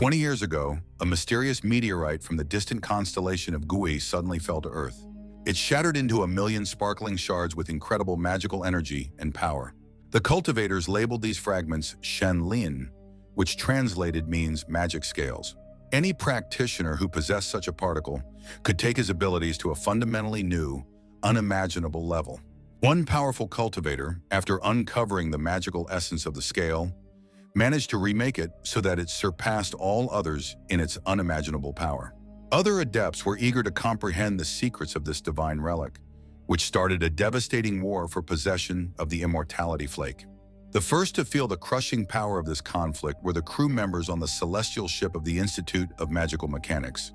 20 years ago, a mysterious meteorite from the distant constellation of Gui suddenly fell to Earth. It shattered into a million sparkling shards with incredible magical energy and power. The cultivators labeled these fragments Shen Lin, which translated means magic scales. Any practitioner who possessed such a particle could take his abilities to a fundamentally new, unimaginable level. One powerful cultivator, after uncovering the magical essence of the scale, managed to remake it so that it surpassed all others in its unimaginable power. Other adepts were eager to comprehend the secrets of this divine relic, which started a devastating war for possession of the immortality flake. The first to feel the crushing power of this conflict were the crew members on the celestial ship of the Institute of Magical Mechanics,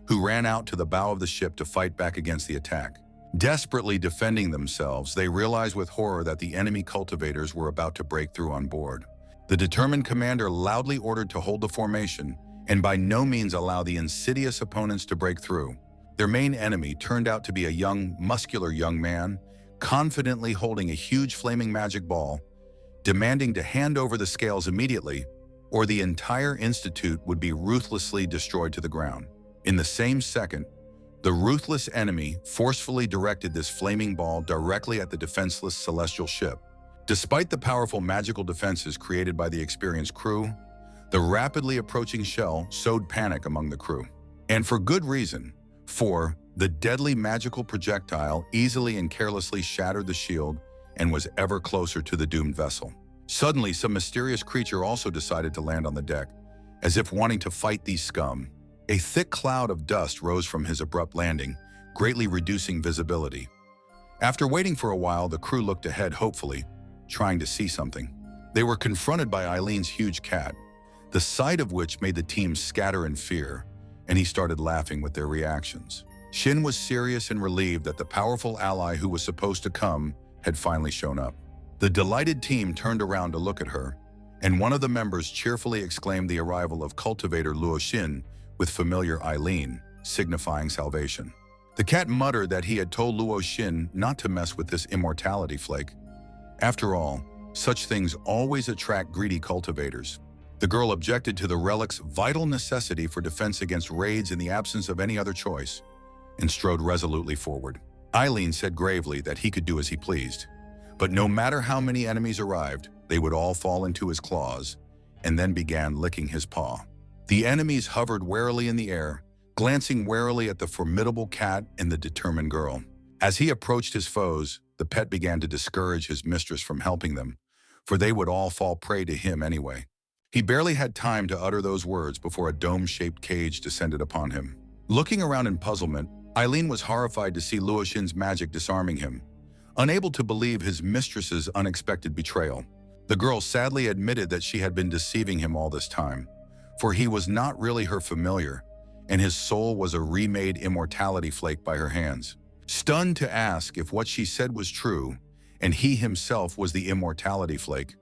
who ran out to the bow of the ship to fight back against the attack. Desperately defending themselves, they realized with horror that the enemy cultivators were about to break through on board. The determined commander loudly ordered to hold the formation and by no means allow the insidious opponents to break through. Their main enemy turned out to be a young, muscular young man, confidently holding a huge flaming magic ball, demanding to hand over the scales immediately, or the entire institute would be ruthlessly destroyed to the ground. In the same second, the ruthless enemy forcefully directed this flaming ball directly at the defenseless celestial ship. Despite the powerful magical defenses created by the experienced crew, the rapidly approaching shell sowed panic among the crew. And for good reason, for the deadly magical projectile easily and carelessly shattered the shield and was ever closer to the doomed vessel. Suddenly, some mysterious creature also decided to land on the deck, as if wanting to fight these scum. A thick cloud of dust rose from his abrupt landing, greatly reducing visibility. After waiting for a while, the crew looked ahead hopefully, trying to see something. They were confronted by Eileen's huge cat, the sight of which made the team scatter in fear, and he started laughing with their reactions. Shin was serious and relieved that the powerful ally who was supposed to come had finally shown up. The delighted team turned around to look at her, and one of the members cheerfully exclaimed the arrival of cultivator Luo Xin with familiar Eileen, signifying salvation. The cat muttered that he had told Luo Xin not to mess with this immortality flake. After all, such things always attract greedy cultivators. The girl objected to the relic's vital necessity for defense against raids in the absence of any other choice, and strode resolutely forward. Eileen said gravely that he could do as he pleased, but no matter how many enemies arrived, they would all fall into his claws, and then began licking his paw. The enemies hovered warily in the air, glancing warily at the formidable cat and the determined girl. As he approached his foes, the pet began to discourage his mistress from helping them, for they would all fall prey to him anyway. He barely had time to utter those words before a dome-shaped cage descended upon him. Looking around in puzzlement, Eileen was horrified to see Luo Xin's magic disarming him, unable to believe his mistress's unexpected betrayal. The girl sadly admitted that she had been deceiving him all this time, for he was not really her familiar, and his soul was a remade immortality flake by her hands. Stunned to ask if what she said was true, and he himself was the immortality flake,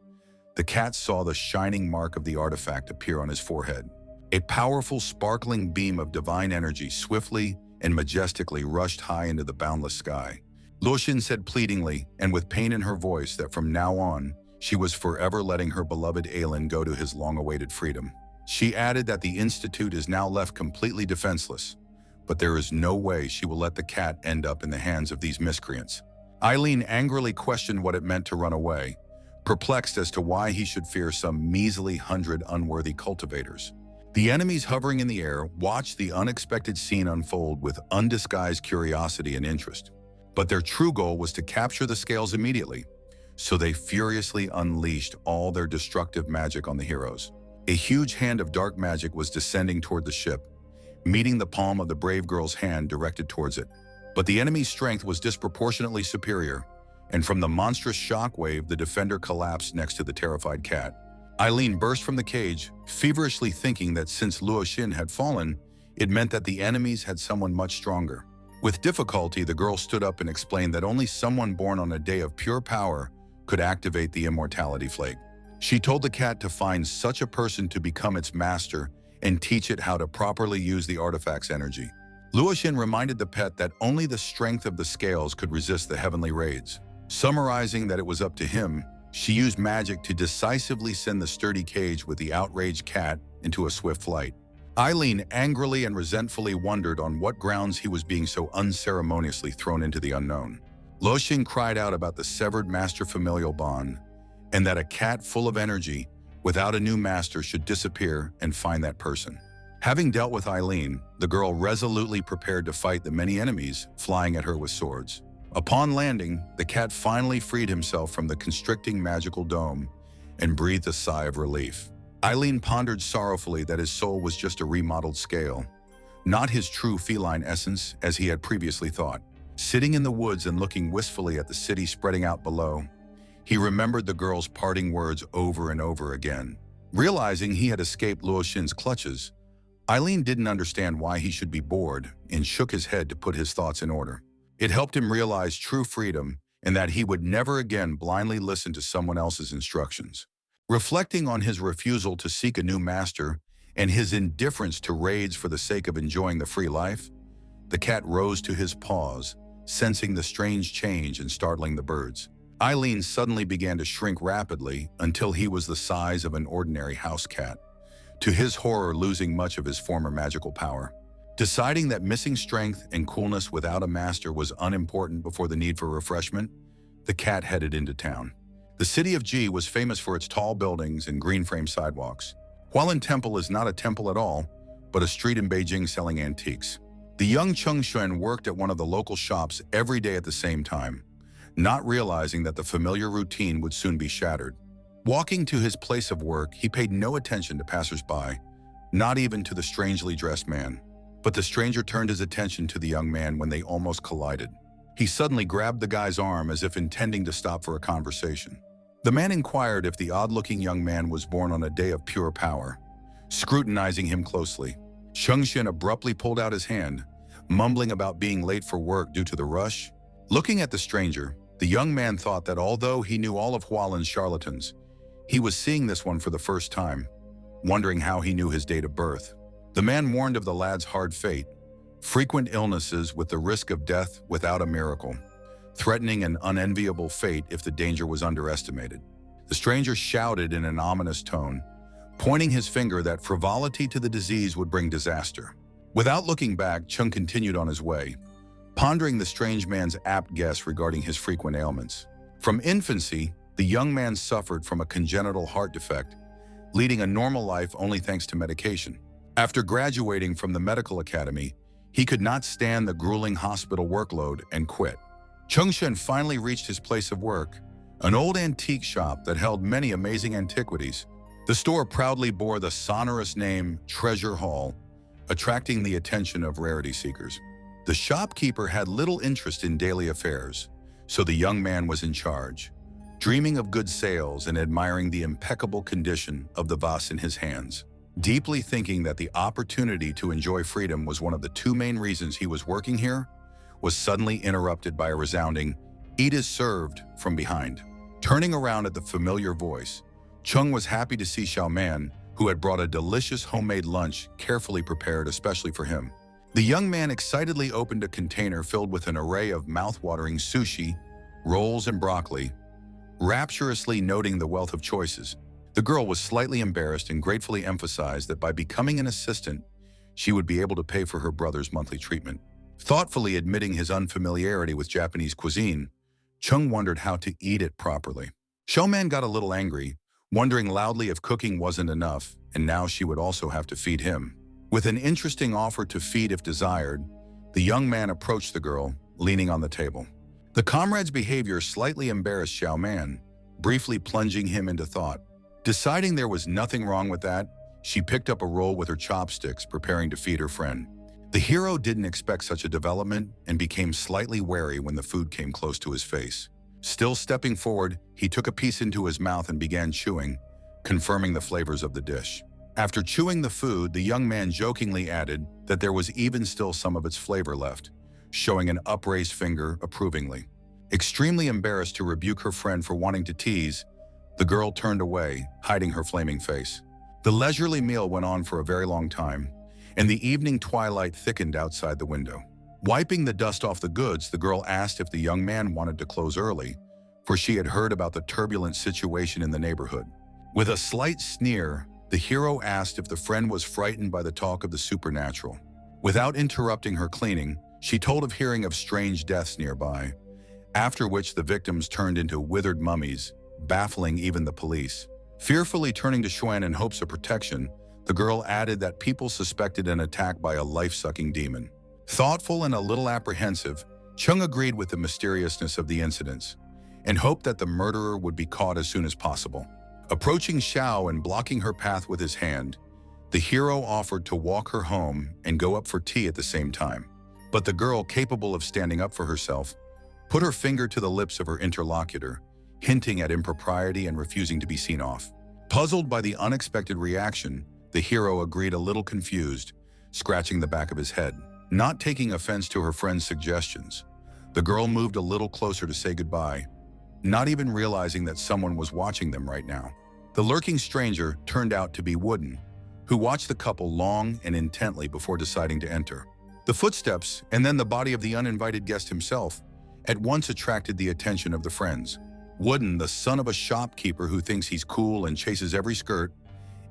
the cat saw the shining mark of the artifact appear on his forehead. A powerful, sparkling beam of divine energy swiftly and majestically rushed high into the boundless sky. Luo Xin said pleadingly, and with pain in her voice, that from now on, she was forever letting her beloved Aelin go to his long-awaited freedom. She added that the Institute is now left completely defenseless, but there is no way she will let the cat end up in the hands of these miscreants. Eileen angrily questioned what it meant to run away, perplexed as to why he should fear some measly 100 unworthy cultivators. The enemies hovering in the air watched the unexpected scene unfold with undisguised curiosity and interest. But their true goal was to capture the scales immediately, so they furiously unleashed all their destructive magic on the heroes. A huge hand of dark magic was descending toward the ship, meeting the palm of the brave girl's hand directed towards it. But the enemy's strength was disproportionately superior, and from the monstrous shockwave, the defender collapsed next to the terrified cat. Eileen burst from the cage, feverishly thinking that since Luo Xin had fallen, it meant that the enemies had someone much stronger. With difficulty, the girl stood up and explained that only someone born on a day of pure power could activate the immortality flake. She told the cat to find such a person to become its master and teach it how to properly use the artifact's energy. Luo Xin reminded the pet that only the strength of the scales could resist the heavenly raids. Summarizing that it was up to him, she used magic to decisively send the sturdy cage with the outraged cat into a swift flight. Eileen angrily and resentfully wondered on what grounds he was being so unceremoniously thrown into the unknown. Luoxin cried out about the severed master-familial bond, and that a cat full of energy without a new master should disappear and find that person. Having dealt with Eileen, the girl resolutely prepared to fight the many enemies flying at her with swords. Upon landing, the cat finally freed himself from the constricting magical dome and breathed a sigh of relief. Eileen pondered sorrowfully that his soul was just a remodeled scale, not his true feline essence as he had previously thought. Sitting in the woods and looking wistfully at the city spreading out below, he remembered the girl's parting words over and over again. Realizing he had escaped Luoxin's clutches, Eileen didn't understand why he should be bored and shook his head to put his thoughts in order. It helped him realize true freedom and that he would never again blindly listen to someone else's instructions. Reflecting on his refusal to seek a new master and his indifference to raids for the sake of enjoying the free life, the cat rose to his paws, sensing the strange change and startling the birds. Eileen suddenly began to shrink rapidly until he was the size of an ordinary house cat, to his horror losing much of his former magical power. Deciding that missing strength and coolness without a master was unimportant before the need for refreshment, the cat headed into town. The city of Ji was famous for its tall buildings and green-frame sidewalks. Hualin Temple is not a temple at all, but a street in Beijing selling antiques. The young Chengxuan worked at one of the local shops every day at the same time, not realizing that the familiar routine would soon be shattered. Walking to his place of work, he paid no attention to passers-by, not even to the strangely dressed man. But the stranger turned his attention to the young man when they almost collided. He suddenly grabbed the guy's arm as if intending to stop for a conversation. The man inquired if the odd-looking young man was born on a day of pure power, scrutinizing him closely. Chengxuan abruptly pulled out his hand, mumbling about being late for work due to the rush. Looking at the stranger, the young man thought that although he knew all of Hualin's charlatans, he was seeing this one for the first time, wondering how he knew his date of birth. The man warned of the lad's hard fate, frequent illnesses with the risk of death without a miracle, threatening an unenviable fate if the danger was underestimated. The stranger shouted in an ominous tone, pointing his finger that frivolity to the disease would bring disaster. Without looking back, Chung continued on his way, pondering the strange man's apt guess regarding his frequent ailments. From infancy, the young man suffered from a congenital heart defect, leading a normal life only thanks to medication. After graduating from the medical academy, he could not stand the grueling hospital workload and quit. Chengxuan finally reached his place of work, an old antique shop that held many amazing antiquities. The store proudly bore the sonorous name Treasure Hall, attracting the attention of rarity seekers. The shopkeeper had little interest in daily affairs, so the young man was in charge, dreaming of good sales and admiring the impeccable condition of the vase in his hands. Deeply thinking that the opportunity to enjoy freedom was one of the two main reasons he was working here, was suddenly interrupted by a resounding, "Eat is served," from behind. Turning around at the familiar voice, Chung was happy to see Xiaoman, who had brought a delicious homemade lunch carefully prepared especially for him. The young man excitedly opened a container filled with an array of mouth-watering sushi, rolls, and broccoli, rapturously noting the wealth of choices. The girl was slightly embarrassed and gratefully emphasized that by becoming an assistant, she would be able to pay for her brother's monthly treatment. Thoughtfully admitting his unfamiliarity with Japanese cuisine, Chung wondered how to eat it properly. Xiaoman got a little angry, wondering loudly if cooking wasn't enough, and now she would also have to feed him. With an interesting offer to feed if desired, the young man approached the girl, leaning on the table. The comrade's behavior slightly embarrassed Xiaoman, briefly plunging him into thought. Deciding there was nothing wrong with that, she picked up a roll with her chopsticks, preparing to feed her friend. The hero didn't expect such a development and became slightly wary when the food came close to his face. Still stepping forward, he took a piece into his mouth and began chewing, confirming the flavors of the dish. After chewing the food, the young man jokingly added that there was even still some of its flavor left, showing an upraised finger approvingly. Extremely embarrassed to rebuke her friend for wanting to tease, the girl turned away, hiding her flaming face. The leisurely meal went on for a very long time, and the evening twilight thickened outside the window. Wiping the dust off the goods, the girl asked if the young man wanted to close early, for she had heard about the turbulent situation in the neighborhood. With a slight sneer, the the hero asked if the friend was frightened by the talk of the supernatural. Without interrupting her cleaning, she told of hearing of strange deaths nearby, after which the victims turned into withered mummies, baffling even the police. Fearfully turning to Xuan in hopes of protection, the girl added that people suspected an attack by a life-sucking demon. Thoughtful and a little apprehensive, Chung agreed with the mysteriousness of the incidents and hoped that the murderer would be caught as soon as possible. Approaching Xiao and blocking her path with his hand, the hero offered to walk her home and go up for tea at the same time. But the girl, capable of standing up for herself, put her finger to the lips of her interlocutor, hinting at impropriety and refusing to be seen off. Puzzled by the unexpected reaction, the hero agreed, a little confused, scratching the back of his head. Not taking offense to her friend's suggestions, the girl moved a little closer to say goodbye, not even realizing that someone was watching them right now. The lurking stranger turned out to be Wooden, who watched the couple long and intently before deciding to enter. The footsteps, and then the body of the uninvited guest himself, at once attracted the attention of the friends. Wooden, the son of a shopkeeper who thinks he's cool and chases every skirt,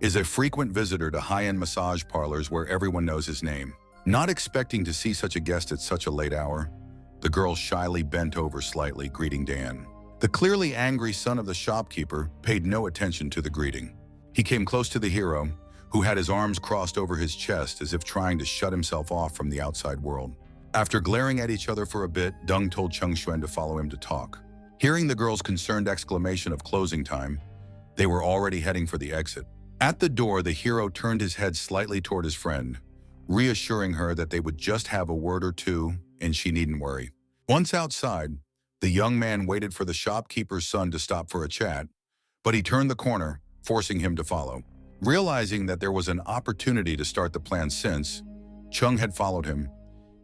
is a frequent visitor to high-end massage parlors where everyone knows his name. Not expecting to see such a guest at such a late hour, the girl shyly bent over slightly, greeting Dan. The clearly angry son of the shopkeeper paid no attention to the greeting. He came close to the hero, who had his arms crossed over his chest as if trying to shut himself off from the outside world. After glaring at each other for a bit, Deng told Chung Xuan to follow him to talk. Hearing the girl's concerned exclamation of closing time, they were already heading for the exit. At the door, the hero turned his head slightly toward his friend, reassuring her that they would just have a word or two and she needn't worry. Once outside, the young man waited for the shopkeeper's son to stop for a chat, but he turned the corner, forcing him to follow. Realizing that there was an opportunity to start the plan since Chung had followed him,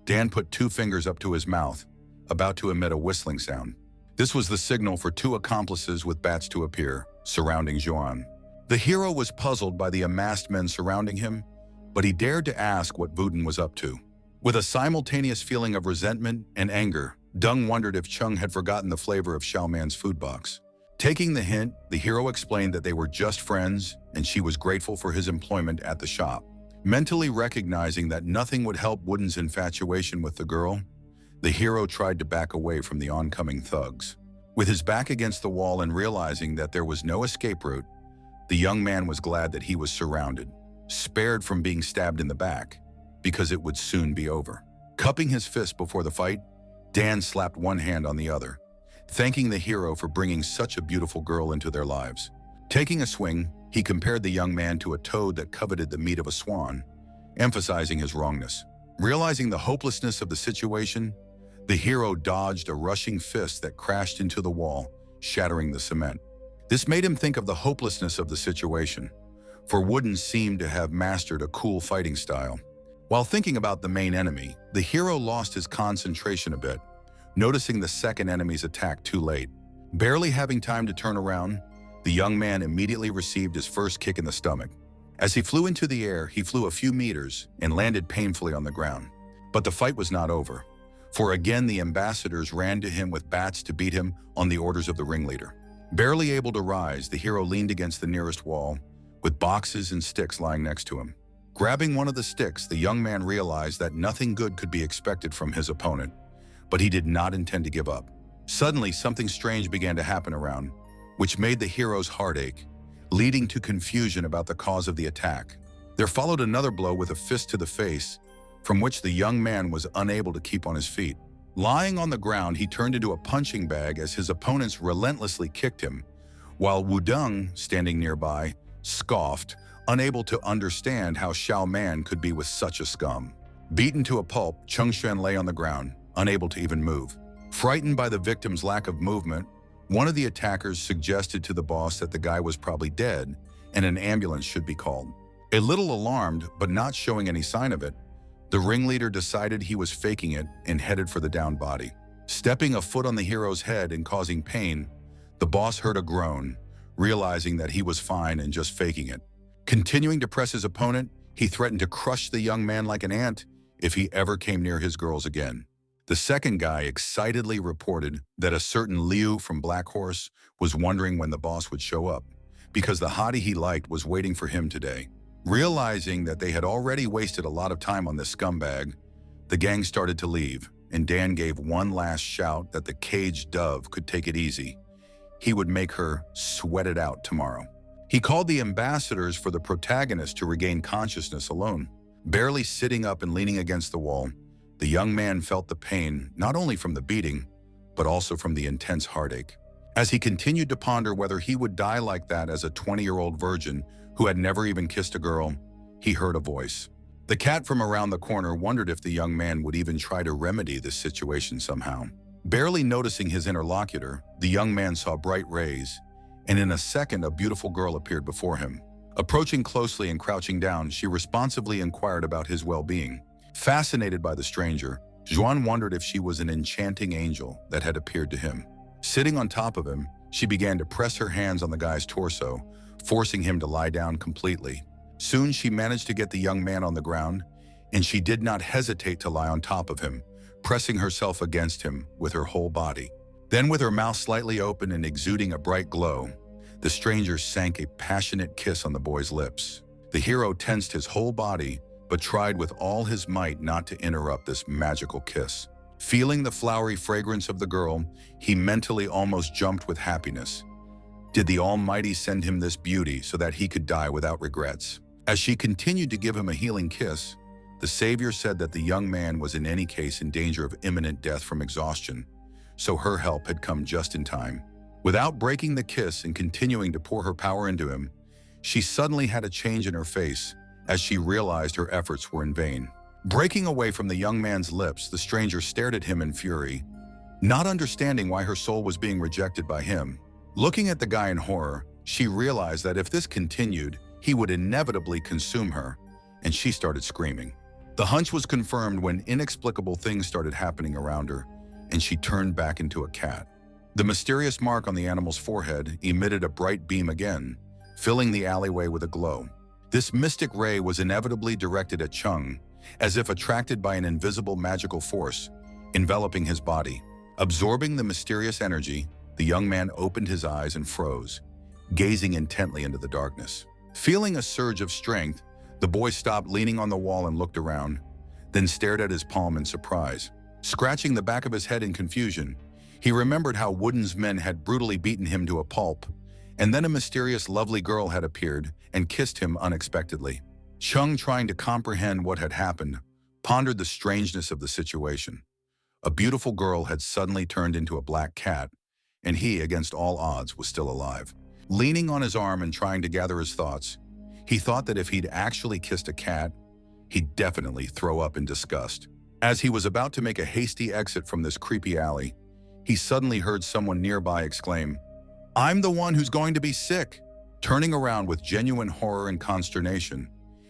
Dan put 2 fingers up to his mouth, about to emit a whistling sound. This was the signal for 2 accomplices with bats to appear, surrounding Zhuan. The hero was puzzled by the amassed men surrounding him, but he dared to ask what Wooden was up to. With a simultaneous feeling of resentment and anger, Deng wondered if Chung had forgotten the flavor of Xiaoman's food box. Taking the hint, the hero explained that they were just friends and she was grateful for his employment at the shop. Mentally recognizing that nothing would help Wooden's infatuation with the girl, the hero tried to back away from the oncoming thugs. With his back against the wall and realizing that there was no escape route, the young man was glad that he was surrounded, spared from being stabbed in the back, because it would soon be over. Cupping his fist before the fight, Dan slapped one hand on the other, thanking the hero for bringing such a beautiful girl into their lives. Taking a swing, he compared the young man to a toad that coveted the meat of a swan, emphasizing his wrongness. Realizing the hopelessness of the situation, the hero dodged a rushing fist that crashed into the wall, shattering the cement. This made him think of the hopelessness of the situation, for Wooden seemed to have mastered a cool fighting style. While thinking about the main enemy, the hero lost his concentration a bit, noticing the second enemy's attack too late. Barely having time to turn around, the young man immediately received his first kick in the stomach. As he flew into the air, he flew a few meters and landed painfully on the ground. But the fight was not over, for again the ambassadors ran to him with bats to beat him on the orders of the ringleader. Barely able to rise, the hero leaned against the nearest wall, with boxes and sticks lying next to him. Grabbing one of the sticks, the young man realized that nothing good could be expected from his opponent, but he did not intend to give up. Suddenly, something strange began to happen around, which made the hero's heart ache, leading to confusion about the cause of the attack. There followed another blow with a fist to the face, from which the young man was unable to keep on his feet. Lying on the ground, he turned into a punching bag as his opponents relentlessly kicked him, while Wudong, standing nearby, scoffed, unable to understand how Xiaoman could be with such a scum. Beaten to a pulp, Chengxuan lay on the ground, unable to even move. Frightened by the victim's lack of movement, one of the attackers suggested to the boss that the guy was probably dead and an ambulance should be called. A little alarmed, but not showing any sign of it, the ringleader decided he was faking it and headed for the downed body. Stepping a foot on the hero's head and causing pain, the boss heard a groan, realizing that he was fine and just faking it. Continuing to press his opponent, he threatened to crush the young man like an ant if he ever came near his girls again. The second guy excitedly reported that a certain Liu from Black Horse was wondering when the boss would show up, because the hottie he liked was waiting for him today. Realizing that they had already wasted a lot of time on this scumbag, the gang started to leave, and Dan gave one last shout that the caged dove could take it easy. He would make her sweat it out tomorrow. He called the ambassadors for the protagonist to regain consciousness alone. Barely sitting up and leaning against the wall, the young man felt the pain not only from the beating, but also from the intense heartache. As he continued to ponder whether he would die like that as a 20-year-old virgin who had never even kissed a girl, he heard a voice. The cat from around the corner wondered if the young man would even try to remedy this situation somehow. Barely noticing his interlocutor, the young man saw bright rays, and in a second a beautiful girl appeared before him. Approaching closely and crouching down, she responsively inquired about his well-being. Fascinated by the stranger, Jong wondered if she was an enchanting angel that had appeared to him. Sitting on top of him, she began to press her hands on the guy's torso, forcing him to lie down completely. Soon she managed to get the young man on the ground, and she did not hesitate to lie on top of him, pressing herself against him with her whole body. Then, with her mouth slightly open and exuding a bright glow, the stranger sank a passionate kiss on the boy's lips. The hero tensed his whole body, but tried with all his might not to interrupt this magical kiss. Feeling the flowery fragrance of the girl, he mentally almost jumped with happiness. Did the Almighty send him this beauty so that he could die without regrets? As she continued to give him a healing kiss, the Savior said that the young man was in any case in danger of imminent death from exhaustion, so her help had come just in time. Without breaking the kiss and continuing to pour her power into him, she suddenly had a change in her face as she realized her efforts were in vain. Breaking away from the young man's lips, the stranger stared at him in fury, not understanding why her soul was being rejected by him. Looking at the guy in horror, she realized that if this continued, he would inevitably consume her, and she started screaming. The hunch was confirmed when inexplicable things started happening around her, and she turned back into a cat. The mysterious mark on the animal's forehead emitted a bright beam again, filling the alleyway with a glow. This mystic ray was inevitably directed at Jong, as if attracted by an invisible magical force, enveloping his body. Absorbing the mysterious energy, the young man opened his eyes and froze, gazing intently into the darkness. Feeling a surge of strength, the boy stopped leaning on the wall and looked around, then stared at his palm in surprise. Scratching the back of his head in confusion, he remembered how Wooden's men had brutally beaten him to a pulp, and then a mysterious lovely girl had appeared and kissed him unexpectedly. Jong, trying to comprehend what had happened, pondered the strangeness of the situation. A beautiful girl had suddenly turned into a black cat, and he, against all odds, was still alive. Leaning on his arm and trying to gather his thoughts, he thought that if he'd actually kissed a cat, he'd definitely throw up in disgust. As he was about to make a hasty exit from this creepy alley, he suddenly heard someone nearby exclaim, "I'm the one who's going to be sick!" Turning around with genuine horror and consternation,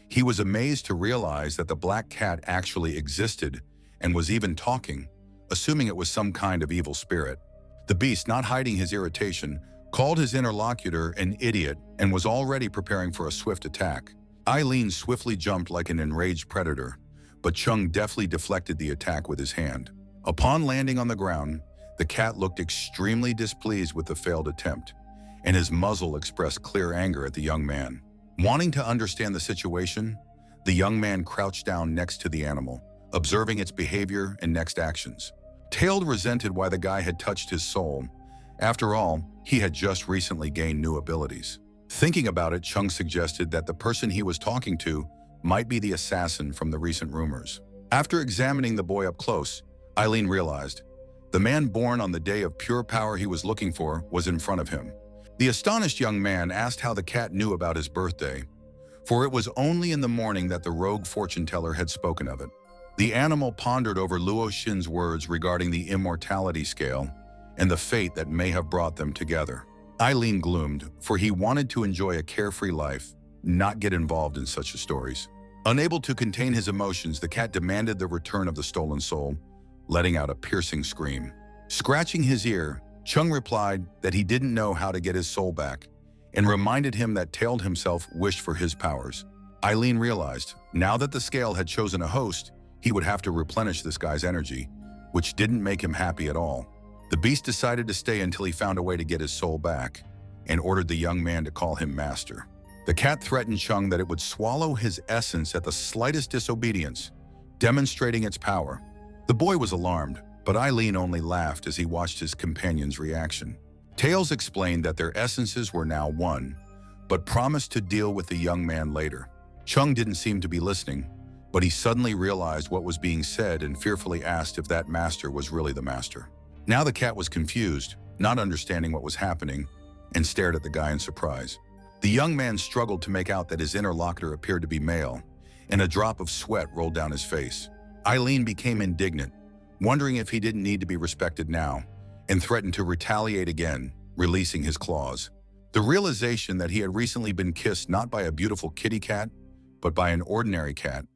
he was amazed to realize that the black cat actually existed and was even talking, assuming it was some kind of evil spirit. The beast, not hiding his irritation, called his interlocutor an idiot and was already preparing for a swift attack. Eileen swiftly jumped like an enraged predator, but Jong deftly deflected the attack with his hand. Upon landing on the ground, the cat looked extremely displeased with the failed attempt, and his muzzle expressed clear anger at the young man. Wanting to understand the situation, the young man crouched down next to the animal, observing its behavior and next actions. Tailed resented why the guy had touched his soul. After all, he had just recently gained new abilities. Thinking about it, Jong suggested that the person he was talking to might be the assassin from the recent rumors. After examining the boy up close, Eileen realized the man born on the day of pure power he was looking for was in front of him. The astonished young man asked how the cat knew about his birthday, for it was only in the morning that the rogue fortune teller had spoken of it. The animal pondered over Luo Xin's words regarding the immortality scale and the fate that may have brought them together. Eileen gloomed, for he wanted to enjoy a carefree life, not get involved in such stories. Unable to contain his emotions, the cat demanded the return of the stolen soul, letting out a piercing scream. Scratching his ear, Jong replied that he didn't know how to get his soul back, and reminded him that Tailed himself wished for his powers. Eileen realized, now that the scale had chosen a host, he would have to replenish this guy's energy, which didn't make him happy at all. The beast decided to stay until he found a way to get his soul back, and ordered the young man to call him master. The cat threatened Chung that it would swallow his essence at the slightest disobedience, demonstrating its power. The boy was alarmed, but Eileen only laughed as he watched his companion's reaction. Tails explained that their essences were now one, but promised to deal with the young man later. Chung didn't seem to be listening, but he suddenly realized what was being said and fearfully asked if that master was really the master. Now the cat was confused, not understanding what was happening, and stared at the guy in surprise. The young man struggled to make out that his interlocutor appeared to be male, and a drop of sweat rolled down his face. Eileen became indignant, wondering if he didn't need to be respected now, and threatened to retaliate again, releasing his claws. The realization that he had recently been kissed not by a beautiful kitty cat, but by an ordinary cat,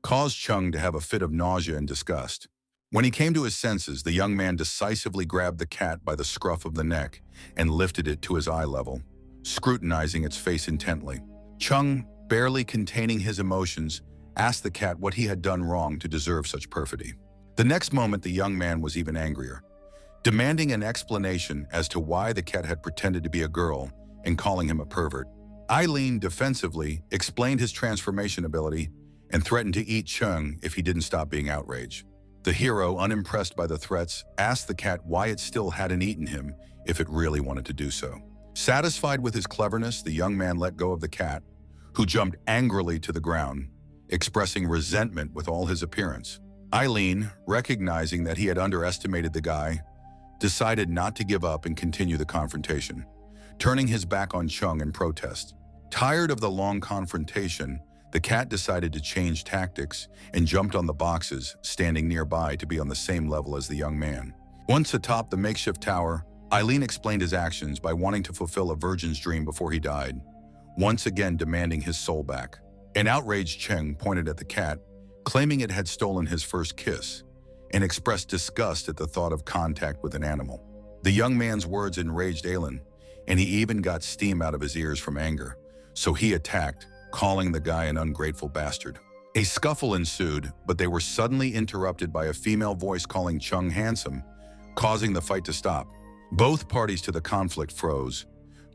caused Chung to have a fit of nausea and disgust. When he came to his senses, the young man decisively grabbed the cat by the scruff of the neck and lifted it to his eye level, scrutinizing its face intently. Chung, barely containing his emotions, asked the cat what he had done wrong to deserve such perfidy. The next moment, the young man was even angrier, demanding an explanation as to why the cat had pretended to be a girl and calling him a pervert. Eileen defensively explained his transformation ability and threatened to eat Chung if he didn't stop being outraged. The hero, unimpressed by the threats, asked the cat why it still hadn't eaten him if it really wanted to do so. Satisfied with his cleverness, the young man let go of the cat, who jumped angrily to the ground, expressing resentment with all his appearance. Eileen, recognizing that he had underestimated the guy, decided not to give up and continue the confrontation, turning his back on Chung in protest. Tired of the long confrontation, the cat decided to change tactics and jumped on the boxes, standing nearby to be on the same level as the young man. Once atop the makeshift tower, Eileen explained his actions by wanting to fulfill a virgin's dream before he died, once again demanding his soul back. An outraged Cheng pointed at the cat, claiming it had stolen his first kiss, and expressed disgust at the thought of contact with an animal. The young man's words enraged Eileen, and he even got steam out of his ears from anger, so he attacked, calling the guy an ungrateful bastard. A scuffle ensued, but they were suddenly interrupted by a female voice calling Chung handsome, causing the fight to stop. Both parties to the conflict froze,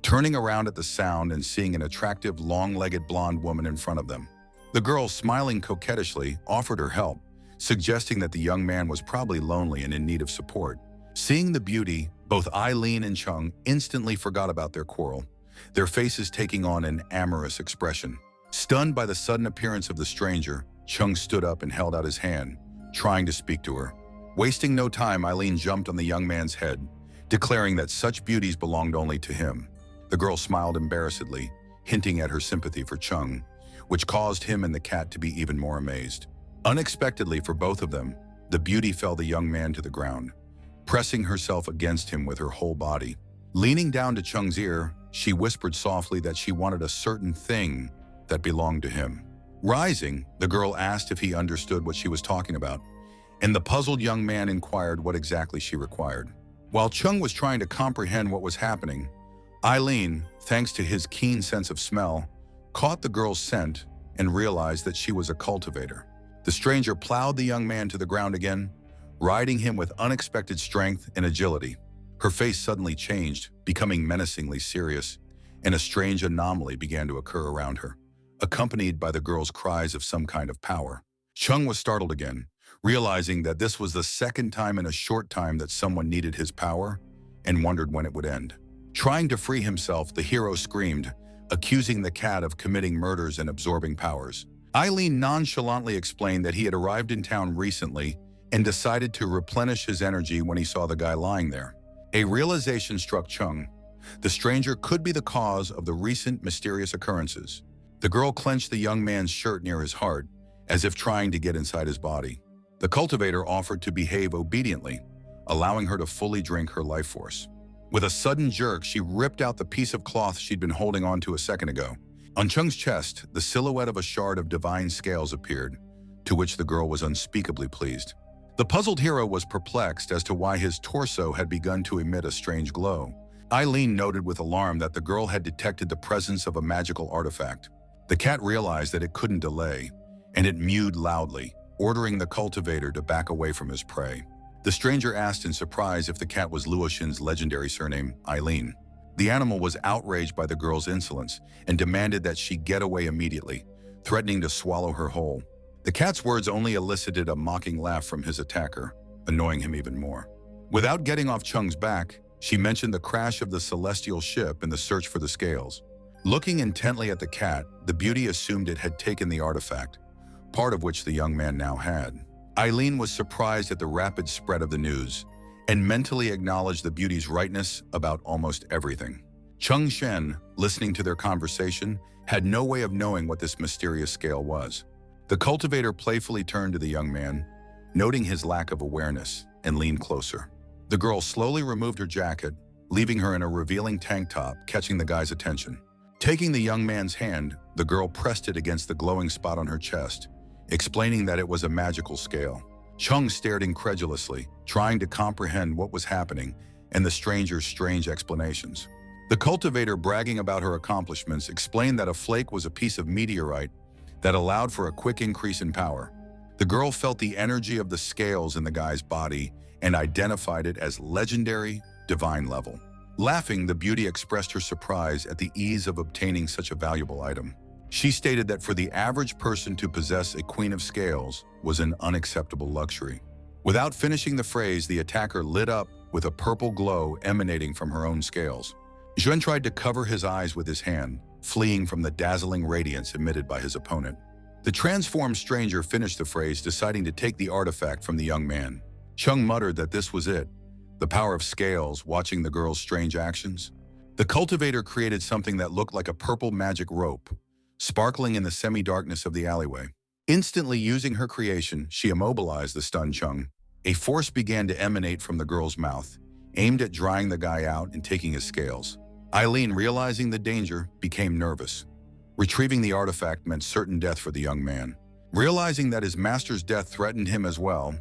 turning around at the sound and seeing an attractive, long-legged blonde woman in front of them. The girl, smiling coquettishly, offered her help, suggesting that the young man was probably lonely and in need of support. Seeing the beauty, both Eileen and Chung instantly forgot about their quarrel, their faces taking on an amorous expression. Stunned by the sudden appearance of the stranger, Chung stood up and held out his hand, trying to speak to her. Wasting no time, Eileen jumped on the young man's head, declaring that such beauties belonged only to him. The girl smiled embarrassedly, hinting at her sympathy for Chung, which caused him and the cat to be even more amazed. Unexpectedly for both of them, the beauty fell the young man to the ground, pressing herself against him with her whole body. Leaning down to Chung's ear, she whispered softly that she wanted a certain thing that belonged to him. Rising, the girl asked if he understood what she was talking about, and the puzzled young man inquired what exactly she required. While Chung was trying to comprehend what was happening, Eileen, thanks to his keen sense of smell, caught the girl's scent and realized that she was a cultivator. The stranger plowed the young man to the ground again, riding him with unexpected strength and agility. Her face suddenly changed, becoming menacingly serious, and a strange anomaly began to occur around her, accompanied by the girl's cries of some kind of power. Chung was startled again, realizing that this was the second time in a short time that someone needed his power, and wondered when it would end. Trying to free himself, the hero screamed, accusing the cat of committing murders and absorbing powers. Eileen nonchalantly explained that he had arrived in town recently and decided to replenish his energy when he saw the guy lying there. A realization struck Chung. The stranger could be the cause of the recent mysterious occurrences. The girl clenched the young man's shirt near his heart, as if trying to get inside his body. The cultivator offered to behave obediently, allowing her to fully drink her life force. With a sudden jerk, she ripped out the piece of cloth she'd been holding onto a second ago. On Chung's chest, the silhouette of a shard of divine scales appeared, to which the girl was unspeakably pleased. The puzzled hero was perplexed as to why his torso had begun to emit a strange glow. Eileen noted with alarm that the girl had detected the presence of a magical artifact. The cat realized that it couldn't delay, and it mewed loudly, ordering the cultivator to back away from his prey. The stranger asked in surprise if the cat was Luoshin's legendary surname, Eileen. The animal was outraged by the girl's insolence and demanded that she get away immediately, threatening to swallow her whole. The cat's words only elicited a mocking laugh from his attacker, annoying him even more. Without getting off Chung's back, she mentioned the crash of the celestial ship and the search for the scales. Looking intently at the cat, the beauty assumed it had taken the artifact, part of which the young man now had. Eileen was surprised at the rapid spread of the news and mentally acknowledged the beauty's rightness about almost everything. Chung Shen, listening to their conversation, had no way of knowing what this mysterious scale was. The cultivator playfully turned to the young man, noting his lack of awareness, and leaned closer. The girl slowly removed her jacket, leaving her in a revealing tank top, catching the guy's attention. Taking the young man's hand, the girl pressed it against the glowing spot on her chest, explaining that it was a magical scale. Chung stared incredulously, trying to comprehend what was happening and the stranger's strange explanations. The cultivator, bragging about her accomplishments, explained that a flake was a piece of meteorite that allowed for a quick increase in power. The girl felt the energy of the scales in the guy's body and identified it as legendary, divine level. Laughing, the beauty expressed her surprise at the ease of obtaining such a valuable item. She stated that for the average person to possess a queen of scales was an unacceptable luxury. Without finishing the phrase, the attacker lit up with a purple glow emanating from her own scales. Zhen tried to cover his eyes with his hand, fleeing from the dazzling radiance emitted by his opponent. The transformed stranger finished the phrase, deciding to take the artifact from the young man. Chung muttered that this was it, the power of scales, watching the girl's strange actions. The cultivator created something that looked like a purple magic rope, sparkling in the semi-darkness of the alleyway. Instantly using her creation, she immobilized the stunned Chung. A force began to emanate from the girl's mouth, aimed at drying the guy out and taking his scales. Eileen, realizing the danger, became nervous. Retrieving the artifact meant certain death for the young man. Realizing that his master's death threatened him as well,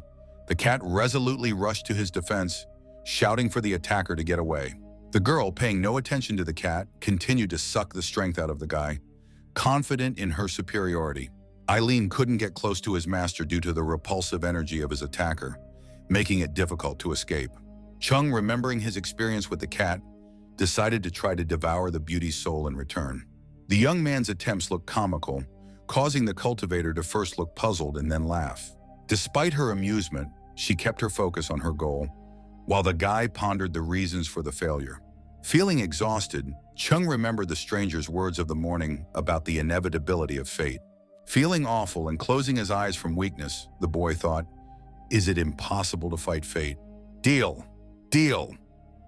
the cat resolutely rushed to his defense, shouting for the attacker to get away. The girl, paying no attention to the cat, continued to suck the strength out of the guy, confident in her superiority. Eileen couldn't get close to his master due to the repulsive energy of his attacker, making it difficult to escape. Chung, remembering his experience with the cat, decided to try to devour the beauty's soul in return. The young man's attempts looked comical, causing the cultivator to first look puzzled and then laugh. Despite her amusement, she kept her focus on her goal, while the guy pondered the reasons for the failure. Feeling exhausted, Chung remembered the stranger's words of the morning about the inevitability of fate. Feeling awful and closing his eyes from weakness, the boy thought, "Is it impossible to fight fate? Deal! Deal!"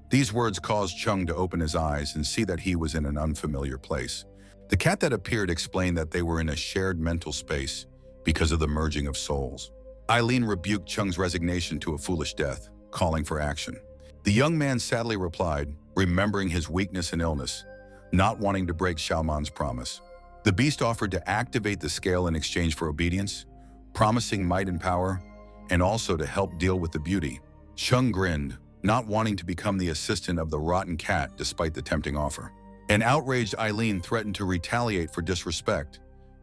These words caused Chung to open his eyes and see that he was in an unfamiliar place. The cat that appeared explained that they were in a shared mental space because of the merging of souls. Eileen rebuked Chung's resignation to a foolish death, calling for action. The young man sadly replied, remembering his weakness and illness, not wanting to break Xiaoman's promise. The beast offered to activate the scale in exchange for obedience, promising might and power, and also to help deal with the beauty. Chung grinned, not wanting to become the assistant of the rotten cat despite the tempting offer. An outraged Eileen threatened to retaliate for disrespect,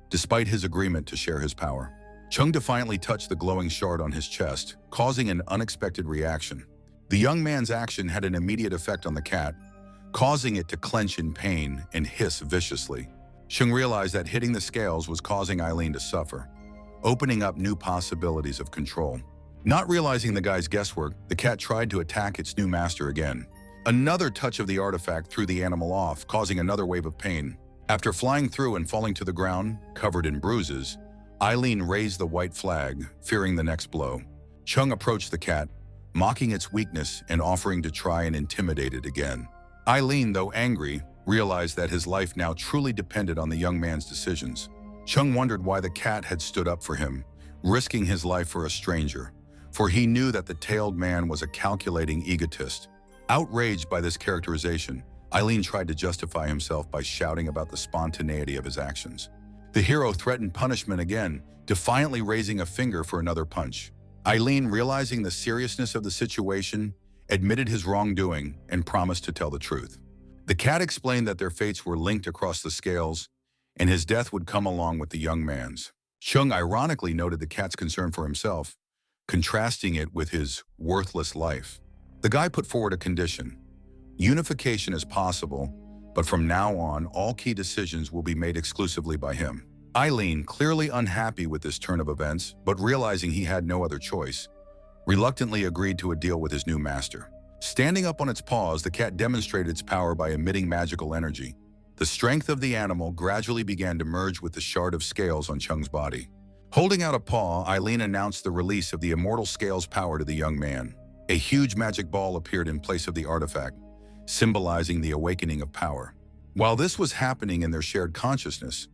despite his agreement to share his power. Chung defiantly touched the glowing shard on his chest, causing an unexpected reaction. The young man's action had an immediate effect on the cat, causing it to clench in pain and hiss viciously. Chung realized that hitting the scales was causing Eileen to suffer, opening up new possibilities of control. Not realizing the guy's guesswork, the cat tried to attack its new master again. Another touch of the artifact threw the animal off, causing another wave of pain. After flying through and falling to the ground, covered in bruises, Eileen raised the white flag, fearing the next blow. Chung approached the cat, mocking its weakness and offering to try and intimidate it again. Eileen, though angry, realized that his life now truly depended on the young man's decisions. Chung wondered why the cat had stood up for him, risking his life for a stranger, for he knew that the tailed man was a calculating egotist. Outraged by this characterization, Eileen tried to justify himself by shouting about the spontaneity of his actions. The hero threatened punishment again, defiantly raising a finger for another punch. Eileen, realizing the seriousness of the situation, admitted his wrongdoing and promised to tell the truth. The cat explained that their fates were linked across the scales, and his death would come along with the young man's. Chung ironically noted the cat's concern for himself, contrasting it with his worthless life. The guy put forward a condition. Unification is possible, but from now on, all key decisions will be made exclusively by him. Eileen, clearly unhappy with this turn of events, but realizing he had no other choice, reluctantly agreed to a deal with his new master. Standing up on its paws, the cat demonstrated its power by emitting magical energy. The strength of the animal gradually began to merge with the shard of scales on Chung's body. Holding out a paw, Eileen announced the release of the immortal scales power to the young man. A huge magic ball appeared in place of the artifact, symbolizing the awakening of power. While this was happening in their shared consciousness,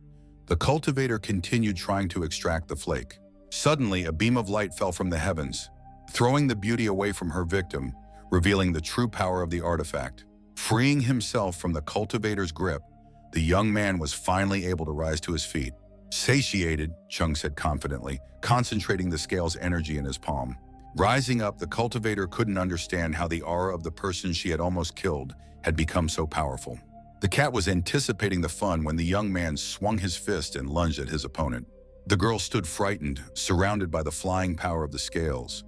the cultivator continued trying to extract the flake. Suddenly, a beam of light fell from the heavens, throwing the beauty away from her victim, revealing the true power of the artifact. Freeing himself from the cultivator's grip, the young man was finally able to rise to his feet. Satiated, Chung said confidently, concentrating the scale's energy in his palm. Rising up, the cultivator couldn't understand how the aura of the person she had almost killed had become so powerful. The cat was anticipating the fun when the young man swung his fist and lunged at his opponent. The girl stood frightened, surrounded by the flying power of the scales,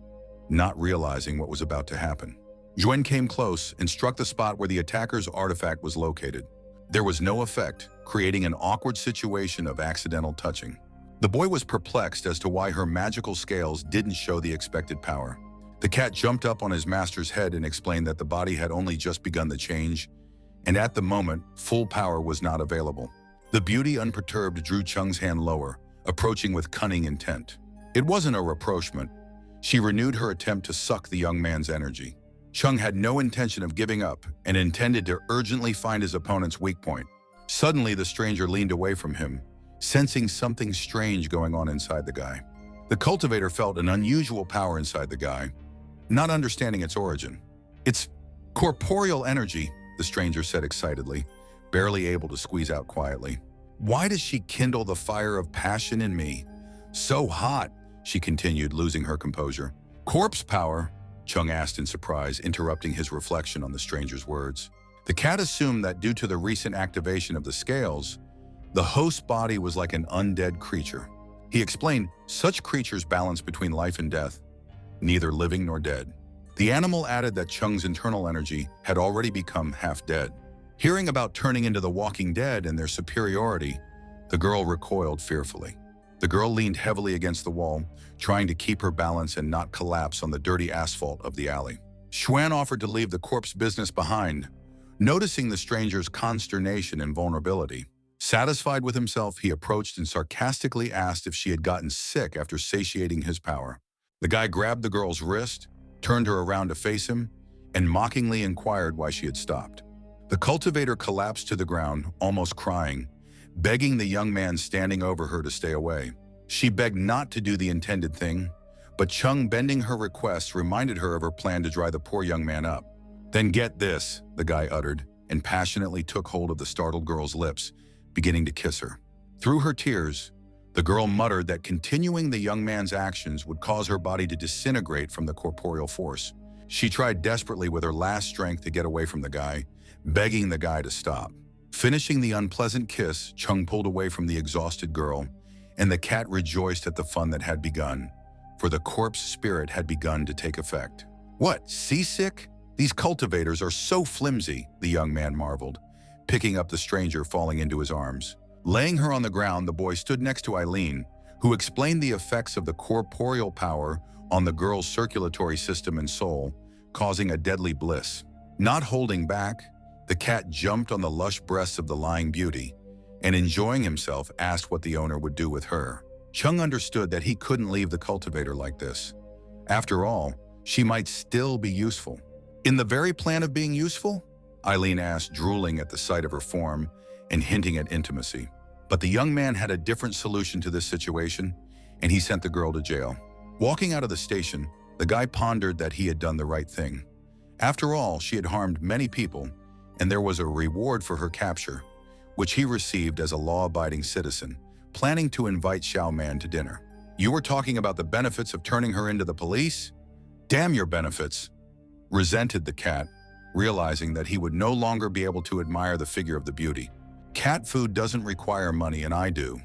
not realizing what was about to happen. Jong came close and struck the spot where the attacker's artifact was located. There was no effect, creating an awkward situation of accidental touching. The boy was perplexed as to why her magical scales didn't show the expected power. The cat jumped up on his master's head and explained that the body had only just begun the change, and at the moment, full power was not available. The beauty, unperturbed, drew Chung's hand lower, approaching with cunning intent. It wasn't a rapprochement. She renewed her attempt to suck the young man's energy. Chung had no intention of giving up and intended to urgently find his opponent's weak point. Suddenly, the stranger leaned away from him, sensing something strange going on inside the guy. The cultivator felt an unusual power inside the guy, not understanding its origin. "It's corporeal energy," the stranger said excitedly, barely able to squeeze out quietly. "Why does she kindle the fire of passion in me? So hot," she continued, losing her composure. "Corpse power?" Chung asked in surprise, interrupting his reflection on the stranger's words. The cat assumed that due to the recent activation of the scales, the host's body was like an undead creature. He explained, such creatures balance between life and death, neither living nor dead. The animal added that Chung's internal energy had already become half dead. Hearing about turning into the walking dead and their superiority, the girl recoiled fearfully. The girl leaned heavily against the wall, trying to keep her balance and not collapse on the dirty asphalt of the alley. Xuan offered to leave the corpse business behind, noticing the stranger's consternation and vulnerability. Satisfied with himself, he approached and sarcastically asked if she had gotten sick after satiating his power. The guy grabbed the girl's wrist, turned her around to face him, and mockingly inquired why she had stopped. The cultivator collapsed to the ground, almost crying, begging the young man standing over her to stay away. She begged not to do the intended thing, but Chung, bending her request, reminded her of her plan to dry the poor young man up. "Then get this," the guy uttered, and passionately took hold of the startled girl's lips, beginning to kiss her. Through her tears, the girl muttered that continuing the young man's actions would cause her body to disintegrate from the corporeal force. She tried desperately with her last strength to get away from the guy, begging the guy to stop. Finishing the unpleasant kiss, Chung pulled away from the exhausted girl, and the cat rejoiced at the fun that had begun, for the corpse spirit had begun to take effect. "What, seasick? These cultivators are so flimsy," the young man marveled, picking up the stranger falling into his arms. Laying her on the ground, the boy stood next to Eileen, who explained the effects of the corporeal power on the girl's circulatory system and soul, causing a deadly bliss. Not holding back, the cat jumped on the lush breasts of the lying beauty, and enjoying himself, asked what the owner would do with her. Chung understood that he couldn't leave the cultivator like this. After all, she might still be useful. "In the very plan of being useful?" Eileen asked, drooling at the sight of her form and hinting at intimacy. But the young man had a different solution to this situation, and he sent the girl to jail. Walking out of the station, the guy pondered that he had done the right thing. After all, she had harmed many people, and there was a reward for her capture, which he received as a law-abiding citizen, planning to invite Xiao Man to dinner. "You were talking about the benefits of turning her into the police? Damn your benefits," resented the cat, realizing that he would no longer be able to admire the figure of the beauty. "Cat food doesn't require money, and I do,"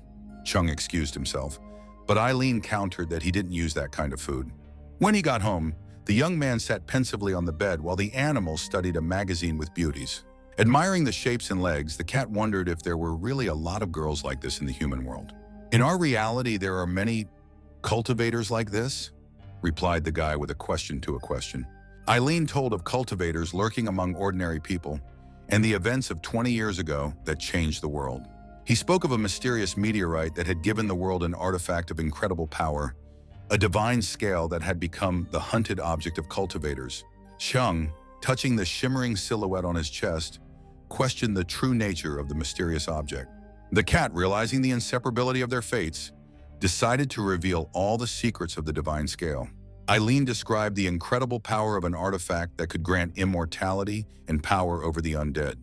Chung excused himself, but Eileen countered that he didn't use that kind of food. When he got home, The young man sat pensively on the bed while the animal studied a magazine with beauties. Admiring the shapes and legs, the cat wondered if there were really a lot of girls like this in the human world. In our reality, there are many cultivators like this, replied the guy with a question to a question. Eileen told of cultivators lurking among ordinary people and the events of 20 years ago that changed the world. He spoke of a mysterious meteorite that had given the world an artifact of incredible power, a divine scale that had become the hunted object of cultivators. Jong, touching the shimmering silhouette on his chest, questioned the true nature of the mysterious object. The cat, realizing the inseparability of their fates, decided to reveal all the secrets of the divine scale. Eileen described the incredible power of an artifact that could grant immortality and power over the undead.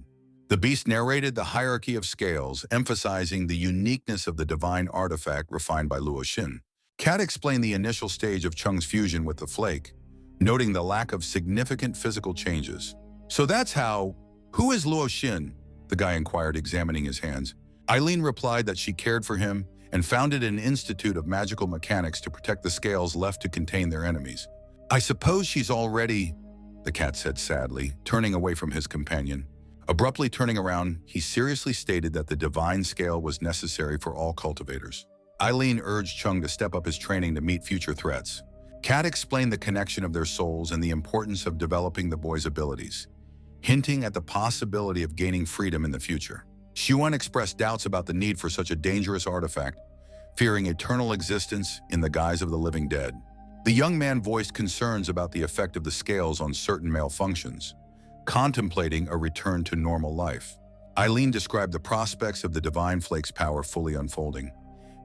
The beast narrated the hierarchy of scales, emphasizing the uniqueness of the divine artifact refined by Luo Xin. Cat explained the initial stage of Chung's fusion with the flake, noting the lack of significant physical changes. "So that's how... Who is Luo Xin?" the guy inquired, examining his hands. Eileen replied that she cared for him and founded an institute of magical mechanics to protect the scales left to contain their enemies. "I suppose she's already..." the cat said sadly, turning away from his companion. Abruptly turning around, he seriously stated that the divine scale was necessary for all cultivators. Eileen urged Chung to step up his training to meet future threats. Cat explained the connection of their souls and the importance of developing the boy's abilities, hinting at the possibility of gaining freedom in the future. Xuan expressed doubts about the need for such a dangerous artifact, fearing eternal existence in the guise of the living dead. The young man voiced concerns about the effect of the scales on certain male functions, contemplating a return to normal life. Eileen described the prospects of the divine flake's power fully unfolding,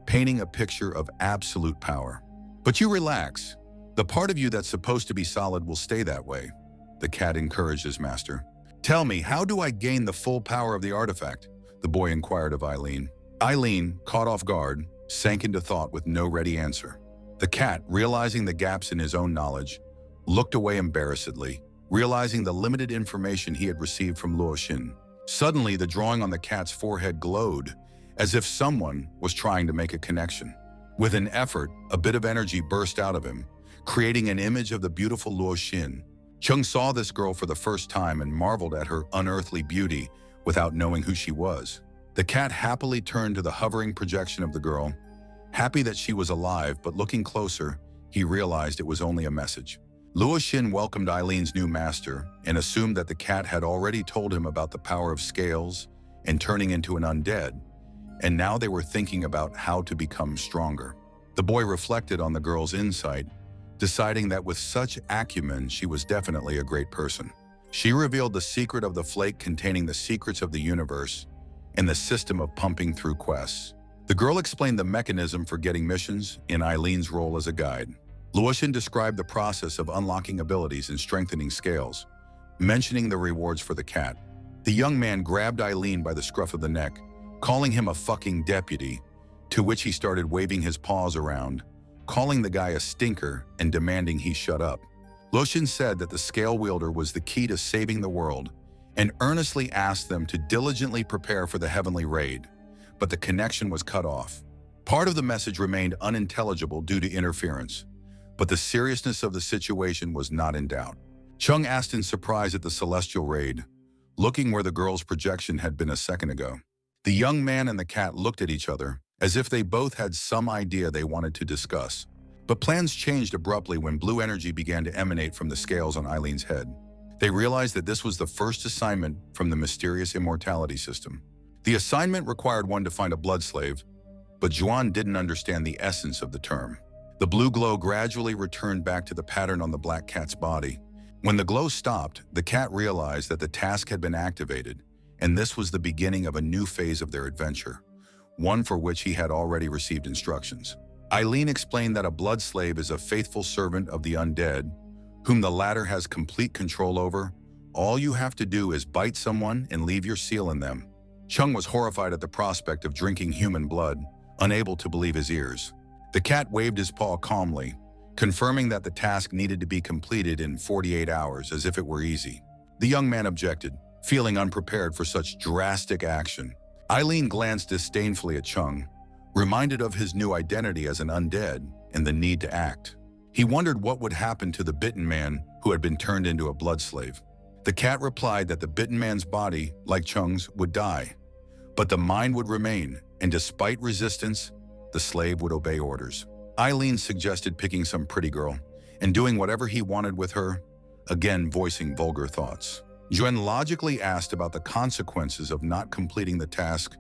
painting a picture of absolute power. "But you relax. The part of you that's supposed to be solid will stay that way," the cat encouraged his master. "Tell me, how do I gain the full power of the artifact?" the boy inquired of Eileen. Eileen, caught off guard, sank into thought with no ready answer. The cat, realizing the gaps in his own knowledge, looked away embarrassedly, realizing the limited information he had received from Luo Xin. Suddenly, the drawing on the cat's forehead glowed, as if someone was trying to make a connection. With an effort, a bit of energy burst out of him, creating an image of the beautiful Luo Xin. Chung saw this girl for the first time and marveled at her unearthly beauty without knowing who she was. The cat happily turned to the hovering projection of the girl, happy that she was alive, but looking closer, he realized it was only a message. Luo Xin welcomed Eileen's new master and assumed that the cat had already told him about the power of scales and turning into an undead, and now they were thinking about how to become stronger. The boy reflected on the girl's insight, deciding that with such acumen, she was definitely a great person. She revealed the secret of the flake containing the secrets of the universe and the system of pumping through quests. The girl explained the mechanism for getting missions in Eileen's role as a guide. Luo Xin described the process of unlocking abilities and strengthening scales, mentioning the rewards for the cat. The young man grabbed Eileen by the scruff of the neck, calling him a fucking deputy, to which he started waving his paws around, calling the guy a stinker and demanding he shut up. Luo Xin said that the scale wielder was the key to saving the world and earnestly asked them to diligently prepare for the heavenly raid, but the connection was cut off. Part of the message remained unintelligible due to interference, but the seriousness of the situation was not in doubt. Chung asked in surprise at the celestial raid, looking where the girl's projection had been a second ago. The young man and the cat looked at each other, as if they both had some idea they wanted to discuss. But plans changed abruptly when blue energy began to emanate from the scales on Eileen's head. They realized that this was the first assignment from the mysterious immortality system. The assignment required one to find a blood slave, but Juan didn't understand the essence of the term. The blue glow gradually returned back to the pattern on the black cat's body. When the glow stopped, the cat realized that the task had been activated, and this was the beginning of a new phase of their adventure, one for which he had already received instructions. Eileen explained that a blood slave is a faithful servant of the undead, whom the latter has complete control over. All you have to do is bite someone and leave your seal in them. Chung was horrified at the prospect of drinking human blood, unable to believe his ears. The cat waved his paw calmly, confirming that the task needed to be completed in 48 hours as if it were easy. The young man objected, feeling unprepared for such drastic action. Eileen glanced disdainfully at Chung, reminded of his new identity as an undead and the need to act. He wondered what would happen to the bitten man who had been turned into a blood slave. The cat replied that the bitten man's body, like Chung's, would die, but the mind would remain, and despite resistance, the slave would obey orders. Eileen suggested picking some pretty girl and doing whatever he wanted with her, again voicing vulgar thoughts. Jong logically asked about the consequences of not completing the task,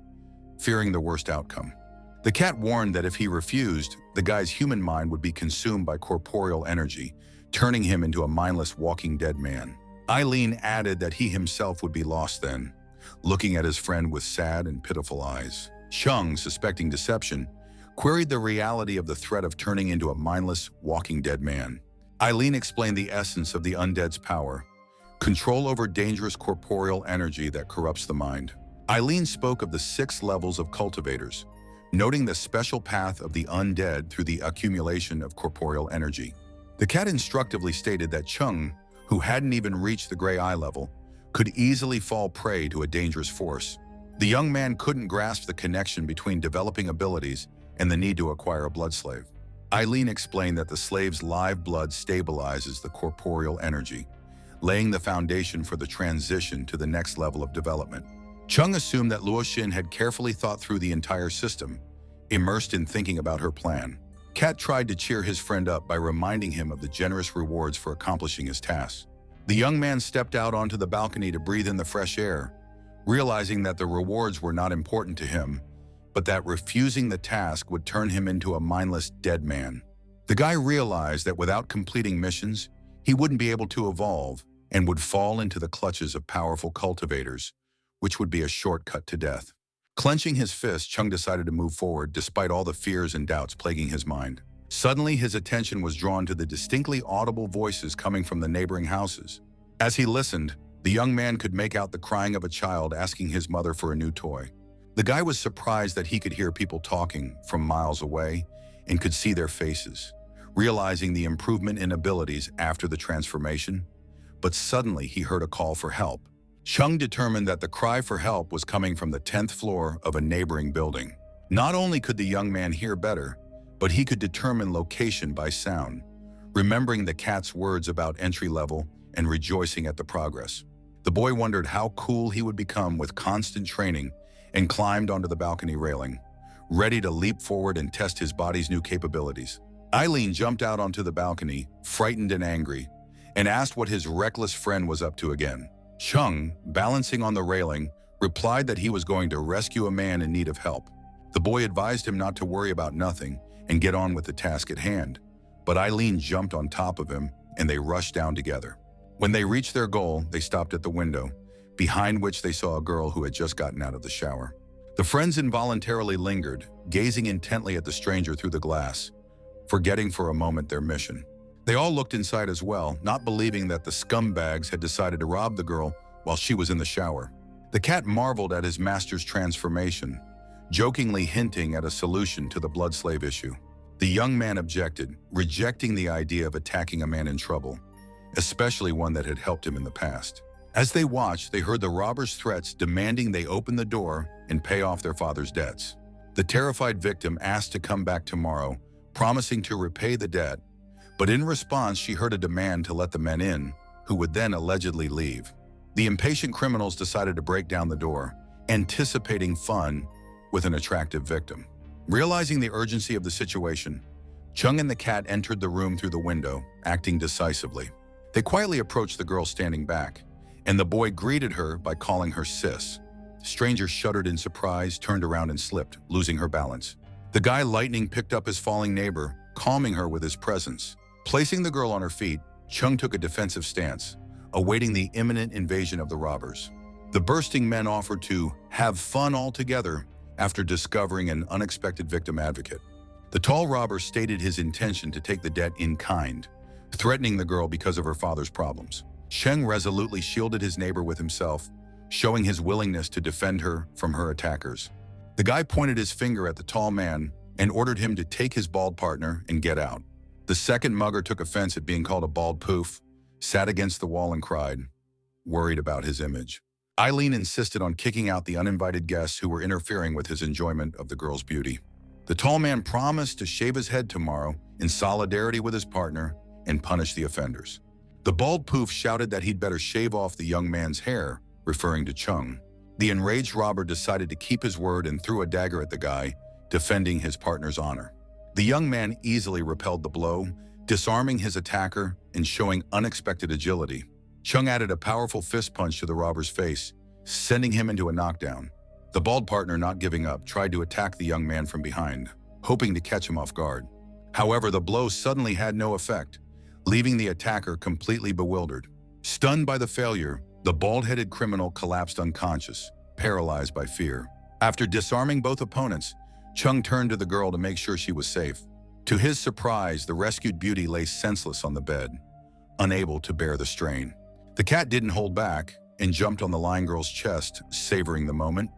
fearing the worst outcome. The cat warned that if he refused, the guy's human mind would be consumed by corporeal energy, turning him into a mindless walking dead man. Eileen added that he himself would be lost then, looking at his friend with sad and pitiful eyes. Jong, suspecting deception, queried the reality of the threat of turning into a mindless, walking dead man. Eileen explained the essence of the undead's power, control over dangerous corporeal energy that corrupts the mind. Eileen spoke of the 6 levels of cultivators, noting the special path of the undead through the accumulation of corporeal energy. The cat instructively stated that Jong, who hadn't even reached the gray eye level, could easily fall prey to a dangerous force. The young man couldn't grasp the connection between developing abilities and the need to acquire a blood slave. Eileen explained that the slave's live blood stabilizes the corporeal energy, laying the foundation for the transition to the next level of development. Jong assumed that Luo had carefully thought through the entire system, immersed in thinking about her plan. Cat tried to cheer his friend up by reminding him of the generous rewards for accomplishing his tasks. The young man stepped out onto the balcony to breathe in the fresh air, realizing that the rewards were not important to him, but that refusing the task would turn him into a mindless dead man. The guy realized that without completing missions, he wouldn't be able to evolve and would fall into the clutches of powerful cultivators, which would be a shortcut to death. Clenching his fist, Jong decided to move forward despite all the fears and doubts plaguing his mind. Suddenly, his attention was drawn to the distinctly audible voices coming from the neighboring houses. As he listened, the young man could make out the crying of a child asking his mother for a new toy. The guy was surprised that he could hear people talking from miles away and could see their faces, realizing the improvement in abilities after the transformation. But suddenly he heard a call for help. Jong determined that the cry for help was coming from the 10th floor of a neighboring building. Not only could the young man hear better, but he could determine location by sound, remembering the cat's words about entry level and rejoicing at the progress. The boy wondered how cool he would become with constant training and climbed onto the balcony railing, ready to leap forward and test his body's new capabilities. Eileen jumped out onto the balcony, frightened and angry, and asked what his reckless friend was up to again. Jong, balancing on the railing, replied that he was going to rescue a man in need of help. The boy advised him not to worry about nothing and get on with the task at hand, but Eileen jumped on top of him and they rushed down together. When they reached their goal, they stopped at the window, behind which they saw a girl who had just gotten out of the shower. The friends involuntarily lingered, gazing intently at the stranger through the glass, forgetting for a moment their mission. They all looked inside as well, not believing that the scumbags had decided to rob the girl while she was in the shower. The cat marveled at his master's transformation, jokingly hinting at a solution to the blood slave issue. The young man objected, rejecting the idea of attacking a man in trouble, especially one that had helped him in the past. As they watched, they heard the robbers' threats demanding they open the door and pay off their father's debts. The terrified victim asked to come back tomorrow, promising to repay the debt, but in response she heard a demand to let the men in, who would then allegedly leave. The impatient criminals decided to break down the door, anticipating fun with an attractive victim. Realizing the urgency of the situation, Jong and the cat entered the room through the window, acting decisively. They quietly approached the girl standing back, and the boy greeted her by calling her sis. The stranger shuddered in surprise, turned around and slipped, losing her balance. The guy lightning picked up his falling neighbor, calming her with his presence. Placing the girl on her feet, Jong took a defensive stance, awaiting the imminent invasion of the robbers. The bursting men offered to have fun all together after discovering an unexpected victim advocate. The tall robber stated his intention to take the debt in kind, threatening the girl because of her father's problems. Jong resolutely shielded his neighbor with himself, showing his willingness to defend her from her attackers. The guy pointed his finger at the tall man and ordered him to take his bald partner and get out. The second mugger took offense at being called a bald poof, sat against the wall and cried, worried about his image. Eileen insisted on kicking out the uninvited guests who were interfering with his enjoyment of the girl's beauty. The tall man promised to shave his head tomorrow in solidarity with his partner and punish the offenders. The bald poof shouted that he'd better shave off the young man's hair, referring to Chung. The enraged robber decided to keep his word and threw a dagger at the guy, defending his partner's honor. The young man easily repelled the blow, disarming his attacker and showing unexpected agility. Chung added a powerful fist punch to the robber's face, sending him into a knockdown. The bald partner, not giving up, tried to attack the young man from behind, hoping to catch him off guard. However, the blow suddenly had no effect, leaving the attacker completely bewildered. Stunned by the failure, the bald-headed criminal collapsed unconscious, paralyzed by fear. After disarming both opponents, Chung turned to the girl to make sure she was safe. To his surprise, the rescued beauty lay senseless on the bed, unable to bear the strain. The cat didn't hold back and jumped on the lying girl's chest, savoring the moment,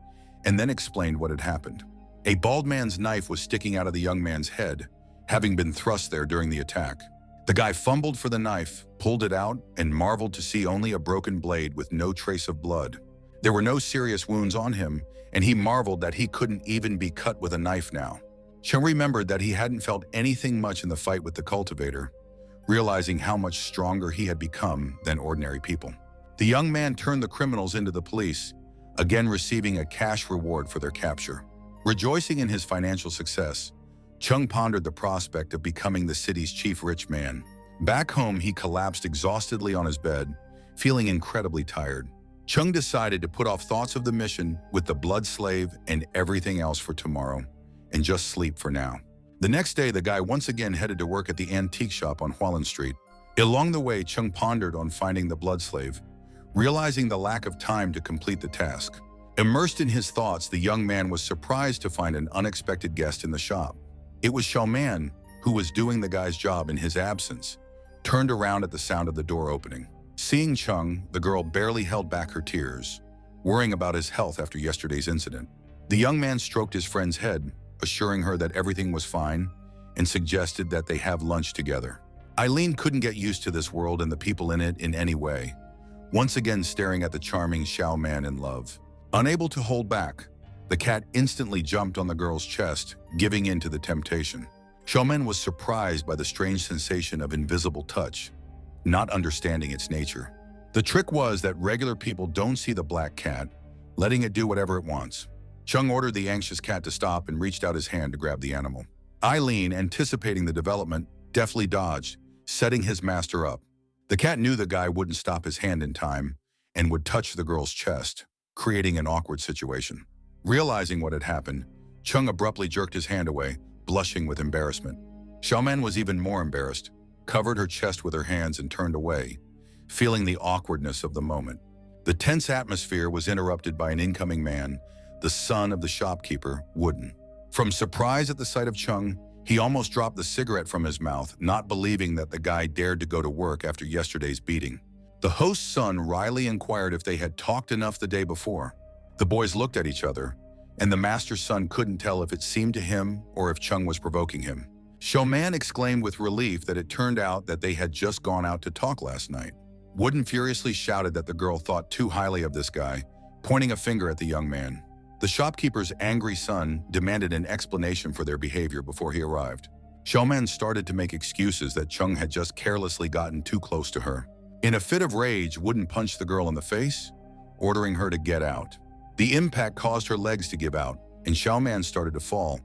and then explained what had happened. A bald man's knife was sticking out of the young man's head, having been thrust there during the attack. The guy fumbled for the knife, pulled it out, and marveled to see only a broken blade with no trace of blood. There were no serious wounds on him, and he marveled that he couldn't even be cut with a knife now. Chung remembered that he hadn't felt anything much in the fight with the cultivator, realizing how much stronger he had become than ordinary people. The young man turned the criminals into the police, again receiving a cash reward for their capture. Rejoicing in his financial success, Chung pondered the prospect of becoming the city's chief rich man. Back home, he collapsed exhaustedly on his bed, feeling incredibly tired. Chung decided to put off thoughts of the mission with the blood slave and everything else for tomorrow, and just sleep for now. The next day, the guy once again headed to work at the antique shop on Hualan Street. Along the way, Chung pondered on finding the blood slave, realizing the lack of time to complete the task. Immersed in his thoughts, the young man was surprised to find an unexpected guest in the shop. It was Xiaoman, who was doing the guy's job in his absence, turned around at the sound of the door opening. Seeing Chung, the girl barely held back her tears, worrying about his health after yesterday's incident. The young man stroked his friend's head, assuring her that everything was fine, and suggested that they have lunch together. Eileen couldn't get used to this world and the people in it in any way, once again staring at the charming Xiaoman in love. Unable to hold back, the cat instantly jumped on the girl's chest, giving in to the temptation. Xiaoman was surprised by the strange sensation of invisible touch, not understanding its nature. The trick was that regular people don't see the black cat, letting it do whatever it wants. Chung ordered the anxious cat to stop and reached out his hand to grab the animal. Eileen, anticipating the development, deftly dodged, setting his master up. The cat knew the guy wouldn't stop his hand in time and would touch the girl's chest, creating an awkward situation. Realizing what had happened, Chung abruptly jerked his hand away, blushing with embarrassment. Xiaoman was even more embarrassed, covered her chest with her hands and turned away, feeling the awkwardness of the moment. The tense atmosphere was interrupted by an incoming man, the son of the shopkeeper, Wooden. From surprise at the sight of Chung, he almost dropped the cigarette from his mouth, not believing that the guy dared to go to work after yesterday's beating. The host's son wryly inquired if they had talked enough the day before. The boys looked at each other, and the master's son couldn't tell if it seemed to him or if Chung was provoking him. Xiaoman exclaimed with relief that it turned out that they had just gone out to talk last night. Wooden furiously shouted that the girl thought too highly of this guy, pointing a finger at the young man. The shopkeeper's angry son demanded an explanation for their behavior before he arrived. Xiaoman started to make excuses that Chung had just carelessly gotten too close to her. In a fit of rage, Wooden punched the girl in the face, ordering her to get out. The impact caused her legs to give out, and Xiaoman started to fall,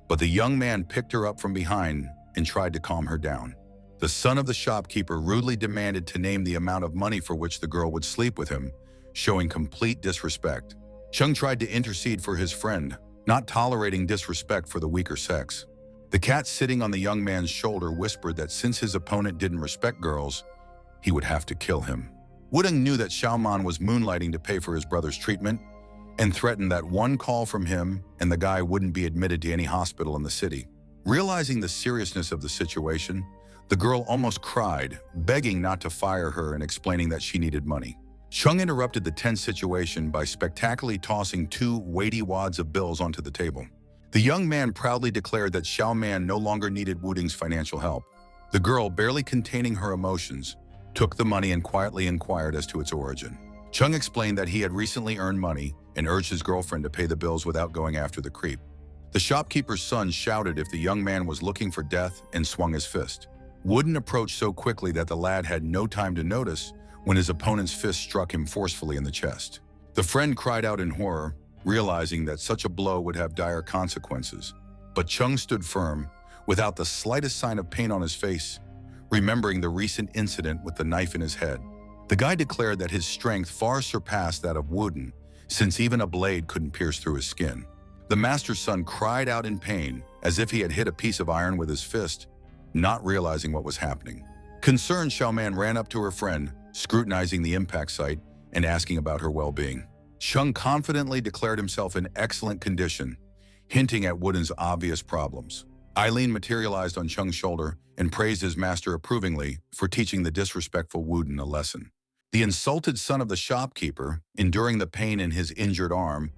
but the young man picked her up from behind and tried to calm her down. The son of the shopkeeper rudely demanded to name the amount of money for which the girl would sleep with him, showing complete disrespect. Chung tried to intercede for his friend, not tolerating disrespect for the weaker sex. The cat sitting on the young man's shoulder whispered that since his opponent didn't respect girls, he would have to kill him. Wudeng knew that Xiaoman was moonlighting to pay for his brother's treatment, and threatened that one call from him and the guy wouldn't be admitted to any hospital in the city. Realizing the seriousness of the situation, the girl almost cried, begging not to fire her and explaining that she needed money. Chung interrupted the tense situation by spectacularly tossing 2 weighty wads of bills onto the table. The young man proudly declared that Xiaoman no longer needed Wuding's financial help. The girl, barely containing her emotions, took the money and quietly inquired as to its origin. Chung explained that he had recently earned money and urged his girlfriend to pay the bills without going after the creep. The shopkeeper's son shouted if the young man was looking for death and swung his fist. Wooden approached so quickly that the lad had no time to notice when his opponent's fist struck him forcefully in the chest. The friend cried out in horror, realizing that such a blow would have dire consequences. But Chung stood firm, without the slightest sign of pain on his face, remembering the recent incident with the knife in his head. The guy declared that his strength far surpassed that of Wooden, since even a blade couldn't pierce through his skin. The master's son cried out in pain, as if he had hit a piece of iron with his fist, not realizing what was happening. Concerned, Xiaoman ran up to her friend, scrutinizing the impact site and asking about her well-being. Chung confidently declared himself in excellent condition, hinting at Wooden's obvious problems. Eileen materialized on Chung's shoulder and praised his master approvingly for teaching the disrespectful Wooden a lesson. The insulted son of the shopkeeper, enduring the pain in his injured arm,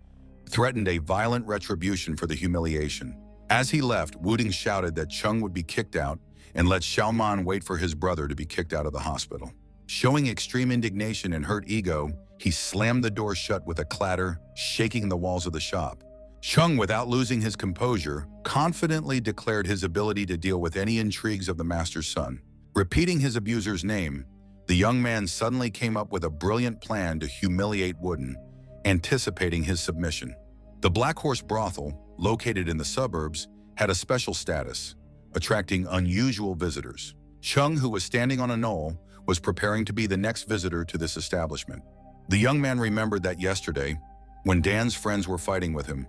threatened a violent retribution for the humiliation. As he left, Wooden shouted that Chung would be kicked out and let Xiaoman wait for his brother to be kicked out of the hospital. Showing extreme indignation and hurt ego, he slammed the door shut with a clatter, shaking the walls of the shop. Chung, without losing his composure, confidently declared his ability to deal with any intrigues of the master's son. Repeating his abuser's name, the young man suddenly came up with a brilliant plan to humiliate Wooden, anticipating his submission. The Black Horse brothel, located in the suburbs, had a special status, attracting unusual visitors. Chung, who was standing on a knoll, was preparing to be the next visitor to this establishment. The young man remembered that yesterday, when Dan's friends were fighting with him,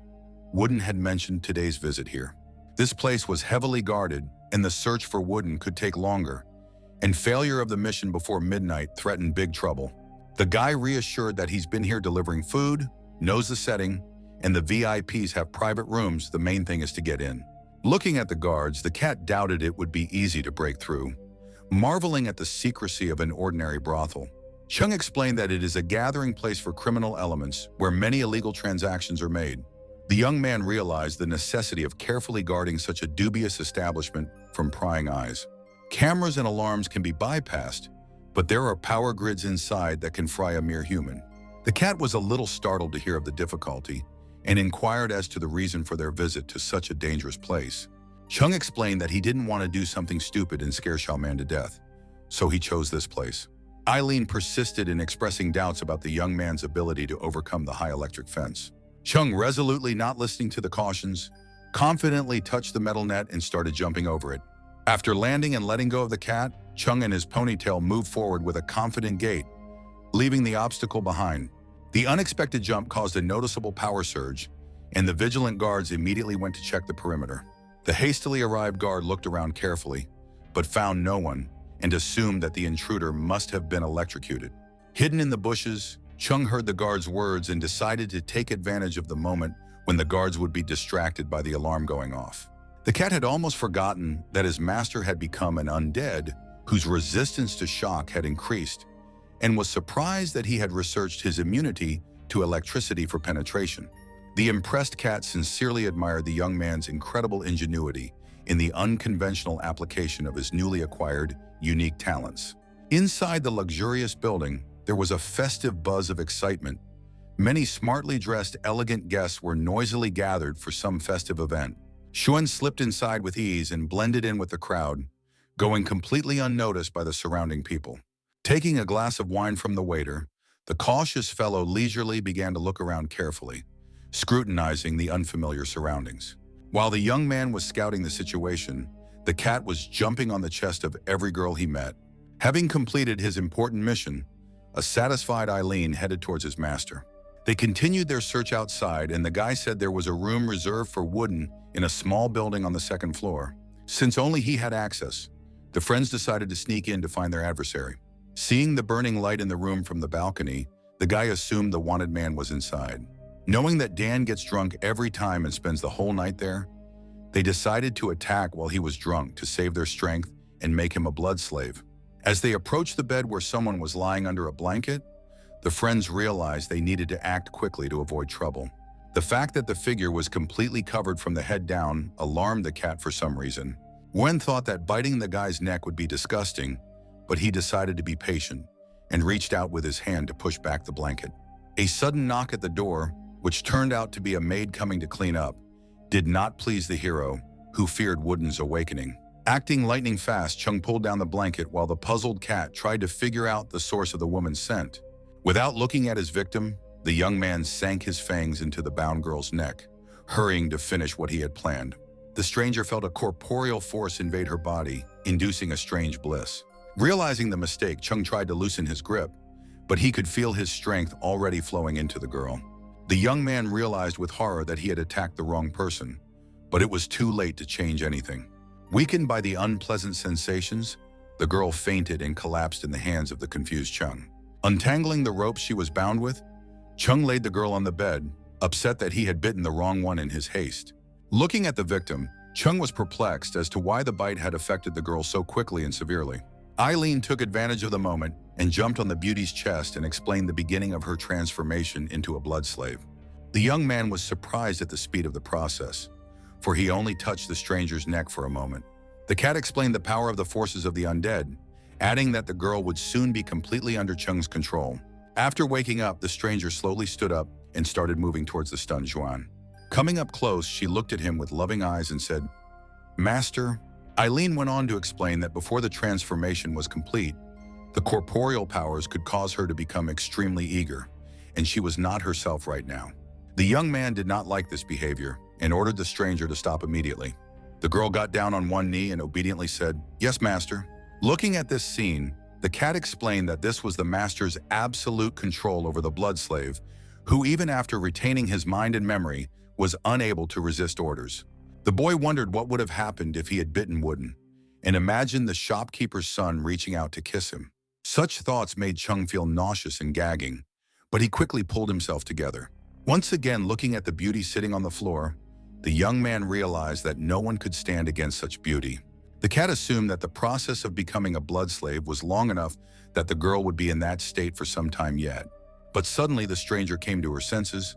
Wooden had mentioned today's visit here. This place was heavily guarded, and the search for Wooden could take longer, and failure of the mission before midnight threatened big trouble. The guy reassured that he's been here delivering food, knows the setting, and the VIPs have private rooms. The main thing is to get in. Looking at the guards, the cat doubted it would be easy to break through, marveling at the secrecy of an ordinary brothel. Chung explained that it is a gathering place for criminal elements where many illegal transactions are made. The young man realized the necessity of carefully guarding such a dubious establishment from prying eyes. Cameras and alarms can be bypassed, but there are power grids inside that can fry a mere human. The cat was a little startled to hear of the difficulty and inquired as to the reason for their visit to such a dangerous place. Chung explained that he didn't want to do something stupid and scare Xiaoman to death, so he chose this place. Eileen persisted in expressing doubts about the young man's ability to overcome the high electric fence. Chung, resolutely not listening to the cautions, confidently touched the metal net and started jumping over it. After landing and letting go of the cat, Chung and his ponytail moved forward with a confident gait, leaving the obstacle behind. The unexpected jump caused a noticeable power surge, and the vigilant guards immediately went to check the perimeter. The hastily arrived guard looked around carefully, but found no one, and assumed that the intruder must have been electrocuted. Hidden in the bushes, Chung heard the guard's words and decided to take advantage of the moment when the guards would be distracted by the alarm going off. The cat had almost forgotten that his master had become an undead whose resistance to shock had increased, and was surprised that he had researched his immunity to electricity for penetration. The impressed cat sincerely admired the young man's incredible ingenuity in the unconventional application of his newly acquired, unique talents. Inside the luxurious building, there was a festive buzz of excitement. Many smartly dressed, elegant guests were noisily gathered for some festive event. Xuan slipped inside with ease and blended in with the crowd, going completely unnoticed by the surrounding people. Taking a glass of wine from the waiter, the cautious fellow leisurely began to look around carefully, scrutinizing the unfamiliar surroundings. While the young man was scouting the situation, the cat was jumping on the chest of every girl he met. Having completed his important mission, a satisfied Eileen headed towards his master. They continued their search outside, and the guy said there was a room reserved for Wooden in a small building on the second floor. Since only he had access, the friends decided to sneak in to find their adversary. Seeing the burning light in the room from the balcony, the guy assumed the wanted man was inside. Knowing that Dan gets drunk every time and spends the whole night there, they decided to attack while he was drunk to save their strength and make him a blood slave. As they approached the bed where someone was lying under a blanket, the friends realized they needed to act quickly to avoid trouble. The fact that the figure was completely covered from the head down alarmed the cat for some reason. Wen thought that biting the guy's neck would be disgusting, but he decided to be patient and reached out with his hand to push back the blanket. A sudden knock at the door, which turned out to be a maid coming to clean up, did not please the hero, who feared Wooden's awakening. Acting lightning fast, Chung pulled down the blanket while the puzzled cat tried to figure out the source of the woman's scent. Without looking at his victim, the young man sank his fangs into the bound girl's neck, hurrying to finish what he had planned. The stranger felt a corporeal force invade her body, inducing a strange bliss. Realizing the mistake, Chung tried to loosen his grip, but he could feel his strength already flowing into the girl. The young man realized with horror that he had attacked the wrong person, but it was too late to change anything. Weakened by the unpleasant sensations, the girl fainted and collapsed in the hands of the confused Chung. Untangling the ropes she was bound with, Chung laid the girl on the bed, upset that he had bitten the wrong one in his haste. Looking at the victim, Chung was perplexed as to why the bite had affected the girl so quickly and severely. Eileen took advantage of the moment and jumped on the beauty's chest and explained the beginning of her transformation into a blood slave. The young man was surprised at the speed of the process, for he only touched the stranger's neck for a moment. The cat explained the power of the forces of the undead, adding that the girl would soon be completely under Chung's control. After waking up, the stranger slowly stood up and started moving towards the stunned Xuan. Coming up close, she looked at him with loving eyes and said, "Master." Eileen went on to explain that before the transformation was complete, the corporeal powers could cause her to become extremely eager, and she was not herself right now. The young man did not like this behavior and ordered the stranger to stop immediately. The girl got down on one knee and obediently said, "Yes, master." Looking at this scene, the cat explained that this was the master's absolute control over the blood slave, who even after retaining his mind and memory, was unable to resist orders. The boy wondered what would have happened if he had bitten Wooden, and imagined the shopkeeper's son reaching out to kiss him. Such thoughts made Chung feel nauseous and gagging, but he quickly pulled himself together. Once again looking at the beauty sitting on the floor, the young man realized that no one could stand against such beauty. The cat assumed that the process of becoming a blood slave was long enough that the girl would be in that state for some time yet. But suddenly the stranger came to her senses,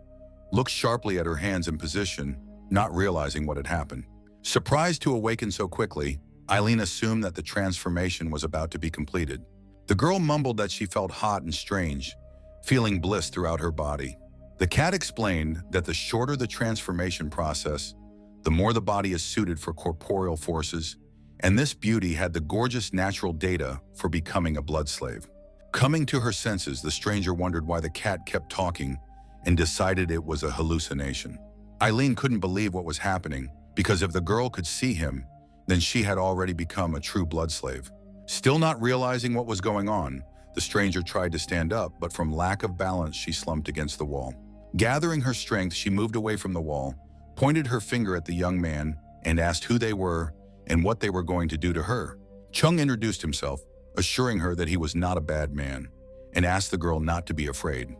looked sharply at her hands and position, not realizing what had happened. Surprised to awaken so quickly, Eileen assumed that the transformation was about to be completed. The girl mumbled that she felt hot and strange, feeling bliss throughout her body. The cat explained that the shorter the transformation process, the more the body is suited for corporeal forces, and this beauty had the gorgeous natural data for becoming a blood slave. Coming to her senses, the stranger wondered why the cat kept talking and decided it was a hallucination. Eileen couldn't believe what was happening, because if the girl could see him, then she had already become a true blood slave. Still not realizing what was going on, the stranger tried to stand up, but from lack of balance, she slumped against the wall. Gathering her strength, she moved away from the wall, pointed her finger at the young man, and asked who they were and what they were going to do to her. Chung introduced himself, assuring her that he was not a bad man, and asked the girl not to be afraid,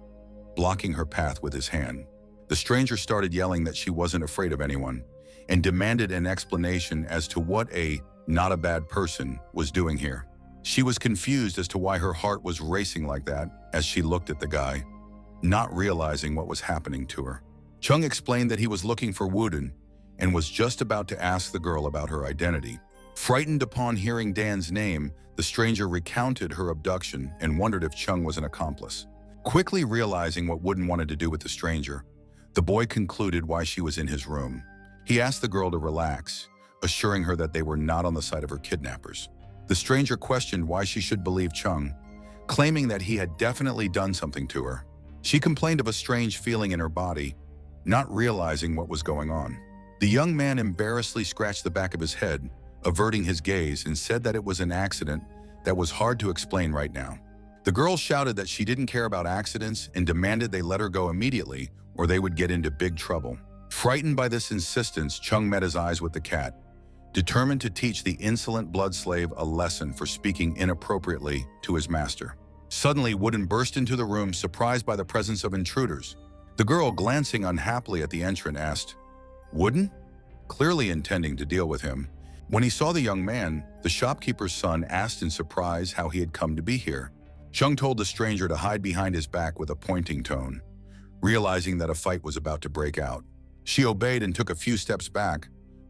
blocking her path with his hand. The stranger started yelling that she wasn't afraid of anyone, and demanded an explanation as to what a not a bad person was doing here. She was confused as to why her heart was racing like that as she looked at the guy, not realizing what was happening to her. Chung explained that he was looking for Wooden and was just about to ask the girl about her identity. Frightened upon hearing Dan's name, the stranger recounted her abduction and wondered if Chung was an accomplice. Quickly realizing what Wooden wanted to do with the stranger, the boy concluded why she was in his room. He asked the girl to relax, assuring her that they were not on the side of her kidnappers. The stranger questioned why she should believe Chung, claiming that he had definitely done something to her. She complained of a strange feeling in her body, not realizing what was going on. The young man embarrassedly scratched the back of his head, averting his gaze, and said that it was an accident that was hard to explain right now. The girl shouted that she didn't care about accidents and demanded they let her go immediately or they would get into big trouble. Frightened by this insistence, Chung met his eyes with the cat, determined to teach the insolent blood slave a lesson for speaking inappropriately to his master. Suddenly, Wooden burst into the room, surprised by the presence of intruders. The girl, glancing unhappily at the entrant, asked, "Wooden?" Clearly intending to deal with him. When he saw the young man, the shopkeeper's son asked in surprise how he had come to be here. Chung told the stranger to hide behind his back with a pointing tone, realizing that a fight was about to break out. She obeyed and took a few steps back,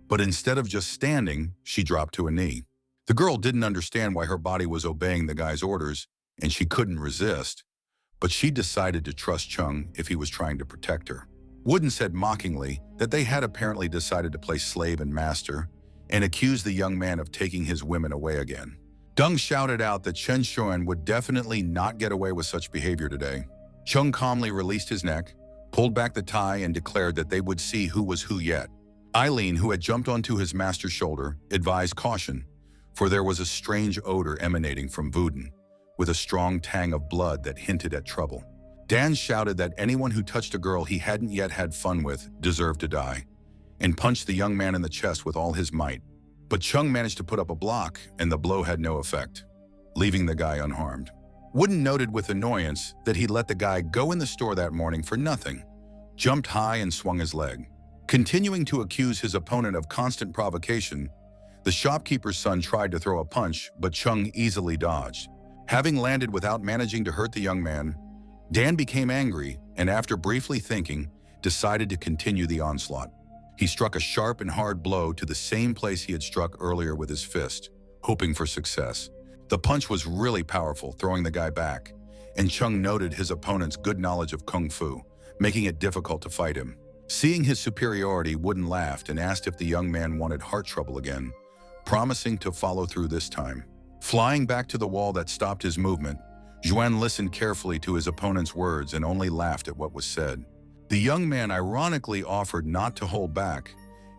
but instead of just standing, she dropped to a knee. The girl didn't understand why her body was obeying the guy's orders, and she couldn't resist, but she decided to trust Chung if he was trying to protect her. Wooden said mockingly that they had apparently decided to play slave and master and accused the young man of taking his women away again. Deng shouted out that Chen Xuan would definitely not get away with such behavior today. Chung calmly released his neck, pulled back the tie, and declared that they would see who was who yet. Eileen, who had jumped onto his master's shoulder, advised caution, for there was a strange odor emanating from Wooden, with a strong tang of blood that hinted at trouble. Dan shouted that anyone who touched a girl he hadn't yet had fun with deserved to die, and punched the young man in the chest with all his might. But Chung managed to put up a block, and the blow had no effect, leaving the guy unharmed. Wooden noted with annoyance that he'd let the guy go in the store that morning for nothing, jumped high and swung his leg. Continuing to accuse his opponent of constant provocation, the shopkeeper's son tried to throw a punch, but Chung easily dodged. Having landed without managing to hurt the young man, Dan became angry and, after briefly thinking, decided to continue the onslaught. He struck a sharp and hard blow to the same place he had struck earlier with his fist, hoping for success. The punch was really powerful, throwing the guy back, and Chung noted his opponent's good knowledge of kung fu, making it difficult to fight him. Seeing his superiority, Wooden laughed and asked if the young man wanted heart trouble again, promising to follow through this time. Flying back to the wall that stopped his movement, Juan listened carefully to his opponent's words and only laughed at what was said. The young man ironically offered not to hold back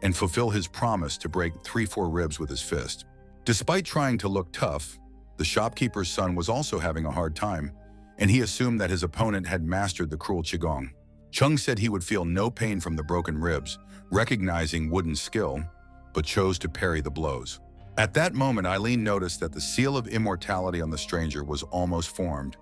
and fulfill his promise to break 3-4 ribs with his fist. Despite trying to look tough, the shopkeeper's son was also having a hard time, and he assumed that his opponent had mastered the cruel qigong. Chung said he would feel no pain from the broken ribs, recognizing Wooden's skill, but chose to parry the blows. At that moment, Eileen noticed that the seal of immortality on the stranger was almost formed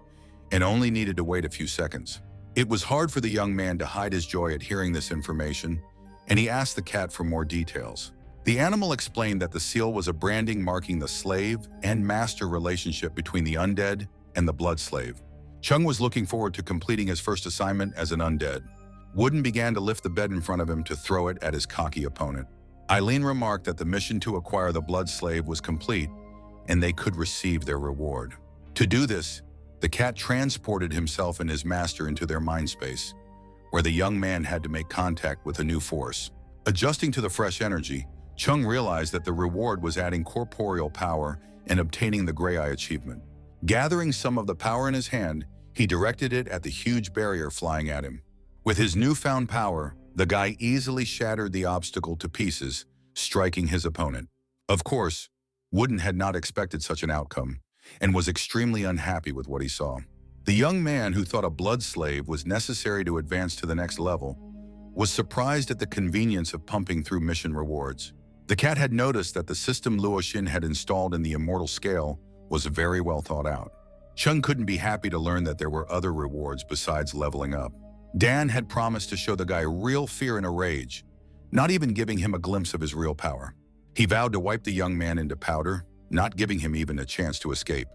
and only needed to wait a few seconds. It was hard for the young man to hide his joy at hearing this information, and he asked the cat for more details. The animal explained that the seal was a branding marking the slave and master relationship between the undead and the blood slave. Chung was looking forward to completing his first assignment as an undead. Wooden began to lift the bed in front of him to throw it at his cocky opponent. Eileen remarked that the mission to acquire the blood slave was complete and they could receive their reward. To do this, the cat transported himself and his master into their mind space, where the young man had to make contact with a new force. Adjusting to the fresh energy, Chung realized that the reward was adding corporeal power and obtaining the Gray Eye achievement. Gathering some of the power in his hand, he directed it at the huge barrier flying at him. With his newfound power, the guy easily shattered the obstacle to pieces, striking his opponent. Of course, Wooden had not expected such an outcome and was extremely unhappy with what he saw. The young man, who thought a blood slave was necessary to advance to the next level, was surprised at the convenience of pumping through mission rewards. The cat had noticed that the system Luoshin had installed in the immortal scale was very well thought out. Chung couldn't be happy to learn that there were other rewards besides leveling up. Dan had promised to show the guy real fear and a rage, not even giving him a glimpse of his real power. He vowed to wipe the young man into powder, not giving him even a chance to escape.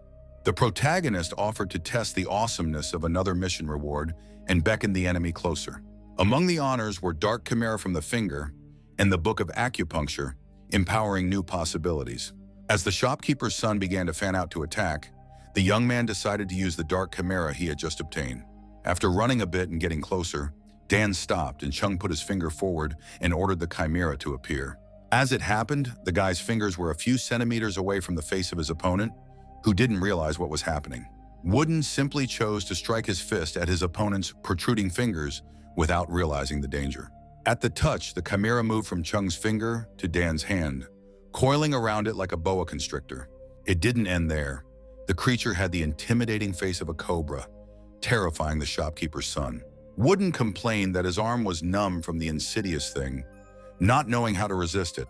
The protagonist offered to test the awesomeness of another mission reward and beckoned the enemy closer. Among the honors were Dark Chimera from the Finger and the Book of Acupuncture, empowering new possibilities. As the shopkeeper's son began to fan out to attack, the young man decided to use the Dark Chimera he had just obtained. After running a bit and getting closer, Dan stopped and Chung put his finger forward and ordered the chimera to appear. As it happened, the guy's fingers were a few centimeters away from the face of his opponent, who didn't realize what was happening. Wooden simply chose to strike his fist at his opponent's protruding fingers without realizing the danger. At the touch, the chimera moved from Chung's finger to Dan's hand, coiling around it like a boa constrictor. It didn't end there. The creature had the intimidating face of a cobra, terrifying the shopkeeper's son. Wooden complained that his arm was numb from the insidious thing, not knowing how to resist it.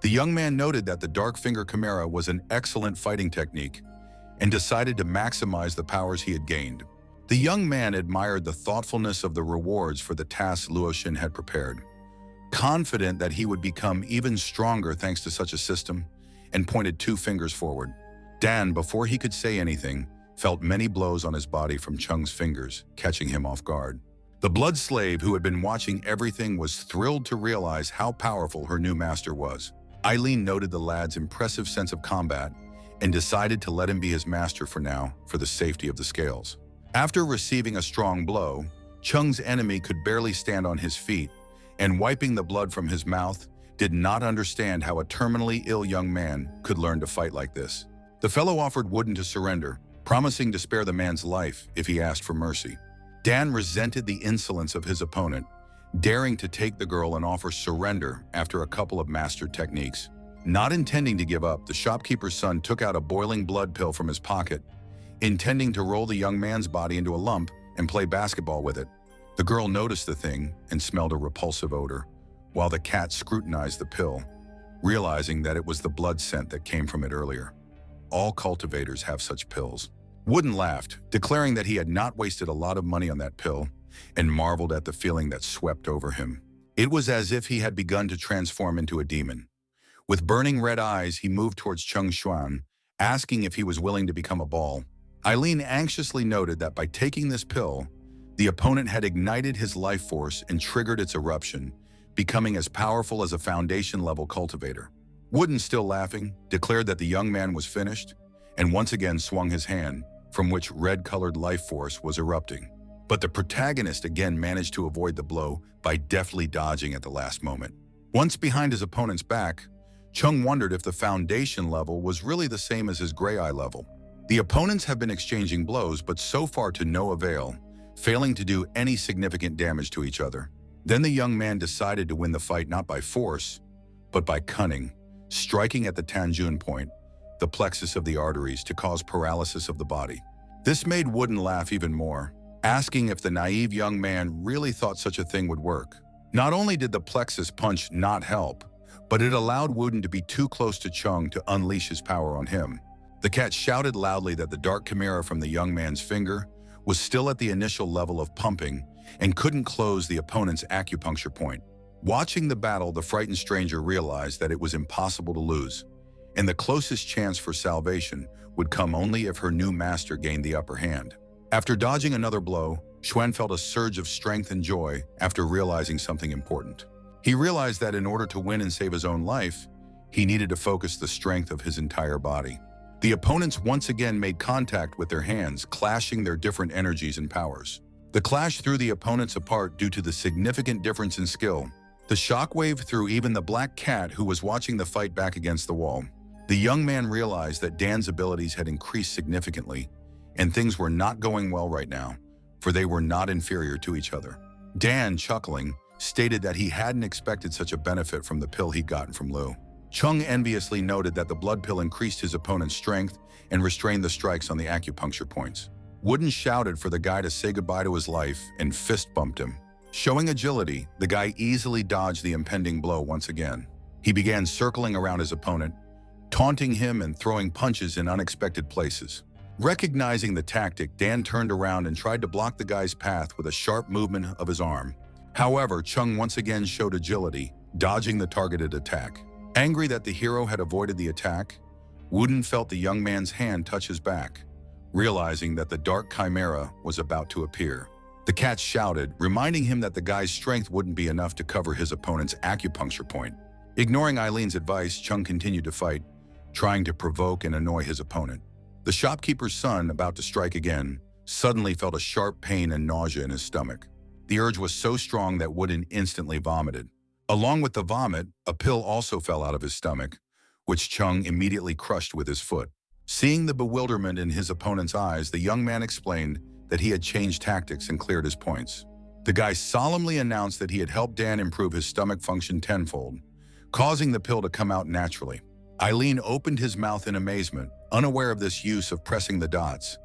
The young man noted that the Dark Finger Chimera was an excellent fighting technique and decided to maximize the powers he had gained. The young man admired the thoughtfulness of the rewards for the tasks Luoshin had prepared, confident that he would become even stronger thanks to such a system, and pointed 2 fingers forward. Dan, before he could say anything, felt many blows on his body from Chung's fingers, catching him off guard. The blood slave, who had been watching everything, was thrilled to realize how powerful her new master was. Eileen noted the lad's impressive sense of combat and decided to let him be his master for now, for the safety of the scales. After receiving a strong blow, Chung's enemy could barely stand on his feet, and wiping the blood from his mouth, did not understand how a terminally ill young man could learn to fight like this. The fellow offered Wooden to surrender, promising to spare the man's life if he asked for mercy. Dan resented the insolence of his opponent, daring to take the girl and offer surrender after a couple of mastered techniques. Not intending to give up, the shopkeeper's son took out a boiling blood pill from his pocket, intending to roll the young man's body into a lump and play basketball with it. The girl noticed the thing and smelled a repulsive odor, while the cat scrutinized the pill, realizing that it was the blood scent that came from it earlier. All cultivators have such pills. Wooden laughed, declaring that he had not wasted a lot of money on that pill, and marveled at the feeling that swept over him. It was as if he had begun to transform into a demon. With burning red eyes, he moved towards Chung Xuan, asking if he was willing to become a ball. Eileen anxiously noted that by taking this pill, the opponent had ignited his life force and triggered its eruption, becoming as powerful as a foundation-level cultivator. Wooden, still laughing, declared that the young man was finished, and once again swung his hand, from which red-colored life force was erupting. But the protagonist again managed to avoid the blow by deftly dodging at the last moment. Once behind his opponent's back, Chung wondered if the foundation level was really the same as his gray eye level. The opponents have been exchanging blows, but so far to no avail, failing to do any significant damage to each other. Then the young man decided to win the fight not by force, but by cunning, striking at the Tanjun point, the plexus of the arteries, to cause paralysis of the body. This made Wooden laugh even more, asking if the naive young man really thought such a thing would work. Not only did the plexus punch not help, but it allowed Wooden to be too close to Chung to unleash his power on him. The cat shouted loudly that the dark chimera from the young man's finger was still at the initial level of pumping and couldn't close the opponent's acupuncture point. Watching the battle, the frightened stranger realized that it was impossible to lose, and the closest chance for salvation would come only if her new master gained the upper hand. After dodging another blow, Xuan felt a surge of strength and joy after realizing something important. He realized that in order to win and save his own life, he needed to focus the strength of his entire body. The opponents once again made contact with their hands, clashing their different energies and powers. The clash threw the opponents apart due to the significant difference in skill. The shockwave threw even the black cat, who was watching the fight, back against the wall. The young man realized that Dan's abilities had increased significantly, and things were not going well right now, for they were not inferior to each other. Dan, chuckling, stated that he hadn't expected such a benefit from the pill he'd gotten from Lu. Chung enviously noted that the blood pill increased his opponent's strength and restrained the strikes on the acupuncture points. Wooden shouted for the guy to say goodbye to his life and fist-bumped him. Showing agility, the guy easily dodged the impending blow once again. He began circling around his opponent, taunting him and throwing punches in unexpected places. Recognizing the tactic, Dan turned around and tried to block the guy's path with a sharp movement of his arm. However, Chung once again showed agility, dodging the targeted attack. Angry that the hero had avoided the attack, Wooden felt the young man's hand touch his back, realizing that the dark chimera was about to appear. The cat shouted, reminding him that the guy's strength wouldn't be enough to cover his opponent's acupuncture point. Ignoring Eileen's advice, Chung continued to fight, trying to provoke and annoy his opponent. The shopkeeper's son, about to strike again, suddenly felt a sharp pain and nausea in his stomach. The urge was so strong that Wooden instantly vomited. Along with the vomit, a pill also fell out of his stomach, which Chung immediately crushed with his foot. Seeing the bewilderment in his opponent's eyes, the young man explained that he had changed tactics and cleared his points. The guy solemnly announced that he had helped Dan improve his stomach function tenfold, causing the pill to come out naturally. Eileen opened his mouth in amazement, unaware of this use of pressing the dots,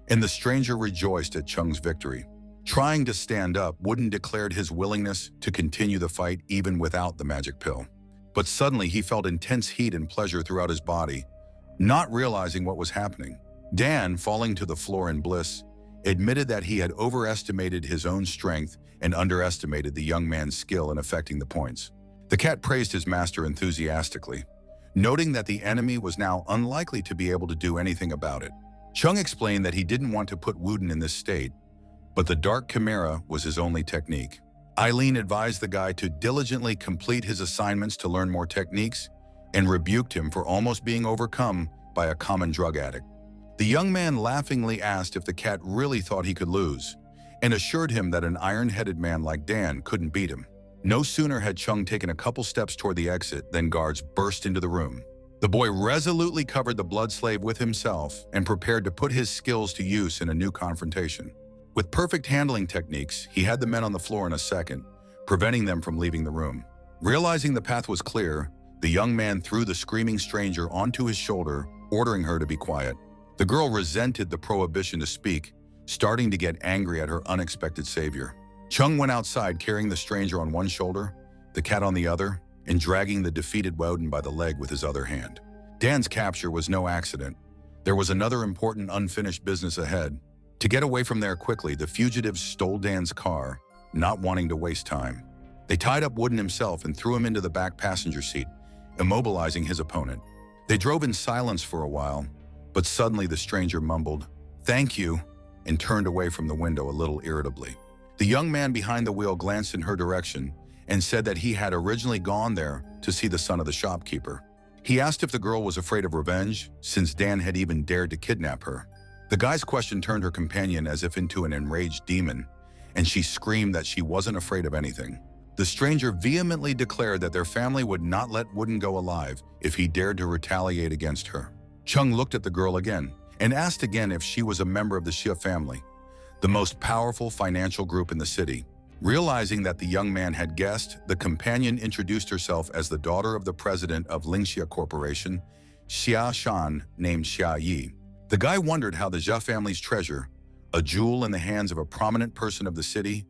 and the stranger rejoiced at Chung's victory. Trying to stand up, Wooden declared his willingness to continue the fight even without the magic pill. But suddenly he felt intense heat and pleasure throughout his body, not realizing what was happening. Dan, falling to the floor in bliss, admitted that he had overestimated his own strength and underestimated the young man's skill in affecting the points. The cat praised his master enthusiastically, noting that the enemy was now unlikely to be able to do anything about it. Chung explained that he didn't want to put Wooden in this state, but the dark chimera was his only technique. Eileen advised the guy to diligently complete his assignments to learn more techniques and rebuked him for almost being overcome by a common drug addict. The young man laughingly asked if the cat really thought he could lose, and assured him that an iron-headed man like Dan couldn't beat him. No sooner had Chung taken a couple steps toward the exit than guards burst into the room. The boy resolutely covered the blood slave with himself and prepared to put his skills to use in a new confrontation. With perfect handling techniques, he had the men on the floor in a second, preventing them from leaving the room. Realizing the path was clear, the young man threw the screaming stranger onto his shoulder, ordering her to be quiet. The girl resented the prohibition to speak, starting to get angry at her unexpected savior. Chung went outside carrying the stranger on one shoulder, the cat on the other, and dragging the defeated Woden by the leg with his other hand. Dan's capture was no accident. There was another important unfinished business ahead. To get away from there quickly, the fugitives stole Dan's car, not wanting to waste time. They tied up Woden himself and threw him into the back passenger seat, immobilizing his opponent. They drove in silence for a while, but suddenly the stranger mumbled, "Thank you," and turned away from the window a little irritably. The young man behind the wheel glanced in her direction and said that he had originally gone there to see the son of the shopkeeper. He asked if the girl was afraid of revenge, since Dan had even dared to kidnap her. The guy's question turned her companion as if into an enraged demon, and she screamed that she wasn't afraid of anything. The stranger vehemently declared that their family would not let Woden go alive if he dared to retaliate against her. Chung looked at the girl again and asked again if she was a member of the Xia family, the most powerful financial group in the city. Realizing that the young man had guessed, the companion introduced herself as the daughter of the president of Lingxia Corporation, Xia Shan, named Xia Yi. The guy wondered how the Xia family's treasure, a jewel in the hands of a prominent person of the city,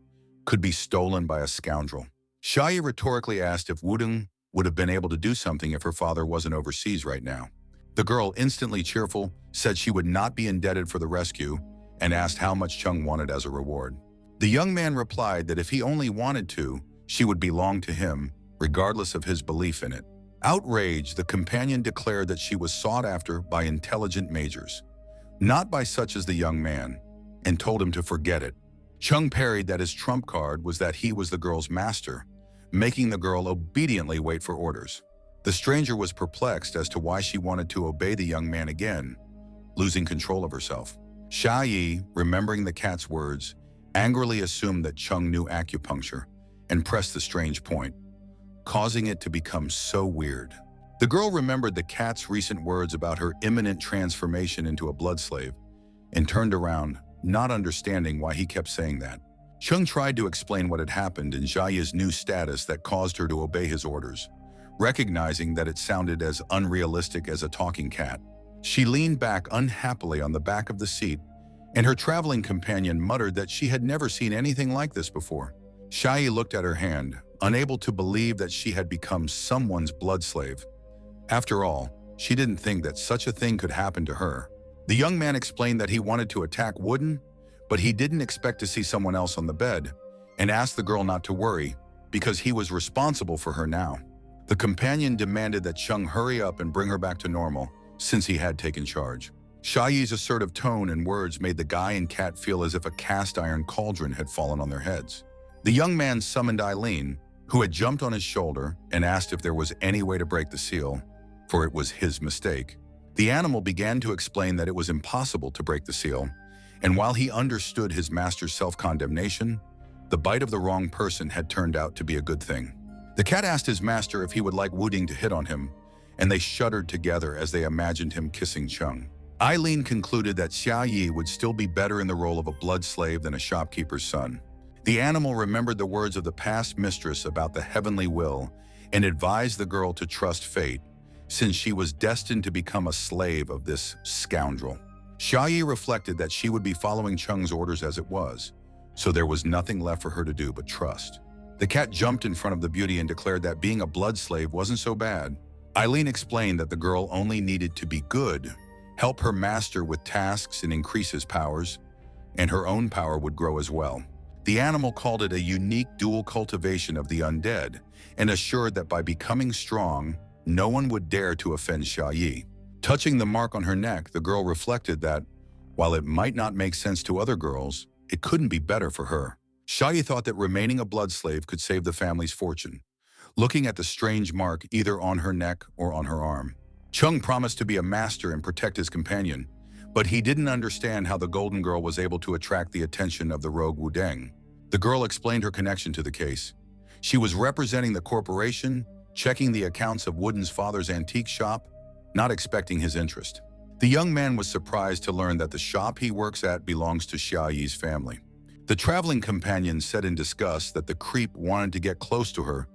could be stolen by a scoundrel. Xia Yi rhetorically asked if Wudong would have been able to do something if her father wasn't overseas right now. The girl, instantly cheerful, said she would not be indebted for the rescue and asked how much Chung wanted as a reward. The young man replied that if he only wanted to, she would belong to him, regardless of his belief in it. Outraged, the companion declared that she was sought after by intelligent majors, not by such as the young man, and told him to forget it. Chung parried that his trump card was that he was the girl's master, making the girl obediently wait for orders. The stranger was perplexed as to why she wanted to obey the young man again, losing control of herself. Xia Yi, remembering the cat's words, angrily assumed that Chung knew acupuncture and pressed the strange point, causing it to become so weird. The girl remembered the cat's recent words about her imminent transformation into a blood slave and turned around, not understanding why he kept saying that. Chung tried to explain what had happened and Xia Yi's new status that caused her to obey his orders, recognizing that it sounded as unrealistic as a talking cat. She leaned back unhappily on the back of the seat, and her traveling companion muttered that she had never seen anything like this before. Xia Yi looked at her hand, unable to believe that she had become someone's blood slave. After all, she didn't think that such a thing could happen to her. The young man explained that he wanted to attack Wooden, but he didn't expect to see someone else on the bed, and asked the girl not to worry, because he was responsible for her now. The companion demanded that Chung hurry up and bring her back to normal, since he had taken charge. Xia Yi's assertive tone and words made the guy and cat feel as if a cast-iron cauldron had fallen on their heads. The young man summoned Eileen, who had jumped on his shoulder, and asked if there was any way to break the seal, for it was his mistake. The animal began to explain that it was impossible to break the seal, and while he understood his master's self-condemnation, the bite of the wrong person had turned out to be a good thing. The cat asked his master if he would like Wuding to hit on him, and they shuddered together as they imagined him kissing Chung. Eileen concluded that Xia Yi would still be better in the role of a blood slave than a shopkeeper's son. The animal remembered the words of the past mistress about the heavenly will and advised the girl to trust fate, since she was destined to become a slave of this scoundrel. Xia Yi reflected that she would be following Chung's orders as it was, so there was nothing left for her to do but trust. The cat jumped in front of the beauty and declared that being a blood slave wasn't so bad. Eileen explained that the girl only needed to be good, help her master with tasks and increase his powers, and her own power would grow as well. The animal called it a unique dual cultivation of the undead and assured that by becoming strong, no one would dare to offend Xia Yi. Touching the mark on her neck, the girl reflected that, while it might not make sense to other girls, it couldn't be better for her. Xia Yi thought that remaining a blood slave could save the family's fortune, looking at the strange mark either on her neck or on her arm. Chung promised to be a master and protect his companion, But he didn't understand how the golden girl was able to attract the attention of the rogue Wudeng. The girl explained her connection to the case. She was representing the corporation, checking the accounts of Wooden's father's antique shop, not expecting his interest. The young man was surprised to learn that the shop he works at belongs to Xia Yi's family. The traveling companion said in disgust that the creep wanted to get close to her,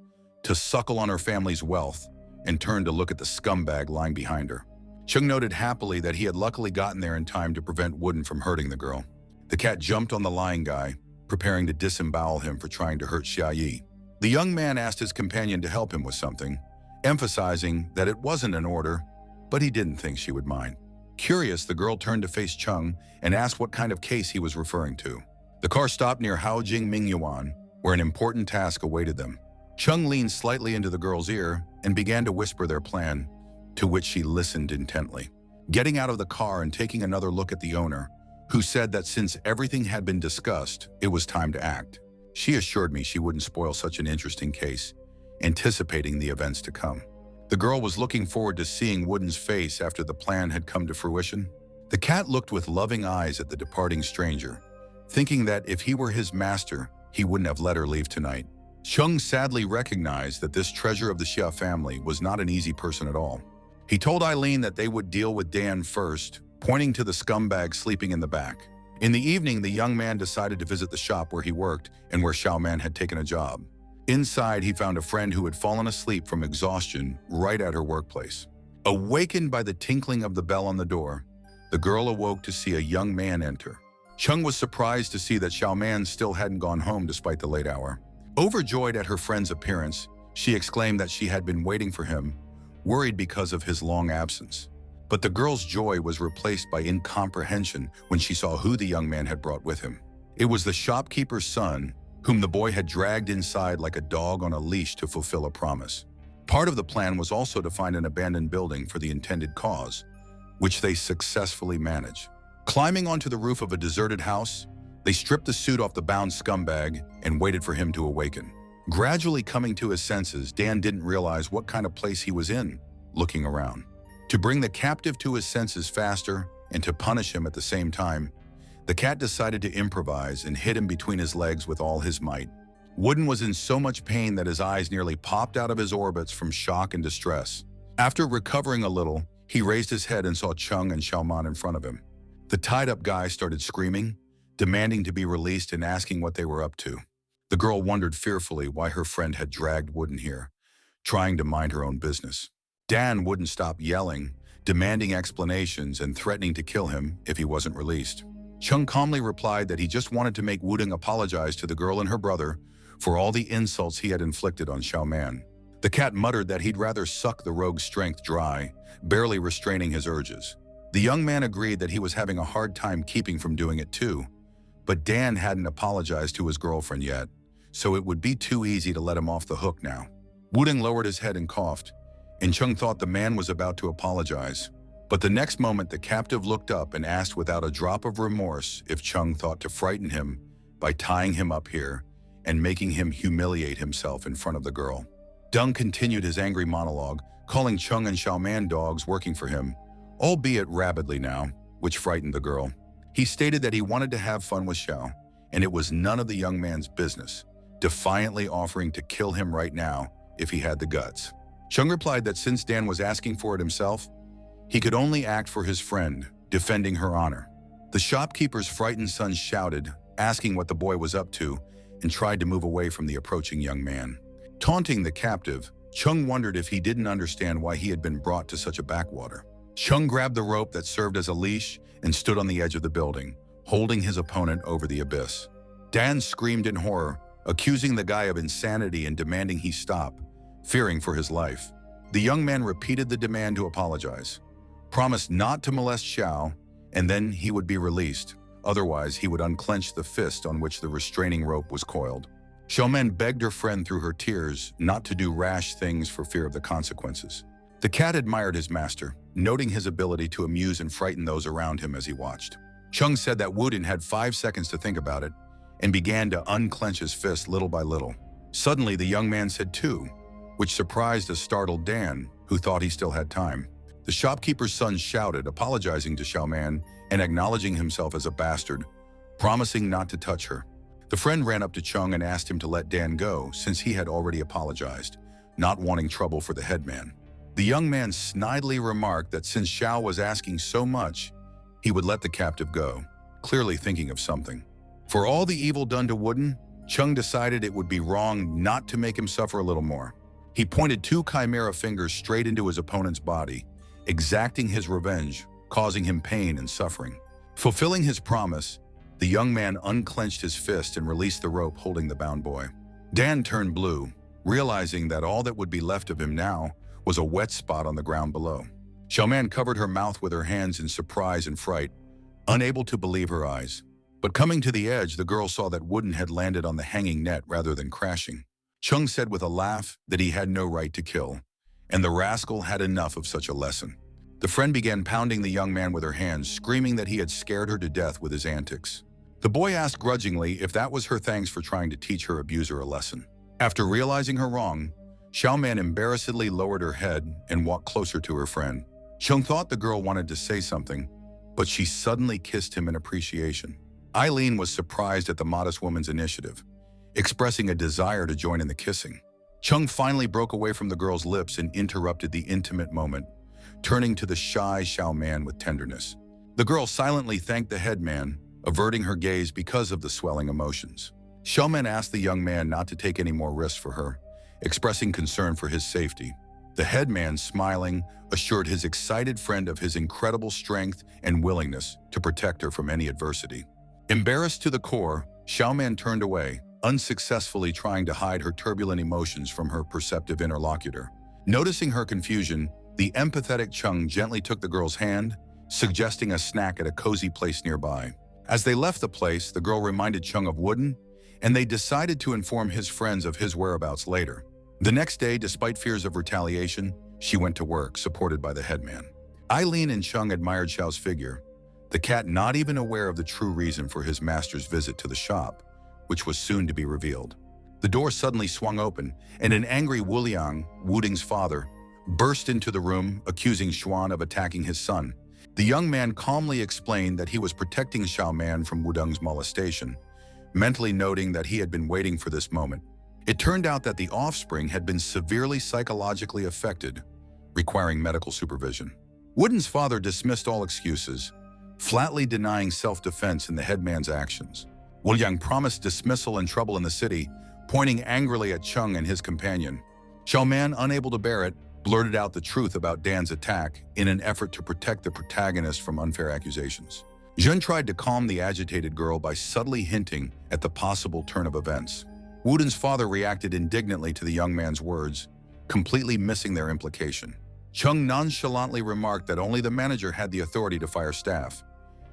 to suckle on her family's wealth, and turned to look at the scumbag lying behind her. Chung noted happily that he had luckily gotten there in time to prevent Wooden from hurting the girl. The cat jumped on the lying guy, preparing to disembowel him for trying to hurt Xia Yi. The young man asked his companion to help him with something, emphasizing that it wasn't an order, but he didn't think she would mind. Curious, the girl turned to face Chung and asked what kind of case he was referring to. The car stopped near Haojing Mingyuan, where an important task awaited them. Chung leaned slightly into the girl's ear and began to whisper their plan, to which she listened intently. Getting out of the car and taking another look at the owner, who said that since everything had been discussed, it was time to act. She assured me she wouldn't spoil such an interesting case, anticipating the events to come. The girl was looking forward to seeing Wooden's face after the plan had come to fruition. The cat looked with loving eyes at the departing stranger, thinking that if he were his master, he wouldn't have let her leave tonight. Chung sadly recognized that this treasure of the Xia family was not an easy person at all. He told Eileen that they would deal with Dan first, pointing to the scumbag sleeping in the back. In the evening, the young man decided to visit the shop where he worked and where Xiao Man had taken a job. Inside, he found a friend who had fallen asleep from exhaustion right at her workplace. Awakened by the tinkling of the bell on the door, the girl awoke to see a young man enter. Chung was surprised to see that Xiao Man still hadn't gone home despite the late hour. Overjoyed at her friend's appearance, she exclaimed that she had been waiting for him, worried because of his long absence. But the girl's joy was replaced by incomprehension when she saw who the young man had brought with him. It was the shopkeeper's son, whom the boy had dragged inside like a dog on a leash to fulfill a promise. Part of the plan was also to find an abandoned building for the intended cause, which they successfully managed. Climbing onto the roof of a deserted house, they stripped the suit off the bound scumbag and waited for him to awaken. Gradually coming to his senses, Dan didn't realize what kind of place he was in, looking around. To bring the captive to his senses faster and to punish him at the same time, the cat decided to improvise and hit him between his legs with all his might. Wooden was in so much pain that his eyes nearly popped out of his orbits from shock and distress. After recovering a little, he raised his head and saw Chung and Xiaoman in front of him. The tied-up guy started screaming, demanding to be released and asking what they were up to. The girl wondered fearfully why her friend had dragged Wooden here, trying to mind her own business. Dan wouldn't stop yelling, demanding explanations and threatening to kill him if he wasn't released. Chung calmly replied that he just wanted to make Wuding apologize to the girl and her brother for all the insults he had inflicted on Xiao Man. The cat muttered that he'd rather suck the rogue's strength dry, barely restraining his urges. The young man agreed that he was having a hard time keeping from doing it too, but Dan hadn't apologized to his girlfriend yet, so it would be too easy to let him off the hook now. Wuding lowered his head and coughed, and Chung thought the man was about to apologize. But the next moment, the captive looked up and asked without a drop of remorse if Chung thought to frighten him by tying him up here and making him humiliate himself in front of the girl. Deng continued his angry monologue, calling Chung and Xiao Man dogs working for him, albeit rabidly now, which frightened the girl. He stated that he wanted to have fun with Xiao, and it was none of the young man's business, defiantly offering to kill him right now if he had the guts. Chung replied that since Dan was asking for it himself, he could only act for his friend, defending her honor. The shopkeeper's frightened son shouted, asking what the boy was up to, and tried to move away from the approaching young man. Taunting the captive, Chung wondered if he didn't understand why he had been brought to such a backwater. Chung grabbed the rope that served as a leash and stood on the edge of the building, holding his opponent over the abyss. Dan screamed in horror, accusing the guy of insanity and demanding he stop, fearing for his life. The young man repeated the demand to apologize, promised not to molest Xiao, and then he would be released. Otherwise, he would unclench the fist on which the restraining rope was coiled. Xiaomen begged her friend through her tears not to do rash things for fear of the consequences. The cat admired his master, noting his ability to amuse and frighten those around him as he watched. Chung said that Wudin had 5 seconds to think about it and began to unclench his fist little by little. Suddenly, the young man said 2, which surprised a startled Dan, who thought he still had time. The shopkeeper's son shouted, apologizing to Xiaoman and acknowledging himself as a bastard, promising not to touch her. The friend ran up to Chung and asked him to let Dan go since he had already apologized, not wanting trouble for the headman. The young man snidely remarked that since Xiao was asking so much, he would let the captive go, clearly thinking of something. For all the evil done to Wooden, Chung decided it would be wrong not to make him suffer a little more. He pointed 2 chimera fingers straight into his opponent's body, exacting his revenge, causing him pain and suffering. Fulfilling his promise, the young man unclenched his fist and released the rope holding the bound boy. Dan turned blue, realizing that all that would be left of him now was a wet spot on the ground below. Xiaoman covered her mouth with her hands in surprise and fright, unable to believe her eyes. But coming to the edge, the girl saw that Wooden had landed on the hanging net rather than crashing. Chung said with a laugh that he had no right to kill, and the rascal had enough of such a lesson. The friend began pounding the young man with her hands, screaming that he had scared her to death with his antics. The boy asked grudgingly if that was her thanks for trying to teach her abuser a lesson. After realizing her wrong, Xiaoman embarrassedly lowered her head and walked closer to her friend. Chung thought the girl wanted to say something, but she suddenly kissed him in appreciation. Eileen was surprised at the modest woman's initiative, expressing a desire to join in the kissing. Chung finally broke away from the girl's lips and interrupted the intimate moment, turning to the shy Xiaoman with tenderness. The girl silently thanked the headman, averting her gaze because of the swelling emotions. Xiaoman asked the young man not to take any more risks for her, expressing concern for his safety. The headman, smiling, assured his excited friend of his incredible strength and willingness to protect her from any adversity. Embarrassed to the core, Xiaoman turned away, unsuccessfully trying to hide her turbulent emotions from her perceptive interlocutor. Noticing her confusion, the empathetic Chung gently took the girl's hand, suggesting a snack at a cozy place nearby. As they left the place, the girl reminded Chung of Wooden, and they decided to inform his friends of his whereabouts later. The next day, despite fears of retaliation, she went to work, supported by the headman. Eileen and Chung admired Xiao's figure, the cat not even aware of the true reason for his master's visit to the shop, which was soon to be revealed. The door suddenly swung open, and an angry Wu Liang, Wuding's father, burst into the room, accusing Xuan of attacking his son. The young man calmly explained that he was protecting Xiaoman from Wudong's molestation, mentally noting that he had been waiting for this moment. It turned out that the offspring had been severely psychologically affected, requiring medical supervision. Wooden's father dismissed all excuses, flatly denying self-defense in the headman's actions. Wu Liang promised dismissal and trouble in the city, pointing angrily at Chung and his companion. Xiaoman, unable to bear it, blurted out the truth about Dan's attack in an effort to protect the protagonist from unfair accusations. Jun tried to calm the agitated girl by subtly hinting at the possible turn of events. Wooden's father reacted indignantly to the young man's words, completely missing their implication. Chung nonchalantly remarked that only the manager had the authority to fire staff,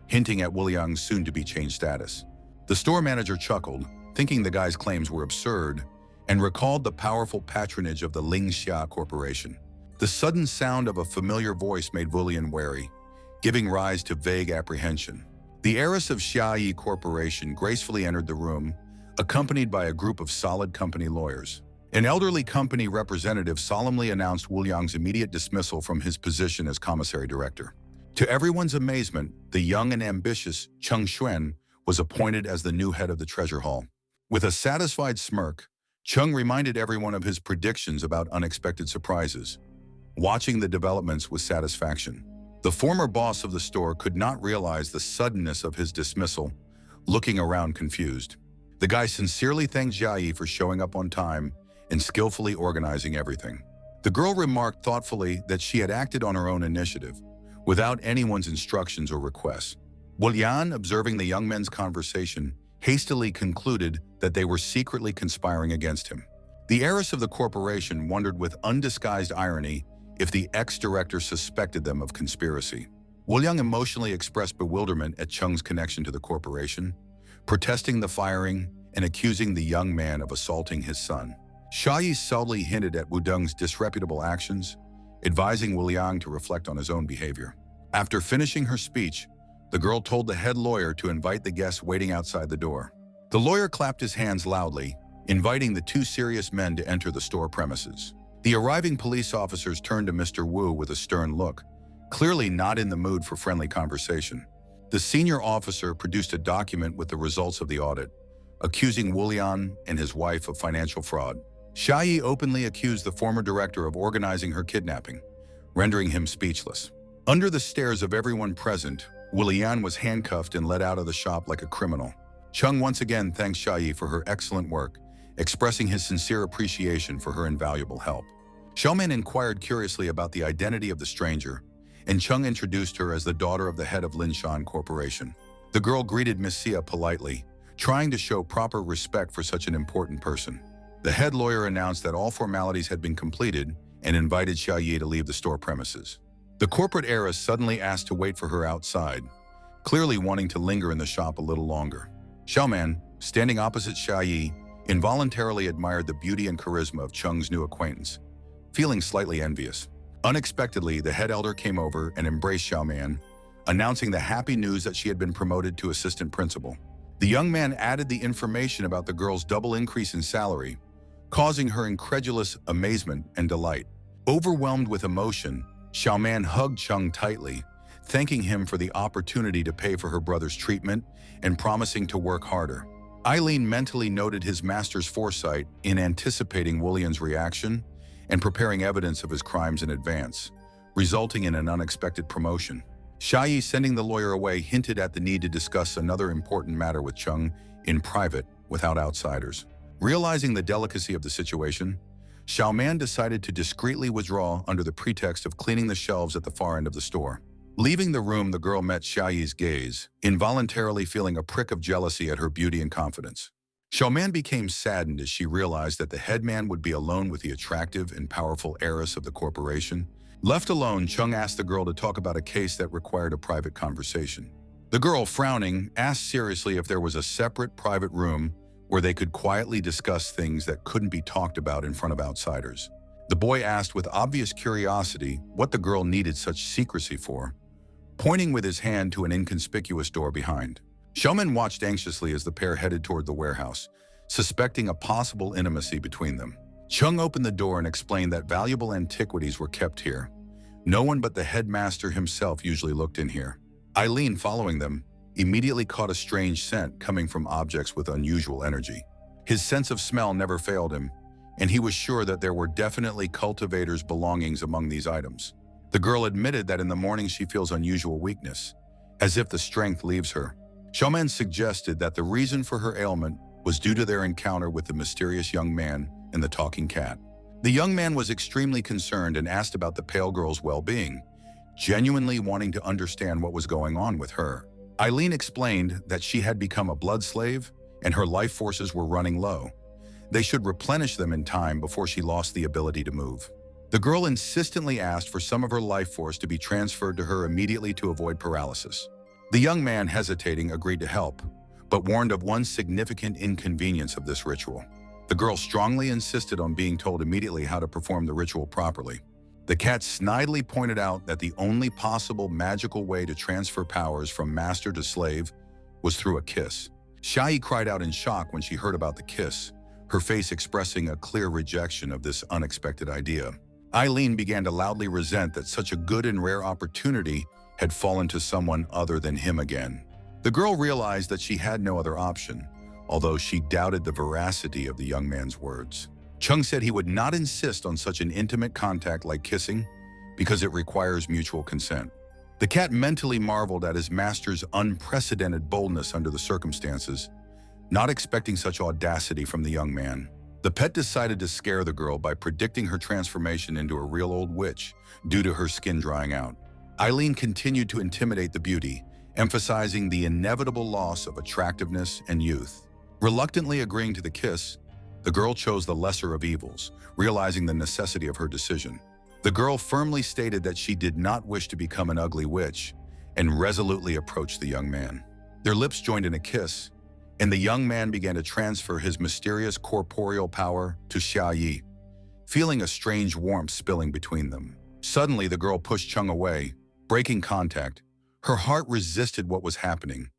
hinting at Wu Liang's soon-to-be changed status. The store manager chuckled, thinking the guy's claims were absurd, and recalled the powerful patronage of the Lingxia Corporation. The sudden sound of a familiar voice made Wu Liang wary, giving rise to vague apprehension. The heiress of Xiaoyi Corporation gracefully entered the room, accompanied by a group of solid company lawyers. An elderly company representative solemnly announced Wu Liang's immediate dismissal from his position as commissary director. To everyone's amazement, the young and ambitious Cheng Xuan was appointed as the new head of the treasure hall. With a satisfied smirk, Chung reminded everyone of his predictions about unexpected surprises, watching the developments with satisfaction. The former boss of the store could not realize the suddenness of his dismissal, looking around confused. The guy sincerely thanked Jiayi for showing up on time and skillfully organizing everything. The girl remarked thoughtfully that she had acted on her own initiative, without anyone's instructions or requests. Wu Liang, observing the young men's conversation, hastily concluded that they were secretly conspiring against him. The heiress of the corporation wondered with undisguised irony if the ex-director suspected them of conspiracy. Wu Liang emotionally expressed bewilderment at Cheng's connection to the corporation, protesting the firing and accusing the young man of assaulting his son. Shayi subtly hinted at Wudong's disreputable actions, advising Wu Liang to reflect on his own behavior. After finishing her speech, the girl told the head lawyer to invite the guests waiting outside the door. The lawyer clapped his hands loudly, inviting the 2 serious men to enter the store premises. The arriving police officers turned to Mr. Wu with a stern look, clearly not in the mood for friendly conversation. The senior officer produced a document with the results of the audit, accusing Wulian and his wife of financial fraud. Xiaoyi openly accused the former director of organizing her kidnapping, rendering him speechless. Under the stares of everyone present, Wulian was handcuffed and led out of the shop like a criminal. Chung once again thanks Xiaoyi for her excellent work, expressing his sincere appreciation for her invaluable help. Xiaoman inquired curiously about the identity of the stranger, and Chung introduced her as the daughter of the head of Linshan Corporation. The girl greeted Miss Xia politely, trying to show proper respect for such an important person. The head lawyer announced that all formalities had been completed and invited Xiaoyi to leave the store premises. The corporate heiress suddenly asked to wait for her outside, clearly wanting to linger in the shop a little longer. Xiaoman, standing opposite Xiaoyi, involuntarily admired the beauty and charisma of Chung's new acquaintance, feeling slightly envious. Unexpectedly, the head elder came over and embraced Xiaoman, announcing the happy news that she had been promoted to assistant principal. The young man added the information about the girl's double increase in salary, causing her incredulous amazement and delight. Overwhelmed with emotion, Xiaoman hugged Chung tightly, thanking him for the opportunity to pay for her brother's treatment and promising to work harder. Eileen mentally noted his master's foresight in anticipating Wulian's reaction and preparing evidence of his crimes in advance, resulting in an unexpected promotion. Xiaoyi, sending the lawyer away, hinted at the need to discuss another important matter with Chung in private without outsiders. Realizing the delicacy of the situation, Xiaoman decided to discreetly withdraw under the pretext of cleaning the shelves at the far end of the store. Leaving the room, the girl met Xiaoyi's gaze, involuntarily feeling a prick of jealousy at her beauty and confidence. Xiaoman became saddened as she realized that the headman would be alone with the attractive and powerful heiress of the corporation. Left alone, Chung asked the girl to talk about a case that required a private conversation. The girl, frowning, asked seriously if there was a separate private room where they could quietly discuss things that couldn't be talked about in front of outsiders. The boy asked with obvious curiosity what the girl needed such secrecy for, pointing with his hand to an inconspicuous door behind. Xiaoman watched anxiously as the pair headed toward the warehouse, suspecting a possible intimacy between them. Chung opened the door and explained that valuable antiquities were kept here. No one but the headmaster himself usually looked in here. Eileen, following them, immediately caught a strange scent coming from objects with unusual energy. His sense of smell never failed him, and he was sure that there were definitely Cultivator's belongings among these items. The girl admitted that in the morning she feels unusual weakness, as if the strength leaves her. Xiaoman suggested that the reason for her ailment was due to their encounter with the mysterious young man and the talking cat. The young man was extremely concerned and asked about the pale girl's well-being, genuinely wanting to understand what was going on with her. Eileen explained that she had become a blood slave and her life forces were running low. They should replenish them in time before she lost the ability to move. The girl insistently asked for some of her life force to be transferred to her immediately to avoid paralysis. The young man, hesitating, agreed to help, but warned of one significant inconvenience of this ritual. The girl strongly insisted on being told immediately how to perform the ritual properly. The cat snidely pointed out that the only possible magical way to transfer powers from master to slave was through a kiss. Xiaoyi cried out in shock when she heard about the kiss, her face expressing a clear rejection of this unexpected idea. Eileen began to loudly resent that such a good and rare opportunity had fallen to someone other than him again. The girl realized that she had no other option, although she doubted the veracity of the young man's words. Chung said he would not insist on such an intimate contact like kissing because it requires mutual consent. The cat mentally marveled at his master's unprecedented boldness under the circumstances, not expecting such audacity from the young man. The pet decided to scare the girl by predicting her transformation into a real old witch due to her skin drying out. Eileen continued to intimidate the beauty, emphasizing the inevitable loss of attractiveness and youth. Reluctantly agreeing to the kiss, the girl chose the lesser of evils, realizing the necessity of her decision. The girl firmly stated that she did not wish to become an ugly witch and resolutely approached the young man. Their lips joined in a kiss, and the young man began to transfer his mysterious corporeal power to Xiaoyi, feeling a strange warmth spilling between them. Suddenly, the girl pushed Chung away, breaking contact. Her heart resisted what was happening,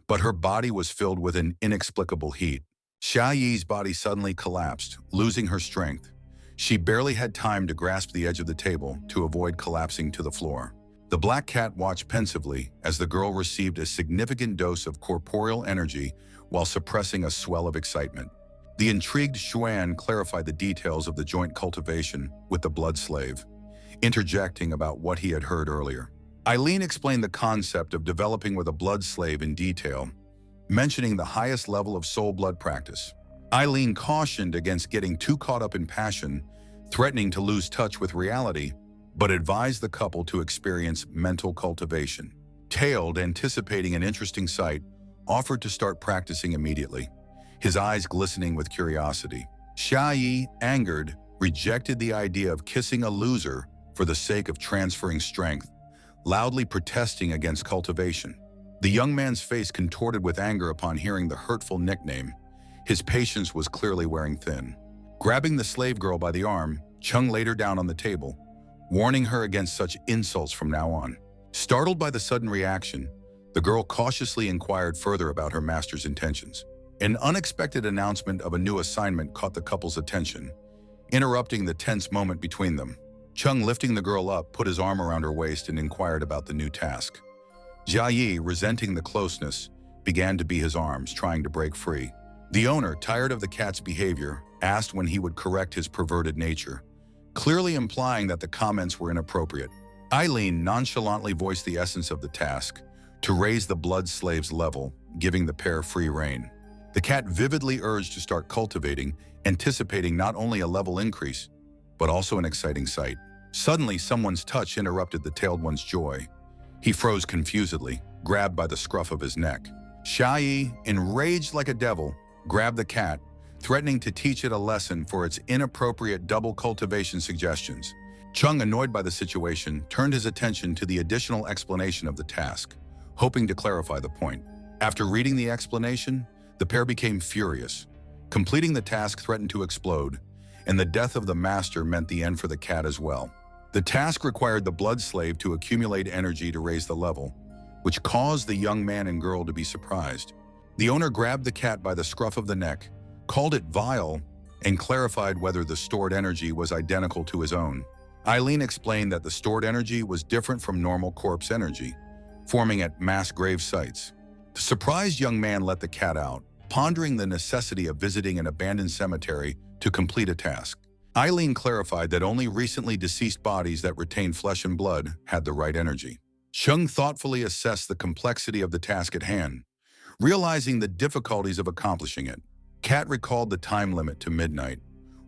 but her body was filled with an inexplicable heat. Xiaoyi's body suddenly collapsed, losing her strength. She barely had time to grasp the edge of the table to avoid collapsing to the floor. The black cat watched pensively as the girl received a significant dose of corporeal energy while suppressing a swell of excitement. The intrigued Xuan clarified the details of the joint cultivation with the blood slave, interjecting about what he had heard earlier. Eileen explained the concept of developing with a blood slave in detail, mentioning the highest level of soul blood practice. Eileen cautioned against getting too caught up in passion, threatening to lose touch with reality, but advised the couple to experience mental cultivation. Tailed, anticipating an interesting sight, offered to start practicing immediately, his eyes glistening with curiosity. Xia, angered, rejected the idea of kissing a loser for the sake of transferring strength, loudly protesting against cultivation. The young man's face contorted with anger upon hearing the hurtful nickname. His patience was clearly wearing thin. Grabbing the slave girl by the arm, Chung laid her down on the table, warning her against such insults from now on. Startled by the sudden reaction, the girl cautiously inquired further about her master's intentions. An unexpected announcement of a new assignment caught the couple's attention, interrupting the tense moment between them. Chung, lifting the girl up, put his arm around her waist and inquired about the new task. Jia Yi, resenting the closeness, began to beat his arms, trying to break free. The owner, tired of the cat's behavior, asked when he would correct his perverted nature, clearly implying that the comments were inappropriate. Eileen nonchalantly voiced the essence of the task, to raise the blood slave's level, giving the pair free rein. The cat vividly urged to start cultivating, anticipating not only a level increase, but also an exciting sight. Suddenly, someone's touch interrupted the tailed one's joy. He froze confusedly, grabbed by the scruff of his neck. Xia, enraged like a devil, grabbed the cat, threatening to teach it a lesson for its inappropriate double cultivation suggestions. Chung, annoyed by the situation, turned his attention to the additional explanation of the task, hoping to clarify the point. After reading the explanation, the pair became furious. Completing the task threatened to explode, and the death of the master meant the end for the cat as well. The task required the blood slave to accumulate energy to raise the level, which caused the young man and girl to be surprised. The owner grabbed the cat by the scruff of the neck, called it vile, and clarified whether the stored energy was identical to his own. Eileen explained that the stored energy was different from normal corpse energy, forming at mass grave sites. The surprised young man let the cat out, pondering the necessity of visiting an abandoned cemetery to complete a task. Eileen clarified that only recently deceased bodies that retained flesh and blood had the right energy. Chung thoughtfully assessed the complexity of the task at hand, realizing the difficulties of accomplishing it. Cat recalled the time limit to midnight,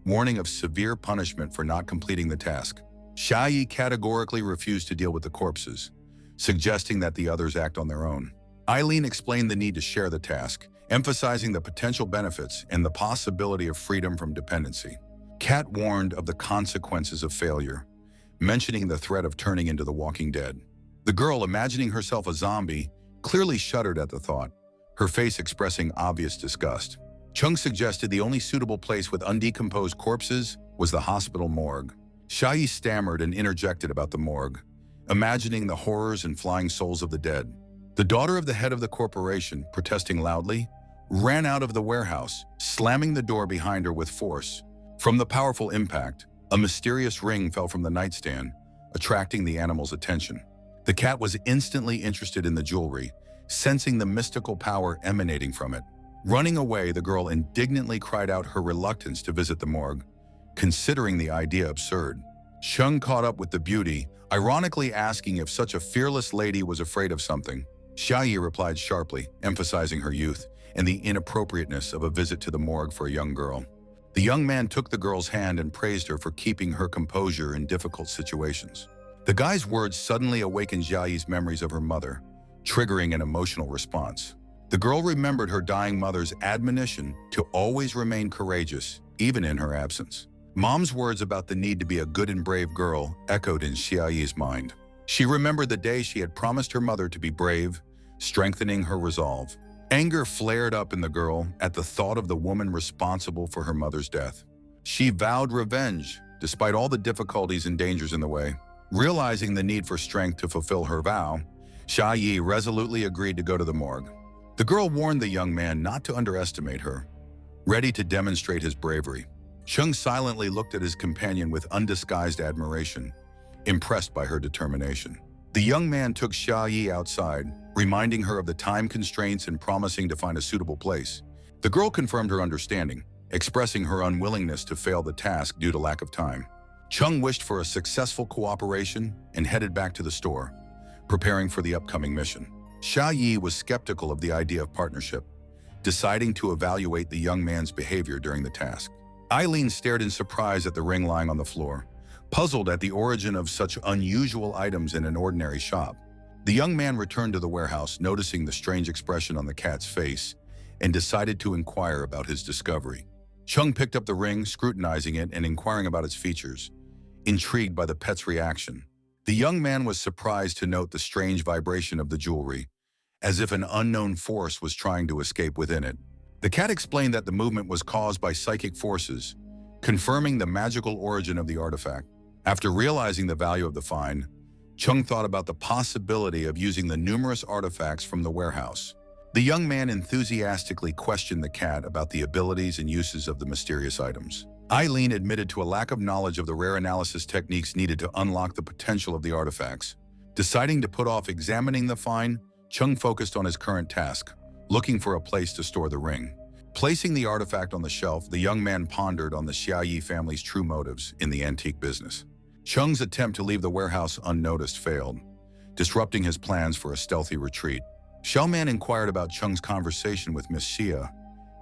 warning of severe punishment for not completing the task. Xia categorically refused to deal with the corpses, suggesting that the others act on their own. Eileen explained the need to share the task, emphasizing the potential benefits and the possibility of freedom from dependency. Cat warned of the consequences of failure, mentioning the threat of turning into the Walking Dead. The girl, imagining herself a zombie, clearly shuddered at the thought, her face expressing obvious disgust. Chung suggested the only suitable place with undecomposed corpses was the hospital morgue. Xia stammered and interjected about the morgue, imagining the horrors and flying souls of the dead. The daughter of the head of the corporation, protesting loudly, ran out of the warehouse, slamming the door behind her with force. From the powerful impact, a mysterious ring fell from the nightstand, attracting the animal's attention. The cat was instantly interested in the jewelry, sensing the mystical power emanating from it. Running away, the girl indignantly cried out her reluctance to visit the morgue, considering the idea absurd. Chung caught up with the beauty, ironically asking if such a fearless lady was afraid of something. Xia replied sharply, emphasizing her youth and the inappropriateness of a visit to the morgue for a young girl. The young man took the girl's hand and praised her for keeping her composure in difficult situations. The guy's words suddenly awakened Xiaoyi's memories of her mother, triggering an emotional response. The girl remembered her dying mother's admonition to always remain courageous, even in her absence. Mom's words about the need to be a good and brave girl echoed in Xiaoyi's mind. She remembered the day she had promised her mother to be brave, strengthening her resolve. Anger flared up in the girl at the thought of the woman responsible for her mother's death. She vowed revenge, despite all the difficulties and dangers in the way. Realizing the need for strength to fulfill her vow, Xia resolutely agreed to go to the morgue. The girl warned the young man not to underestimate her, ready to demonstrate his bravery. Chung silently looked at his companion with undisguised admiration, impressed by her determination. The young man took Xia Yi outside, reminding her of the time constraints and promising to find a suitable place. The girl confirmed her understanding, expressing her unwillingness to fail the task due to lack of time. Chung wished for a successful cooperation and headed back to the store, preparing for the upcoming mission. Xia Yi was skeptical of the idea of partnership, deciding to evaluate the young man's behavior during the task. Eileen stared in surprise at the ring lying on the floor, puzzled at the origin of such unusual items in an ordinary shop. The young man returned to the warehouse, noticing the strange expression on the cat's face, and decided to inquire about his discovery. Chung picked up the ring, scrutinizing it and inquiring about its features, intrigued by the pet's reaction. The young man was surprised to note the strange vibration of the jewelry, as if an unknown force was trying to escape within it. The cat explained that the movement was caused by psychic forces, confirming the magical origin of the artifact. After realizing the value of the find, Chung thought about the possibility of using the numerous artifacts from the warehouse. The young man enthusiastically questioned the cat about the abilities and uses of the mysterious items. Eileen admitted to a lack of knowledge of the rare analysis techniques needed to unlock the potential of the artifacts. Deciding to put off examining the find, Chung focused on his current task, looking for a place to store the ring. Placing the artifact on the shelf, the young man pondered on the Xia Yi family's true motives in the antique business. Chung's attempt to leave the warehouse unnoticed failed, disrupting his plans for a stealthy retreat. Xiaoman inquired about Chung's conversation with Miss Xia,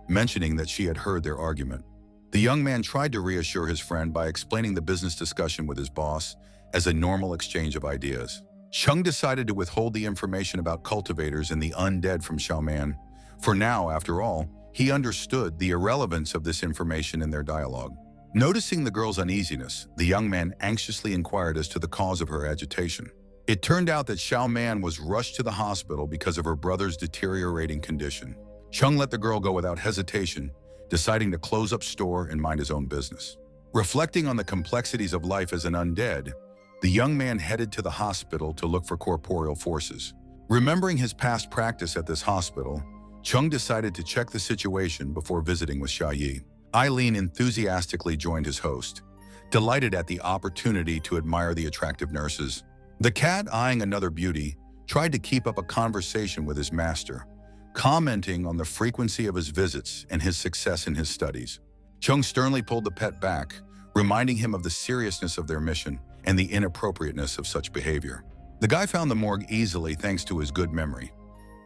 mentioning that she had heard their argument. The young man tried to reassure his friend by explaining the business discussion with his boss as a normal exchange of ideas. Chung decided to withhold the information about cultivators and the undead from Xiaoman. For now, after all, he understood the irrelevance of this information in their dialogue. Noticing the girl's uneasiness, the young man anxiously inquired as to the cause of her agitation. It turned out that Xiaoman was rushed to the hospital because of her brother's deteriorating condition. Chung let the girl go without hesitation, deciding to close up store and mind his own business. Reflecting on the complexities of life as an undead, the young man headed to the hospital to look for corporeal forces. Remembering his past practice at this hospital, Chung decided to check the situation before visiting with Xia Yi. Eileen enthusiastically joined his host, delighted at the opportunity to admire the attractive nurses. The cat, eyeing another beauty, tried to keep up a conversation with his master, commenting on the frequency of his visits and his success in his studies. Chung sternly pulled the pet back, reminding him of the seriousness of their mission and the inappropriateness of such behavior. The guy found the morgue easily thanks to his good memory,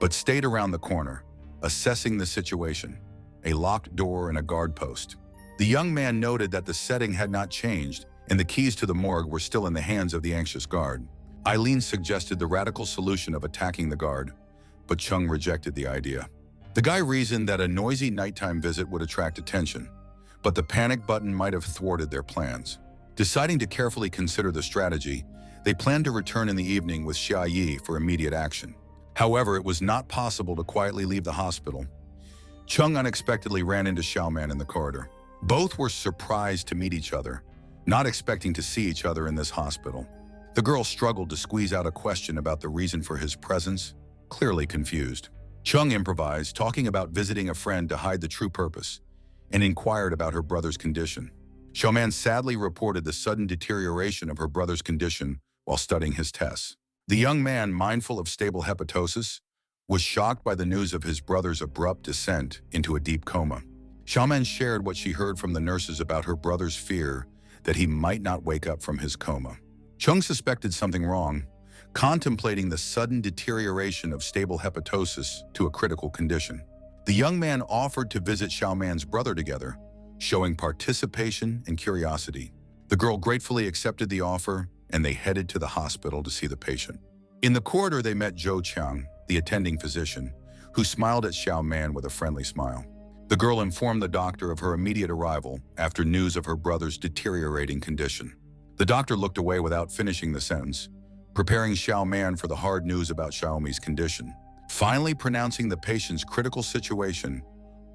but stayed around the corner, assessing the situation, a locked door and a guard post. The young man noted that the setting had not changed and the keys to the morgue were still in the hands of the anxious guard. Eileen suggested the radical solution of attacking the guard, but Chung rejected the idea. The guy reasoned that a noisy nighttime visit would attract attention, but the panic button might have thwarted their plans. Deciding to carefully consider the strategy, they planned to return in the evening with Xia Yi for immediate action. However, it was not possible to quietly leave the hospital. Chung unexpectedly ran into Xiaoman in the corridor. Both were surprised to meet each other, not expecting to see each other in this hospital. The girl struggled to squeeze out a question about the reason for his presence, clearly confused. Chung improvised, talking about visiting a friend to hide the true purpose, and inquired about her brother's condition. Xiaoman sadly reported the sudden deterioration of her brother's condition while studying his tests. The young man, mindful of stable hepatosis, was shocked by the news of his brother's abrupt descent into a deep coma. Xiaoman shared what she heard from the nurses about her brother's fear that he might not wake up from his coma. Chung suspected something wrong, contemplating the sudden deterioration of stable hepatosis to a critical condition. The young man offered to visit Xiaoman's brother together, showing participation and curiosity. The girl gratefully accepted the offer, and they headed to the hospital to see the patient. In the corridor, they met Zhou Qiang, the attending physician, who smiled at Xiaoman with a friendly smile. The girl informed the doctor of her immediate arrival after news of her brother's deteriorating condition. The doctor looked away without finishing the sentence, preparing Xiaoman for the hard news about Xiaomi's condition. Finally pronouncing the patient's critical situation,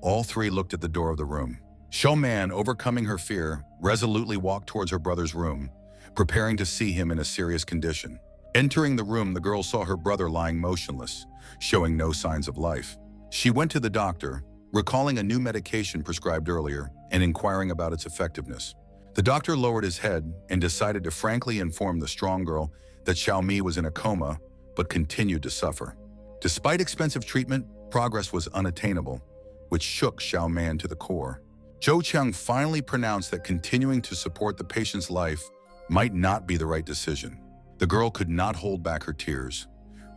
all three looked at the door of the room. Xiaoman, overcoming her fear, resolutely walked towards her brother's room, preparing to see him in a serious condition. Entering the room, the girl saw her brother lying motionless, showing no signs of life. She went to the doctor, recalling a new medication prescribed earlier and inquiring about its effectiveness. The doctor lowered his head and decided to frankly inform the strong girl that Xiaomi was in a coma but continued to suffer. Despite expensive treatment, progress was unattainable, which shook Xiaoman to the core. Zhou Qiang finally pronounced that continuing to support the patient's life might not be the right decision. The girl could not hold back her tears,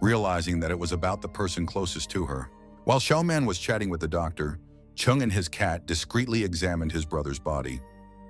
realizing that it was about the person closest to her. While Xiaoman was chatting with the doctor, Chung and his cat discreetly examined his brother's body.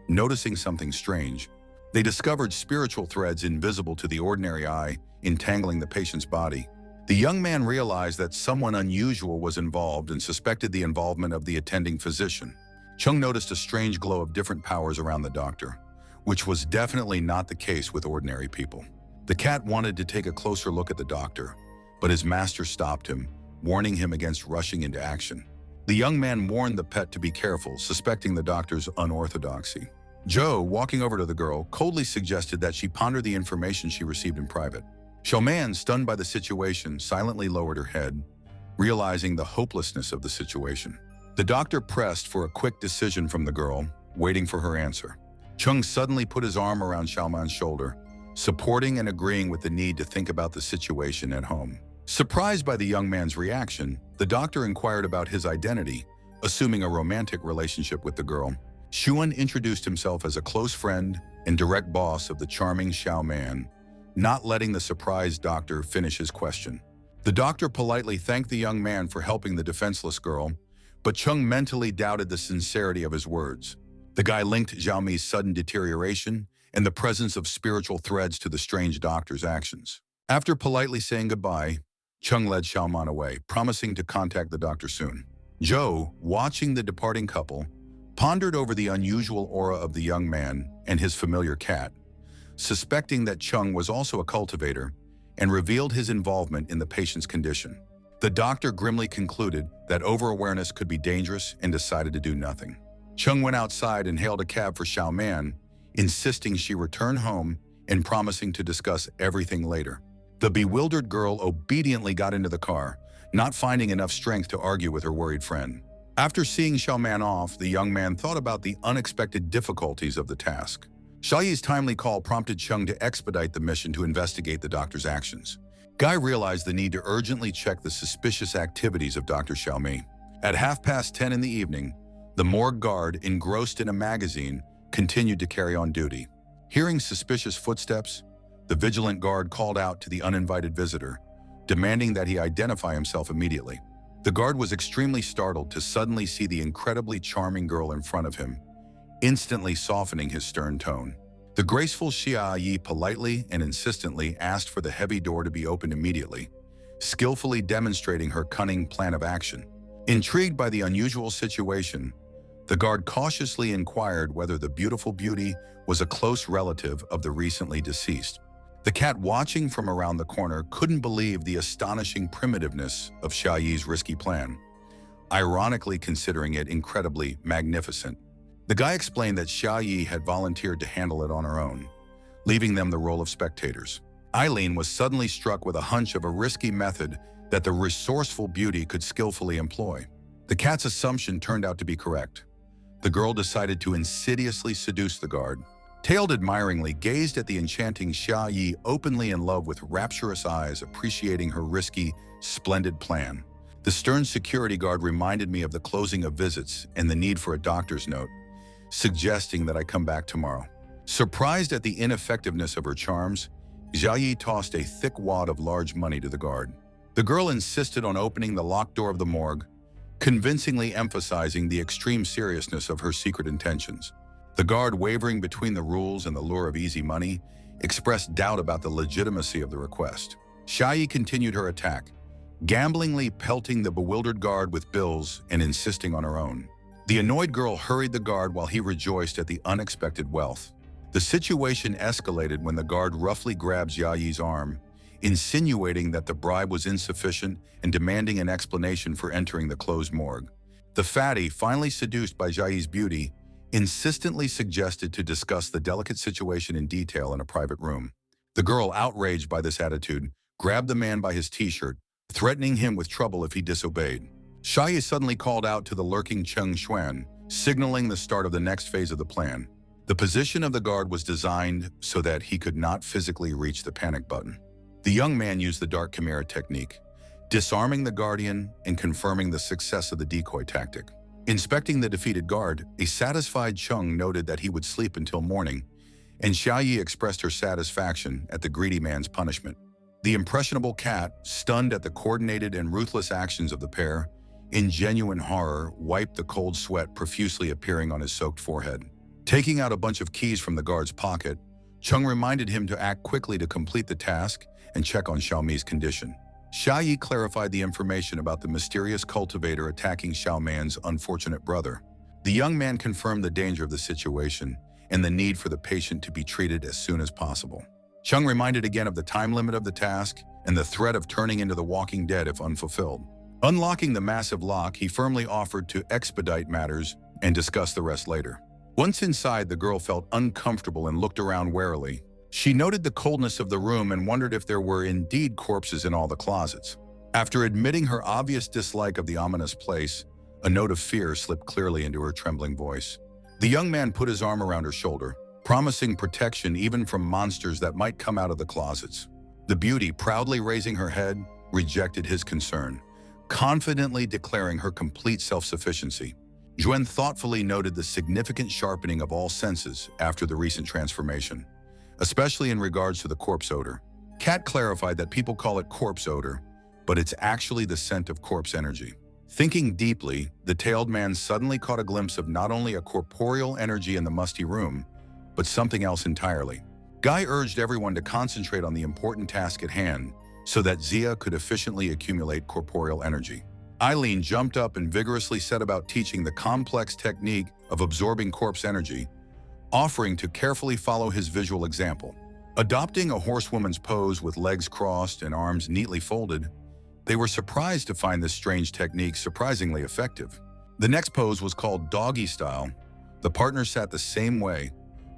Noticing something strange, they discovered spiritual threads invisible to the ordinary eye entangling the patient's body. The young man realized that someone unusual was involved and suspected the involvement of the attending physician. Chung noticed a strange glow of different powers around the doctor, which was definitely not the case with ordinary people. The cat wanted to take a closer look at the doctor, but his master stopped him, warning him against rushing into action. The young man warned the pet to be careful, suspecting the doctor's unorthodoxy. Zhou, walking over to the girl, coldly suggested that she ponder the information she received in private. Xiaoman, stunned by the situation, silently lowered her head, realizing the hopelessness of the situation. The doctor pressed for a quick decision from the girl, waiting for her answer. Chung suddenly put his arm around Xiaoman's shoulder, supporting and agreeing with the need to think about the situation at home. Surprised by the young man's reaction, the doctor inquired about his identity, assuming a romantic relationship with the girl. Xuan introduced himself as a close friend and direct boss of the charming Xiaoman, not letting the surprised doctor finish his question. The doctor politely thanked the young man for helping the defenseless girl, but Chung mentally doubted the sincerity of his words. The guy linked Xiaomi's sudden deterioration and the presence of spiritual threads to the strange doctor's actions. After politely saying goodbye, Chung led Xiaoman away, promising to contact the doctor soon. Zhou, watching the departing couple, pondered over the unusual aura of the young man and his familiar cat, suspecting that Chung was also a cultivator, and revealed his involvement in the patient's condition. The doctor grimly concluded that over-awareness could be dangerous and decided to do nothing. Chung went outside and hailed a cab for Xiaoman, insisting she return home and promising to discuss everything later. The bewildered girl obediently got into the car, not finding enough strength to argue with her worried friend. After seeing Xiaoman off, the young man thought about the unexpected difficulties of the task. Xiaoyi's timely call prompted Chung to expedite the mission to investigate the doctor's actions. Guy realized the need to urgently check the suspicious activities of Dr. Xiaomi. At 10:30 in the evening, the morgue guard, engrossed in a magazine, continued to carry on duty. Hearing suspicious footsteps, the vigilant guard called out to the uninvited visitor, demanding that he identify himself immediately. The guard was extremely startled to suddenly see the incredibly charming girl in front of him, instantly softening his stern tone. The graceful Xia Yi politely and insistently asked for the heavy door to be opened immediately, skillfully demonstrating her cunning plan of action. Intrigued by the unusual situation, the guard cautiously inquired whether the beautiful beauty was a close relative of the recently deceased. The cat, watching from around the corner, couldn't believe the astonishing primitiveness of Xia Yi's risky plan, ironically considering it incredibly magnificent. The guy explained that Xia Yi had volunteered to handle it on her own, leaving them the role of spectators. Eileen was suddenly struck with a hunch of a risky method that the resourceful beauty could skillfully employ. The cat's assumption turned out to be correct. The girl decided to insidiously seduce the guard. Tailed admiringly, gazed at the enchanting Xia Yi, openly in love with rapturous eyes, appreciating her risky, splendid plan. The stern security guard reminded me of the closing of visits and the need for a doctor's note, suggesting that I come back tomorrow. Surprised at the ineffectiveness of her charms, Xia Yi tossed a thick wad of large money to the guard. The girl insisted on opening the locked door of the morgue, convincingly emphasizing the extreme seriousness of her secret intentions. The guard, wavering between the rules and the lure of easy money, expressed doubt about the legitimacy of the request. Xia Yi continued her attack, gamblingly pelting the bewildered guard with bills and insisting on her own. The annoyed girl hurried the guard while he rejoiced at the unexpected wealth. The situation escalated when the guard roughly grabbed Xia Yi's arm, insinuating that the bribe was insufficient and demanding an explanation for entering the closed morgue. The fatty, finally seduced by Xia Yi's beauty, insistently suggested to discuss the delicate situation in detail in a private room. The girl, outraged by this attitude, grabbed the man by his t-shirt, threatening him with trouble if he disobeyed. Xia Yi suddenly called out to the lurking Cheng Xuan, signaling the start of the next phase of the plan. The position of the guard was designed so that he could not physically reach the panic button. The young man used the dark chimera technique, disarming the guardian and confirming the success of the decoy tactic. Inspecting the defeated guard, a satisfied Jong noted that he would sleep until morning, and Xiaoyi expressed her satisfaction at the greedy man's punishment. The impressionable cat, stunned at the coordinated and ruthless actions of the pair, in genuine horror, wiped the cold sweat profusely appearing on his soaked forehead. Taking out a bunch of keys from the guard's pocket, Jong reminded him to act quickly to complete the task and check on Xiaomi's condition. Xiaoyi clarified the information about the mysterious cultivator attacking Xiaoman's unfortunate brother. The young man confirmed the danger of the situation and the need for the patient to be treated as soon as possible. Jong reminded again of the time limit of the task and the threat of turning into the walking dead if unfulfilled. Unlocking the massive lock, he firmly offered to expedite matters and discuss the rest later. Once inside, the girl felt uncomfortable and looked around warily. She noted the coldness of the room and wondered if there were indeed corpses in all the closets. After admitting her obvious dislike of the ominous place, a note of fear slipped clearly into her trembling voice. The young man put his arm around her shoulder, promising protection even from monsters that might come out of the closets. The beauty, proudly raising her head, rejected his concern, confidently declaring her complete self-sufficiency. Juen thoughtfully noted the significant sharpening of all senses after the recent transformation, especially in regards to the corpse odor. Kat clarified that people call it corpse odor, but it's actually the scent of corpse energy. Thinking deeply, the tailed man suddenly caught a glimpse of not only a corporeal energy in the musty room, but something else entirely. Guy urged everyone to concentrate on the important task at hand so that Zia could efficiently accumulate corporeal energy. Eileen jumped up and vigorously set about teaching the complex technique of absorbing corpse energy, offering to carefully follow his visual example. Adopting a horsewoman's pose with legs crossed and arms neatly folded, they were surprised to find this strange technique surprisingly effective. The next pose was called doggy style. The partners sat the same way,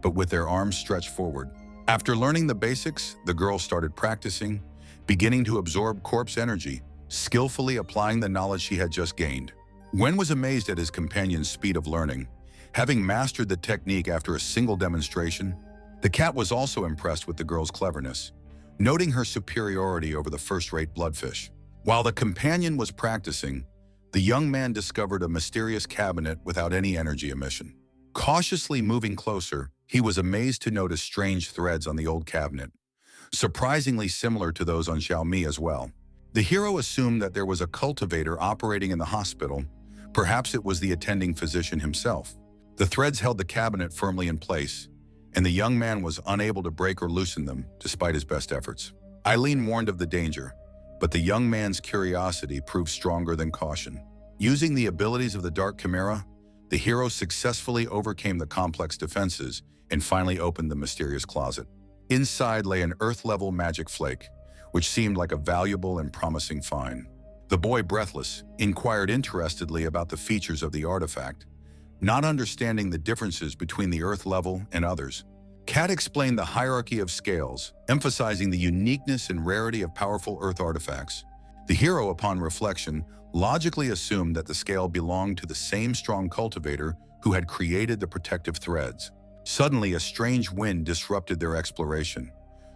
but with their arms stretched forward. After learning the basics, the girls started practicing, beginning to absorb corpse energy, skillfully applying the knowledge she had just gained. Wen was amazed at his companion's speed of learning. Having mastered the technique after a single demonstration, the cat was also impressed with the girl's cleverness, noting her superiority over the first-rate bloodfish. While the companion was practicing, the young man discovered a mysterious cabinet without any energy emission. Cautiously moving closer, he was amazed to notice strange threads on the old cabinet, surprisingly similar to those on Xiaomi as well. The hero assumed that there was a cultivator operating in the hospital. Perhaps it was the attending physician himself. The threads held the cabinet firmly in place, and the young man was unable to break or loosen them despite his best efforts. Eileen warned of the danger, but the young man's curiosity proved stronger than caution. Using the abilities of the dark chimera, the hero successfully overcame the complex defenses and finally opened the mysterious closet. Inside lay an earth-level magic flake, which seemed like a valuable and promising find. The boy, breathless, inquired interestedly about the features of the artifact, not understanding the differences between the Earth level and others. Kat explained the hierarchy of scales, emphasizing the uniqueness and rarity of powerful Earth artifacts. The hero, upon reflection, logically assumed that the scale belonged to the same strong cultivator who had created the protective threads. Suddenly, a strange wind disrupted their exploration,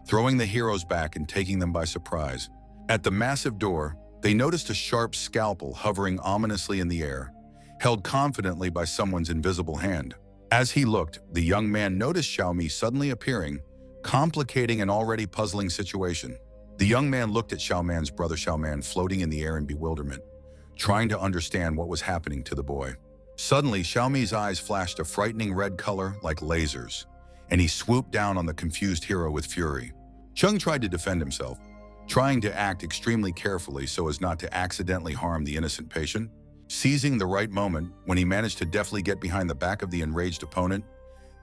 throwing the heroes back and taking them by surprise. At the massive door, they noticed a sharp scalpel hovering ominously in the air, held confidently by someone's invisible hand. As he looked, the young man noticed Xiaomi suddenly appearing, complicating an already puzzling situation. The young man looked at Xiaoman's brother Xiaoman floating in the air in bewilderment, trying to understand what was happening to the boy. Suddenly, Xiaomi's eyes flashed a frightening red color like lasers, and he swooped down on the confused hero with fury. Jong tried to defend himself, trying to act extremely carefully so as not to accidentally harm the innocent patient. Seizing the right moment, when he managed to deftly get behind the back of the enraged opponent,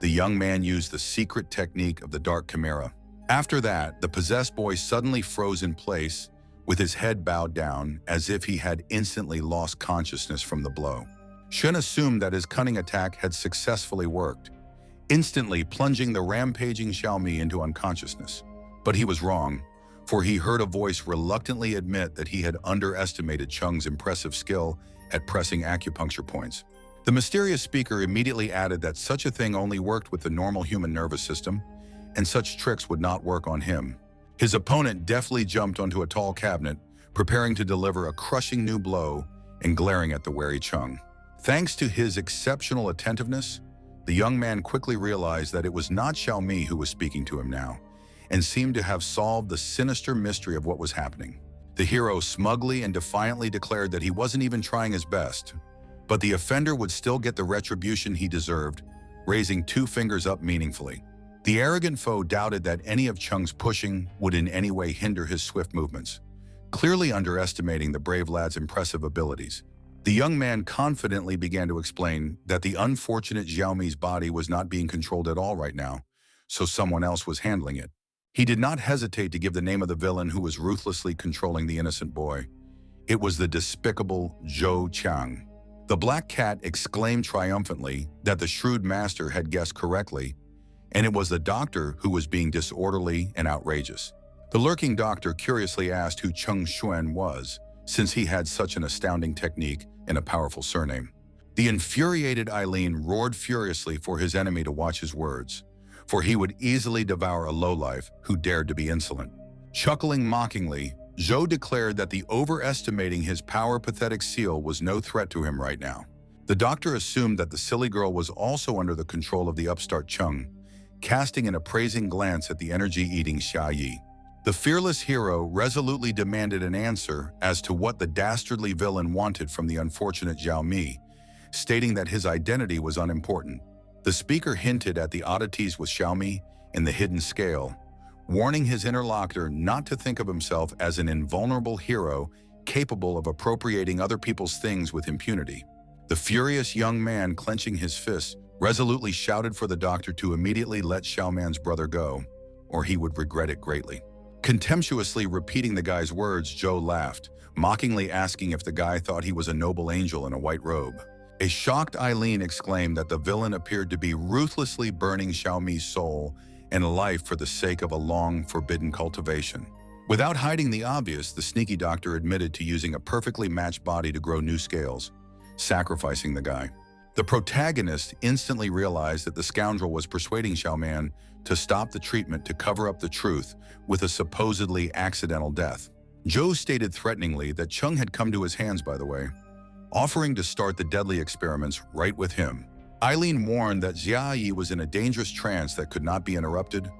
the young man used the secret technique of the dark chimera. After that, the possessed boy suddenly froze in place, with his head bowed down, as if he had instantly lost consciousness from the blow. Shen assumed that his cunning attack had successfully worked, instantly plunging the rampaging Xiaomi into unconsciousness. But he was wrong, for he heard a voice reluctantly admit that he had underestimated Cheng's impressive skill at pressing acupuncture points. The mysterious speaker immediately added that such a thing only worked with the normal human nervous system, and such tricks would not work on him. His opponent deftly jumped onto a tall cabinet, preparing to deliver a crushing new blow and glaring at the wary Chung. Thanks to his exceptional attentiveness, the young man quickly realized that it was not Xiaomi who was speaking to him now, and seemed to have solved the sinister mystery of what was happening. The hero smugly and defiantly declared that he wasn't even trying his best, but the offender would still get the retribution he deserved, raising two fingers up meaningfully. The arrogant foe doubted that any of Chung's pushing would in any way hinder his swift movements, clearly underestimating the brave lad's impressive abilities. The young man confidently began to explain that the unfortunate Xiaomi's body was not being controlled at all right now, so someone else was handling it. He did not hesitate to give the name of the villain who was ruthlessly controlling the innocent boy. It was the despicable Zhou Qiang. The Black Cat exclaimed triumphantly that the shrewd master had guessed correctly, and it was the doctor who was being disorderly and outrageous. The lurking doctor curiously asked who Cheng Xuan was, since he had such an astounding technique and a powerful surname. The infuriated Eileen roared furiously for his enemy to watch his words, for he would easily devour a lowlife who dared to be insolent. Chuckling mockingly, Zhou declared that the overestimating his power pathetic seal was no threat to him right now. The doctor assumed that the silly girl was also under the control of the upstart Cheng, casting an appraising glance at the energy-eating Xia Yi. The fearless hero resolutely demanded an answer as to what the dastardly villain wanted from the unfortunate Zhao Mi, stating that his identity was unimportant. The speaker hinted at the oddities with Xiaomi and the hidden scale, warning his interlocutor not to think of himself as an invulnerable hero capable of appropriating other people's things with impunity. The furious young man, clenching his fists, resolutely shouted for the doctor to immediately let Xiaoman's brother go, or he would regret it greatly. Contemptuously repeating the guy's words, Zhou laughed, mockingly asking if the guy thought he was a noble angel in a white robe. A shocked Eileen exclaimed that the villain appeared to be ruthlessly burning Xiaomi's soul and life for the sake of a long, forbidden cultivation. Without hiding the obvious, the sneaky doctor admitted to using a perfectly matched body to grow new scales, sacrificing the guy. The protagonist instantly realized that the scoundrel was persuading Xiaoman to stop the treatment to cover up the truth with a supposedly accidental death. Zhou stated threateningly that Cheng had come to his hands, by the way, offering to start the deadly experiments right with him. Eileen warned that Xia Yi was in a dangerous trance that could not be interrupted,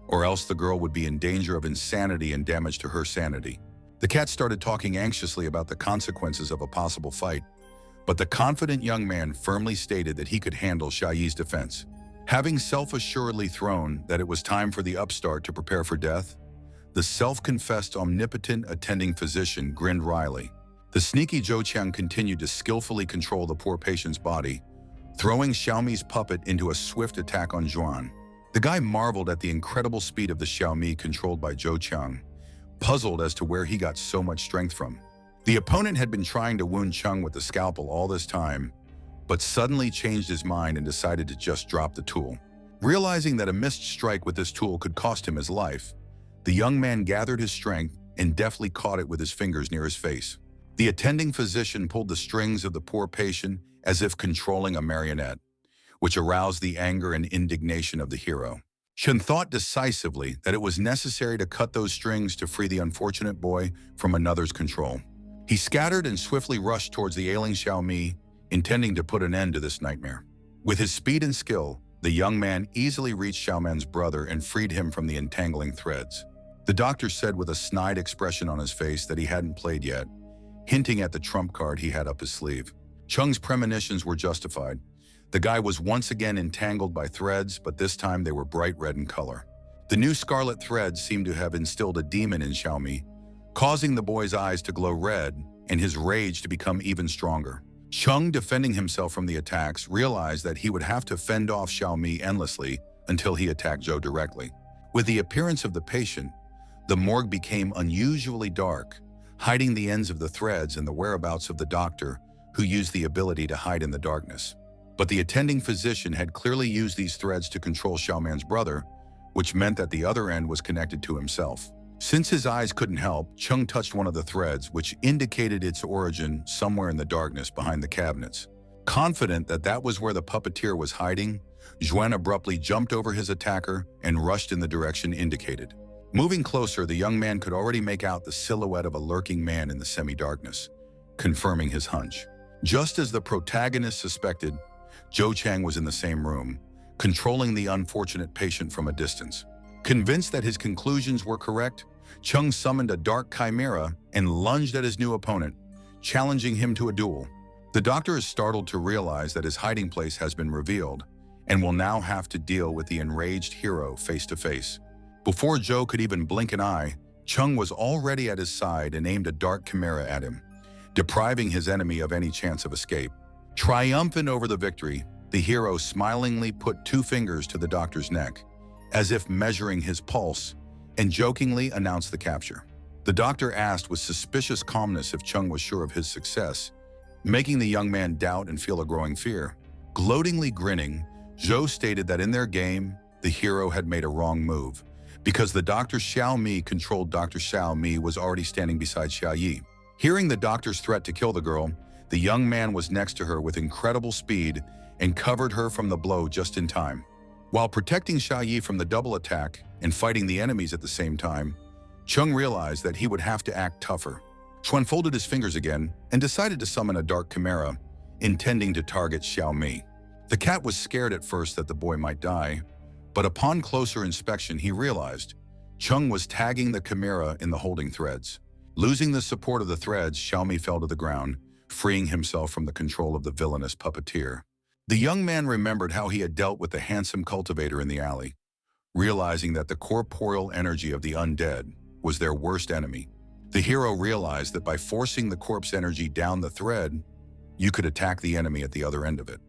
or else the girl would be in danger of insanity and damage to her sanity. The cat started talking anxiously about the consequences of a possible fight, but the confident young man firmly stated that he could handle Xia Yi's defense. Having self-assuredly thrown that it was time for the upstart to prepare for death, the self-confessed omnipotent attending physician grinned wryly. The sneaky Zhou Qiang continued to skillfully control the poor patient's body, throwing Xiaomi's puppet into a swift attack on Zhuan. The guy marveled at the incredible speed of the Xiaomi controlled by Zhou Qiang, puzzled as to where he got so much strength from. The opponent had been trying to wound Cheng with the scalpel all this time, but suddenly changed his mind and decided to just drop the tool. Realizing that a missed strike with this tool could cost him his life, the young man gathered his strength and deftly caught it with his fingers near his face. The attending physician pulled the strings of the poor patient as if controlling a marionette, which aroused the anger and indignation of the hero. Chen thought decisively that it was necessary to cut those strings to free the unfortunate boy from another's control. He scattered and swiftly rushed towards the ailing Xiaomi, intending to put an end to this nightmare. With his speed and skill, the young man easily reached Xiaoman's brother and freed him from the entangling threads. The doctor said with a snide expression on his face that he hadn't played yet, hinting at the trump card he had up his sleeve. Cheng's premonitions were justified. The guy was once again entangled by threads, but this time they were bright red in color. The new scarlet threads seemed to have instilled a demon in Xiaomi, causing the boy's eyes to glow red and his rage to become even stronger. Cheng, defending himself from the attacks, realized that he would have to fend off Xiaomi endlessly until he attacked Zhou directly. With the appearance of the patient, the morgue became unusually dark, hiding the ends of the threads and the whereabouts of the doctor, who used the ability to hide in the darkness. But the attending physician had clearly used these threads to control Xiaoman's brother, which meant that the other end was connected to himself. Since his eyes couldn't help, Cheng touched one of the threads, which indicated its origin somewhere in the darkness behind the cabinets. Confident that that was where the puppeteer was hiding, Jong abruptly jumped over his attacker and rushed in the direction indicated. Moving closer, the young man could already make out the silhouette of a lurking man in the semi-darkness, confirming his hunch. Just as the protagonist suspected, Jo Chang was in the same room, controlling the unfortunate patient from a distance. Convinced that his conclusions were correct, Chung summoned a dark chimera and lunged at his new opponent, challenging him to a duel. The doctor is startled to realize that his hiding place has been revealed and will now have to deal with the enraged hero face to face. Before Jo could even blink an eye, Chung was already at his side and aimed a dark chimera at him, depriving his enemy of any chance of escape. Triumphant over the victory, the hero smilingly put 2 fingers to the doctor's neck, as if measuring his pulse, and jokingly announced the capture. The doctor asked with suspicious calmness if Chung was sure of his success, making the young man doubt and feel a growing fear. Gloatingly grinning, Jo stated that in their game, the hero had made a wrong move, because the Dr. Xiao Mi controlled Dr. Xiao Mi was already standing beside Xia Yi. Hearing the doctor's threat to kill the girl, the young man was next to her with incredible speed and covered her from the blow just in time. While protecting Xia Yi from the double attack and fighting the enemies at the same time, Chung realized that he would have to act tougher. Xuan folded his fingers again and decided to summon a dark chimera, intending to target Xiao Mi. The cat was scared at first that the boy might die, but upon closer inspection he realized Chung was tagging the chimera in the holding threads. Losing the support of the threads, Xiao Mi fell to the ground, freeing himself from the control of the villainous puppeteer. The young man remembered how he had dealt with the handsome cultivator in the alley, realizing that the corporeal energy of the undead was their worst enemy. The hero realized that by forcing the corpse energy down the thread, you could attack the enemy at the other end of it.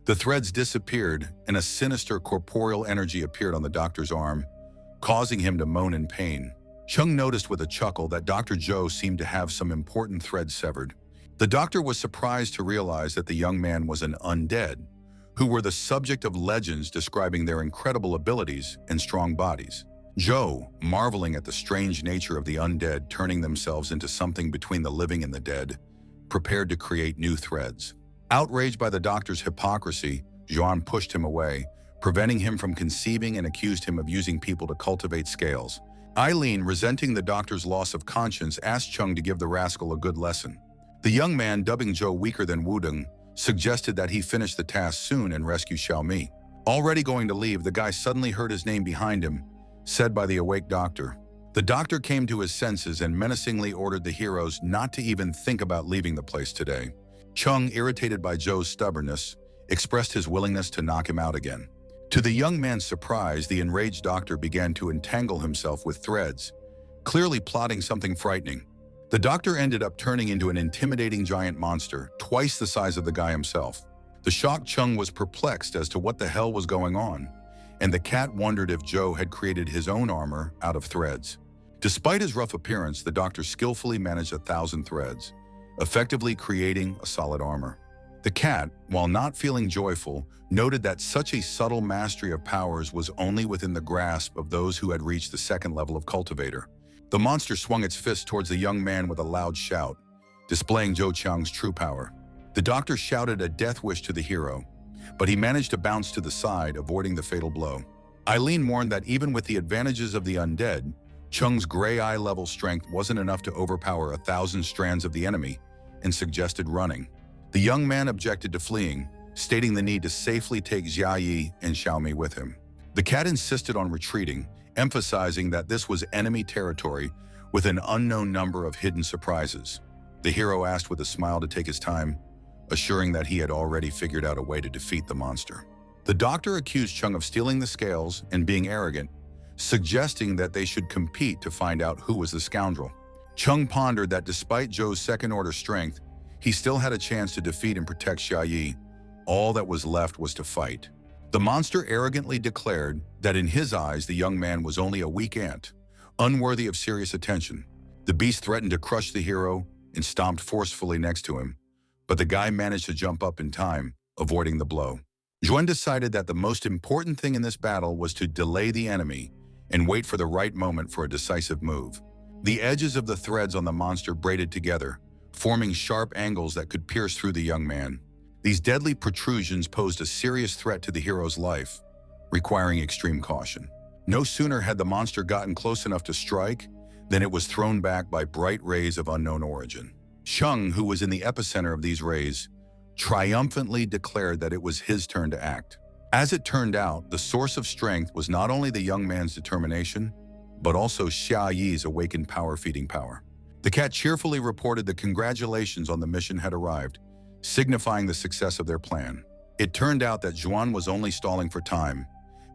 The threads disappeared, and a sinister corporeal energy appeared on the doctor's arm, causing him to moan in pain. Chung noticed with a chuckle that Dr. Jo seemed to have some important threads severed. The doctor was surprised to realize that the young man was an undead, who were the subject of legends describing their incredible abilities and strong bodies. Jo, marveling at the strange nature of the undead turning themselves into something between the living and the dead, prepared to create new threads. Outraged by the doctor's hypocrisy, Zhuan pushed him away, preventing him from conceiving and accused him of using people to cultivate scales. Eileen, resenting the doctor's loss of conscience, asked Chung to give the rascal a good lesson. The young man, dubbing Jo weaker than Wudong, suggested that he finish the task soon and rescue Xiao Mi. Already going to leave, the guy suddenly heard his name behind him, said by the awake doctor. The doctor came to his senses and menacingly ordered the heroes not to even think about leaving the place today. Chung, irritated by Joe's stubbornness, expressed his willingness to knock him out again. To the young man's surprise, the enraged doctor began to entangle himself with threads, clearly plotting something frightening. The doctor ended up turning into an intimidating giant monster, twice the size of the guy himself. The shocked Chung was perplexed as to what the hell was going on, and the cat wondered if Joe had created his own armor out of threads. Despite his rough appearance, the doctor skillfully managed 1,000 threads, effectively creating a solid armor. The cat, while not feeling joyful, noted that such a subtle mastery of powers was only within the grasp of those who had reached the 2nd level of Cultivator. The monster swung its fist towards the young man with a loud shout, displaying Zhou Qiang's true power. The doctor shouted a death wish to the hero, but he managed to bounce to the side, avoiding the fatal blow. Eileen warned that even with the advantages of the undead, Chung's gray eye level strength wasn't enough to overpower 1,000 strands of the enemy, and suggested running. The young man objected to fleeing, stating the need to safely take Xia Yi and Xiaomi with him. The cat insisted on retreating, emphasizing that this was enemy territory with an unknown number of hidden surprises. The hero asked with a smile to take his time, assuring that he had already figured out a way to defeat the monster. The doctor accused Chung of stealing the scales and being arrogant, suggesting that they should compete to find out who was the scoundrel. Chung pondered that despite Zhou's second-order strength, he still had a chance to defeat and protect Xia Yi. All that was left was to fight. The monster arrogantly declared that in his eyes the young man was only a weak ant, unworthy of serious attention. The beast threatened to crush the hero and stomped forcefully next to him, but the guy managed to jump up in time, avoiding the blow. Zhuan decided that the most important thing in this battle was to delay the enemy and wait for the right moment for a decisive move. The edges of the threads on the monster braided together, forming sharp angles that could pierce through the young man. These deadly protrusions posed a serious threat to the hero's life, requiring extreme caution. No sooner had the monster gotten close enough to strike than it was thrown back by bright rays of unknown origin. Jong, who was in the epicenter of these rays, triumphantly declared that it was his turn to act. As it turned out, the source of strength was not only the young man's determination, but also Xia Yi's awakened power-feeding power. The cat cheerfully reported that congratulations on the mission had arrived, signifying the success of their plan. It turned out that Juan was only stalling for time,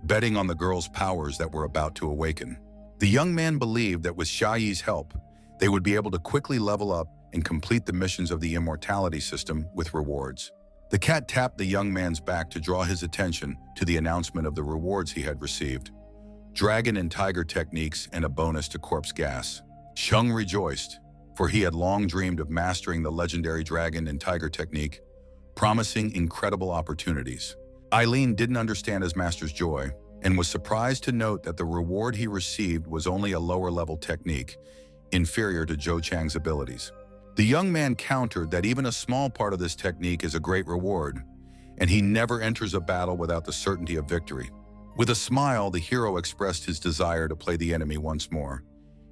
betting on the girl's powers that were about to awaken. The young man believed that with Xia Yi's help, they would be able to quickly level up and complete the missions of the immortality system with rewards. The cat tapped the young man's back to draw his attention to the announcement of the rewards he had received: dragon and tiger techniques and a bonus to corpse gas. Jong rejoiced, for he had long dreamed of mastering the legendary dragon and tiger technique, promising incredible opportunities. Eileen didn't understand his master's joy and was surprised to note that the reward he received was only a lower-level technique, inferior to Zhou Chang's abilities. The young man countered that even a small part of this technique is a great reward, and he never enters a battle without the certainty of victory. With a smile, the hero expressed his desire to play the enemy once more,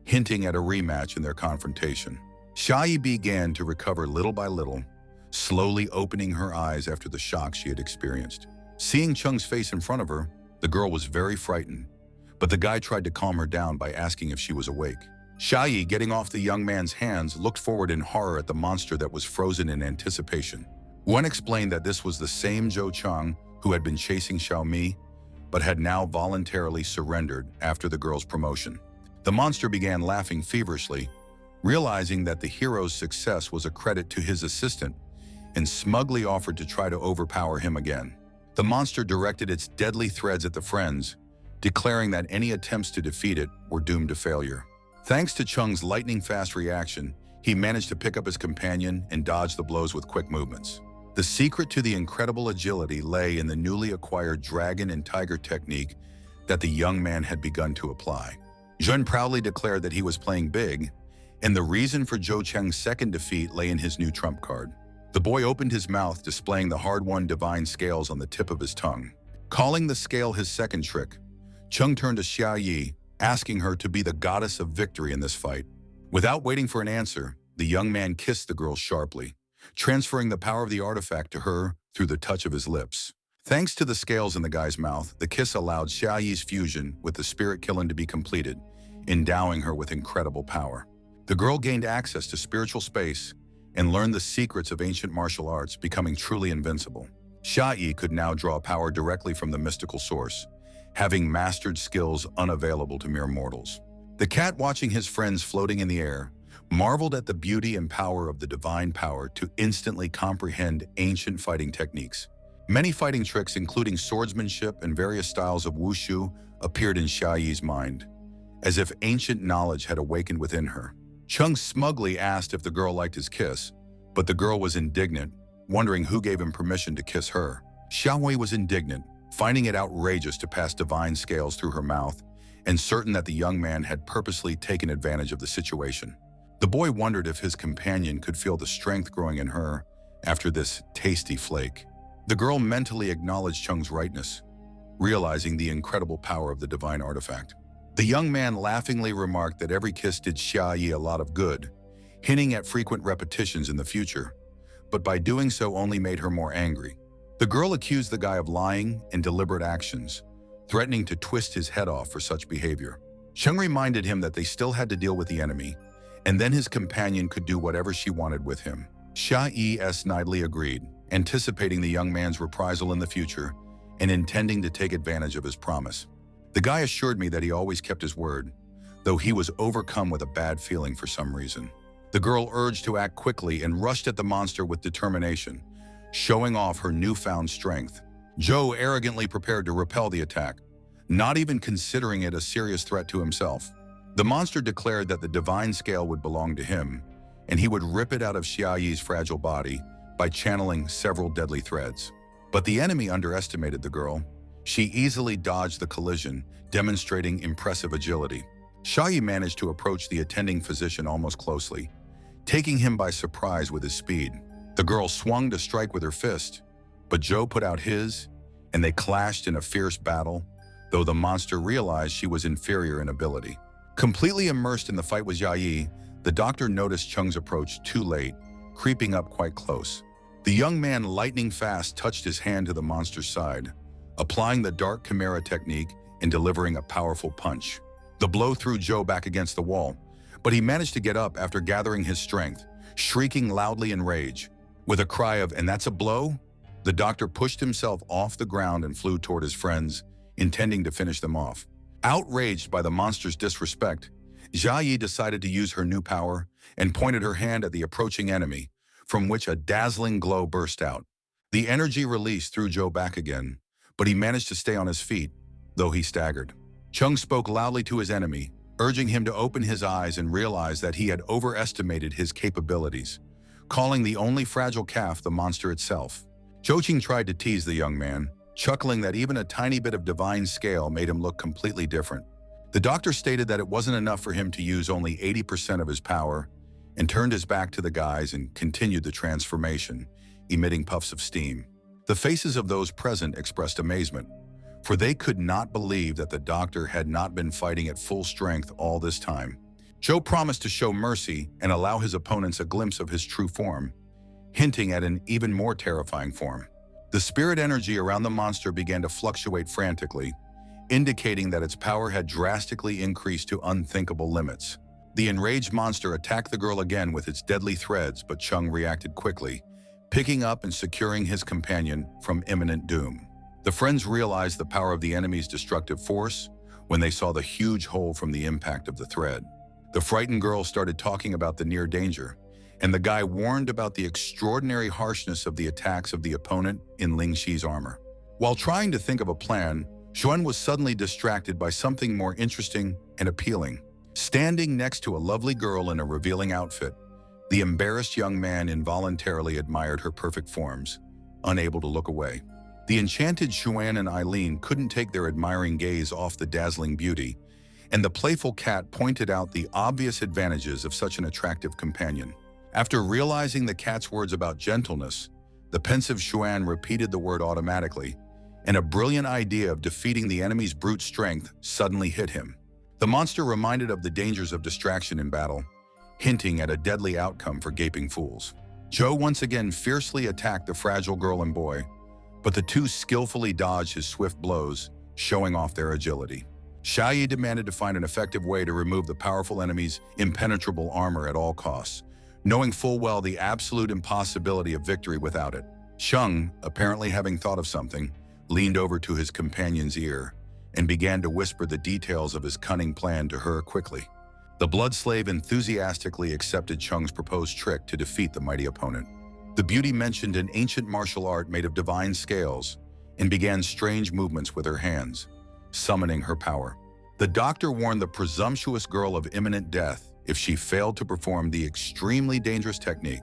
hinting at a rematch in their confrontation. Xia Yi began to recover little by little, slowly opening her eyes after the shock she had experienced. Seeing Chung's face in front of her, the girl was very frightened, but the guy tried to calm her down by asking if she was awake. Xia Yi, getting off the young man's hands, looked forward in horror at the monster that was frozen in anticipation. One explained that this was the same Zhou Chang who had been chasing Xiaomi, but had now voluntarily surrendered after the girl's promotion. The monster began laughing feverishly, realizing that the hero's success was a credit to his assistant, and smugly offered to try to overpower him again. The monster directed its deadly threads at the friends, declaring that any attempts to defeat it were doomed to failure. Thanks to Chung's lightning-fast reaction, he managed to pick up his companion and dodge the blows with quick movements. The secret to the incredible agility lay in the newly acquired dragon and tiger technique that the young man had begun to apply. Zhen proudly declared that he was playing big, and the reason for Zhou Cheng's second defeat lay in his new trump card. The boy opened his mouth, displaying the hard-won divine scales on the tip of his tongue. Calling the scale his second trick, Chung turned to Xia Yi, asking her to be the goddess of victory in this fight. Without waiting for an answer, the young man kissed the girl sharply, transferring the power of the artifact to her through the touch of his lips. Thanks to the scales in the guy's mouth, the kiss allowed Xia Yi's fusion with the spirit killing to be completed, endowing her with incredible power. The girl gained access to spiritual space and learned the secrets of ancient martial arts, becoming truly invincible. Xia Yi could now draw power directly from the mystical source, having mastered skills unavailable to mere mortals. The cat, watching his friends floating in the air, marveled at the beauty and power of the divine power to instantly comprehend ancient fighting techniques. Many fighting tricks, including swordsmanship and various styles of wushu, appeared in Xia Yi's mind, as if ancient knowledge had awakened within her. Chung smugly asked if the girl liked his kiss, but the girl was indignant, wondering who gave him permission to kiss her. Xiaowei was indignant, finding it outrageous to pass divine scales through her mouth, and certain that the young man had purposely taken advantage of the situation. The boy wondered if his companion could feel the strength growing in her after this tasty flake. The girl mentally acknowledged Chung's rightness, realizing the incredible power of the divine artifact. The young man laughingly remarked that every kiss did Xia Yi a lot of good, hinting at frequent repetitions in the future, but by doing so only made her more angry. The girl accused the guy of lying and deliberate actions, threatening to twist his head off for such behavior. Chung reminded him that they still had to deal with the enemy, and then his companion could do whatever she wanted with him. Xia Yi snidely agreed, anticipating the young man's reprisal in the future and intending to take advantage of his promise. The guy assured me that he always kept his word, though he was overcome with a bad feeling for some reason. The girl urged to act quickly and rushed at the monster with determination, showing off her newfound strength. Zhou arrogantly prepared to repel the attack, not even considering it a serious threat to himself. The monster declared that the divine scale would belong to him, and he would rip it out of Xia Yi's fragile body by channeling several deadly threads. But the enemy underestimated the girl. She easily dodged the collision, demonstrating impressive agility. Xia Yi managed to approach the attending physician almost closely, taking him by surprise with his speed. The girl swung to strike with her fist, but Joe put out his, and they clashed in a fierce battle, though the monster realized she was inferior in ability. Completely immersed in the fight with Yayi, the doctor noticed Chung's approach too late, creeping up quite close. The young man lightning fast touched his hand to the monster's side, applying the dark chimera technique and delivering a powerful punch. The blow threw Joe back against the wall, but he managed to get up after gathering his strength, shrieking loudly in rage. With a cry of, "And that's a blow?" the doctor pushed himself off the ground and flew toward his friends, intending to finish them off. Outraged by the monster's disrespect, Jia decided to use her new power and pointed her hand at the approaching enemy, from which a dazzling glow burst out. The energy release threw Joe back again, but he managed to stay on his feet, though he staggered. Chung spoke loudly to his enemy, urging him to open his eyes and realize that he had overestimated his capabilities, calling the only fragile calf the monster itself. Joching tried to tease the young man, chuckling that even a tiny bit of divine scale made him look completely different. The doctor stated that it wasn't enough for him to use only 80% of his power, and turned his back to the guys and continued the transformation, emitting puffs of steam. The faces of those present expressed amazement, for they could not believe that the doctor had not been fighting at full strength all this time. Joe promised to show mercy and allow his opponents a glimpse of his true form, hinting at an even more terrifying form. The spirit energy around the monster began to fluctuate frantically, indicating that its power had drastically increased to unthinkable limits. The enraged monster attacked the girl again with its deadly threads, but Chung reacted quickly, picking up and securing his companion from imminent doom. The friends realized the power of the enemy's destructive force when they saw the huge hole from the impact of the thread. The frightened girl started talking about the near danger, and the guy warned about the extraordinary harshness of the attacks of the opponent in Ling Shi's armor. While trying to think of a plan, Xuan was suddenly distracted by something more interesting and appealing. Standing next to a lovely girl in a revealing outfit, the embarrassed young man involuntarily admired her perfect forms, unable to look away. The enchanted Xuan and Eileen couldn't take their admiring gaze off the dazzling beauty, and the playful cat pointed out the obvious advantages of such an attractive companion. After realizing the cat's words about gentleness, the pensive Xuan repeated the word automatically, and a brilliant idea of defeating the enemy's brute strength suddenly hit him. The monster reminded of the dangers of distraction in battle, hinting at a deadly outcome for gaping fools. Joe once again fiercely attacked the fragile girl and boy, but the two skillfully dodged his swift blows, showing off their agility. Xiaoyi demanded to find an effective way to remove the powerful enemy's impenetrable armor at all costs, knowing full well the absolute impossibility of victory without it. Sheng, apparently having thought of something, leaned over to his companion's ear and began to whisper the details of his cunning plan to her quickly. The blood slave enthusiastically accepted Chung's proposed trick to defeat the mighty opponent. The beauty mentioned an ancient martial art made of divine scales and began strange movements with her hands, summoning her power. The doctor warned the presumptuous girl of imminent death if she failed to perform the extremely dangerous technique.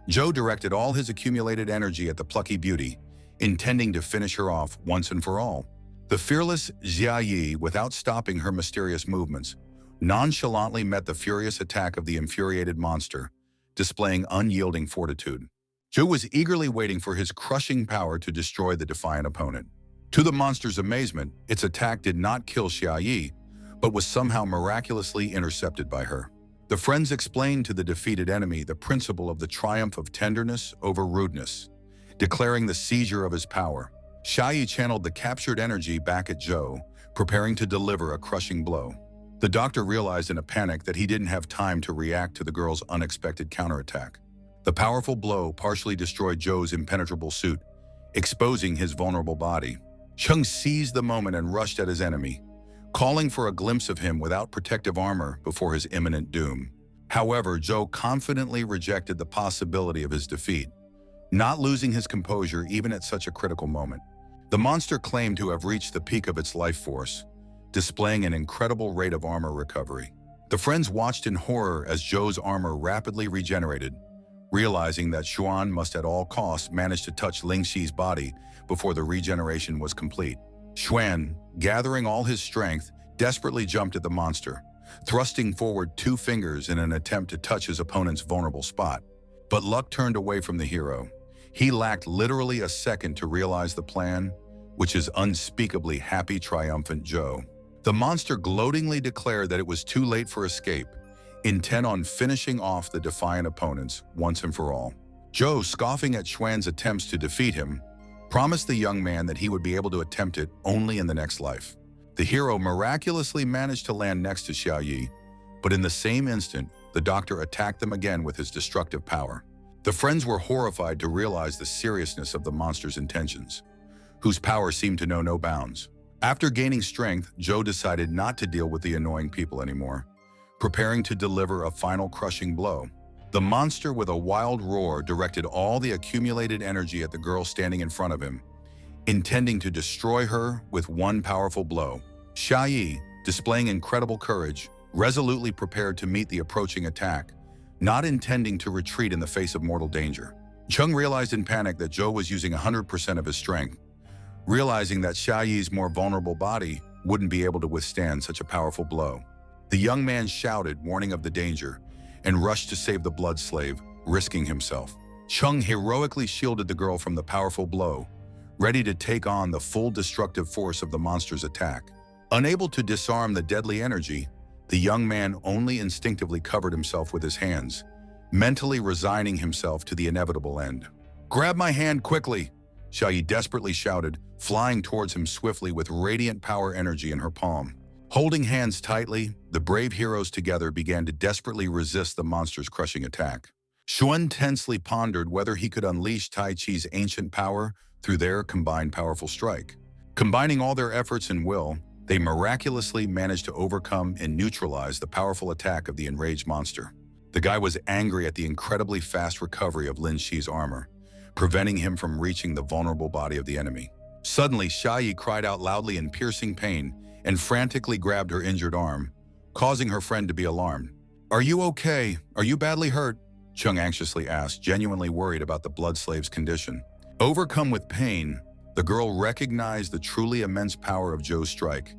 Joe directed all his accumulated energy at the plucky beauty, intending to finish her off once and for all. The fearless Jia Yi, without stopping her mysterious movements, nonchalantly met the furious attack of the infuriated monster, displaying unyielding fortitude. Joe was eagerly waiting for his crushing power to destroy the defiant opponent. To the monster's amazement, its attack did not kill Xia Yi, but was somehow miraculously intercepted by her. The friends explained to the defeated enemy the principle of the triumph of tenderness over rudeness, declaring the seizure of his power. Xia Yi channeled the captured energy back at Joe, preparing to deliver a crushing blow. The doctor realized in a panic that he didn't have time to react to the girl's unexpected counterattack. The powerful blow partially destroyed Joe's impenetrable suit, exposing his vulnerable body. Chung seized the moment and rushed at his enemy, calling for a glimpse of him without protective armor before his imminent doom. However, Joe confidently rejected the possibility of his defeat, not losing his composure even at such a critical moment. The monster claimed to have reached the peak of its life force, displaying an incredible rate of armor recovery. The friends watched in horror as Joe's armor rapidly regenerated, realizing that Xuan must at all costs manage to touch Ling Shi's body before the regeneration was complete. Xuan, gathering all his strength, desperately jumped at the monster, thrusting forward 2 fingers in an attempt to touch his opponent's vulnerable spot. But luck turned away from the hero. He lacked literally a second to realize the plan, which is unspeakably happy, triumphant Joe. The monster gloatingly declared that it was too late for escape, intent on finishing off the defiant opponents once and for all. Joe, scoffing at Xuan's attempts to defeat him, promised the young man that he would be able to attempt it only in the next life. The hero miraculously managed to land next to Xiaoyi, but in the same instant, the doctor attacked them again with his destructive power. The friends were horrified to realize the seriousness of the monster's intentions, whose power seemed to know no bounds. After gaining strength, Joe decided not to deal with the annoying people anymore, preparing to deliver a final crushing blow. The monster, with a wild roar, directed all the accumulated energy at the girl standing in front of him, intending to destroy her with one powerful blow. Xiaoyi, displaying incredible courage, resolutely prepared to meet the approaching attack, not intending to retreat in the face of mortal danger. Jong realized in panic that Joe was using 100% of his strength, realizing that Xiaoyi's more vulnerable body wouldn't be able to withstand such a powerful blow. The young man shouted, warning of the danger, and rushed to save the blood slave, risking himself. Jong heroically shielded the girl from the powerful blow, ready to take on the full destructive force of the monster's attack. Unable to disarm the deadly energy, the young man only instinctively covered himself with his hands, mentally resigning himself to the inevitable end. "Grab my hand quickly!" Xiaoyi desperately shouted, flying towards him swiftly with radiant power energy in her palm. Holding hands tightly, the brave heroes together began to desperately resist the monster's crushing attack. Xuan tensely pondered whether he could unleash Tai Chi's ancient power through their combined powerful strike. Combining all their efforts and will, they miraculously managed to overcome and neutralize the powerful attack of the enraged monster. The guy was angry at the incredibly fast recovery of Lin Shi's armor, preventing him from reaching the vulnerable body of the enemy. Suddenly, Xiaoyi cried out loudly in piercing pain and frantically grabbed her injured arm, causing her friend to be alarmed. "Are you okay? Are you badly hurt?" Jong anxiously asked, genuinely worried about the blood slave's condition. Overcome with pain, the girl recognized the truly immense power of Joe's strike,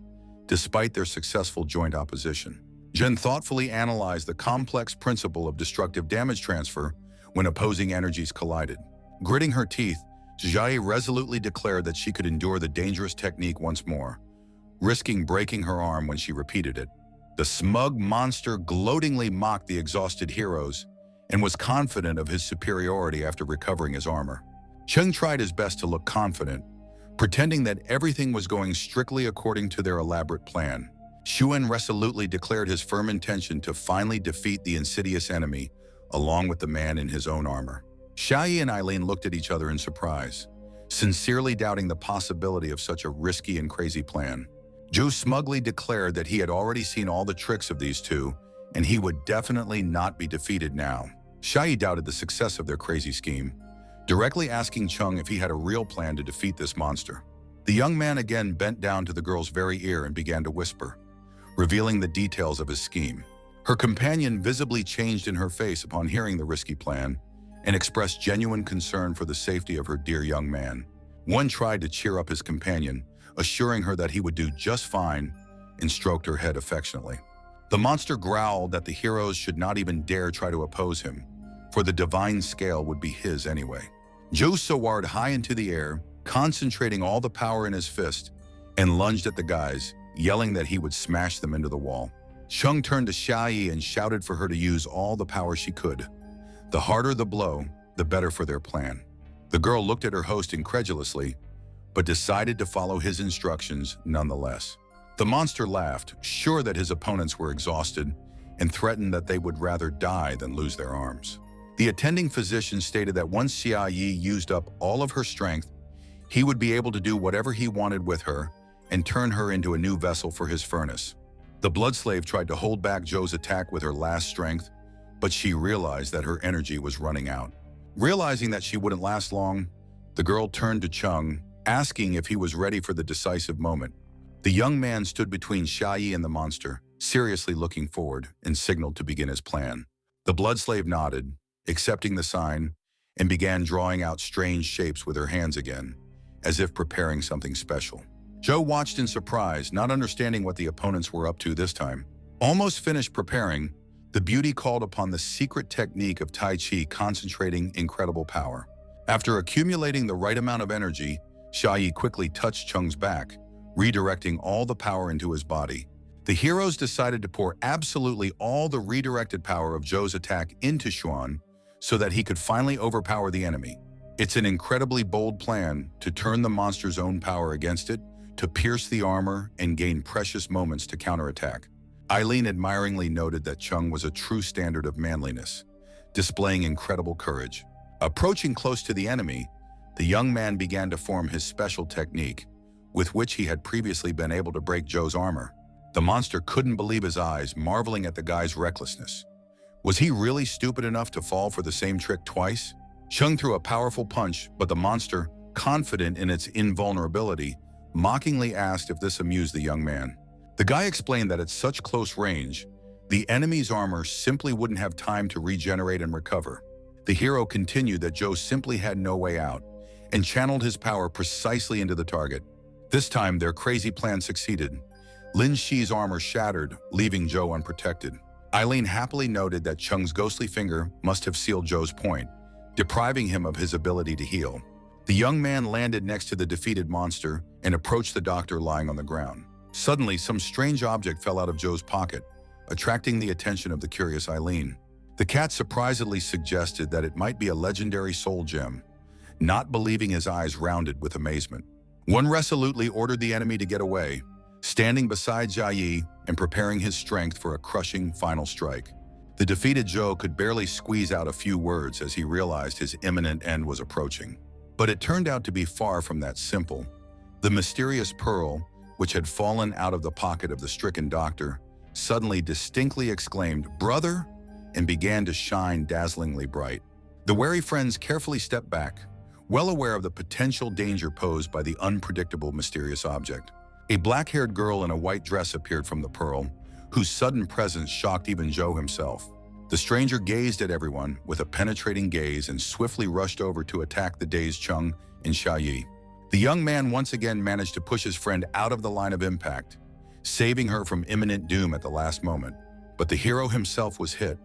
despite their successful joint opposition. Jin thoughtfully analyzed the complex principle of destructive damage transfer when opposing energies collided. Gritting her teeth, Xiaoyi resolutely declared that she could endure the dangerous technique once more, risking breaking her arm when she repeated it. The smug monster gloatingly mocked the exhausted heroes and was confident of his superiority after recovering his armor. Jong tried his best to look confident, pretending that everything was going strictly according to their elaborate plan. Xuan resolutely declared his firm intention to finally defeat the insidious enemy, along with the man in his own armor. Xiaoyi and Eileen looked at each other in surprise, sincerely doubting the possibility of such a risky and crazy plan. Joe smugly declared that he had already seen all the tricks of these two, and he would definitely not be defeated now. Xiaoyi doubted the success of their crazy scheme, directly asking Jong if he had a real plan to defeat this monster. The young man again bent down to the girl's very ear and began to whisper, revealing the details of his scheme. Her companion visibly changed in her face upon hearing the risky plan and expressed genuine concern for the safety of her dear young man. One tried to cheer up his companion, assuring her that he would do just fine, and stroked her head affectionately. The monster growled that the heroes should not even dare try to oppose him, for the divine scale would be his anyway. Joe soared high into the air, concentrating all the power in his fist, and lunged at the guys, yelling that he would smash them into the wall. Jong turned to Xiaoyi and shouted for her to use all the power she could. The harder the blow, the better for their plan. The girl looked at her host incredulously, but decided to follow his instructions nonetheless. The monster laughed, sure that his opponents were exhausted, and threatened that they would rather die than lose their arms. The attending physician stated that once Xiaoyi used up all of her strength, he would be able to do whatever he wanted with her and turn her into a new vessel for his furnace. The blood slave tried to hold back Joe's attack with her last strength, but she realized that her energy was running out. Realizing that she wouldn't last long, the girl turned to Jong, asking if he was ready for the decisive moment. The young man stood between Xiaoyi and the monster, seriously looking forward, and signaled to begin his plan. The blood slave nodded, accepting the sign, and began drawing out strange shapes with her hands again, as if preparing something special. Joe watched in surprise, not understanding what the opponents were up to this time. Almost finished preparing, the beauty called upon the secret technique of Tai Chi, concentrating incredible power. After accumulating the right amount of energy, Xiaoyi quickly touched Cheng's back, redirecting all the power into his body. The heroes decided to pour absolutely all the redirected power of Zhou's attack into Xuan so that he could finally overpower the enemy. It's an incredibly bold plan to turn the monster's own power against it, to pierce the armor and gain precious moments to counterattack. Eileen admiringly noted that Cheng was a true standard of manliness, displaying incredible courage. Approaching close to the enemy, the young man began to form his special technique, with which he had previously been able to break Zhou's armor. The monster couldn't believe his eyes, marveling at the guy's recklessness. Was he really stupid enough to fall for the same trick twice? Cheng threw a powerful punch, but the monster, confident in its invulnerability, mockingly asked if this amused the young man. The guy explained that at such close range, the enemy's armor simply wouldn't have time to regenerate and recover. The hero continued that Zhou simply had no way out, and channeled his power precisely into the target. This time, their crazy plan succeeded. Lin Shi's armor shattered, leaving Zhou unprotected. Eileen happily noted that Cheng's ghostly finger must have sealed Zhou's point, depriving him of his ability to heal. The young man landed next to the defeated monster and approached the doctor lying on the ground. Suddenly, some strange object fell out of Zhou's pocket, attracting the attention of the curious Eileen. The cat surprisingly suggested that it might be a legendary soul gem, not believing his eyes rounded with amazement. One resolutely ordered the enemy to get away, standing beside Jia and preparing his strength for a crushing final strike. The defeated Zhou could barely squeeze out a few words as he realized his imminent end was approaching. But it turned out to be far from that simple. The mysterious pearl, which had fallen out of the pocket of the stricken doctor, suddenly distinctly exclaimed, "Brother!" and began to shine dazzlingly bright. The wary friends carefully stepped back, well aware of the potential danger posed by the unpredictable mysterious object. A black-haired girl in a white dress appeared from the pearl, whose sudden presence shocked even Zhou himself. The stranger gazed at everyone with a penetrating gaze and swiftly rushed over to attack the dazed Cheng and Xiaoyi. The young man once again managed to push his friend out of the line of impact, saving her from imminent doom at the last moment. But the hero himself was hit.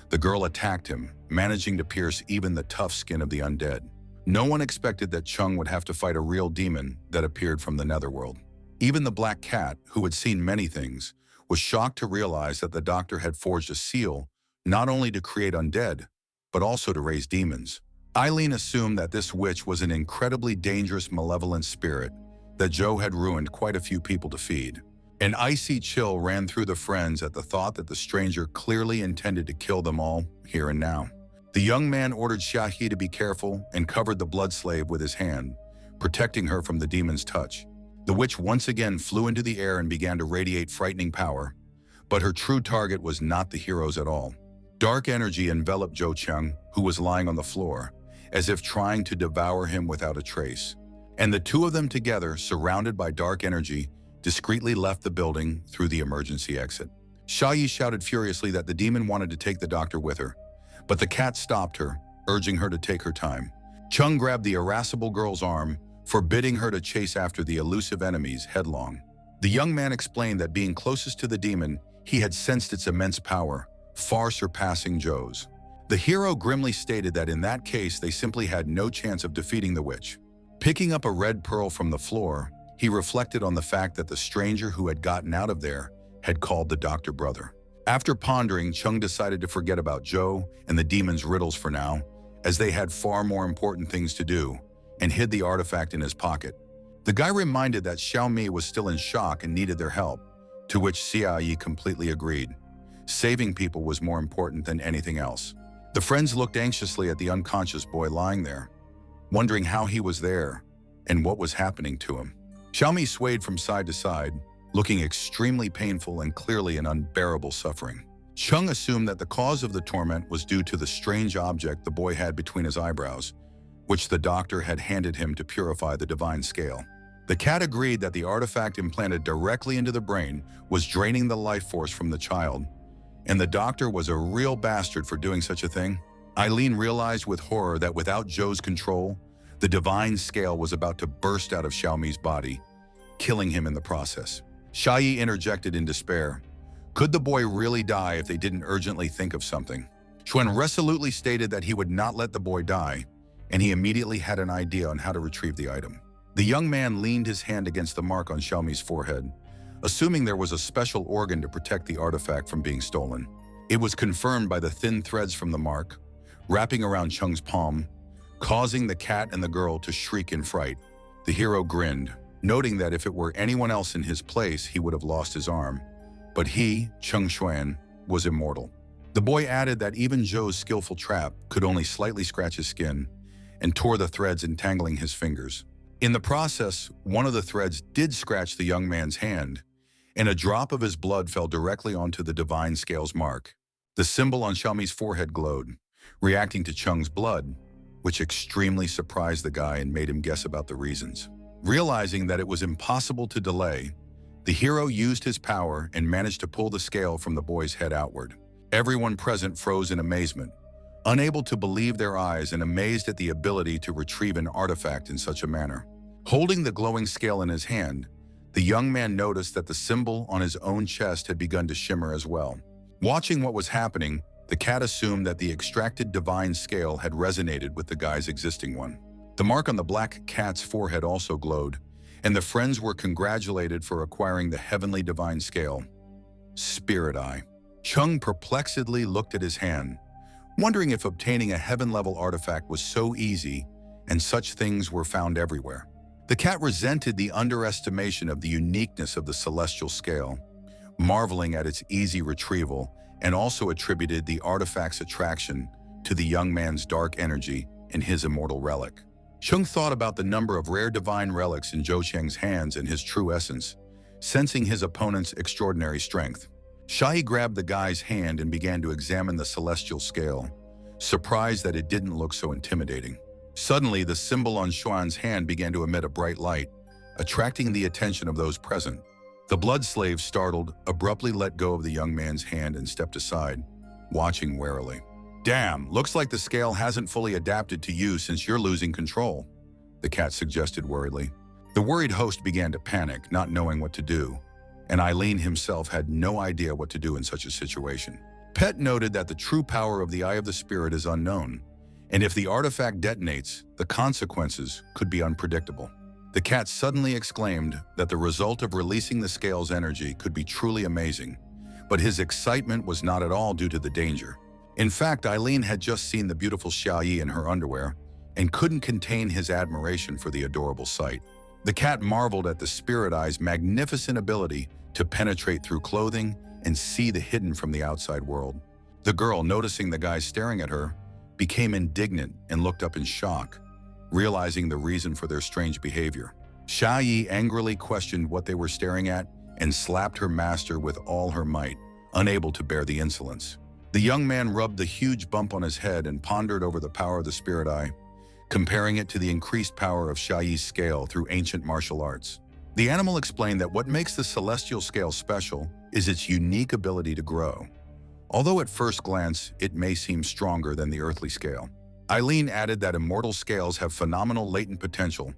The girl attacked him, managing to pierce even the tough skin of the undead. No one expected that Cheng would have to fight a real demon that appeared from the netherworld. Even the black cat, who had seen many things, was shocked to realize that the doctor had forged a seal not only to create undead, but also to raise demons. Eileen assumed that this witch was an incredibly dangerous, malevolent spirit that Zhou had ruined quite a few people to feed. An icy chill ran through the friends at the thought that the stranger clearly intended to kill them all here and now. The young man ordered Xiaoyi to be careful and covered the blood slave with his hand, protecting her from the demon's touch. The witch once again flew into the air and began to radiate frightening power, but her true target was not the heroes at all. Dark energy enveloped Zhou Cheng, who was lying on the floor, as if trying to devour him without a trace. And the two of them together, surrounded by dark energy, discreetly left the building through the emergency exit. Xiaoyi shouted furiously that the demon wanted to take the doctor with her, but the cat stopped her, urging her to take her time. Cheng grabbed the irascible girl's arm, forbidding her to chase after the elusive enemies headlong. The young man explained that being closest to the demon, he had sensed its immense power, far surpassing Zhou's. The hero grimly stated that in that case they simply had no chance of defeating the witch. Picking up a red pearl from the floor, he reflected on the fact that the stranger who had gotten out of there had called the doctor brother. After pondering, Cheng decided to forget about Zhou and the demon's riddles for now, as they had far more important things to do, and hid the artifact in his pocket. The guy reminded that Xiaomi was still in shock and needed their help, to which Xiaoyi completely agreed. Saving people was more important than anything else. The friends looked anxiously at the unconscious boy lying there, wondering how he was there and what was happening to him. Xiaomi swayed from side to side, looking extremely painful and clearly in unbearable suffering. Cheng assumed that the cause of the torment was due to the strange object the boy had between his eyebrows, which the doctor had handed him to purify the divine scale. The cat agreed that the artifact implanted directly into the brain was draining the life force from the child, and the doctor was a real bastard for doing such a thing. Eileen realized with horror that without Zhou's control, the divine scale was about to burst out of Xiaomi's body, killing him in the process. Xiaoyi interjected in despair. Could the boy really die if they didn't urgently think of something? Xuan resolutely stated that he would not let the boy die, and he immediately had an idea on how to retrieve the item. The young man leaned his hand against the mark on Xiaomi's forehead, assuming there was a special organ to protect the artifact from being stolen. It was confirmed by the thin threads from the mark, wrapping around Cheng's palm, causing the cat and the girl to shriek in fright. The hero grinned, noting that if it were anyone else in his place, he would have lost his arm. But he, Cheng Xuan, was immortal. The boy added that even Zhou's skillful trap could only slightly scratch his skin and tore the threads entangling his fingers. In the process, one of the threads did scratch the young man's hand, and a drop of his blood fell directly onto the divine scale's mark. The symbol on Xiaomi's forehead glowed, reacting to Cheng's blood, which extremely surprised the guy and made him guess about the reasons. Realizing that it was impossible to delay, the hero used his power and managed to pull the scale from the boy's head outward. Everyone present froze in amazement, unable to believe their eyes and amazed at the ability to retrieve an artifact in such a manner. Holding the glowing scale in his hand, the young man noticed that the symbol on his own chest had begun to shimmer as well. Watching what was happening, the cat assumed that the extracted divine scale had resonated with the guy's existing one. The mark on the black cat's forehead also glowed, and the friends were congratulated for acquiring the heavenly divine scale. Spirit Eye. Cheng perplexedly looked at his hand, wondering if obtaining a heaven-level artifact was so easy and such things were found everywhere. The cat resented the underestimation of the uniqueness of the celestial scale, marveling at its easy retrieval, and also attributed the artifact's attraction to the young man's dark energy and his immortal relic. Cheng thought about the number of rare divine relics in Zhou Cheng's hands and his true essence, sensing his opponent's extraordinary strength. Shai grabbed the guy's hand and began to examine the celestial scale, surprised that it didn't look so intimidating. Suddenly, the symbol on Xuan's hand began to emit a bright light, attracting the attention of those present. The blood slave, startled, abruptly let go of the young man's hand and stepped aside, watching warily. "Damn, looks like the scale hasn't fully adapted to you since you're losing control," the cat suggested worriedly. The worried host began to panic, not knowing what to do, and Eileen himself had no idea what to do in such a situation. Pet noted that the true power of the Eye of the Spirit is unknown, and if the artifact detonates, the consequences could be unpredictable. The cat suddenly exclaimed that the result of releasing the scale's energy could be truly amazing, but his excitement was not at all due to the danger. In fact, Eileen had just seen the beautiful Xiaoyi in her underwear and couldn't contain his admiration for the adorable sight. The cat marveled at the Spirit Eye's magnificent ability to penetrate through clothing and see the hidden from the outside world. The girl, noticing the guy staring at her, became indignant and looked up in shock, realizing the reason for their strange behavior. Xiaoyi angrily questioned what they were staring at and slapped her master with all her might, unable to bear the insolence. The young man rubbed the huge bump on his head and pondered over the power of the Spirit Eye, comparing it to the increased power of Xiaoyi's scale through ancient martial arts. The animal explained that what makes the celestial scale special is its unique ability to grow, although at first glance it may seem stronger than the earthly scale. Eileen added that immortal scales have phenomenal latent potential,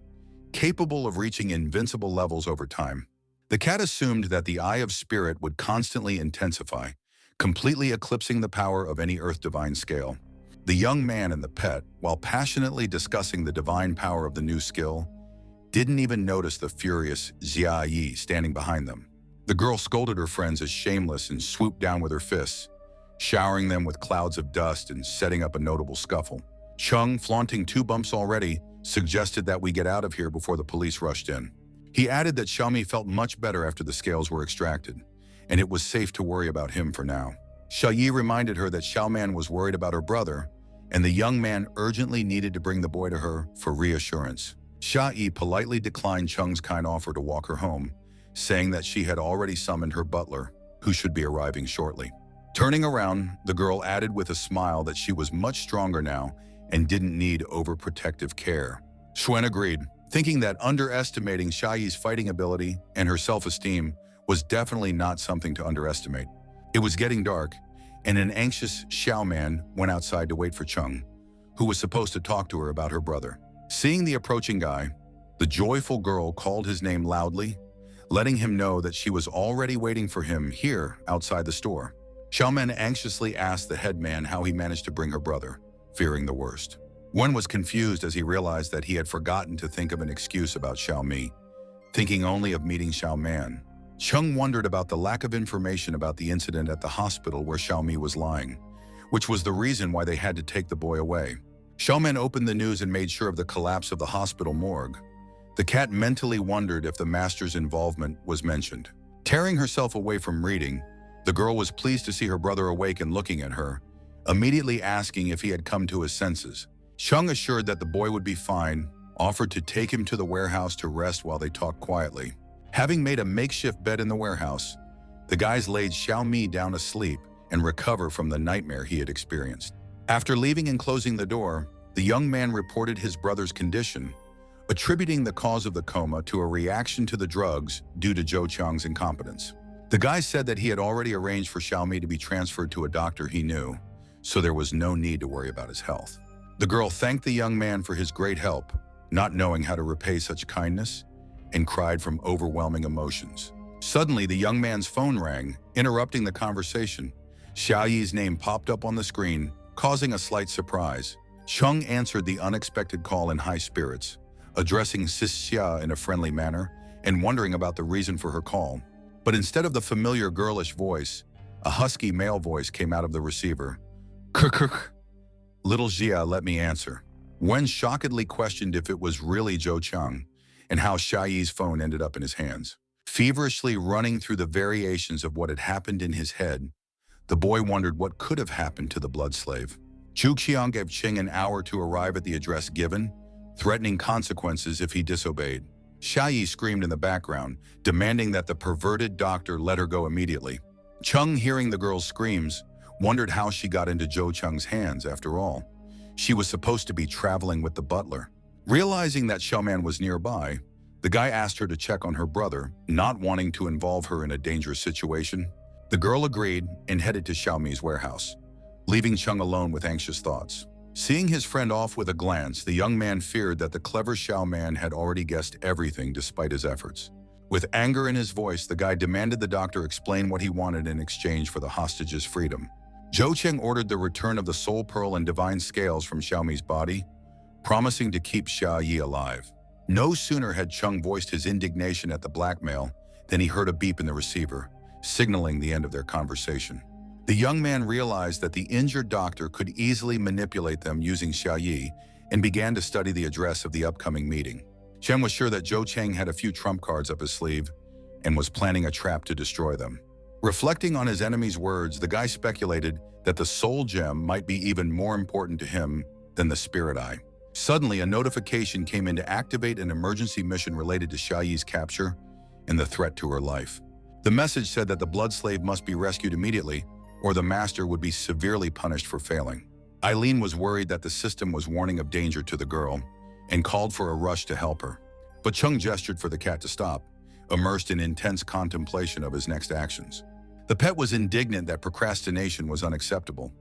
capable of reaching invincible levels over time. The cat assumed that the Eye of Spirit would constantly intensify, completely eclipsing the power of any earth divine scale. The young man and the pet, while passionately discussing the divine power of the new skill, didn't even notice the furious Xia Yi standing behind them. The girl scolded her friends as shameless and swooped down with her fists, showering them with clouds of dust and setting up a notable scuffle. Cheng, flaunting 2 bumps already, suggested that we get out of here before the police rushed in. He added that Xiaomi felt much better after the scales were extracted, and it was safe to worry about him for now. Xiaoyi reminded her that Xiaoman was worried about her brother, and the young man urgently needed to bring the boy to her for reassurance. Xiaoyi politely declined Cheng's kind offer to walk her home, saying that she had already summoned her butler, who should be arriving shortly. Turning around, the girl added with a smile that she was much stronger now and didn't need overprotective care. Xuan agreed, thinking that underestimating Xiaoyi's fighting ability and her self-esteem was definitely not something to underestimate. It was getting dark, and an anxious Xiaoman went outside to wait for Cheng, who was supposed to talk to her about her brother. Seeing the approaching guy, the joyful girl called his name loudly, letting him know that she was already waiting for him here outside the store. Xiaoman anxiously asked the headman how he managed to bring her brother, fearing the worst. Wen was confused as he realized that he had forgotten to think of an excuse about Xiaomi, thinking only of meeting Xiaoman. Chung wondered about the lack of information about the incident at the hospital where Xiaomi was lying, which was the reason why they had to take the boy away. Xiaoman opened the news and made sure of the collapse of the hospital morgue. The cat mentally wondered if the master's involvement was mentioned. Tearing herself away from reading, the girl was pleased to see her brother awake and looking at her, immediately asking if he had come to his senses. Chung, assured that the boy would be fine, offered to take him to the warehouse to rest while they talked quietly. Having made a makeshift bed in the warehouse, the guys laid Xiaomi down to sleep and recover from the nightmare he had experienced. After leaving and closing the door, the young man reported his brother's condition, attributing the cause of the coma to a reaction to the drugs due to Zhou Qiang's incompetence. The guy said that he had already arranged for Xiaomi to be transferred to a doctor he knew, so there was no need to worry about his health. The girl thanked the young man for his great help, not knowing how to repay such kindness, and cried from overwhelming emotions. Suddenly, the young man's phone rang, interrupting the conversation. Xiaoyi's name popped up on the screen, causing a slight surprise. Chung answered the unexpected call in high spirits, addressing Sis Xia in a friendly manner and wondering about the reason for her call. But instead of the familiar girlish voice, a husky male voice came out of the receiver. Kirk. Little Xia, let me answer. Wen shockedly questioned if it was really Zhou Qiang and how Xiaoyi's phone ended up in his hands. Feverishly running through the variations of what had happened in his head, the boy wondered what could have happened to the blood slave. Zhu Qiang gave Qing an hour to arrive at the address given, threatening consequences if he disobeyed. Xiaoyi screamed in the background, demanding that the perverted doctor let her go immediately. Chung, hearing the girl's screams, wondered how she got into Zhou Qiang's hands after all. She was supposed to be traveling with the butler. Realizing that Xiaoman was nearby, the guy asked her to check on her brother, not wanting to involve her in a dangerous situation. The girl agreed and headed to Xiaomi's warehouse, leaving Chung alone with anxious thoughts. Seeing his friend off with a glance, the young man feared that the clever Xiaoman had already guessed everything despite his efforts. With anger in his voice, the guy demanded the doctor explain what he wanted in exchange for the hostage's freedom. Zhou Qiang ordered the return of the soul pearl and divine scales from Xiaomi's body, promising to keep Xiaoyi alive. No sooner had Chung voiced his indignation at the blackmail than he heard a beep in the receiver, signaling the end of their conversation. The young man realized that the injured doctor could easily manipulate them using Xiaoyi and began to study the address of the upcoming meeting. Chen was sure that Zhou Qiang had a few trump cards up his sleeve and was planning a trap to destroy them. Reflecting on his enemy's words, the guy speculated that the soul gem might be even more important to him than the spirit eye. Suddenly, a notification came in to activate an emergency mission related to Xiaoyi's capture and the threat to her life. The message said that the blood slave must be rescued immediately, or the master would be severely punished for failing. Eileen was worried that the system was warning of danger to the girl and called for a rush to help her. But Chung gestured for the cat to stop, immersed in intense contemplation of his next actions. The pet was indignant that procrastination was unacceptable,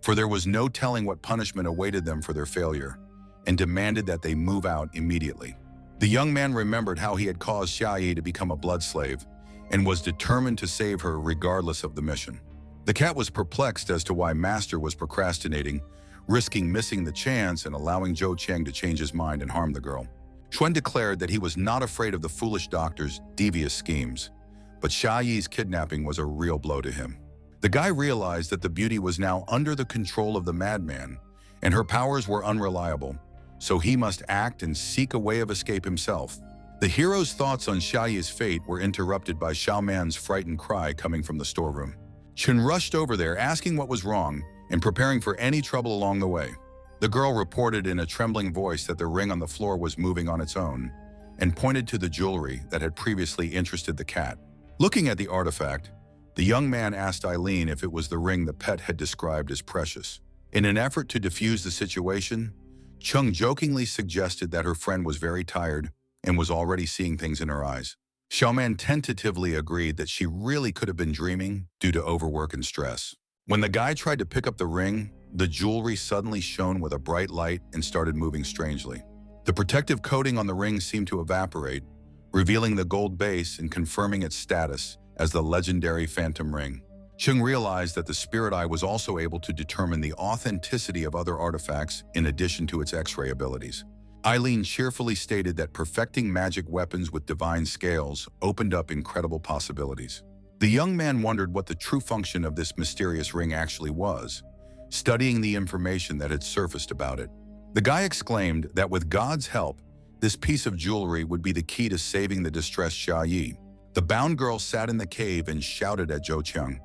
for there was no telling what punishment awaited them for their failure, and demanded that they move out immediately. The young man remembered how he had caused Xiaoyi to become a blood slave and was determined to save her regardless of the mission. The cat was perplexed as to why Master was procrastinating, risking missing the chance and allowing Zhou Qiang to change his mind and harm the girl. Xuan declared that he was not afraid of the foolish doctor's devious schemes, but Xiaoyi's kidnapping was a real blow to him. The guy realized that the beauty was now under the control of the madman, and her powers were unreliable, so he must act and seek a way of escape himself. The hero's thoughts on Xiaoyi's fate were interrupted by Xiaoman's frightened cry coming from the storeroom. Chen rushed over there, asking what was wrong and preparing for any trouble along the way. The girl reported in a trembling voice that the ring on the floor was moving on its own and pointed to the jewelry that had previously interested the cat. Looking at the artifact, the young man asked Eileen if it was the ring the pet had described as precious. In an effort to defuse the situation, Chung jokingly suggested that her friend was very tired and was already seeing things in her eyes. Xiaoman tentatively agreed that she really could have been dreaming due to overwork and stress. When the guy tried to pick up the ring, the jewelry suddenly shone with a bright light and started moving strangely. The protective coating on the ring seemed to evaporate, revealing the gold base and confirming its status as the legendary phantom ring. Chung realized that the spirit eye was also able to determine the authenticity of other artifacts in addition to its X-ray abilities. Eileen cheerfully stated that perfecting magic weapons with divine scales opened up incredible possibilities. The young man wondered what the true function of this mysterious ring actually was, studying the information that had surfaced about it. The guy exclaimed that with God's help, this piece of jewelry would be the key to saving the distressed Xia Yi. The bound girl sat in the cave and shouted at Zhou Qiang,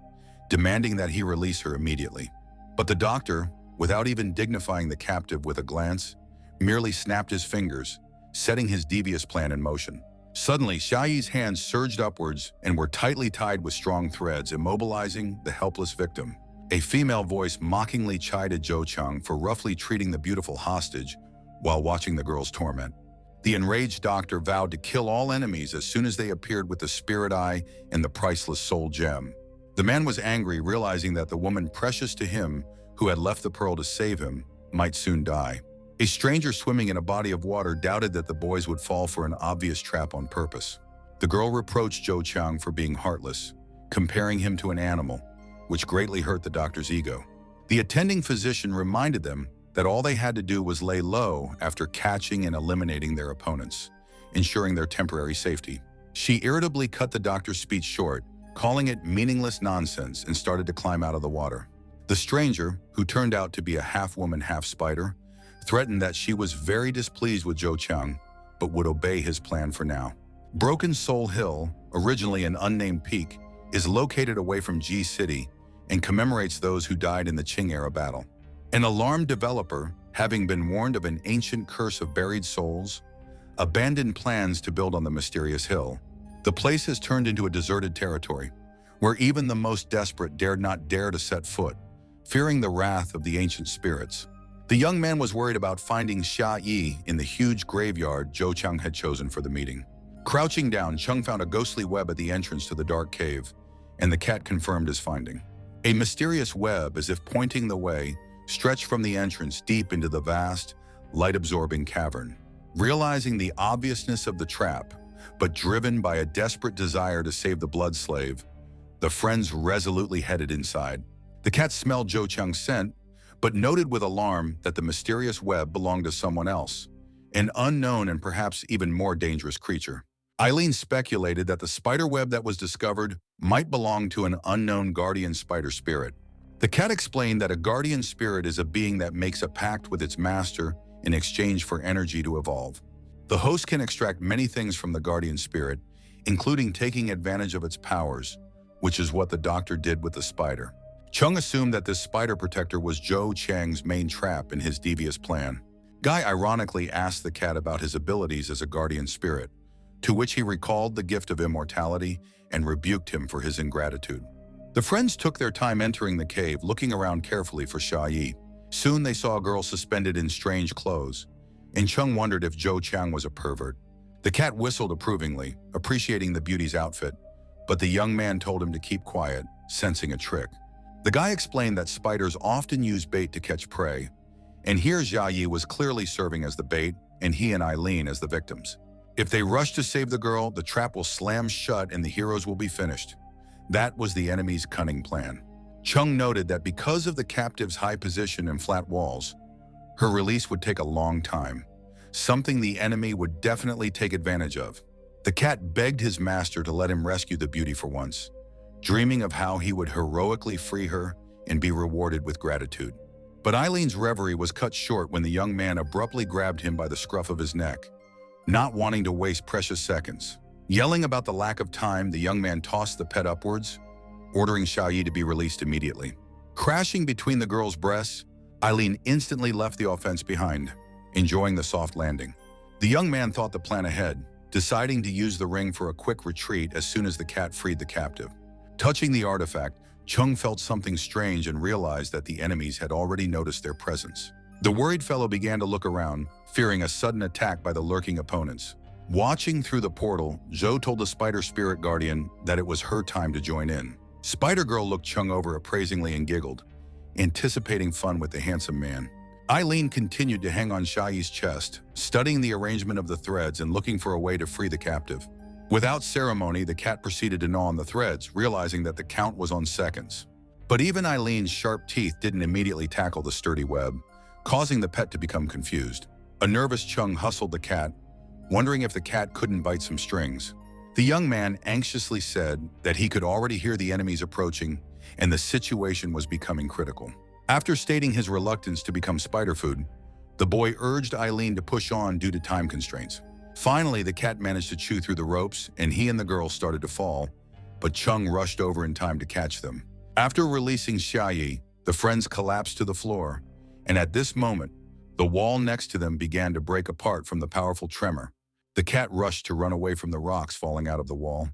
demanding that he release her immediately. But the doctor, without even dignifying the captive with a glance, merely snapped his fingers, setting his devious plan in motion. Suddenly, Xia Yi's hands surged upwards and were tightly tied with strong threads, immobilizing the helpless victim. A female voice mockingly chided Zhou Qiang for roughly treating the beautiful hostage while watching the girl's torment. The enraged doctor vowed to kill all enemies as soon as they appeared with the spirit eye and the priceless soul gem. The man was angry, realizing that the woman precious to him, who had left the pearl to save him, might soon die. A stranger swimming in a body of water doubted that the boys would fall for an obvious trap on purpose. The girl reproached Zhou Qiang for being heartless, comparing him to an animal, which greatly hurt the doctor's ego. The attending physician reminded them that all they had to do was lay low after catching and eliminating their opponents, ensuring their temporary safety. She irritably cut the doctor's speech short, calling it meaningless nonsense, and started to climb out of the water. The stranger, who turned out to be a half-woman, half-spider, threatened that she was very displeased with Zhou Qiang, but would obey his plan for now. Broken Soul Hill, originally an unnamed peak, is located away from Ji City and commemorates those who died in the Qing-era battle. An alarmed developer, having been warned of an ancient curse of buried souls, abandoned plans to build on the mysterious hill. The place has turned into a deserted territory, where even the most desperate dared not dare to set foot, fearing the wrath of the ancient spirits. The young man was worried about finding Xia Yi in the huge graveyard Zhou Qiang had chosen for the meeting. Crouching down, Chung found a ghostly web at the entrance to the dark cave, and the cat confirmed his finding. A mysterious web, as if pointing the way, stretched from the entrance deep into the vast, light-absorbing cavern. Realizing the obviousness of the trap, but driven by a desperate desire to save the blood slave, the friends resolutely headed inside. The cat smelled Zhou Qiang's scent, but noted with alarm that the mysterious web belonged to someone else, an unknown and perhaps even more dangerous creature. Eileen speculated that the spider web that was discovered might belong to an unknown guardian spider spirit. The cat explained that a guardian spirit is a being that makes a pact with its master in exchange for energy to evolve. The host can extract many things from the guardian spirit, including taking advantage of its powers, which is what the doctor did with the spider. Chung assumed that this spider protector was Zhou Qiang's main trap in his devious plan. Guy ironically asked the cat about his abilities as a guardian spirit, to which he recalled the gift of immortality and rebuked him for his ingratitude. The friends took their time entering the cave, looking around carefully for Xia Yi. Soon they saw a girl suspended in strange clothes, and Chung wondered if Zhou Qiang was a pervert. The cat whistled approvingly, appreciating the beauty's outfit, but the young man told him to keep quiet, sensing a trick. The guy explained that spiders often use bait to catch prey, and here Xia Yi was clearly serving as the bait, and he and Eileen as the victims. If they rush to save the girl, the trap will slam shut and the heroes will be finished. That was the enemy's cunning plan. Chung noted that because of the captive's high position and flat walls, her release would take a long time, something the enemy would definitely take advantage of. The cat begged his master to let him rescue the beauty for once, dreaming of how he would heroically free her and be rewarded with gratitude. But Eileen's reverie was cut short when the young man abruptly grabbed him by the scruff of his neck, not wanting to waste precious seconds. Yelling about the lack of time, the young man tossed the pet upwards, ordering Xia Yi to be released immediately. Crashing between the girl's breasts, Eileen instantly left the offense behind, enjoying the soft landing. The young man thought the plan ahead, deciding to use the ring for a quick retreat as soon as the cat freed the captive. Touching the artifact, Chung felt something strange and realized that the enemies had already noticed their presence. The worried fellow began to look around, fearing a sudden attack by the lurking opponents. Watching through the portal, Zhou told the Spider Spirit Guardian that it was her time to join in. Spider Girl looked Chung over appraisingly and giggled, anticipating fun with the handsome man. Eileen continued to hang on Xia Yi's chest, studying the arrangement of the threads and looking for a way to free the captive. Without ceremony, the cat proceeded to gnaw on the threads, realizing that the count was on seconds. But even Eileen's sharp teeth didn't immediately tackle the sturdy web, causing the pet to become confused. A nervous Chung hustled the cat, wondering if the cat couldn't bite some strings. The young man anxiously said that he could already hear the enemies approaching and the situation was becoming critical. After stating his reluctance to become spider food, the boy urged Eileen to push on due to time constraints. Finally, the cat managed to chew through the ropes and he and the girl started to fall, but Chung rushed over in time to catch them. After releasing Xiaoyi, the friends collapsed to the floor, and at this moment, the wall next to them began to break apart from the powerful tremor. The cat rushed to run away from the rocks falling out of the wall,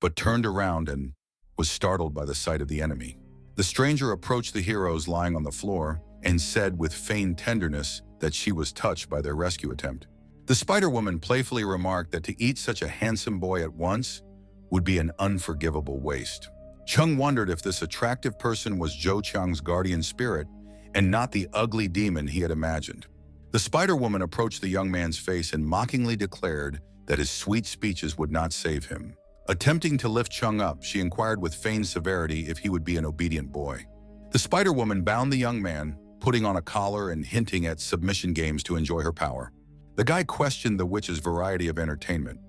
but turned around and was startled by the sight of the enemy. The stranger approached the heroes lying on the floor and said with feigned tenderness that she was touched by their rescue attempt. The Spider-Woman playfully remarked that to eat such a handsome boy at once would be an unforgivable waste. Chung wondered if this attractive person was Zhou Qiang's guardian spirit and not the ugly demon he had imagined. The Spider-Woman approached the young man's face and mockingly declared that his sweet speeches would not save him. Attempting to lift Chung up, she inquired with feigned severity if he would be an obedient boy. The Spider-Woman bound the young man, putting on a collar and hinting at submission games to enjoy her power. The guy questioned the witch's variety of entertainment,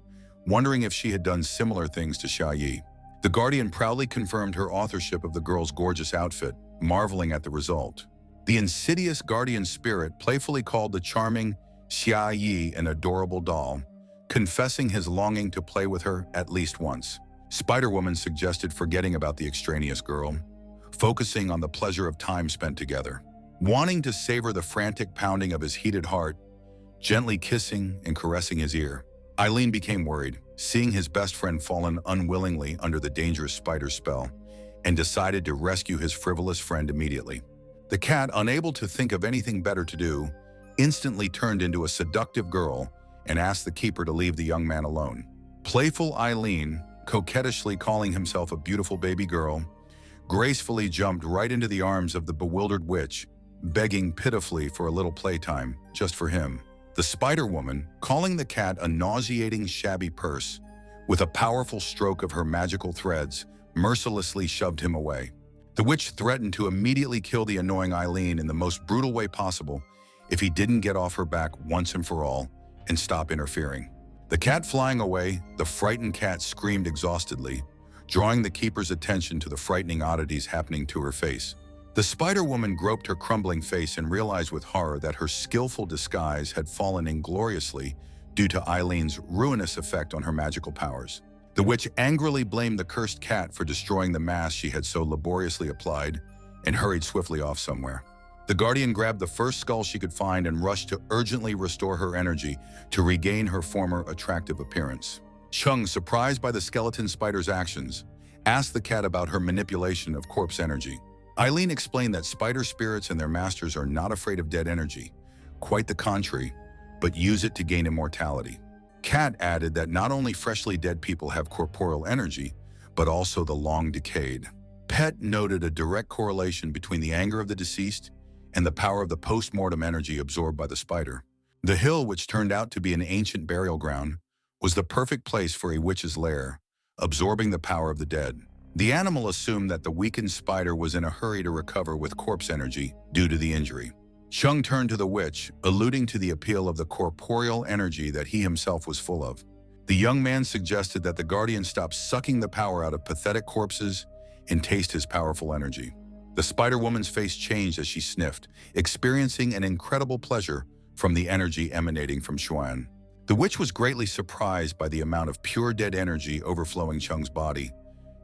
wondering if she had done similar things to Xiaoyi. The guardian proudly confirmed her authorship of the girl's gorgeous outfit, marveling at the result. The insidious guardian spirit playfully called the charming Xiaoyi an adorable doll, confessing his longing to play with her at least once. Spider-Woman suggested forgetting about the extraneous girl, focusing on the pleasure of time spent together. Wanting to savor the frantic pounding of his heated heart, gently kissing and caressing his ear, Eileen became worried, seeing his best friend fallen unwillingly under the dangerous spider spell, and decided to rescue his frivolous friend immediately. The cat, unable to think of anything better to do, instantly turned into a seductive girl and asked the keeper to leave the young man alone. Playful Eileen, coquettishly calling himself a beautiful baby girl, gracefully jumped right into the arms of the bewildered witch, begging pitifully for a little playtime just for him. The Spider-Woman, calling the cat a nauseating shabby purse, with a powerful stroke of her magical threads, mercilessly shoved him away. The witch threatened to immediately kill the annoying Eileen in the most brutal way possible if he didn't get off her back once and for all and stop interfering. The cat flying away, the frightened cat screamed exhaustedly, drawing the keeper's attention to the frightening oddities happening to her face. The Spider-Woman groped her crumbling face and realized with horror that her skillful disguise had fallen ingloriously due to Eileen's ruinous effect on her magical powers. The witch angrily blamed the cursed cat for destroying the mask she had so laboriously applied and hurried swiftly off somewhere. The guardian grabbed the first skull she could find and rushed to urgently restore her energy to regain her former attractive appearance. Chung, surprised by the skeleton spider's actions, asked the cat about her manipulation of corpse energy. Eileen explained that spider spirits and their masters are not afraid of dead energy, quite the contrary, but use it to gain immortality. Cat added that not only freshly dead people have corporeal energy, but also the long decayed. Pet noted a direct correlation between the anger of the deceased and the power of the post-mortem energy absorbed by the spider. The hill, which turned out to be an ancient burial ground, was the perfect place for a witch's lair, absorbing the power of the dead. The animal assumed that the weakened spider was in a hurry to recover with corpse energy due to the injury. Chung turned to the witch, alluding to the appeal of the corporeal energy that he himself was full of. The young man suggested that the guardian stop sucking the power out of pathetic corpses and taste his powerful energy. The Spider-Woman's face changed as she sniffed, experiencing an incredible pleasure from the energy emanating from Xuan. The witch was greatly surprised by the amount of pure dead energy overflowing Chung's body,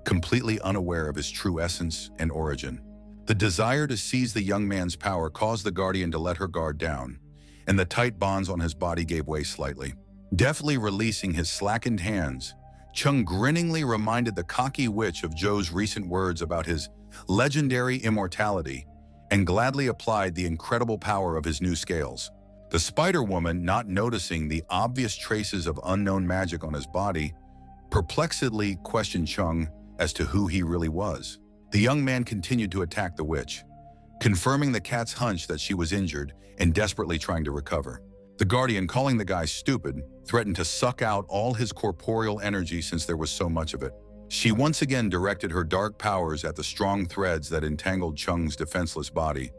completely unaware of his true essence and origin. The desire to seize the young man's power caused the guardian to let her guard down, and the tight bonds on his body gave way slightly. Deftly releasing his slackened hands, Chung grinningly reminded the cocky witch of Zhou's recent words about his legendary immortality and gladly applied the incredible power of his new scales. The Spider-Woman, not noticing the obvious traces of unknown magic on his body, perplexedly questioned Chung as to who he really was. The young man continued to attack the witch, confirming the cat's hunch that she was injured and desperately trying to recover. The guardian, calling the guy stupid, threatened to suck out all his corporeal energy since there was so much of it. She once again directed her dark powers at the strong threads that entangled Chung's defenseless body,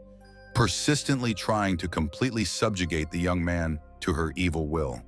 persistently trying to completely subjugate the young man to her evil will.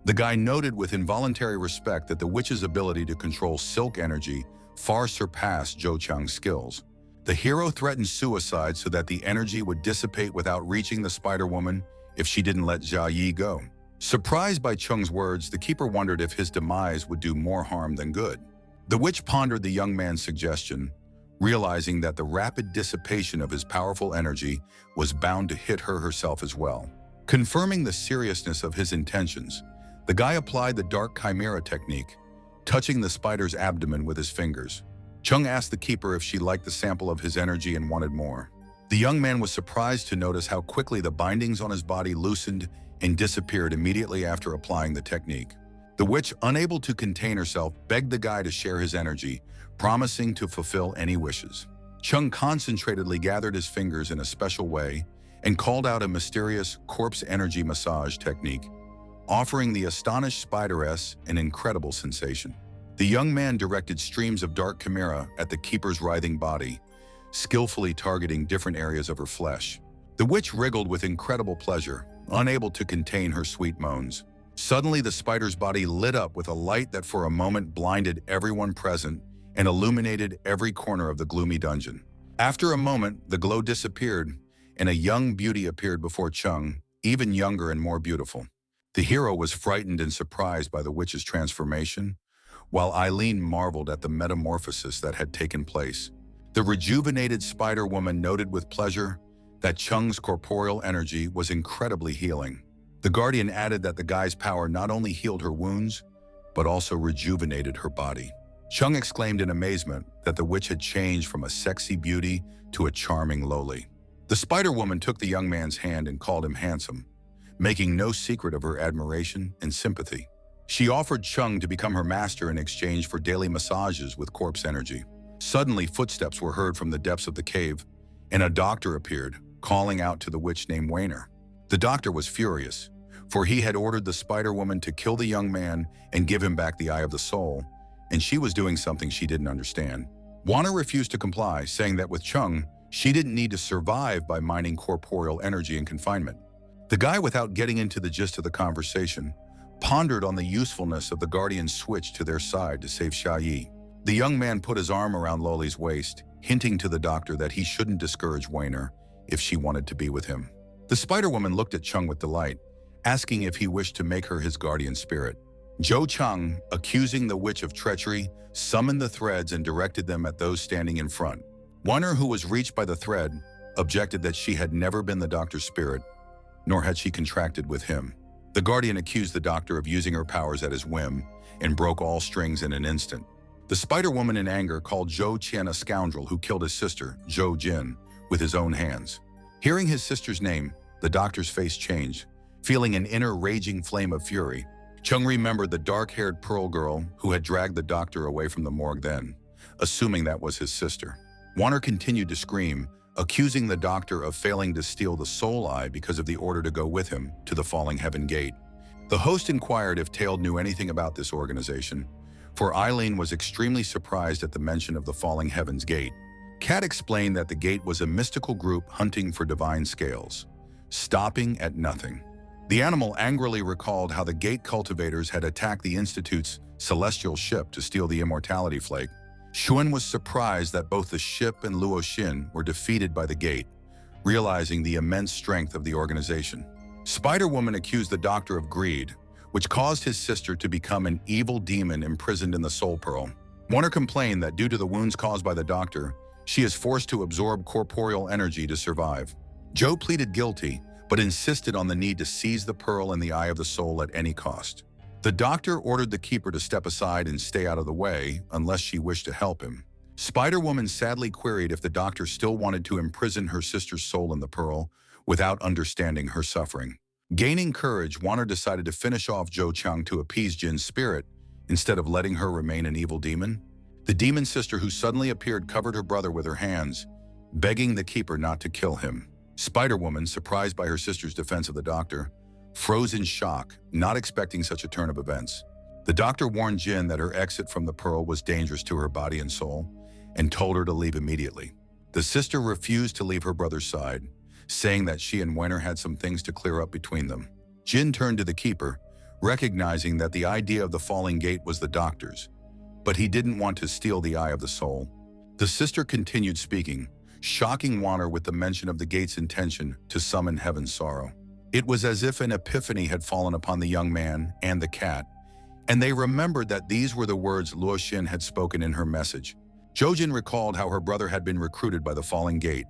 The guy noted with involuntary respect that the witch's ability to control silk energy far surpassed Zhou Chang's skills. The hero threatened suicide so that the energy would dissipate without reaching the Spider-Woman if she didn't let Jia Yi go. Surprised by Chung's words, the keeper wondered if his demise would do more harm than good. The witch pondered the young man's suggestion, realizing that the rapid dissipation of his powerful energy was bound to hit her herself as well. Confirming the seriousness of his intentions, the guy applied the dark chimera technique, touching the spider's abdomen with his fingers. Chung asked the keeper if she liked the sample of his energy and wanted more. The young man was surprised to notice how quickly the bindings on his body loosened and disappeared immediately after applying the technique. The witch, unable to contain herself, begged the guy to share his energy, promising to fulfill any wishes. Chung concentratedly gathered his fingers in a special way and called out a mysterious corpse energy massage technique, offering the astonished spideress an incredible sensation. The young man directed streams of dark chimera at the keeper's writhing body, skillfully targeting different areas of her flesh. The witch wriggled with incredible pleasure, unable to contain her sweet moans. Suddenly, the spider's body lit up with a light that for a moment blinded everyone present and illuminated every corner of the gloomy dungeon. After a moment, the glow disappeared, and a young beauty appeared before Chung, even younger and more beautiful. The hero was frightened and surprised by the witch's transformation, while Eileen marveled at the metamorphosis that had taken place. The rejuvenated Spider-Woman noted with pleasure that Chung's corporeal energy was incredibly healing. The guardian added that the guy's power not only healed her wounds, but also rejuvenated her body. Chung exclaimed in amazement that the witch had changed from a sexy beauty to a charming lowly. The Spider-Woman took the young man's hand and called him handsome, making no secret of her admiration and sympathy. She offered Chung to become her master in exchange for daily massages with corpse energy. Suddenly, footsteps were heard from the depths of the cave, and a doctor appeared, calling out to the witch named Wainer. The doctor was furious, for he had ordered the Spider-Woman to kill the young man and give him back the Eye of the Soul, and she was doing something she didn't understand. Wainer refused to comply, saying that with Chung, she didn't need to survive by mining corporeal energy in confinement. The guy, without getting into the gist of the conversation, pondered on the usefulness of the guardian's switch to their side to save Xia Yi. The young man put his arm around Loli's waist, hinting to the doctor that he shouldn't discourage Wainer if she wanted to be with him. The Spider-Woman looked at Chung with delight, asking if he wished to make her his guardian spirit. Zhou Chang, accusing the witch of treachery, summoned the threads and directed them at those standing in front. Wainer, who was reached by the thread, objected that she had never been the doctor's spirit, nor had she contracted with him. The guardian accused the doctor of using her powers at his whim and broke all strings in an instant. The Spider-Woman, in anger, called Zhou Qian a scoundrel who killed his sister, Zhou Jin, with his own hands. Hearing his sister's name, the doctor's face changed, feeling an inner raging flame of fury. Chung remembered the dark-haired Pearl girl who had dragged the doctor away from the morgue then, assuming that was his sister. Wainer continued to scream, accusing the doctor of failing to steal the soul eye because of the order to go with him to the Falling Heaven Gate. The host inquired if Tailed knew anything about this organization, for Eileen was extremely surprised at the mention of the Falling Heaven's Gate. Kat explained that the gate was a mystical group hunting for divine scales, stopping at nothing. The animal angrily recalled how the gate cultivators had attacked the Institute's celestial ship to steal the immortality flake. Xuan was surprised that both the ship and Luo Xin were defeated by the gate, realizing the immense strength of the organization. Spider-Woman accused the doctor of greed, which caused his sister to become an evil demon imprisoned in the Soul Pearl. Wainer complained that due to the wounds caused by the doctor, she is forced to absorb corporeal energy to survive. Zhou pleaded guilty, but insisted on the need to seize the pearl and the Eye of the Soul at any cost. The doctor ordered the keeper to step aside and stay out of the way unless she wished to help him. Spider-Woman sadly queried if the doctor still wanted to imprison her sister's soul in the pearl without understanding her suffering. Gaining courage, Wainer decided to finish off Zhou Chang to appease Jin's spirit instead of letting her remain an evil demon. The demon sister who suddenly appeared covered her brother with her hands, begging the keeper not to kill him. Spider-Woman, surprised by her sister's defense of the doctor, froze in shock, not expecting such a turn of events. The doctor warned Jin that her exit from the pearl was dangerous to her body and soul, and told her to leave immediately. The sister refused to leave her brother's side, saying that she and Wenner had some things to clear up between them. Jin turned to the keeper, recognizing that the idea of the falling gate was the doctor's, but he didn't want to steal the eye of the soul. The sister continued speaking, shocking Wanner with the mention of the gate's intention to summon heaven's sorrow. It was as if an epiphany had fallen upon the young man and the cat, and they remembered that these were the words Luo Xin had spoken in her message. Jojin recalled how her brother had been recruited by the falling gate,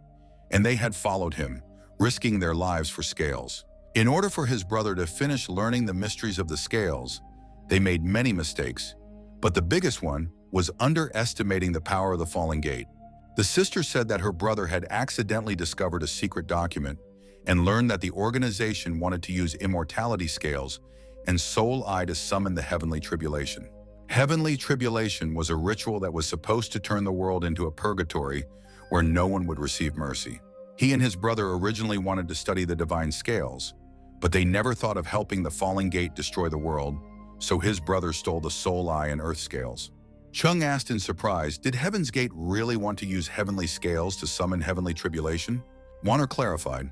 and they had followed him, risking their lives for scales. In order for his brother to finish learning the mysteries of the scales, they made many mistakes, but the biggest one was underestimating the power of the falling gate. The sister said that her brother had accidentally discovered a secret document and learned that the organization wanted to use immortality scales and soul eye to summon the heavenly tribulation. Heavenly tribulation was a ritual that was supposed to turn the world into a purgatory where no one would receive mercy. He and his brother originally wanted to study the divine scales, but they never thought of helping the falling gate destroy the world, so his brother stole the soul eye and earth scales. Chung asked in surprise, did Heaven's Gate really want to use heavenly scales to summon heavenly tribulation? Wanner clarified,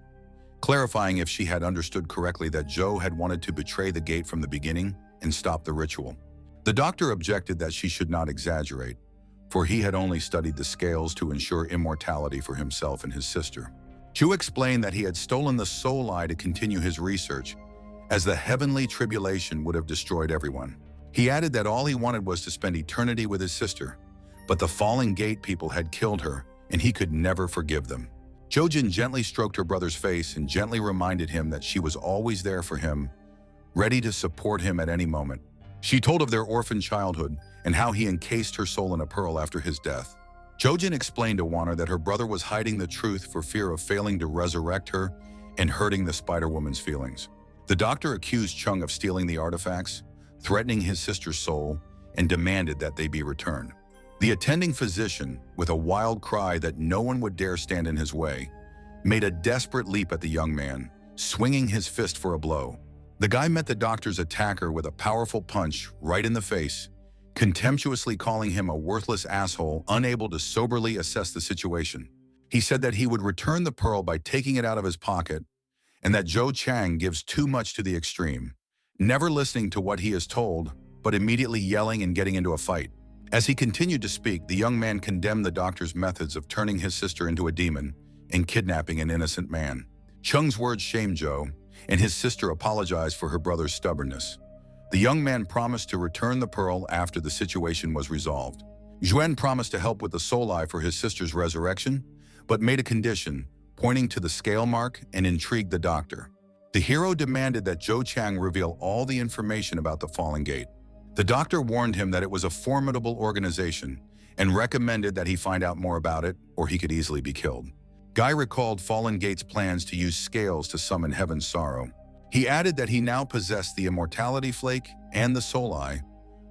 clarifying if she had understood correctly that Zhou had wanted to betray the gate from the beginning and stop the ritual. The doctor objected that she should not exaggerate, for he had only studied the scales to ensure immortality for himself and his sister. Chu explained that he had stolen the soul eye to continue his research, as the heavenly tribulation would have destroyed everyone. He added that all he wanted was to spend eternity with his sister, but the falling gate people had killed her, and he could never forgive them. Jojin gently stroked her brother's face and gently reminded him that she was always there for him, ready to support him at any moment. She told of their orphan childhood and how he encased her soul in a pearl after his death. Jojin explained to Wanner that her brother was hiding the truth for fear of failing to resurrect her and hurting the Spider-Woman's feelings. The doctor accused Chung of stealing the artifacts, threatening his sister's soul, and demanded that they be returned. The attending physician, with a wild cry that no one would dare stand in his way, made a desperate leap at the young man, swinging his fist for a blow. The guy met the doctor's attacker with a powerful punch right in the face, contemptuously calling him a worthless asshole unable to soberly assess the situation. He said that he would return the pearl by taking it out of his pocket, and that Zhou Chang gives too much to the extreme, never listening to what he is told, but immediately yelling and getting into a fight. As he continued to speak, the young man condemned the doctor's methods of turning his sister into a demon and kidnapping an innocent man. Chung's words shamed Zhou, and his sister apologized for her brother's stubbornness. The young man promised to return the pearl after the situation was resolved. Zhuan promised to help with the soul eye for his sister's resurrection, but made a condition, pointing to the scale mark, and intrigued the doctor. The hero demanded that Zhou Chang reveal all the information about the Falling Gate. The doctor warned him that it was a formidable organization and recommended that he find out more about it or he could easily be killed. Guy recalled Fallen Gate's plans to use scales to summon heaven's sorrow. He added that he now possessed the immortality flake and the soul eye,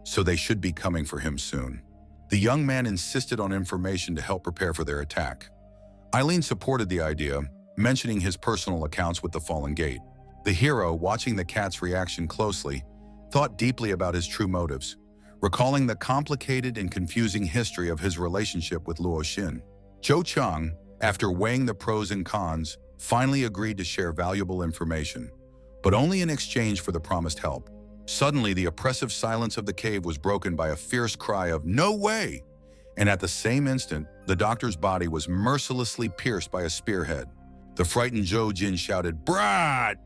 so they should be coming for him soon. The young man insisted on information to help prepare for their attack. Eileen supported the idea, mentioning his personal accounts with the Fallen Gate. The hero, watching the cat's reaction closely, thought deeply about his true motives, recalling the complicated and confusing history of his relationship with Luo Xin. Zhou Chang, after weighing the pros and cons, finally agreed to share valuable information, but only in exchange for the promised help. Suddenly, the oppressive silence of the cave was broken by a fierce cry of "No way!" And at the same instant, the doctor's body was mercilessly pierced by a spearhead. The frightened Zhou Jin shouted, "Brat!"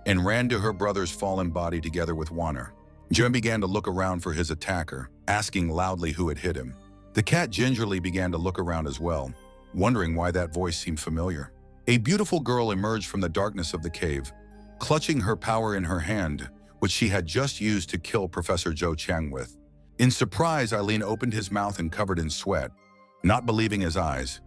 and ran to her brother's fallen body together with Wanner. Jin began to look around for his attacker, asking loudly who had hit him. The cat gingerly began to look around as well, wondering why that voice seemed familiar. A beautiful girl emerged from the darkness of the cave, clutching her power in her hand, which she had just used to kill Professor Zhou Chang with. In surprise, Eileen opened his mouth and covered in sweat, not believing his eyes.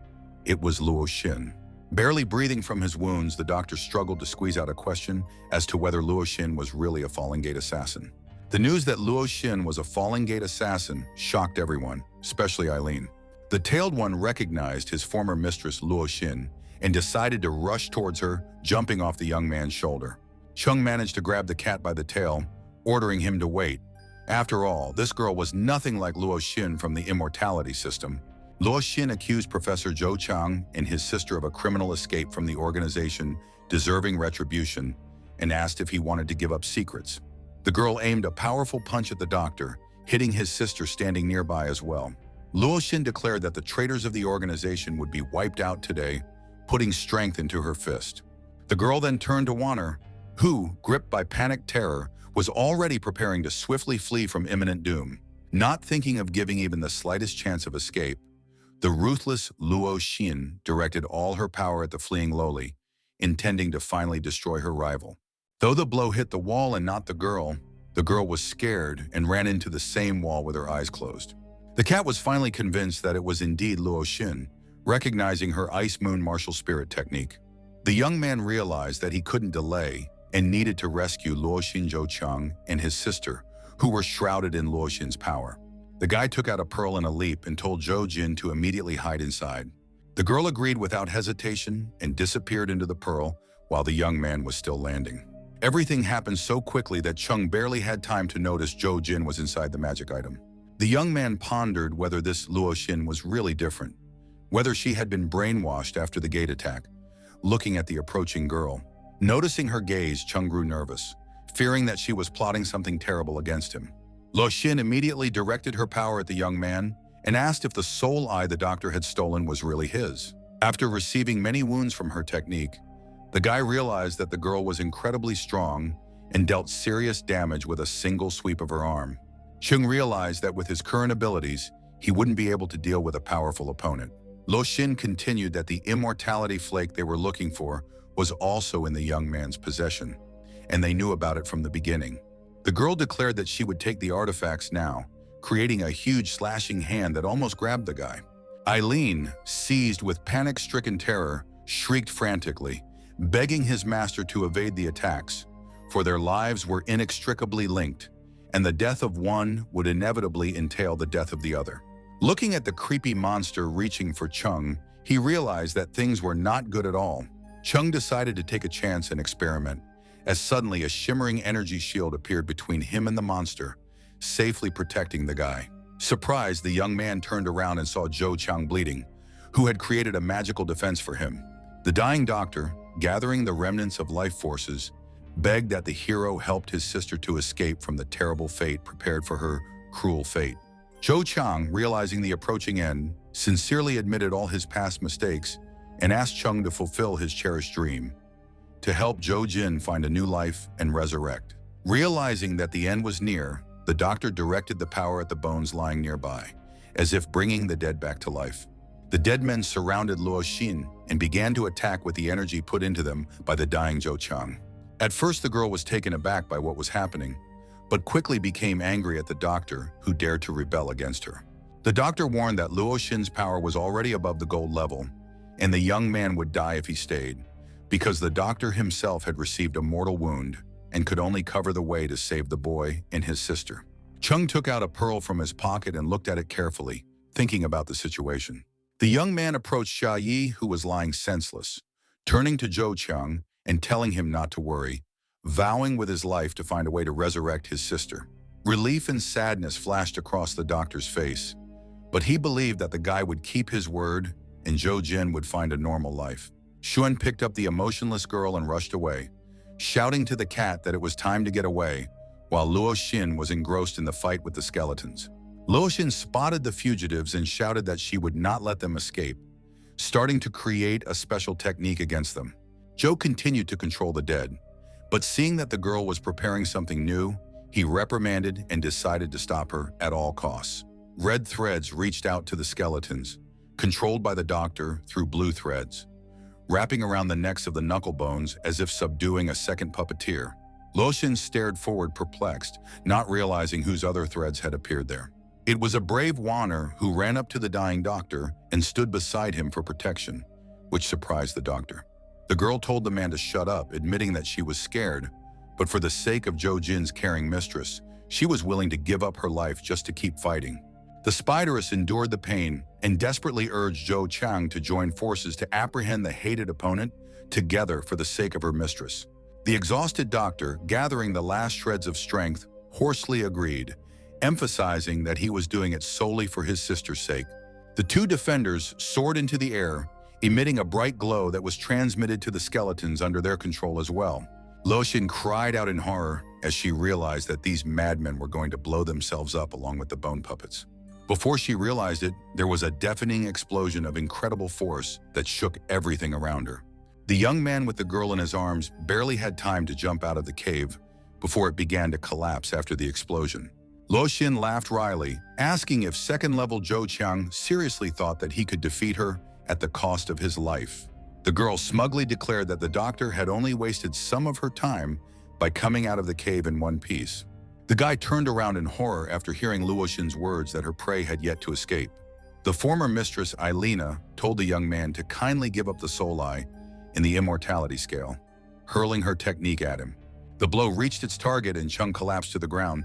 It was Luo Xin. Barely breathing from his wounds, the doctor struggled to squeeze out a question as to whether Luo Xin was really a Falling Gate assassin. The news that Luo Xin was a Falling Gate assassin shocked everyone, especially Eileen. The Tailed One recognized his former mistress Luo Xin and decided to rush towards her, jumping off the young man's shoulder. Chung managed to grab the cat by the tail, ordering him to wait. After all, this girl was nothing like Luo Xin from the immortality system. Luo Xin accused Professor Zhou Chang and his sister of a criminal escape from the organization, deserving retribution, and asked if he wanted to give up secrets. The girl aimed a powerful punch at the doctor, hitting his sister standing nearby as well. Luo Xin declared that the traitors of the organization would be wiped out today, putting strength into her fist. The girl then turned to Wanner, who, gripped by panic terror, was already preparing to swiftly flee from imminent doom. Not thinking of giving even the slightest chance of escape, the ruthless Luo Xin directed all her power at the fleeing lowly, intending to finally destroy her rival. Though the blow hit the wall and not the girl was scared and ran into the same wall with her eyes closed. The cat was finally convinced that it was indeed Luo Xin, recognizing her Ice Moon martial spirit technique. The young man realized that he couldn't delay and needed to rescue Luo Xin Zhou Chang and his sister, who were shrouded in Luo Xin's power. The guy took out a pearl in a leap and told Zhou Jin to immediately hide inside. The girl agreed without hesitation and disappeared into the pearl while the young man was still landing. Everything happened so quickly that Chung barely had time to notice Zhou Jin was inside the magic item. The young man pondered whether this Luo Xin was really different, whether she had been brainwashed after the gate attack. Looking at the approaching girl, noticing her gaze, Chung grew nervous, fearing that she was plotting something terrible against him. Luo Xin immediately directed her power at the young man and asked if the soul eye the doctor had stolen was really his. After receiving many wounds from her technique, the guy realized that the girl was incredibly strong and dealt serious damage with a single sweep of her arm. Chung realized that with his current abilities, he wouldn't be able to deal with a powerful opponent. Luo Xin continued that the immortality flake they were looking for was also in the young man's possession, and they knew about it from the beginning. The girl declared that she would take the artifacts now, creating a huge slashing hand that almost grabbed the guy. Eileen, seized with panic-stricken terror, shrieked frantically, begging his master to evade the attacks, for their lives were inextricably linked, and the death of one would inevitably entail the death of the other. Looking at the creepy monster reaching for Chung, he realized that things were not good at all. Chung decided to take a chance and experiment, as suddenly a shimmering energy shield appeared between him and the monster, safely protecting the guy. Surprised, the young man turned around and saw Zhou Chang bleeding, who had created a magical defense for him. The dying doctor, gathering the remnants of life forces, begged that the hero helped his sister to escape from the terrible fate prepared for her cruel fate. Zhou Chang, realizing the approaching end, sincerely admitted all his past mistakes and asked Chung to fulfill his cherished dream, to help Zhou Jin find a new life and resurrect. Realizing that the end was near, the doctor directed the power at the bones lying nearby, as if bringing the dead back to life. The dead men surrounded Luo Xin and began to attack with the energy put into them by the dying Zhou Chang. At first, the girl was taken aback by what was happening, but quickly became angry at the doctor who dared to rebel against her. The doctor warned that Luo Xin's power was already above the gold level, and the young man would die if he stayed, because the doctor himself had received a mortal wound and could only cover the way to save the boy and his sister. Chung took out a pearl from his pocket and looked at it carefully, thinking about the situation. The young man approached Xia Yi, who was lying senseless, turning to Zhou Chang and telling him not to worry, vowing with his life to find a way to resurrect his sister. Relief and sadness flashed across the doctor's face, but he believed that the guy would keep his word and Zhou Jin would find a normal life. Xuan picked up the emotionless girl and rushed away, shouting to the cat that it was time to get away, while Luo Xin was engrossed in the fight with the skeletons. Luo Xin spotted the fugitives and shouted that she would not let them escape, starting to create a special technique against them. Zhou continued to control the dead, but seeing that the girl was preparing something new, he reprimanded and decided to stop her at all costs. Red threads reached out to the skeletons, controlled by the doctor through blue threads, wrapping around the necks of the knuckle bones as if subduing a second puppeteer. Luo Xin stared forward perplexed, not realizing whose other threads had appeared there. It was a brave Wanner who ran up to the dying doctor and stood beside him for protection, which surprised the doctor. The girl told the man to shut up, admitting that she was scared, but for the sake of Zhou Jin's caring mistress, she was willing to give up her life just to keep fighting. The spideress endured the pain and desperately urged Zhou Chang to join forces to apprehend the hated opponent together for the sake of her mistress. The exhausted doctor, gathering the last shreds of strength, hoarsely agreed, emphasizing that he was doing it solely for his sister's sake. The two defenders soared into the air, emitting a bright glow that was transmitted to the skeletons under their control as well. Luoxin cried out in horror as she realized that these madmen were going to blow themselves up along with the bone puppets. Before she realized it, there was a deafening explosion of incredible force that shook everything around her. The young man with the girl in his arms barely had time to jump out of the cave before it began to collapse after the explosion. Luoxin laughed wryly, asking if second-level Zhou Qiang seriously thought that he could defeat her at the cost of his life. The girl smugly declared that the doctor had only wasted some of her time by coming out of the cave in one piece. The guy turned around in horror after hearing Luoxin's words that her prey had yet to escape. The former mistress, Eilina, told the young man to kindly give up the soul eye in the immortality scale, hurling her technique at him. The blow reached its target and Chung collapsed to the ground.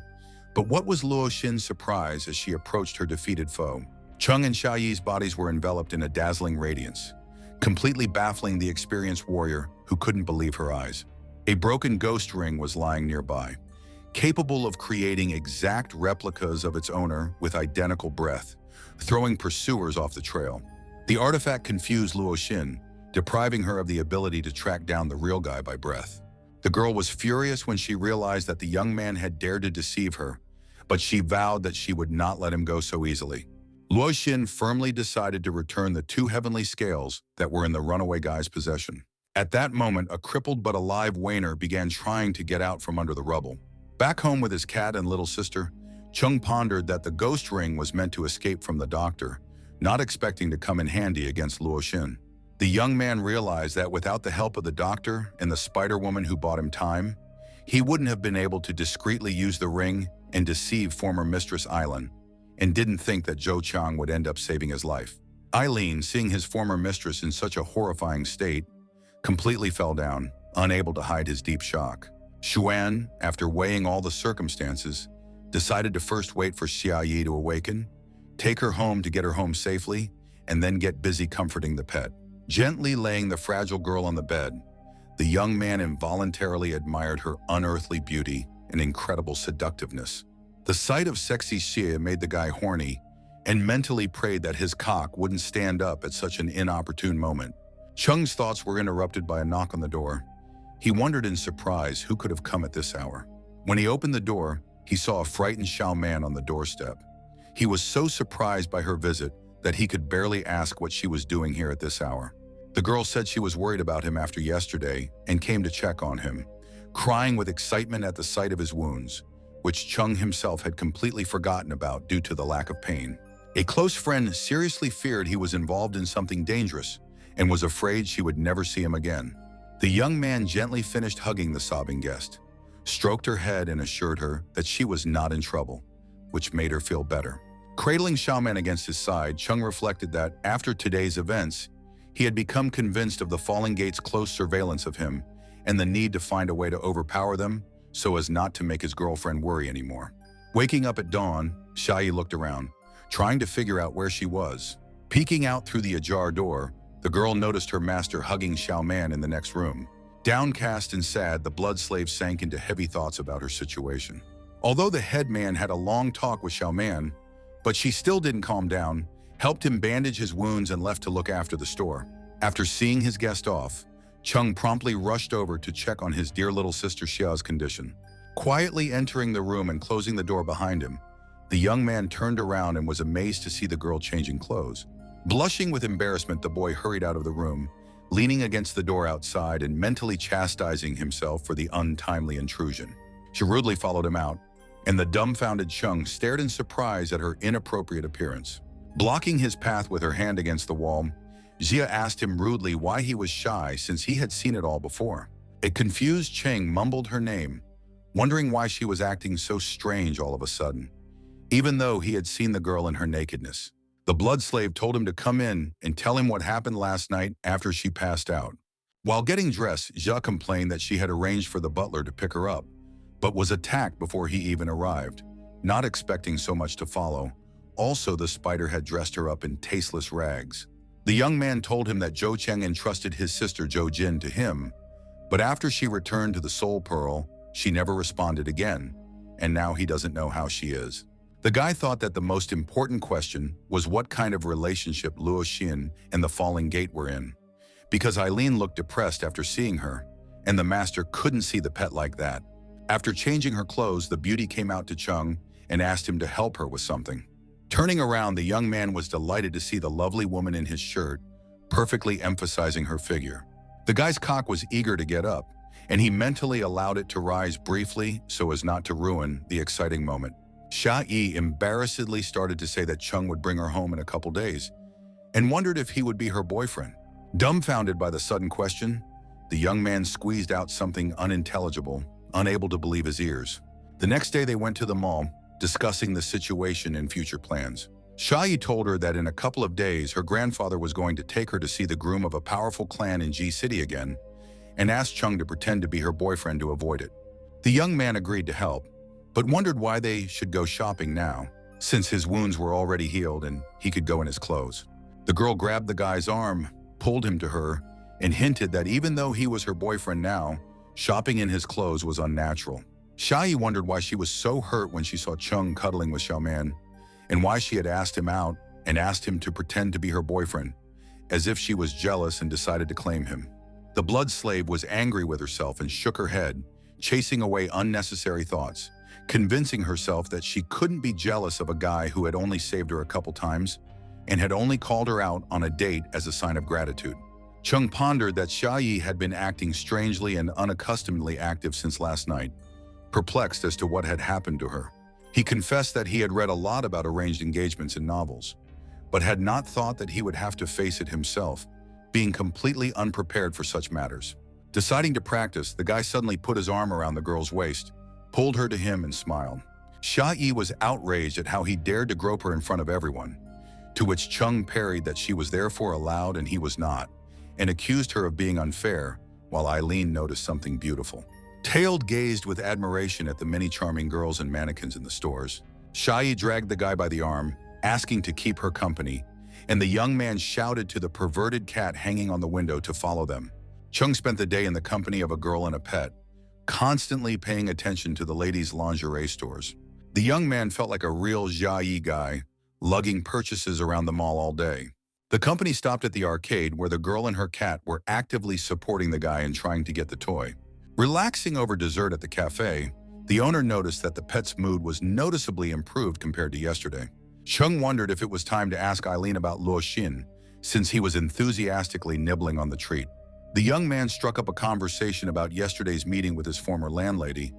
But what was Luoxin's surprise as she approached her defeated foe? Chung and Xiaoyi's bodies were enveloped in a dazzling radiance, completely baffling the experienced warrior who couldn't believe her eyes. A broken ghost ring was lying nearby, capable of creating exact replicas of its owner with identical breath, throwing pursuers off the trail. The artifact confused Luoxin, depriving her of the ability to track down the real guy by breath. The girl was furious when she realized that the young man had dared to deceive her, but she vowed that she would not let him go so easily. Luoxin firmly decided to return the two heavenly scales that were in the runaway guy's possession. At that moment, a crippled but alive Wainer began trying to get out from under the rubble. Back home with his cat and little sister, Chung pondered that the ghost ring was meant to escape from the doctor, not expecting to come in handy against Luoxin. The young man realized that without the help of the doctor and the spider woman who bought him time, he wouldn't have been able to discreetly use the ring and deceive former mistress Eileen, and didn't think that Zhou Qiang would end up saving his life. Eileen, seeing his former mistress in such a horrifying state, completely fell down, unable to hide his deep shock. Xuan, after weighing all the circumstances, decided to first wait for Xiaoyi to awaken, take her home to get her home safely, and then get busy comforting the pet. Gently laying the fragile girl on the bed, the young man involuntarily admired her unearthly beauty and incredible seductiveness. The sight of sexy Xia made the guy horny and mentally prayed that his cock wouldn't stand up at such an inopportune moment. Chung's thoughts were interrupted by a knock on the door. He wondered in surprise who could have come at this hour. When he opened the door, he saw a frightened Xiao Man on the doorstep. He was so surprised by her visit that he could barely ask what she was doing here at this hour. The girl said she was worried about him after yesterday and came to check on him, crying with excitement at the sight of his wounds, which Chung himself had completely forgotten about due to the lack of pain. A close friend seriously feared he was involved in something dangerous and was afraid she would never see him again. The young man gently finished hugging the sobbing guest, stroked her head and assured her that she was not in trouble, which made her feel better. Cradling Xiaoman against his side, Chung reflected that after today's events, he had become convinced of the Falling Gate's close surveillance of him and the need to find a way to overpower them so as not to make his girlfriend worry anymore. Waking up at dawn, Xiaoyi looked around, trying to figure out where she was. Peeking out through the ajar door, the girl noticed her master hugging Xiaoman in the next room. Downcast and sad, the blood slave sank into heavy thoughts about her situation. Although the headman had a long talk with Xiaoman, but she still didn't calm down, helped him bandage his wounds and left to look after the store. After seeing his guest off, Chung promptly rushed over to check on his dear little sister Xia's condition. Quietly entering the room and closing the door behind him, the young man turned around and was amazed to see the girl changing clothes. Blushing with embarrassment, the boy hurried out of the room, leaning against the door outside and mentally chastising himself for the untimely intrusion. She rudely followed him out, and the dumbfounded Chung stared in surprise at her inappropriate appearance. Blocking his path with her hand against the wall, Xia asked him rudely why he was shy since he had seen it all before. A confused Cheng mumbled her name, wondering why she was acting so strange all of a sudden, even though he had seen the girl in her nakedness. The blood slave told him to come in and tell him what happened last night after she passed out. While getting dressed, Xia complained that she had arranged for the butler to pick her up, but was attacked before he even arrived, not expecting so much to follow. Also, the spider had dressed her up in tasteless rags. The young man told him that Zhou Cheng entrusted his sister Zhou Jin to him, But after she returned to the Soul Pearl, she never responded again, and now he doesn't know how she is. The guy thought that the most important question was what kind of relationship Luo Xin and the Falling Gate were in, because Eileen looked depressed after seeing her, and the master couldn't see the pet like that. After changing her clothes, the beauty came out to Chung and asked him to help her with something. Turning around, the young man was delighted to see the lovely woman in his shirt, perfectly emphasizing her figure. The guy's cock was eager to get up, and he mentally allowed it to rise briefly so as not to ruin the exciting moment. Xia Yi embarrassedly started to say that Chung would bring her home in a couple days, and wondered if he would be her boyfriend. Dumbfounded by the sudden question, the young man squeezed out something unintelligible, unable to believe his ears. The next day they went to the mall, discussing the situation and future plans. Xia Yi told her that in a couple of days her grandfather was going to take her to see the groom of a powerful clan in G City again, and asked Chung to pretend to be her boyfriend to avoid it. The young man agreed to help, but wondered why they should go shopping now, since his wounds were already healed and he could go in his clothes. The girl grabbed the guy's arm, pulled him to her, and hinted that even though he was her boyfriend now, shopping in his clothes was unnatural. Xia Yi wondered why she was so hurt when she saw Chung cuddling with Xiaoman, and why she had asked him out and asked him to pretend to be her boyfriend, as if she was jealous and decided to claim him. The blood slave was angry with herself and shook her head, chasing away unnecessary thoughts, convincing herself that she couldn't be jealous of a guy who had only saved her a couple times and had only called her out on a date as a sign of gratitude. Chung pondered that Xia Yi had been acting strangely and unaccustomedly active since last night, perplexed as to what had happened to her. He confessed that he had read a lot about arranged engagements in novels, but had not thought that he would have to face it himself, being completely unprepared for such matters. Deciding to practice, the guy suddenly put his arm around the girl's waist, pulled her to him, and smiled. Xia Yi was outraged at how he dared to grope her in front of everyone, to which Chung parried that she was therefore allowed and he was not, and accused her of being unfair, while Eileen noticed something beautiful. Tailed gazed with admiration at the many charming girls and mannequins in the stores. Xia Yi dragged the guy by the arm, asking to keep her company, and the young man shouted to the perverted cat hanging on the window to follow them. Chung spent the day in the company of a girl and a pet, constantly paying attention to the ladies' lingerie stores. The young man felt like a real Xia Yi guy, lugging purchases around the mall all day. The company stopped at the arcade where the girl and her cat were actively supporting the guy and trying to get the toy. Relaxing over dessert at the cafe, the owner noticed that the pet's mood was noticeably improved compared to yesterday. Chung wondered if it was time to ask Eileen about Luo Xin, since he was enthusiastically nibbling on the treat. The young man struck up a conversation about yesterday's meeting with his former landlady,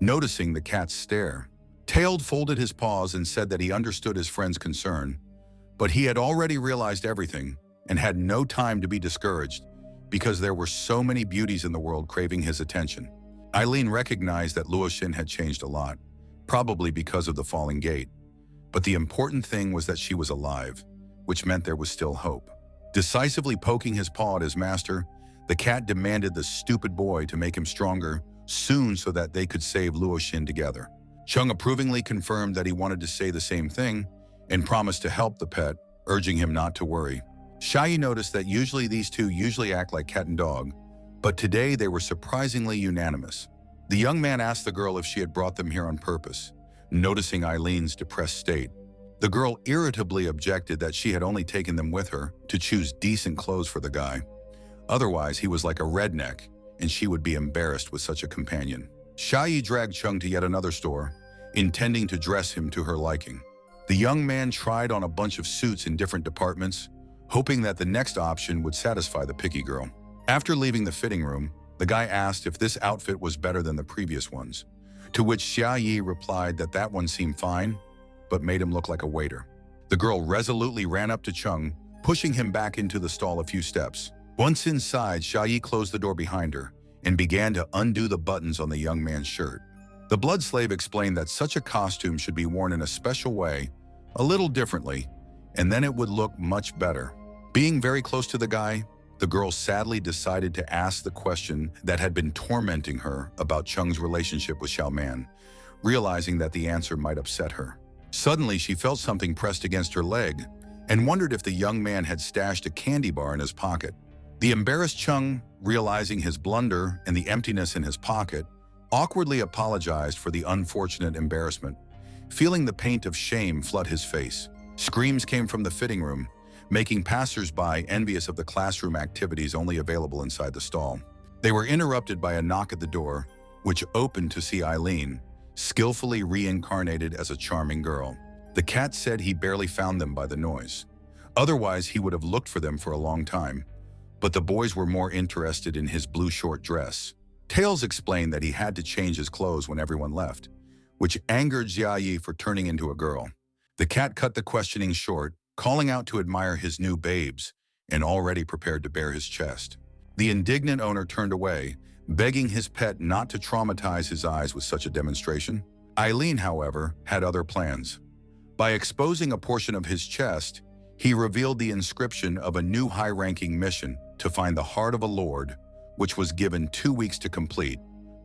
noticing the cat's stare. Tailed folded his paws and said that he understood his friend's concern, but he had already realized everything and had no time to be discouraged because there were so many beauties in the world craving his attention. Eileen recognized that Luo Xin had changed a lot, probably because of the falling gate. But the important thing was that she was alive, which meant there was still hope. Decisively poking his paw at his master, the cat demanded the stupid boy to make him stronger soon so that they could save Luo Xin together. Chung approvingly confirmed that he wanted to say the same thing and promised to help the pet, urging him not to worry. Xia Yi noticed that usually these two act like cat and dog, but today they were surprisingly unanimous. The young man asked the girl if she had brought them here on purpose, noticing Eileen's depressed state. The girl irritably objected that she had only taken them with her to choose decent clothes for the guy. Otherwise, he was like a redneck, and she would be embarrassed with such a companion. Xia Yi dragged Chung to yet another store, intending to dress him to her liking. The young man tried on a bunch of suits in different departments, hoping that the next option would satisfy the picky girl. After leaving the fitting room, the guy asked if this outfit was better than the previous ones, to which Xia Yi replied that that one seemed fine, but made him look like a waiter. The girl resolutely ran up to Chung, pushing him back into the stall a few steps. Once inside, Xia Yi closed the door behind her and began to undo the buttons on the young man's shirt. The blood slave explained that such a costume should be worn in a special way, a little differently, and then it would look much better. Being very close to the guy, the girl sadly decided to ask the question that had been tormenting her about Chung's relationship with Xiaoman, realizing that the answer might upset her. Suddenly, she felt something pressed against her leg and wondered if the young man had stashed a candy bar in his pocket. The embarrassed Chung, realizing his blunder and the emptiness in his pocket, awkwardly apologized for the unfortunate embarrassment, feeling the paint of shame flood his face. Screams came from the fitting room, making passers-by envious of the classroom activities only available inside the stall. They were interrupted by a knock at the door, which opened to see Eileen, skillfully reincarnated as a charming girl. The cat said he barely found them by the noise. Otherwise, he would have looked for them for a long time, but the boys were more interested in his blue short dress. Tails explained that he had to change his clothes when everyone left, which angered Jiayi for turning into a girl. The cat cut the questioning short, calling out to admire his new babes, and already prepared to bare his chest. The indignant owner turned away, begging his pet not to traumatize his eyes with such a demonstration. Eileen, however, had other plans. By exposing a portion of his chest, he revealed the inscription of a new high-ranking mission to find the heart of a lord, which was given 2 weeks to complete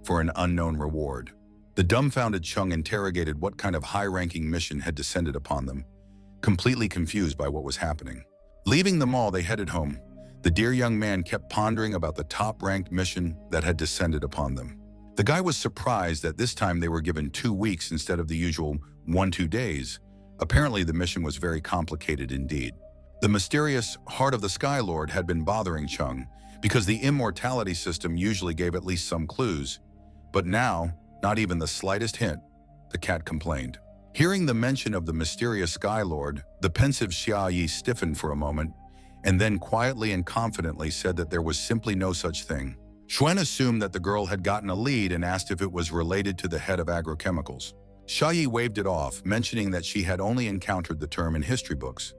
for an unknown reward. The dumbfounded Chung interrogated what kind of high-ranking mission had descended upon them, completely confused by what was happening. Leaving the mall, they headed home. The dear young man kept pondering about the top-ranked mission that had descended upon them. The guy was surprised that this time they were given 2 weeks instead of the usual 1-2 days. Apparently, the mission was very complicated indeed. The mysterious Heart of the Sky Lord had been bothering Chung because the immortality system usually gave at least some clues. But now, not even the slightest hint, the cat complained. Hearing the mention of the mysterious Sky Lord, the pensive Xia Yi stiffened for a moment and then quietly and confidently said that there was simply no such thing. Xuan assumed that the girl had gotten a lead and asked if it was related to the head of agrochemicals. Xia Yi waved it off, mentioning that she had only encountered the term in history books.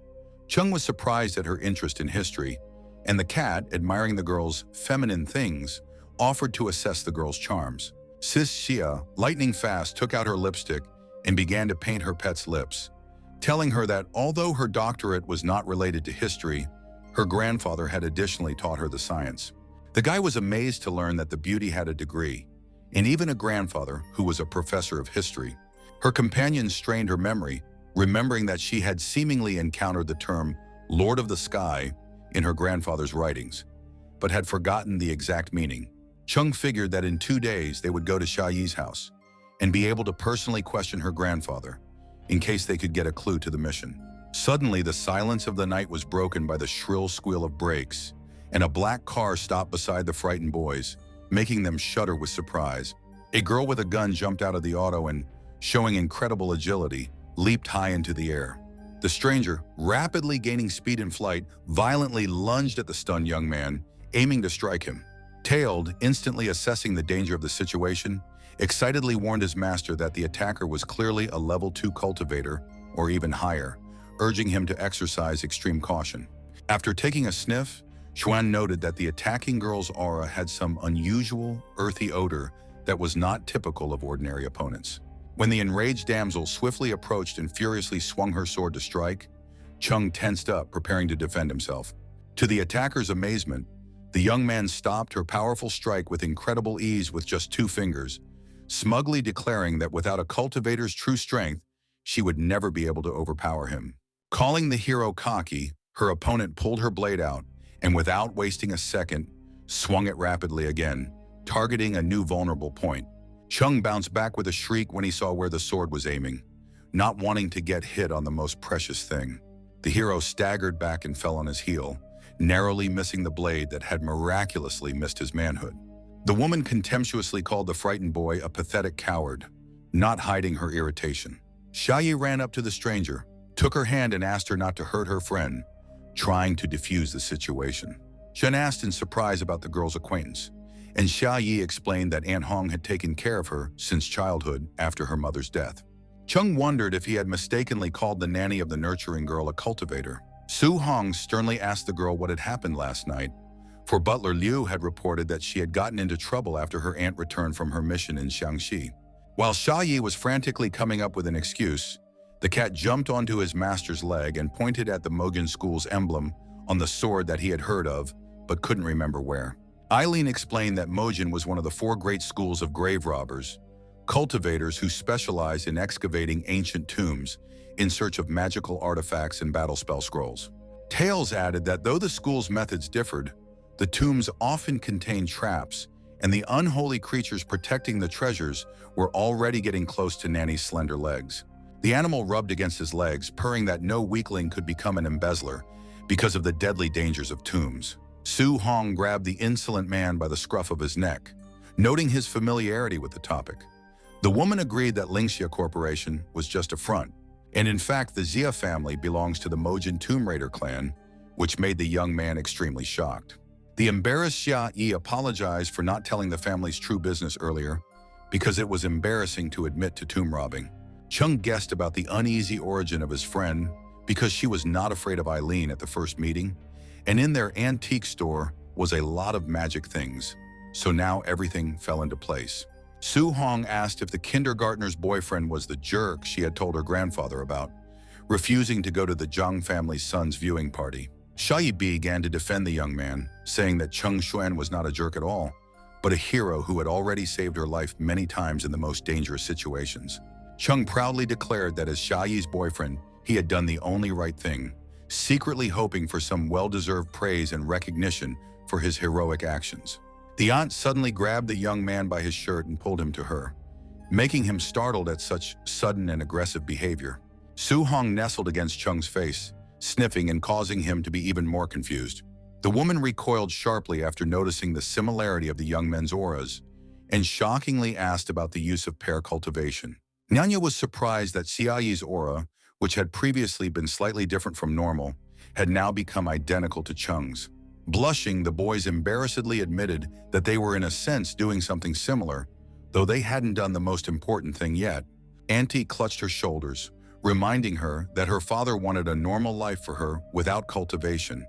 Chung was surprised at her interest in history, and the cat, admiring the girl's feminine things, offered to assess the girl's charms. Sis Xia, lightning fast, took out her lipstick and began to paint her pet's lips, telling her that although her doctorate was not related to history, her grandfather had additionally taught her the science. The guy was amazed to learn that the beauty had a degree, and even a grandfather who was a professor of history. Her companion strained her memory, remembering that she had seemingly encountered the term Lord of the Sky in her grandfather's writings, but had forgotten the exact meaning. Chung figured that in 2 days they would go to Xia Yi's house and be able to personally question her grandfather in case they could get a clue to the mission. Suddenly, the silence of the night was broken by the shrill squeal of brakes, and a black car stopped beside the frightened boys, making them shudder with surprise. A girl with a gun jumped out of the auto and, showing incredible agility, leaped high into the air. The stranger, rapidly gaining speed in flight, violently lunged at the stunned young man, aiming to strike him. Tailed, instantly assessing the danger of the situation, excitedly warned his master that the attacker was clearly a level 2 cultivator, or even higher, urging him to exercise extreme caution. After taking a sniff, Xuan noted that the attacking girl's aura had some unusual, earthy odor that was not typical of ordinary opponents. When the enraged damsel swiftly approached and furiously swung her sword to strike, Chung tensed up, preparing to defend himself. To the attacker's amazement, the young man stopped her powerful strike with incredible ease with just 2 fingers, smugly declaring that without a cultivator's true strength, she would never be able to overpower him. Calling the hero cocky, her opponent pulled her blade out and, without wasting a second, swung it rapidly again, targeting a new vulnerable point. Chung bounced back with a shriek when he saw where the sword was aiming, not wanting to get hit on the most precious thing. The hero staggered back and fell on his heel, narrowly missing the blade that had miraculously missed his manhood. The woman contemptuously called the frightened boy a pathetic coward, not hiding her irritation. Xia Yi ran up to the stranger, took her hand and asked her not to hurt her friend, trying to defuse the situation. Shen asked in surprise about the girl's acquaintance, and Xia Yi explained that Aunt Hong had taken care of her since childhood after her mother's death. Chung wondered if he had mistakenly called the nanny of the nurturing girl a cultivator. Su Hong sternly asked the girl what had happened last night, for Butler Liu had reported that she had gotten into trouble after her aunt returned from her mission in Shaanxi. While Xia Yi was frantically coming up with an excuse, the cat jumped onto his master's leg and pointed at the Mogan School's emblem on the sword that he had heard of, but couldn't remember where. Eileen explained that Mojin was one of the 4 great schools of grave robbers, cultivators who specialized in excavating ancient tombs in search of magical artifacts and battle spell scrolls. Tails added that though the school's methods differed, The tombs often contained traps, and the unholy creatures protecting the treasures were already getting close to Nanny's slender legs. The animal rubbed against his legs, purring that no weakling could become an embezzler because of the deadly dangers of tombs. Su Hong grabbed the insolent man by the scruff of his neck, noting his familiarity with the topic. The woman agreed that Lingxia Corporation was just a front, and in fact the Xia family belongs to the Mojin Tomb Raider clan, which made the young man extremely shocked. The embarrassed Xia Yi apologized for not telling the family's true business earlier because it was embarrassing to admit to tomb robbing. Chung guessed about the uneasy origin of his friend because she was not afraid of Eileen at the first meeting, and in their antique store was a lot of magic things, so now everything fell into place. Su Hong asked if the kindergartner's boyfriend was the jerk she had told her grandfather about, refusing to go to the Jong family's son's viewing party. Xia Yi began to defend the young man, saying that Cheng Xuan was not a jerk at all, but a hero who had already saved her life many times in the most dangerous situations. Cheng proudly declared that as Xia Yi's boyfriend, he had done the only right thing, secretly hoping for some well-deserved praise and recognition for his heroic actions. The aunt suddenly grabbed the young man by his shirt and pulled him to her, making him startled at such sudden and aggressive behavior. Su Hong nestled against Cheng's face, sniffing and causing him to be even more confused. The woman recoiled sharply after noticing the similarity of the young men's auras, and shockingly asked about the use of pair cultivation. Nyanya was surprised that Xia Yi's aura, which had previously been slightly different from normal, had now become identical to Cheng's. Blushing, the boys embarrassedly admitted that they were in a sense doing something similar, though they hadn't done the most important thing yet. Auntie clutched her shoulders, reminding her that her father wanted a normal life for her without cultivation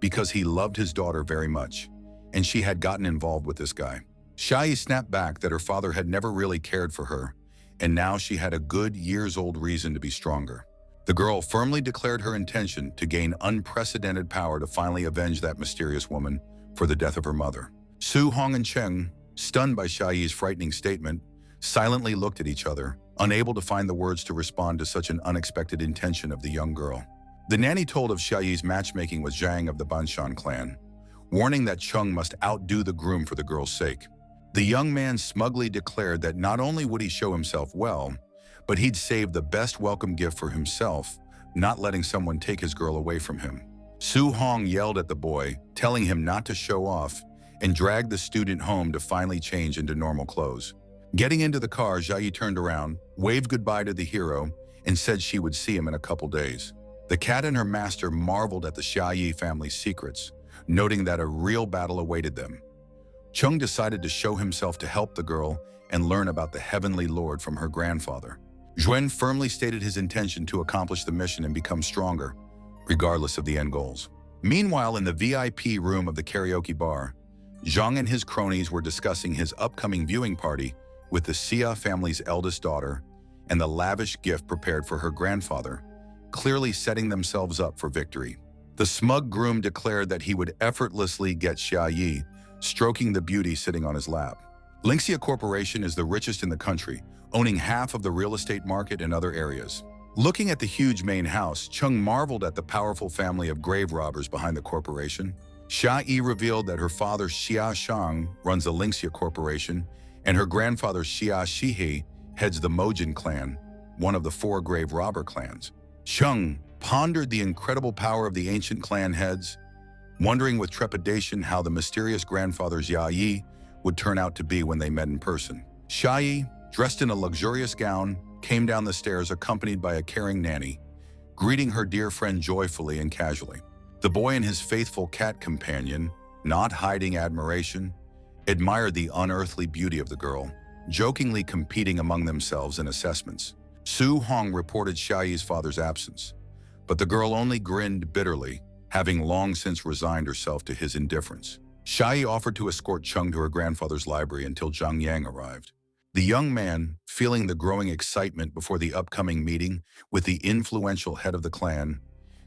because he loved his daughter very much, and she had gotten involved with this guy. Xia Yi snapped back that her father had never really cared for her, and now she had a good years-old reason to be stronger. The girl firmly declared her intention to gain unprecedented power to finally avenge that mysterious woman for the death of her mother. Su Hong and Cheng, stunned by Xia Yi's frightening statement, silently looked at each other, unable to find the words to respond to such an unexpected intention of the young girl. The nanny told of Xia Yi's matchmaking with Zhang of the Banshan clan, warning that Cheng must outdo the groom for the girl's sake. The young man smugly declared that not only would he show himself well, but he'd save the best welcome gift for himself, not letting someone take his girl away from him. Su Hong yelled at the boy, telling him not to show off, and dragged the student home to finally change into normal clothes. Getting into the car, Xia Yi turned around, waved goodbye to the hero, and said she would see him in a couple days. The cat and her master marveled at the Xia Yi family's secrets, noting that a real battle awaited them. Cheng decided to show himself to help the girl and learn about the Heavenly Lord from her grandfather. Zhuan firmly stated his intention to accomplish the mission and become stronger, regardless of the end goals. Meanwhile, in the VIP room of the karaoke bar, Jong and his cronies were discussing his upcoming viewing party with the Xia family's eldest daughter and the lavish gift prepared for her grandfather, clearly setting themselves up for victory. The smug groom declared that he would effortlessly get Xia Yi, stroking the beauty sitting on his lap. Lingxia Corporation is the richest in the country, owning half of the real estate market and other areas. Looking at the huge main house, Cheng marveled at the powerful family of grave robbers behind the corporation. Xia Yi revealed that her father Xia Shang runs the Lingxia Corporation, and her grandfather Xia Shihe heads the Mojin clan, one of the 4 grave robber clans. Cheng pondered the incredible power of the ancient clan heads, wondering with trepidation how the mysterious grandfather Xia Yi would turn out to be when they met in person. Xia Yi, dressed in a luxurious gown, came down the stairs accompanied by a caring nanny, greeting her dear friend joyfully and casually. The boy and his faithful cat companion, not hiding admiration, admired the unearthly beauty of the girl, jokingly competing among themselves in assessments. Su Hong reported Xia Yi's father's absence, but the girl only grinned bitterly, having long since resigned herself to his indifference. Xia Yi offered to escort Cheng to her grandfather's library until Zhang Yang arrived. The young man, feeling the growing excitement before the upcoming meeting with the influential head of the clan,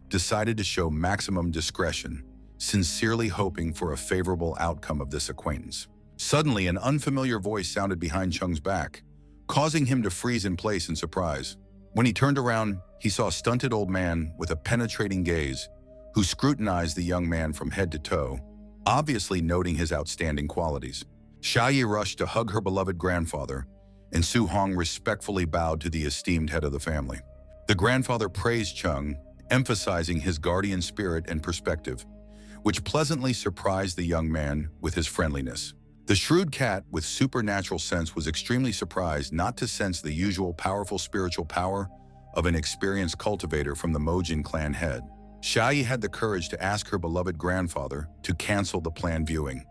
decided to show maximum discretion, sincerely hoping for a favorable outcome of this acquaintance. Suddenly, an unfamiliar voice sounded behind Cheng's back, causing him to freeze in place in surprise. When he turned around, he saw a stunted old man with a penetrating gaze who scrutinized the young man from head to toe, obviously noting his outstanding qualities. Xia Yi rushed to hug her beloved grandfather, and Su Hong respectfully bowed to the esteemed head of the family. The grandfather praised Cheng, emphasizing his guardian spirit and perspective, which pleasantly surprised the young man with his friendliness. The shrewd cat with supernatural sense was extremely surprised not to sense the usual powerful spiritual power of an experienced cultivator from the Mojin clan head. Xia Yi had the courage to ask her beloved grandfather to cancel the planned viewing,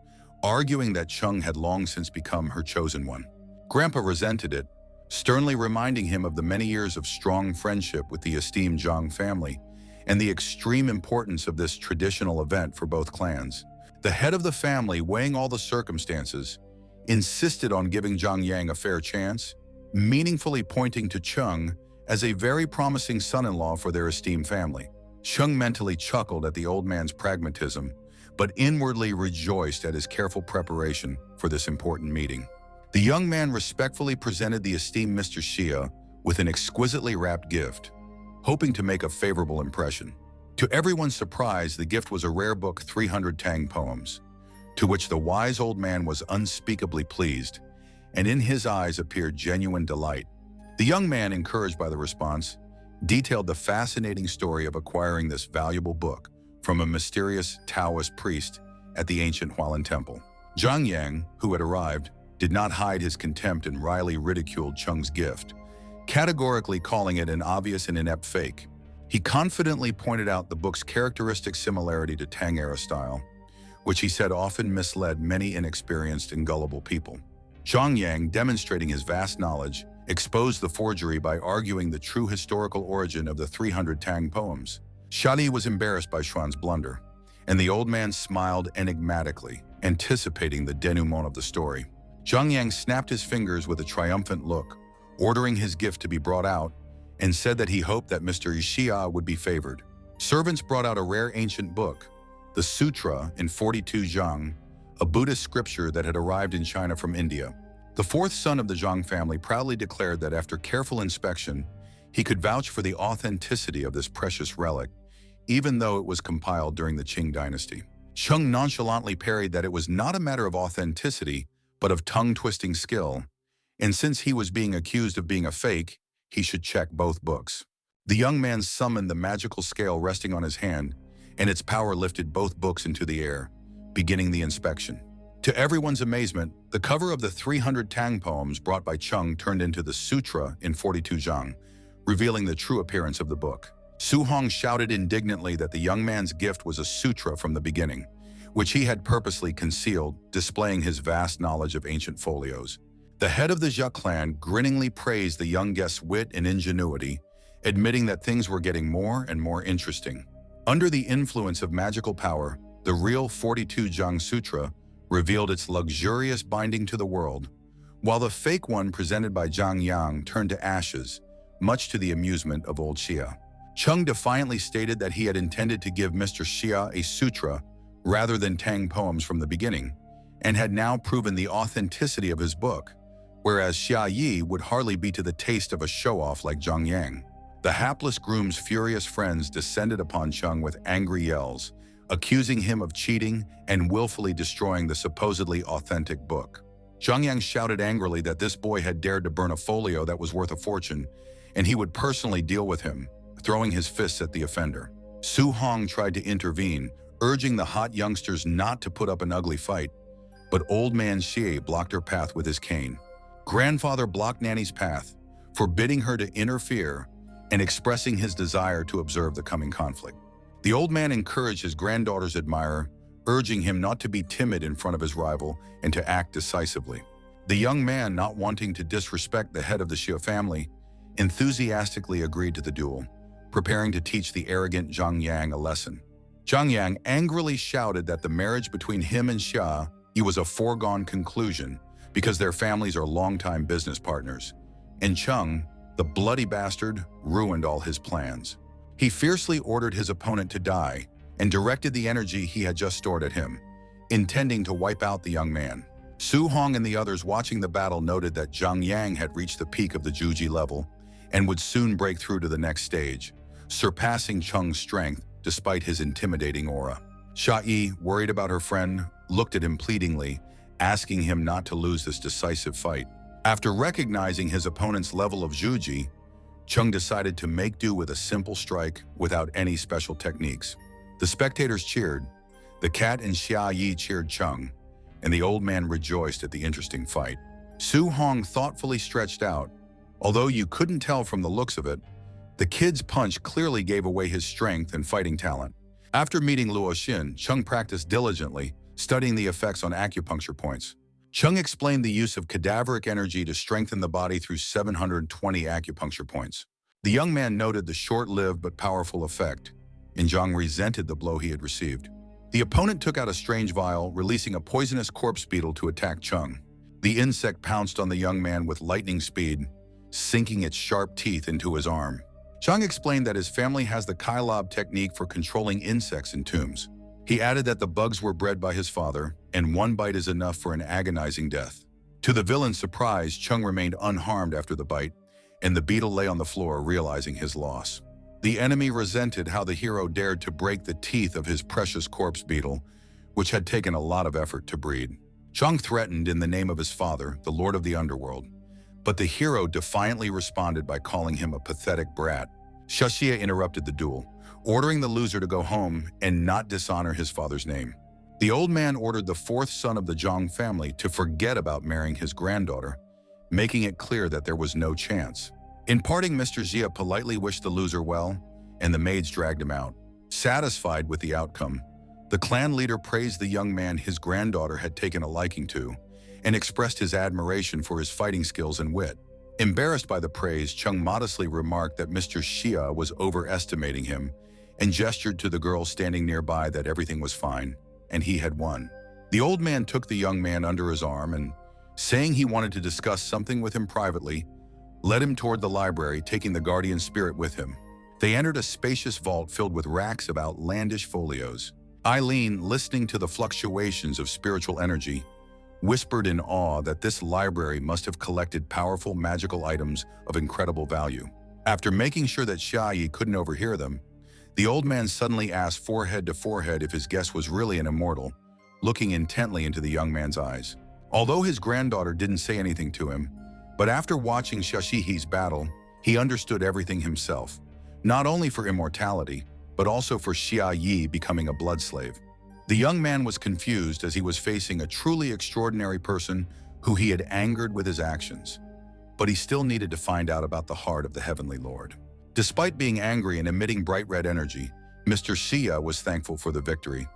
arguing that Cheng had long since become her chosen one. Grandpa resented it, sternly reminding him of the many years of strong friendship with the esteemed Jong family and the extreme importance of this traditional event for both clans. The head of the family, weighing all the circumstances, insisted on giving Zhang Yang a fair chance, meaningfully pointing to Cheng as a very promising son-in-law for their esteemed family. Cheng mentally chuckled at the old man's pragmatism, but inwardly rejoiced at his careful preparation for this important meeting. The young man respectfully presented the esteemed Mr. Xia with an exquisitely wrapped gift, hoping to make a favorable impression. To everyone's surprise, the gift was a rare book, 300 Tang poems, to which the wise old man was unspeakably pleased, and in his eyes appeared genuine delight. The young man, encouraged by the response, detailed the fascinating story of acquiring this valuable book from a mysterious Taoist priest at the ancient Hualin Temple. Zhang Yang, who had arrived, did not hide his contempt and wryly ridiculed Cheng's gift, categorically calling it an obvious and inept fake. He confidently pointed out the book's characteristic similarity to Tang-era style, which he said often misled many inexperienced and gullible people. Zhang Yang, demonstrating his vast knowledge, exposed the forgery by arguing the true historical origin of the 300 Tang poems. Xia Yi was embarrassed by Xuan's blunder, and the old man smiled enigmatically, anticipating the denouement of the story. Zhang Yang snapped his fingers with a triumphant look, ordering his gift to be brought out, and said that he hoped that Mr. Xia would be favored. Servants brought out a rare ancient book, the Sutra in 42 Zhang, a Buddhist scripture that had arrived in China from India. The fourth son of the Zhang family proudly declared that after careful inspection, he could vouch for the authenticity of this precious relic, even though it was compiled during the Qing dynasty. Cheng nonchalantly parried that it was not a matter of authenticity, but of tongue-twisting skill, and since he was being accused of being a fake, he should check both books. The young man summoned the magical scale resting on his hand, and its power lifted both books into the air, beginning the inspection. To everyone's amazement, the cover of the 300 Tang poems brought by Cheng turned into the Sutra in 42 Zhang, revealing the true appearance of the book. Su Hong shouted indignantly that the young man's gift was a sutra from the beginning, which he had purposely concealed, displaying his vast knowledge of ancient folios. The head of the Jia clan grinningly praised the young guest's wit and ingenuity, admitting that things were getting more and more interesting. Under the influence of magical power, the real 42 Zhang Sutra revealed its luxurious binding to the world, while the fake one presented by Zhang Yang turned to ashes, much to the amusement of old Xia. Cheng defiantly stated that he had intended to give Mr. Xia a sutra rather than Tang poems from the beginning, and had now proven the authenticity of his book, whereas Xia Yi would hardly be to the taste of a show-off like Zhang Yang. The hapless groom's furious friends descended upon Cheng with angry yells, accusing him of cheating and willfully destroying the supposedly authentic book. Zhang Yang shouted angrily that this boy had dared to burn a folio that was worth a fortune, and he would personally deal with him, throwing his fists at the offender. Su Hong tried to intervene, urging the hot youngsters not to put up an ugly fight, but old man Xie blocked her path with his cane. Grandfather blocked Nanny's path, forbidding her to interfere and expressing his desire to observe the coming conflict. The old man encouraged his granddaughter's admirer, urging him not to be timid in front of his rival and to act decisively. The young man, not wanting to disrespect the head of the Xia family, enthusiastically agreed to the duel, preparing to teach the arrogant Zhang Yang a lesson. Zhang Yang angrily shouted that the marriage between him and Xia Yi was a foregone conclusion because their families are longtime business partners, and Cheng, the bloody bastard, ruined all his plans. He fiercely ordered his opponent to die and directed the energy he had just stored at him, intending to wipe out the young man. Su Hong and the others watching the battle noted that Zhang Yang had reached the peak of the Juji level and would soon break through to the next stage, surpassing Cheng's strength despite his intimidating aura. Sha-yi, worried about her friend, looked at him pleadingly, asking him not to lose this decisive fight. After recognizing his opponent's level of juji, Chung decided to make do with a simple strike without any special techniques. The spectators cheered, the cat and Xia-yi cheered Chung, and the old man rejoiced at the interesting fight. Su Hong thoughtfully stretched out. Although you couldn't tell from the looks of it, the kid's punch clearly gave away his strength and fighting talent. After meeting Luo Xin, Chung practiced diligently, studying the effects on acupuncture points. Chung explained the use of cadaveric energy to strengthen the body through 720 acupuncture points. The young man noted the short-lived but powerful effect, and Jong resented the blow he had received. The opponent took out a strange vial, releasing a poisonous corpse beetle to attack Chung. The insect pounced on the young man with lightning speed, sinking its sharp teeth into his arm. Chung explained that his family has the Kailob technique for controlling insects in tombs. He added that the bugs were bred by his father, and one bite is enough for an agonizing death. To the villain's surprise, Chung remained unharmed after the bite, and the beetle lay on the floor, realizing his loss. The enemy resented how the hero dared to break the teeth of his precious corpse beetle, which had taken a lot of effort to breed. Chung threatened in the name of his father, the Lord of the Underworld, but the hero defiantly responded by calling him a pathetic brat. Shashia interrupted the duel, ordering the loser to go home and not dishonor his father's name. The old man ordered the fourth son of the Jong family to forget about marrying his granddaughter, making it clear that there was no chance. In parting, Mr. Xia politely wished the loser well, and the maids dragged him out. Satisfied with the outcome, the clan leader praised the young man his granddaughter had taken a liking to, and expressed his admiration for his fighting skills and wit. Embarrassed by the praise, Chung modestly remarked that Mr. Xia was overestimating him, and gestured to the girl standing nearby that everything was fine, and he had won. The old man took the young man under his arm and, saying he wanted to discuss something with him privately, led him toward the library, taking the guardian spirit with him. They entered a spacious vault filled with racks of outlandish folios. Eileen, listening to the fluctuations of spiritual energy, whispered in awe that this library must have collected powerful magical items of incredible value. After making sure that Xia-yi couldn't overhear them, the old man suddenly asked forehead to forehead if his guest was really an immortal, looking intently into the young man's eyes. Although his granddaughter didn't say anything to him, but after watching Shashihi's battle, he understood everything himself, not only for immortality, but also for Xia-yi becoming a blood slave. The young man was confused as he was facing a truly extraordinary person who he had angered with his actions, but he still needed to find out about the heart of the Heavenly Lord. Despite being angry and emitting bright red energy, Mr. Xia was thankful for the victory,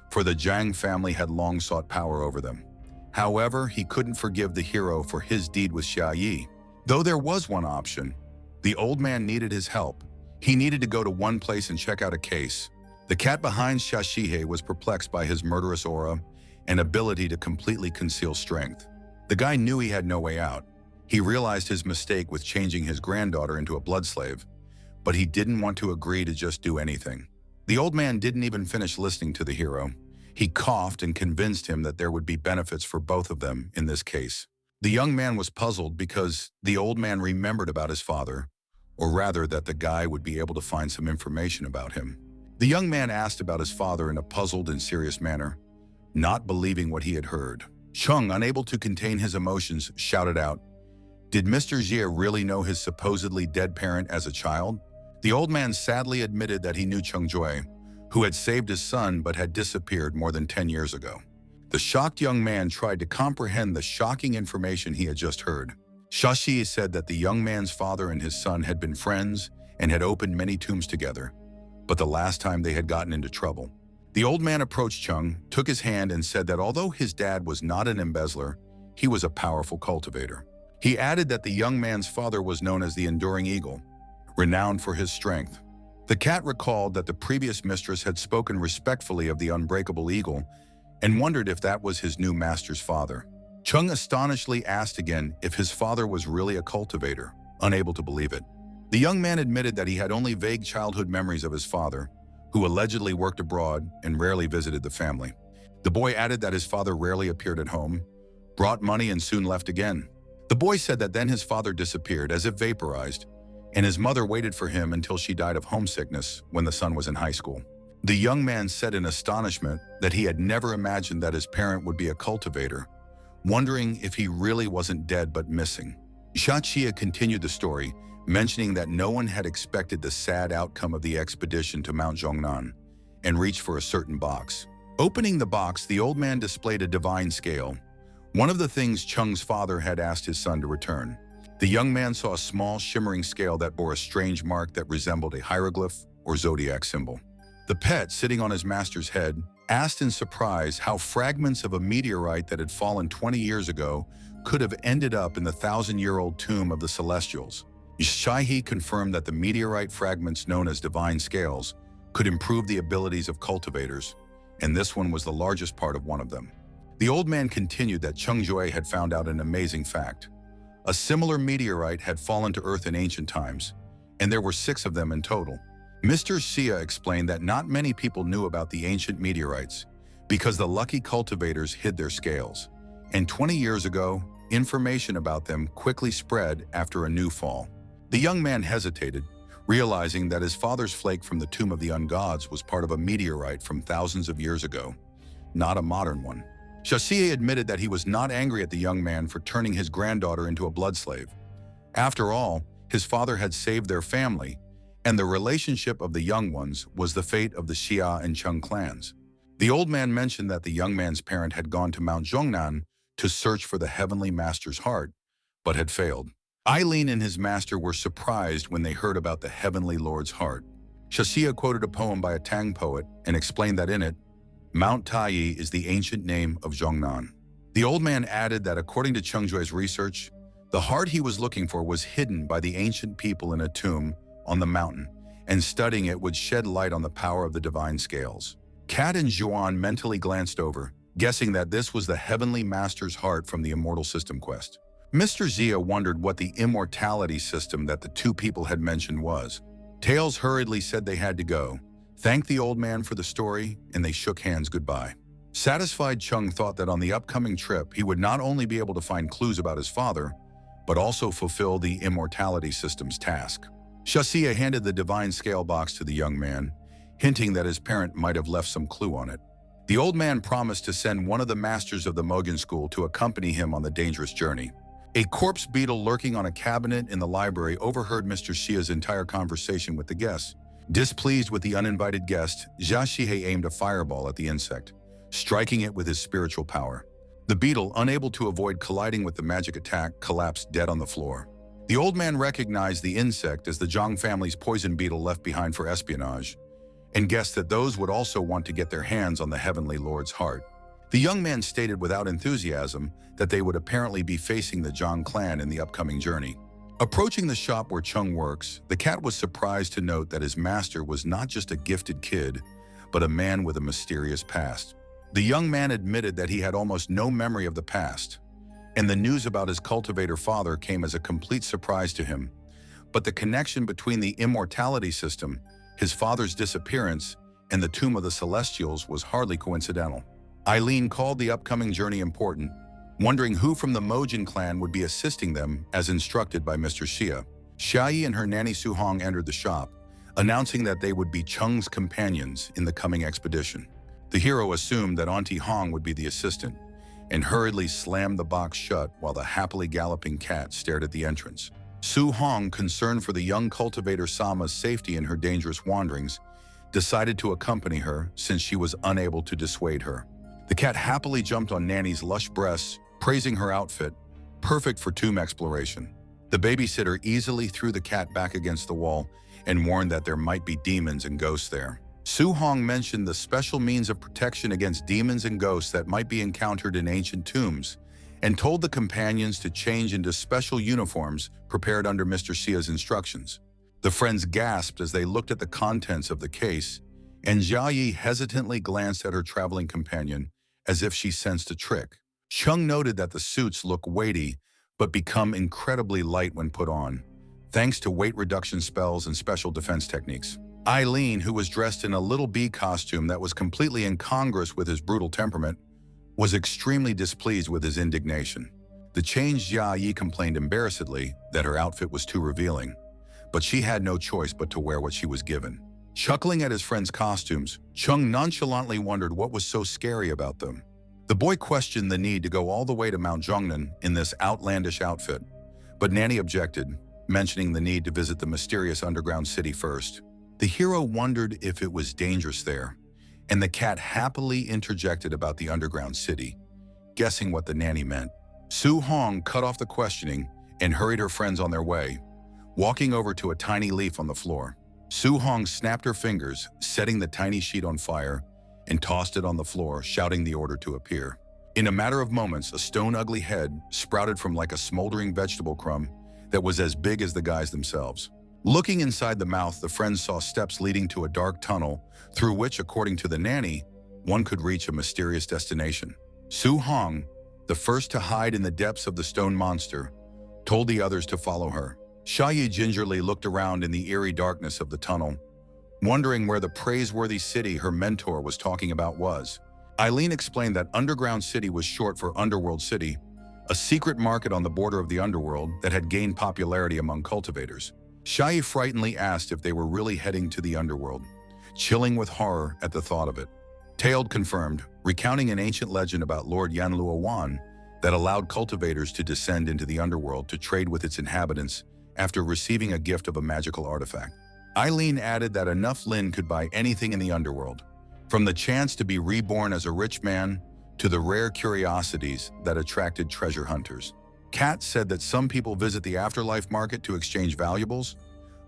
for the Zhang family had long sought power over them. However, he couldn't forgive the hero for his deed with Xia-yi. Though there was one option, the old man needed his help. He needed to go to one place and check out a case. The cat behind Shashihe was perplexed by his murderous aura and ability to completely conceal strength. The guy knew he had no way out. He realized his mistake with changing his granddaughter into a blood slave, but he didn't want to agree to just do anything. The old man didn't even finish listening to the hero. He coughed and convinced him that there would be benefits for both of them in this case. The young man was puzzled because the old man remembered about his father, or rather that the guy would be able to find some information about him. The young man asked about his father in a puzzled and serious manner, not believing what he had heard. Chung, unable to contain his emotions, shouted out, "Did Mr. Xia really know his supposedly dead parent as a child?" The old man sadly admitted that he knew Chung Jue, who had saved his son but had disappeared more than 10 years ago. The shocked young man tried to comprehend the shocking information he had just heard. Shashi said that the young man's father and his son had been friends and had opened many tombs together, but the last time they had gotten into trouble. The old man approached Chung, took his hand and said that although his dad was not an embezzler, he was a powerful cultivator. He added that the young man's father was known as the Enduring Eagle, renowned for his strength. The cat recalled that the previous mistress had spoken respectfully of the unbreakable eagle and wondered if that was his new master's father. Chung astonishedly asked again if his father was really a cultivator, unable to believe it. The young man admitted that he had only vague childhood memories of his father, who allegedly worked abroad and rarely visited the family. The boy added that his father rarely appeared at home, brought money and soon left again. The boy said that then his father disappeared as if vaporized, and his mother waited for him until she died of homesickness when the son was in high school. The young man said in astonishment that he had never imagined that his parent would be a cultivator, wondering if he really wasn't dead but missing. Xia continued the story, mentioning that no one had expected the sad outcome of the expedition to Mount Zhongnan, and reached for a certain box. Opening the box, the old man displayed a divine scale, one of the things Cheng's father had asked his son to return. The young man saw a small, shimmering scale that bore a strange mark that resembled a hieroglyph or zodiac symbol. The pet, sitting on his master's head, asked in surprise how fragments of a meteorite that had fallen 20 years ago could have ended up in the 1,000-year-old tomb of the Celestials. Shaihe confirmed that the meteorite fragments known as divine scales could improve the abilities of cultivators, and this one was the largest part of one of them. The old man continued that Cheng Jue had found out an amazing fact. A similar meteorite had fallen to Earth in ancient times, and there were 6 of them in total. Mr. Xia explained that not many people knew about the ancient meteorites because the lucky cultivators hid their scales, and 20 years ago, information about them quickly spread after a new fall. The young man hesitated, realizing that his father's flake from the tomb of the ungods was part of a meteorite from thousands of years ago, not a modern one. Xia admitted that he was not angry at the young man for turning his granddaughter into a blood slave. After all, his father had saved their family, and the relationship of the young ones was the fate of the Xia and Cheng clans. The old man mentioned that the young man's parent had gone to Mount Zhongnan to search for the heavenly master's heart, but had failed. Eileen and his master were surprised when they heard about the heavenly lord's heart. Xia quoted a poem by a Tang poet and explained that in it, Mount Taiyi is the ancient name of Zhongnan. The old man added that according to Cheng Jue's research, the heart he was looking for was hidden by the ancient people in a tomb on the mountain, and studying it would shed light on the power of the divine scales. Kat and Zhuan mentally glanced over, guessing that this was the heavenly master's heart from the Immortal System quest. Mr. Xia wondered what the immortality system that the 2 people had mentioned was. Tails hurriedly said they had to go, thanked the old man for the story, and they shook hands goodbye. Satisfied, Cheng thought that on the upcoming trip he would not only be able to find clues about his father, but also fulfill the immortality system's task. Xia handed the divine scale box to the young man, hinting that his parent might have left some clue on it. The old man promised to send one of the masters of the Mogan school to accompany him on the dangerous journey. A corpse beetle lurking on a cabinet in the library overheard Mr. Xia's entire conversation with the guests. Displeased with the uninvited guest, Xia aimed a fireball at the insect, striking it with his spiritual power. The beetle, unable to avoid colliding with the magic attack, collapsed dead on the floor. The old man recognized the insect as the Jong family's poison beetle left behind for espionage, and guessed that those would also want to get their hands on the heavenly lord's heart. The young man stated without enthusiasm that they would apparently be facing the Jong clan in the upcoming journey. Approaching the shop where Cheng works, the cat was surprised to note that his master was not just a gifted kid, but a man with a mysterious past. The young man admitted that he had almost no memory of the past, and the news about his cultivator father came as a complete surprise to him. But the connection between the immortality system, his father's disappearance, and the tomb of the Celestials was hardly coincidental. Eileen called the upcoming journey important, wondering who from the Mojin clan would be assisting them as instructed by Mr. Xia. Xiaoyi and her nanny Su Hong entered the shop, announcing that they would be Cheng's companions in the coming expedition. The hero assumed that Auntie Hong would be the assistant, and hurriedly slammed the box shut while the happily galloping cat stared at the entrance. Su Hong, concerned for the young cultivator Sama's safety in her dangerous wanderings, decided to accompany her since she was unable to dissuade her. The cat happily jumped on Nanny's lush breasts, praising her outfit, perfect for tomb exploration. The babysitter easily threw the cat back against the wall and warned that there might be demons and ghosts there. Su Hong mentioned the special means of protection against demons and ghosts that might be encountered in ancient tombs, and told the companions to change into special uniforms prepared under Mr. Xia's instructions. The friends gasped as they looked at the contents of the case, and Jiayi hesitantly glanced at her traveling companion as if she sensed a trick. Cheng noted that the suits look weighty but become incredibly light when put on, thanks to weight reduction spells and special defense techniques. Eileen, who was dressed in a little bee costume that was completely incongruous with his brutal temperament, was extremely displeased with his indignation. The changed Jiayi complained embarrassedly that her outfit was too revealing, but she had no choice but to wear what she was given. Chuckling at his friend's costumes, Chung nonchalantly wondered what was so scary about them. The boy questioned the need to go all the way to Mount Jongnan in this outlandish outfit, but Nanny objected, mentioning the need to visit the mysterious underground city first. The hero wondered if it was dangerous there, and the cat happily interjected about the underground city, guessing what the nanny meant. Su Hong cut off the questioning and hurried her friends on their way, walking over to a tiny leaf on the floor. Su Hong snapped her fingers, setting the tiny sheet on fire, and tossed it on the floor, shouting the order to appear. In a matter of moments, a stone-ugly head sprouted from like a smoldering vegetable crumb that was as big as the guys themselves. Looking inside the mouth, the friends saw steps leading to a dark tunnel through which, according to the nanny, one could reach a mysterious destination. Su Hong, the first to hide in the depths of the stone monster, told the others to follow her. Shayi gingerly looked around in the eerie darkness of the tunnel, wondering where the praiseworthy city her mentor was talking about was. Eileen explained that Underground City was short for Underworld City, a secret market on the border of the underworld that had gained popularity among cultivators. Shayi frighteningly asked if they were really heading to the underworld, chilling with horror at the thought of it. Tailed confirmed, recounting an ancient legend about Lord Yanluo Wan that allowed cultivators to descend into the underworld to trade with its inhabitants after receiving a gift of a magical artifact. Eileen added that enough Lin could buy anything in the underworld, from the chance to be reborn as a rich man to the rare curiosities that attracted treasure hunters. Kat said that some people visit the afterlife market to exchange valuables,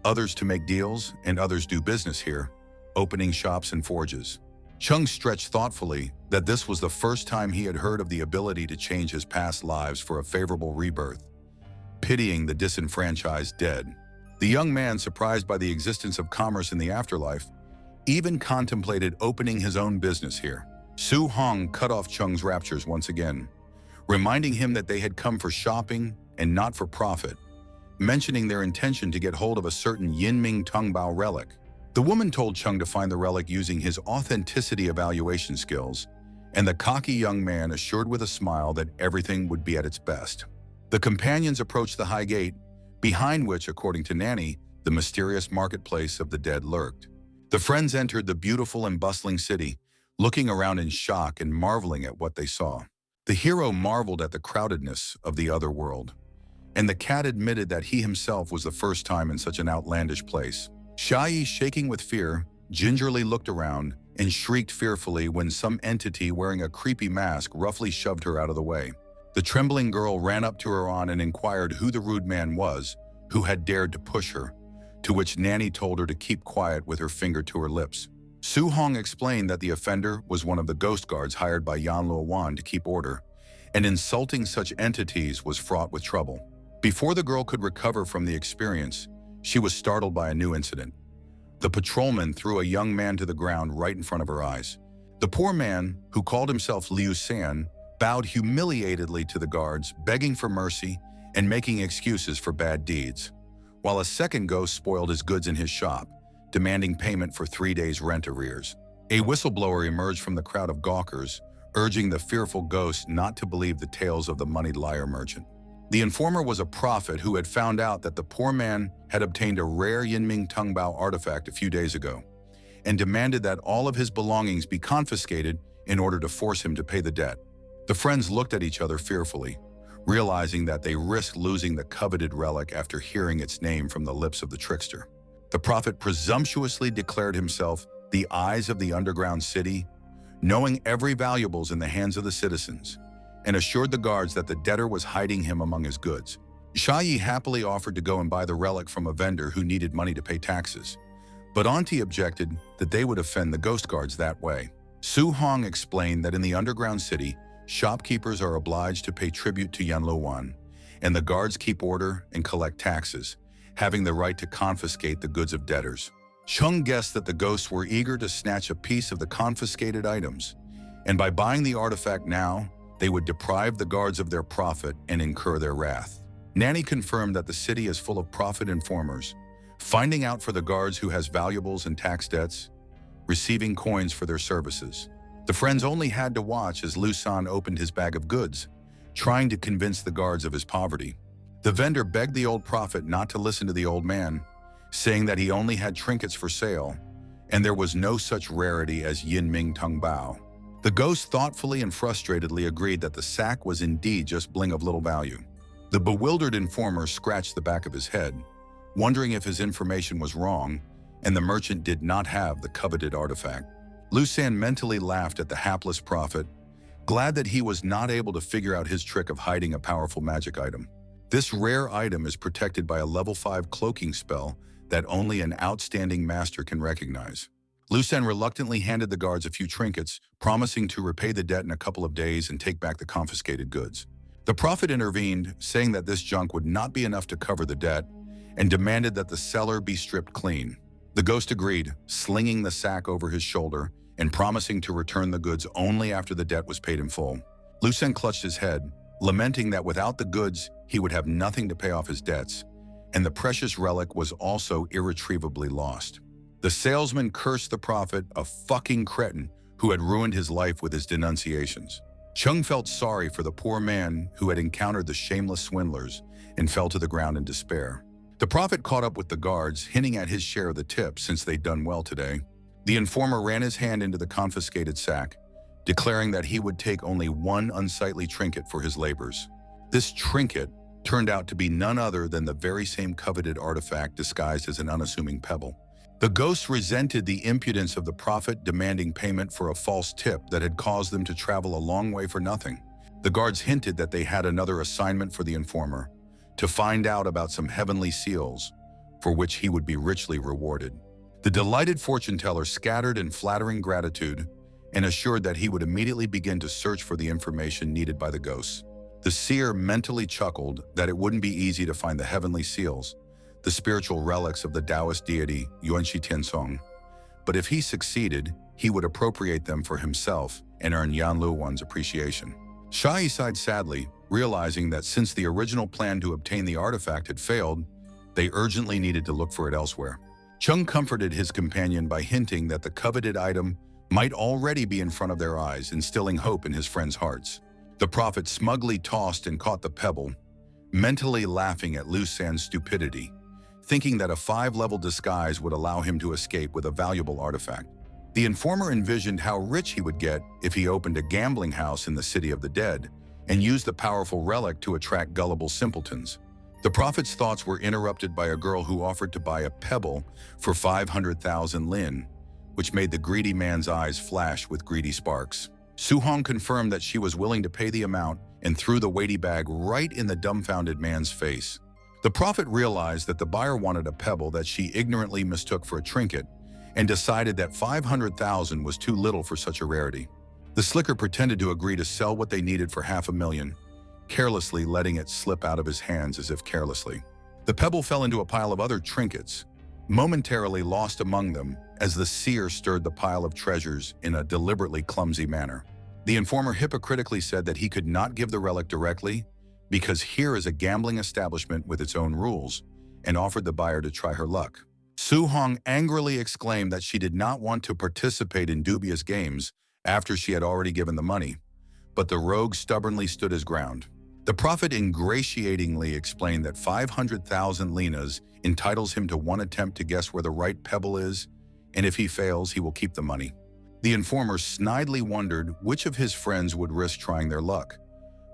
others to make deals, and others do business here, opening shops and forges. Chung stretched thoughtfully that this was the first time he had heard of the ability to change his past lives for a favorable rebirth, pitying the disenfranchised dead. The young man, surprised by the existence of commerce in the afterlife, even contemplated opening his own business here. Su Hong cut off Chung's raptures once again, reminding him that they had come for shopping and not for profit, mentioning their intention to get hold of a certain Yinming Tongbao relic. The woman told Chung to find the relic using his authenticity evaluation skills, and the cocky young man assured with a smile that everything would be at its best. The companions approached the high gate, behind which, according to Nanny, the mysterious marketplace of the dead lurked. The friends entered the beautiful and bustling city, looking around in shock and marveling at what they saw. The hero marveled at the crowdedness of the other world, and the cat admitted that he himself was the first time in such an outlandish place. Shayi, shaking with fear, gingerly looked around and shrieked fearfully when some entity wearing a creepy mask roughly shoved her out of the way. The trembling girl ran up to her aunt and inquired who the rude man was who had dared to push her, to which Nanny told her to keep quiet with her finger to her lips. Su Hong explained that the offender was one of the ghost guards hired by Yanluo Wan to keep order, and insulting such entities was fraught with trouble. Before the girl could recover from the experience, she was startled by a new incident. The patrolman threw a young man to the ground right in front of her eyes. The poor man, who called himself Liu San, bowed humiliatedly to the guards, begging for mercy and making excuses for bad deeds, while a second ghost spoiled his goods in his shop, demanding payment for 3 days' rent arrears. A whistleblower emerged from the crowd of gawkers, urging the fearful ghost not to believe the tales of the moneyed liar merchant. The informer was a prophet who had found out that the poor man had obtained a rare Yinming Tongbao artifact a few days ago, and demanded that all of his belongings be confiscated in order to force him to pay the debt. The friends looked at each other fearfully, realizing that they risked losing the coveted relic after hearing its name from the lips of the trickster. The prophet presumptuously declared himself the eyes of the underground city, knowing every valuables in the hands of the citizens, and assured the guards that the debtor was hiding him among his goods. Shayi happily offered to go and buy the relic from a vendor who needed money to pay taxes, but Auntie objected that they would offend the ghost guards that way. Su Hong explained that in the underground city, shopkeepers are obliged to pay tribute to Yanluo Wan, and the guards keep order and collect taxes, having the right to confiscate the goods of debtors. Chung guessed that the ghosts were eager to snatch a piece of the confiscated items, and by buying the artifact now, they would deprive the guards of their profit and incur their wrath. Nanny confirmed that the city is full of profit informers, finding out for the guards who has valuables and tax debts, receiving coins for their services. The friends only had to watch as Lu San opened his bag of goods, trying to convince the guards of his poverty. The vendor begged the old prophet not to listen to the old man, saying that he only had trinkets for sale, and there was no such rarity as Yin Ming Tung Bao. The ghost thoughtfully and frustratedly agreed that the sack was indeed just bling of little value. The bewildered informer scratched the back of his head, wondering if his information was wrong, and the merchant did not have the coveted artifact. Lu San mentally laughed at the hapless prophet, glad that he was not able to figure out his trick of hiding a powerful magic item. This rare item is protected by a level 5 cloaking spell that only an outstanding master can recognize. Lu San reluctantly handed the guards a few trinkets, promising to repay the debt in a couple of days and take back the confiscated goods. The prophet intervened, saying that this junk would not be enough to cover the debt, and demanded that the seller be stripped clean. The ghost agreed, slinging the sack over his shoulder and promising to return the goods only after the debt was paid in full. Lu San clutched his head, lamenting that without the goods, he would have nothing to pay off his debts, and the precious relic was also irretrievably lost. The salesman cursed the prophet a fucking cretin who had ruined his life with his denunciations. Chung felt sorry for the poor man who had encountered the shameless swindlers and fell to the ground in despair. The prophet caught up with the guards, hinting at his share of the tip since they'd done well today. The informer ran his hand into the confiscated sack, declaring that he would take only one unsightly trinket for his labors. This trinket turned out to be none other than the very same coveted artifact disguised as an unassuming pebble. The ghosts resented the impudence of the prophet demanding payment for a false tip that had caused them to travel a long way for nothing. The guards hinted that they had another assignment for the informer, to find out about some heavenly seals, for which he would be richly rewarded. The delighted fortune teller scattered in flattering gratitude and assured that he would immediately begin to search for the information needed by the ghosts. The seer mentally chuckled that it wouldn't be easy to find the heavenly seals, the spiritual relics of the Taoist deity Yuanxi Tiansong, but if he succeeded, he would appropriate them for himself and earn Yan Luowan's appreciation. Shai sighed sadly, realizing that since the original plan to obtain the artifact had failed, they urgently needed to look for it elsewhere. Chung comforted his companion by hinting that the coveted item might already be in front of their eyes, instilling hope in his friends' hearts. The prophet smugly tossed and caught the pebble, mentally laughing at Lu San's stupidity, thinking that a 5-level disguise would allow him to escape with a valuable artifact. The informer envisioned how rich he would get if he opened a gambling house in the city of the dead and used the powerful relic to attract gullible simpletons. The prophet's thoughts were interrupted by a girl who offered to buy a pebble for 500,000 lin, which made the greedy man's eyes flash with greedy sparks. Su Hong confirmed that she was willing to pay the amount and threw the weighty bag right in the dumbfounded man's face. The prophet realized that the buyer wanted a pebble that she ignorantly mistook for a trinket and decided that 500,000 was too little for such a rarity. The slicker pretended to agree to sell what they needed for $500,000, carelessly letting it slip out of his hands as if carelessly. The pebble fell into a pile of other trinkets, momentarily lost among them as the seer stirred the pile of treasures in a deliberately clumsy manner. The informer hypocritically said that he could not give the relic directly because here is a gambling establishment with its own rules, and offered the buyer to try her luck. Su Hong angrily exclaimed that she did not want to participate in dubious games after she had already given the money, but the rogue stubbornly stood his ground. The prophet ingratiatingly explained that 500,000 linas entitles him to one attempt to guess where the right pebble is, and if he fails, he will keep the money. The informer snidely wondered which of his friends would risk trying their luck,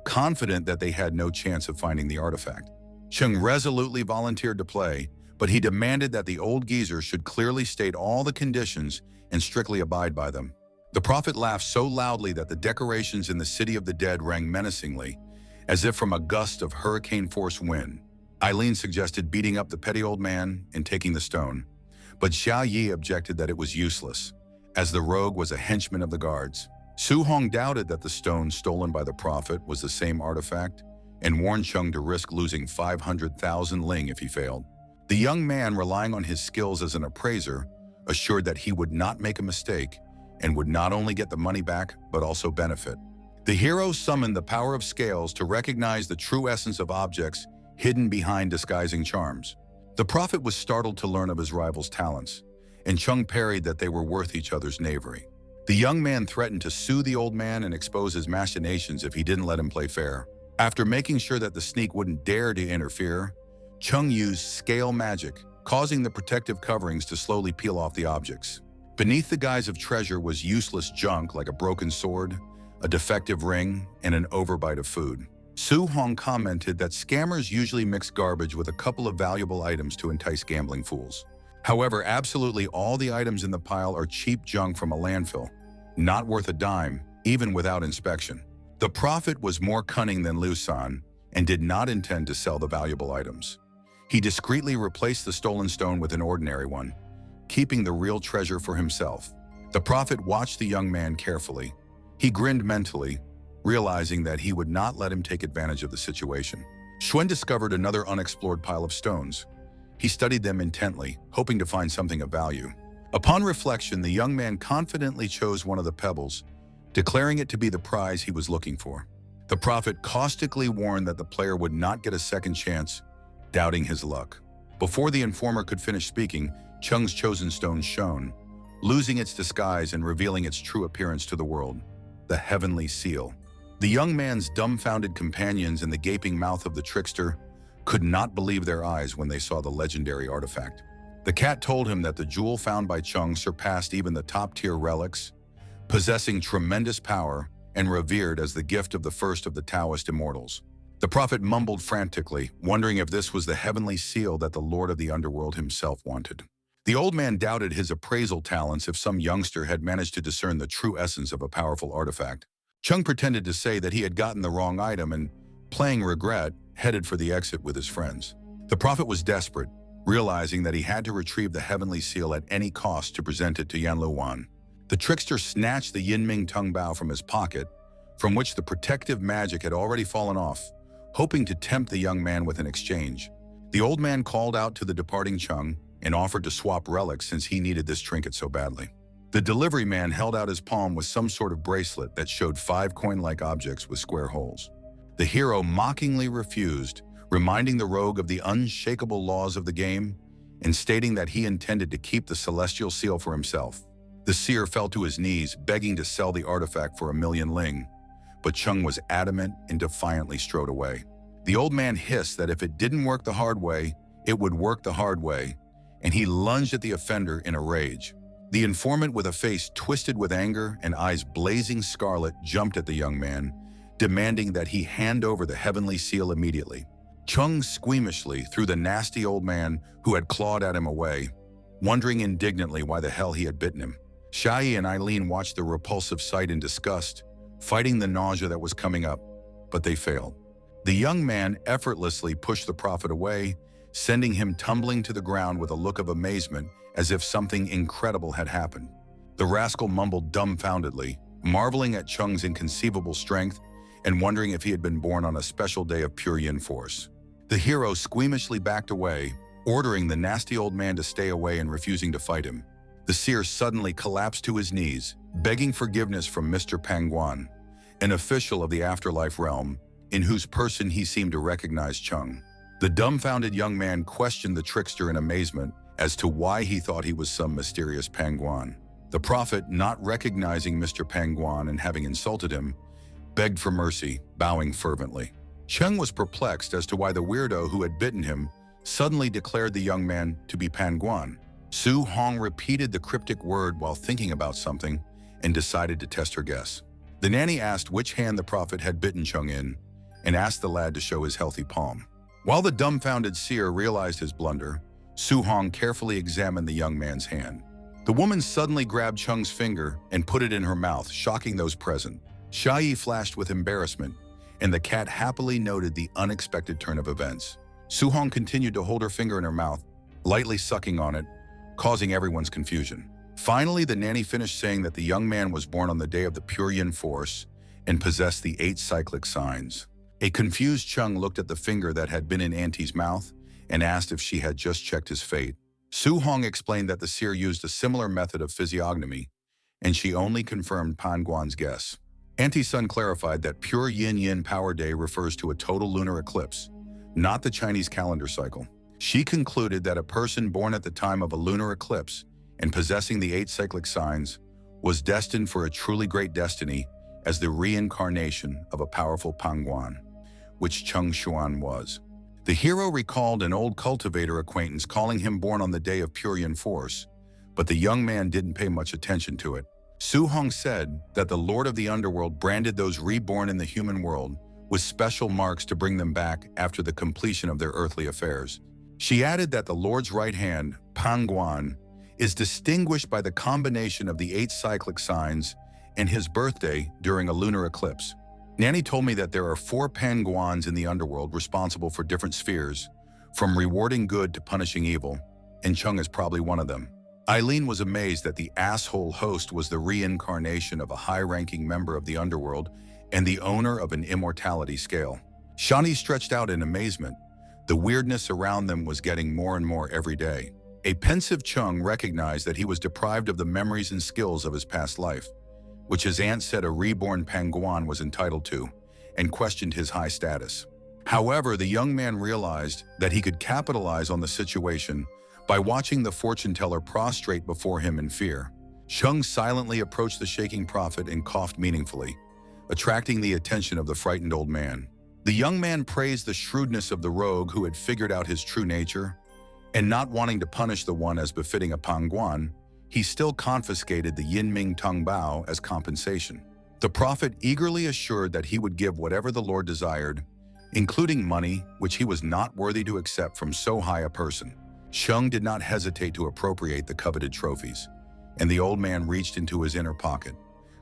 confident that they had no chance of finding the artifact. Chung resolutely volunteered to play, but he demanded that the old geezer should clearly state all the conditions and strictly abide by them. The prophet laughed so loudly that the decorations in the city of the dead rang menacingly, as if from a gust of hurricane-force wind. Eileen suggested beating up the petty old man and taking the stone, but Xiao Yi objected that it was useless, as the rogue was a henchman of the guards. Su Hong doubted that the stone stolen by the prophet was the same artifact and warned Chung to risk losing 500,000 ling if he failed. The young man, relying on his skills as an appraiser, assured that he would not make a mistake and would not only get the money back but also benefit. The hero summoned the power of scales to recognize the true essence of objects hidden behind disguising charms. The prophet was startled to learn of his rival's talents, and Chung parried that they were worth each other's knavery. The young man threatened to sue the old man and expose his machinations if he didn't let him play fair. After making sure that the sneak wouldn't dare to interfere, Chung used scale magic, causing the protective coverings to slowly peel off the objects. Beneath the guise of treasure was useless junk like a broken sword, a defective ring, and an overbite of food. Su Hong commented that scammers usually mix garbage with a couple of valuable items to entice gambling fools. However, absolutely all the items in the pile are cheap junk from a landfill, not worth a dime, even without inspection. The prophet was more cunning than Lu San and did not intend to sell the valuable items. He discreetly replaced the stolen stone with an ordinary one, keeping the real treasure for himself. The prophet watched the young man carefully. He grinned mentally, realizing that he would not let him take advantage of the situation. Xuan discovered another unexplored pile of stones. He studied them intently, hoping to find something of value. Upon reflection, the young man confidently chose one of the pebbles, declaring it to be the prize he was looking for. The prophet caustically warned that the player would not get a second chance, doubting his luck. Before the informer could finish speaking, Cheng's chosen stone shone, losing its disguise and revealing its true appearance to the world, the heavenly seal. The young man's dumbfounded companions in the gaping mouth of the trickster could not believe their eyes when they saw the legendary artifact. The cat told him that the jewel found by Cheng surpassed even the top-tier relics, possessing tremendous power and revered as the gift of the first of the Taoist immortals. The prophet mumbled frantically, wondering if this was the heavenly seal that the Lord of the Underworld himself wanted. The old man doubted his appraisal talents if some youngster had managed to discern the true essence of a powerful artifact. Cheng pretended to say that he had gotten the wrong item and, playing regret, headed for the exit with his friends. The prophet was desperate, realizing that he had to retrieve the heavenly seal at any cost to present it to Yan Luwan. The trickster snatched the Yinming tongue bow from his pocket, from which the protective magic had already fallen off, hoping to tempt the young man with an exchange. The old man called out to the departing Cheng and offered to swap relics since he needed this trinket so badly. The delivery man held out his palm with some sort of bracelet that showed 5 coin-like objects with square holes. The hero mockingly refused, reminding the rogue of the unshakable laws of the game and stating that he intended to keep the celestial seal for himself. The seer fell to his knees, begging to sell the artifact for 1,000,000 ling, but Cheng was adamant and defiantly strode away. The old man hissed that if it didn't work the hard way, it would work the hard way, and he lunged at the offender in a rage. The informant, with a face twisted with anger and eyes blazing scarlet, jumped at the young man, demanding that he hand over the heavenly seal immediately. Cheng squeamishly threw the nasty old man who had clawed at him away, wondering indignantly why the hell he had bitten him. Shai and Eileen watched the repulsive sight in disgust, fighting the nausea that was coming up, but they failed. The young man effortlessly pushed the prophet away, sending him tumbling to the ground with a look of amazement as if something incredible had happened. The rascal mumbled dumbfoundedly, marveling at Cheng's inconceivable strength and wondering if he had been born on a special day of pure yin force. The hero squeamishly backed away, ordering the nasty old man to stay away and refusing to fight him. The seer suddenly collapsed to his knees, begging forgiveness from Mr. Pangguan, an official of the afterlife realm, in whose person he seemed to recognize Cheng. The dumbfounded young man questioned the trickster in amazement as to why he thought he was some mysterious Pangguan. The prophet, not recognizing Mr. Pangguan and having insulted him, begged for mercy, bowing fervently. Cheng was perplexed as to why the weirdo who had bitten him suddenly declared the young man to be Pangguan. Su Hong repeated the cryptic word while thinking about something and decided to test her guess. The nanny asked which hand the prophet had bitten Cheng in and asked the lad to show his healthy palm. While the dumbfounded seer realized his blunder, Su Hong carefully examined the young man's hand. The woman suddenly grabbed Cheng's finger and put it in her mouth, shocking those present. Shai flashed with embarrassment, and the cat happily noted the unexpected turn of events. Su Hong continued to hold her finger in her mouth, lightly sucking on it, causing everyone's confusion. Finally, the nanny finished saying that the young man was born on the day of the pure yin force and possessed the 8 cyclic signs. A confused Cheng looked at the finger that had been in Auntie's mouth and asked if she had just checked his fate. Su Hong explained that the seer used a similar method of physiognomy, and she only confirmed Pangguan's guess. Auntie's son clarified that pure yin-yin power day refers to a total lunar eclipse, not the Chinese calendar cycle. She concluded that a person born at the time of a lunar eclipse and possessing the 8 cyclic signs was destined for a truly great destiny as the reincarnation of a powerful Pangguan, which Cheng Xuan was. The hero recalled an old cultivator acquaintance calling him born on the day of pure yin force, but the young man didn't pay much attention to it. Su Hong said that the Lord of the Underworld branded those reborn in the human world with special marks to bring them back after the completion of their earthly affairs. She added that the Lord's right hand, Pangguan, is distinguished by the combination of the 8 cyclic signs and his birthday during a lunar eclipse. Nanny told me that there are 4 Pangguans in the underworld responsible for different spheres, from rewarding good to punishing evil, and Chung is probably one of them. Eileen was amazed that the asshole host was the reincarnation of a high-ranking member of the underworld and the owner of an immortality scale. Shani stretched out in amazement. The weirdness around them was getting more and more every day. A pensive Chung recognized that he was deprived of the memories and skills of his past life, which his aunt said a reborn Pangguan was entitled to, and questioned his high status. However, the young man realized that he could capitalize on the situation by watching the fortune teller prostrate before him in fear. Chung silently approached the shaking prophet and coughed meaningfully, attracting the attention of the frightened old man. The young man praised the shrewdness of the rogue who had figured out his true nature, and not wanting to punish the one as befitting a Pangguan, he still confiscated the Yinming Tongbao as compensation. The prophet eagerly assured that he would give whatever the Lord desired, including money, which he was not worthy to accept from so high a person. Chung did not hesitate to appropriate the coveted trophies, and the old man reached into his inner pocket,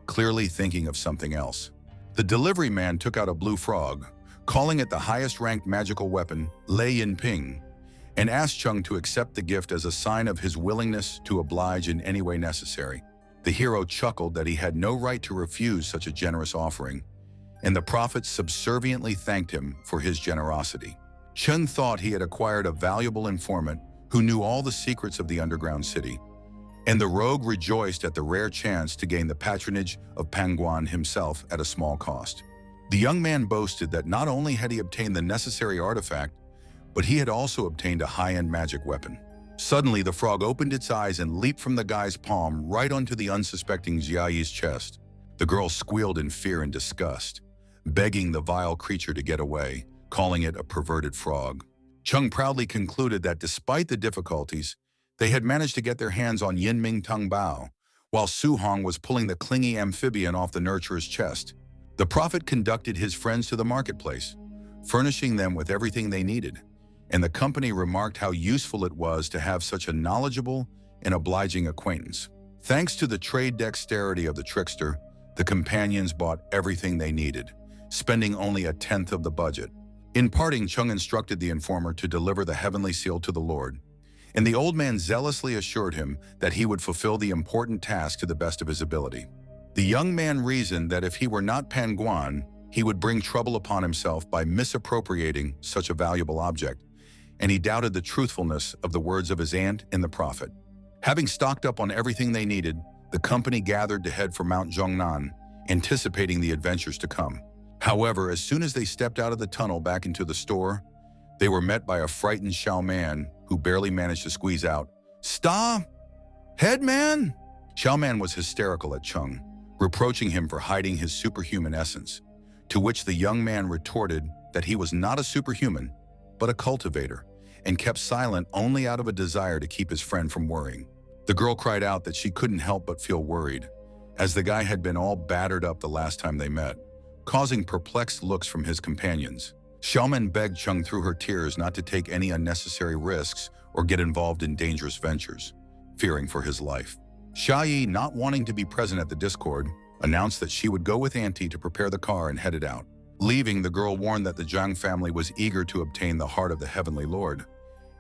clearly thinking of something else. The delivery man took out a blue frog, calling it the highest-ranked magical weapon, Lei Yinping, and asked Chung to accept the gift as a sign of his willingness to oblige in any way necessary. The hero chuckled that he had no right to refuse such a generous offering, and the prophet subserviently thanked him for his generosity. Chung thought he had acquired a valuable informant who knew all the secrets of the underground city, and the rogue rejoiced at the rare chance to gain the patronage of Pangguan himself at a small cost. The young man boasted that not only had he obtained the necessary artifact, but he had also obtained a high-end magic weapon. Suddenly, the frog opened its eyes and leaped from the guy's palm right onto the unsuspecting Jiayi's chest. The girl squealed in fear and disgust, begging the vile creature to get away, calling it a perverted frog. Chung proudly concluded that despite the difficulties, they had managed to get their hands on Yinming Tongbao, while Su Hong was pulling the clingy amphibian off the nurturer's chest. The prophet conducted his friends to the marketplace, furnishing them with everything they needed, and the company remarked how useful it was to have such a knowledgeable and obliging acquaintance. Thanks to the trade dexterity of the trickster, the companions bought everything they needed, spending only a tenth of the budget. In parting, Chung instructed the informer to deliver the heavenly seal to the Lord, and the old man zealously assured him that he would fulfill the important task to the best of his ability. The young man reasoned that if he were not Pangguan, he would bring trouble upon himself by misappropriating such a valuable object, and he doubted the truthfulness of the words of his aunt and the prophet. Having stocked up on everything they needed, the company gathered to head for Mount Zhongnan, anticipating the adventures to come. However, as soon as they stepped out of the tunnel back into the store, they were met by a frightened Xiao Man who barely managed to squeeze out, "Stop! Headman!" Xiao Man was hysterical at Chung, reproaching him for hiding his superhuman essence, to which the young man retorted that he was not a superhuman, but a cultivator, and kept silent only out of a desire to keep his friend from worrying. The girl cried out that she couldn't help but feel worried, as the guy had been all battered up the last time they met, causing perplexed looks from his companions. Xiaoman begged Chung through her tears not to take any unnecessary risks or get involved in dangerous ventures, fearing for his life. Xiaoyi, not wanting to be present at the discord, announced that she would go with Auntie to prepare the car and headed out. Leaving, the girl warned that the Zhang family was eager to obtain the heart of the Heavenly Lord,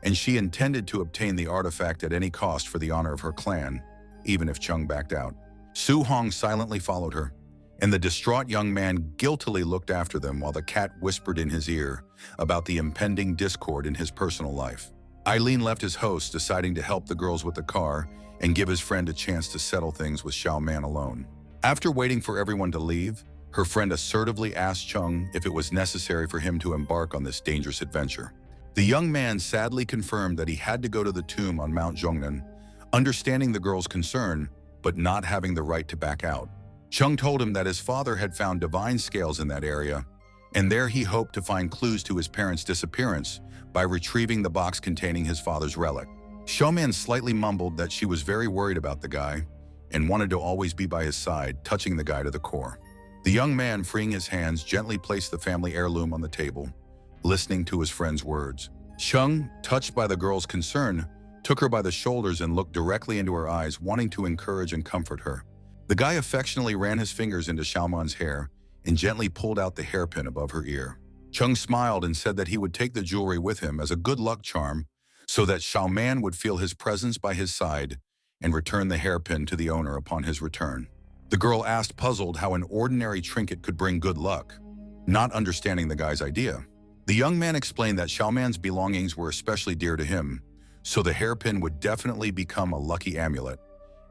and she intended to obtain the artifact at any cost for the honor of her clan, even if Chung backed out. Su Hong silently followed her, and the distraught young man guiltily looked after them while the cat whispered in his ear about the impending discord in his personal life. Eileen left his host, deciding to help the girls with the car and give his friend a chance to settle things with Xiao Man alone. After waiting for everyone to leave, her friend assertively asked Chung if it was necessary for him to embark on this dangerous adventure. The young man sadly confirmed that he had to go to the tomb on Mount Zhongnan, understanding the girl's concern, but not having the right to back out. Chung told him that his father had found divine scales in that area, and there he hoped to find clues to his parents' disappearance by retrieving the box containing his father's relic. Xiaoman slightly mumbled that she was very worried about the guy and wanted to always be by his side, touching the guy to the core. The young man, freeing his hands, gently placed the family heirloom on the table, listening to his friend's words. Chung, touched by the girl's concern, took her by the shoulders and looked directly into her eyes, wanting to encourage and comfort her. The guy affectionately ran his fingers into Xiaoman's hair and gently pulled out the hairpin above her ear. Chung smiled and said that he would take the jewelry with him as a good luck charm so that Xiaoman would feel his presence by his side and return the hairpin to the owner upon his return. The girl asked, puzzled, how an ordinary trinket could bring good luck, not understanding the guy's idea. The young man explained that Xiaoman's belongings were especially dear to him, so the hairpin would definitely become a lucky amulet,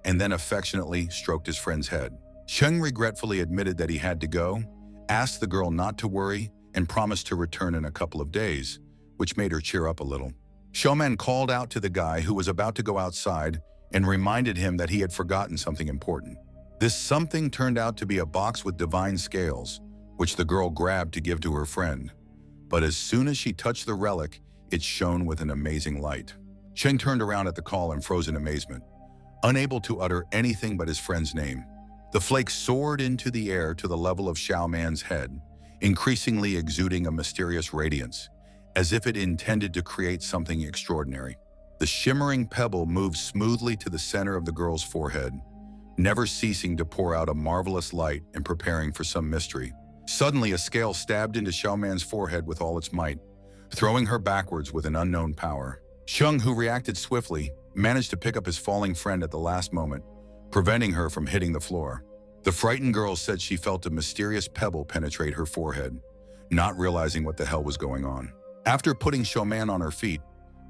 and then affectionately stroked his friend's head. Chung regretfully admitted that he had to go, asked the girl not to worry, and promised to return in a couple of days, which made her cheer up a little. Xiaoman called out to the guy who was about to go outside and reminded him that he had forgotten something important. This something turned out to be a box with divine scales, which the girl grabbed to give to her friend. But as soon as she touched the relic, it shone with an amazing light. Cheng turned around at the call in frozen amazement, unable to utter anything but his friend's name. The flake soared into the air to the level of Xiaoman's head, increasingly exuding a mysterious radiance, as if it intended to create something extraordinary. The shimmering pebble moved smoothly to the center of the girl's forehead, never ceasing to pour out a marvelous light and preparing for some mystery. Suddenly, a scale stabbed into Xiaoman's forehead with all its might, throwing her backwards with an unknown power. Xiang, who reacted swiftly, managed to pick up his falling friend at the last moment, preventing her from hitting the floor. The frightened girl said she felt a mysterious pebble penetrate her forehead, not realizing what the hell was going on. After putting Xiaoman on her feet,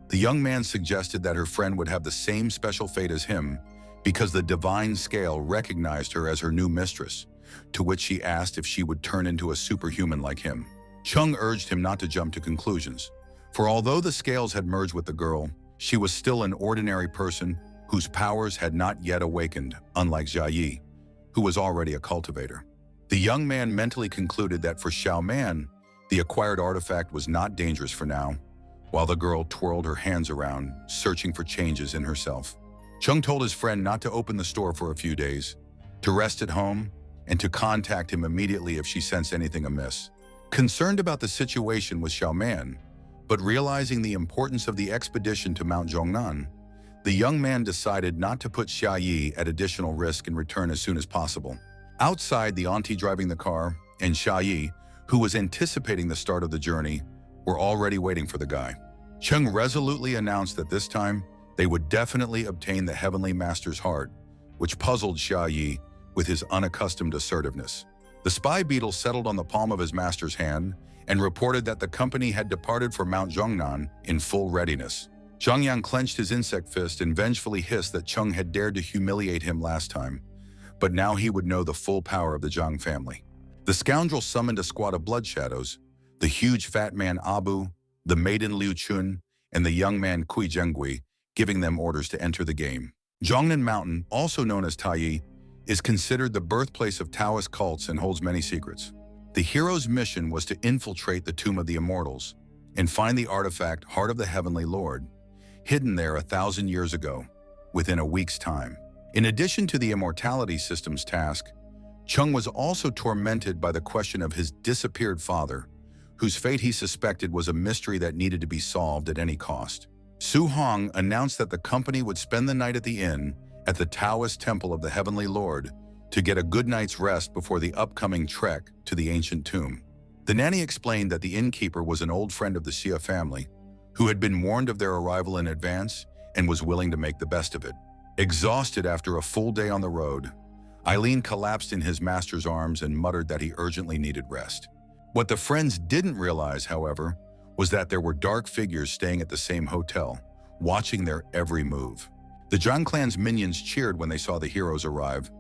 the young man suggested that her friend would have the same special fate as him because the divine scale recognized her as her new mistress, to which she asked if she would turn into a superhuman like him. Chung urged him not to jump to conclusions, for although the scales had merged with the girl, she was still an ordinary person whose powers had not yet awakened, unlike Jia Yi, who was already a cultivator. The young man mentally concluded that for Xiaoman, the acquired artifact was not dangerous for now, while the girl twirled her hands around, searching for changes in herself. Chung told his friend not to open the store for a few days, to rest at home, and to contact him immediately if she sensed anything amiss. Concerned about the situation with Xiaoman, but realizing the importance of the expedition to Mount Zhongnan, the young man decided not to put Xia Yi at additional risk and return as soon as possible. Outside, the auntie driving the car and Xia Yi, who was anticipating the start of the journey, were already waiting for the guy. Chung resolutely announced that this time, they would definitely obtain the Heavenly Master's heart, which puzzled Xia Yi with his unaccustomed assertiveness. The spy beetle settled on the palm of his master's hand and reported that the company had departed for Mount Zhongnan in full readiness. Zhang Yang clenched his insect fist and vengefully hissed that Chung had dared to humiliate him last time, but now he would know the full power of the Zhang family. The scoundrel summoned a squad of blood shadows, the huge fat man Abu, the maiden Liu Chun, and the young man Kui Zhenggui, giving them orders to enter the game. Zhongnan Mountain, also known as Taiyi, is considered the birthplace of Taoist cults and holds many secrets. The hero's mission was to infiltrate the Tomb of the Immortals and find the artifact Heart of the Heavenly Lord, hidden there 1,000 years ago, within a week's time. In addition to the immortality system's task, Chung was also tormented by the question of his disappeared father, whose fate he suspected was a mystery that needed to be solved at any cost. Su Hong announced that the company would spend the night at the inn at the Taoist Temple of the Heavenly Lord to get a good night's rest before the upcoming trek to the ancient tomb. The nanny explained that the innkeeper was an old friend of the Xia family, who had been warned of their arrival in advance and was willing to make the best of it. Exhausted after a full day on the road, Eileen collapsed in his master's arms and muttered that he urgently needed rest. What the friends didn't realize, however, was that there were dark figures staying at the same hotel, watching their every move. The Zhang clan's minions cheered when they saw the heroes arrive,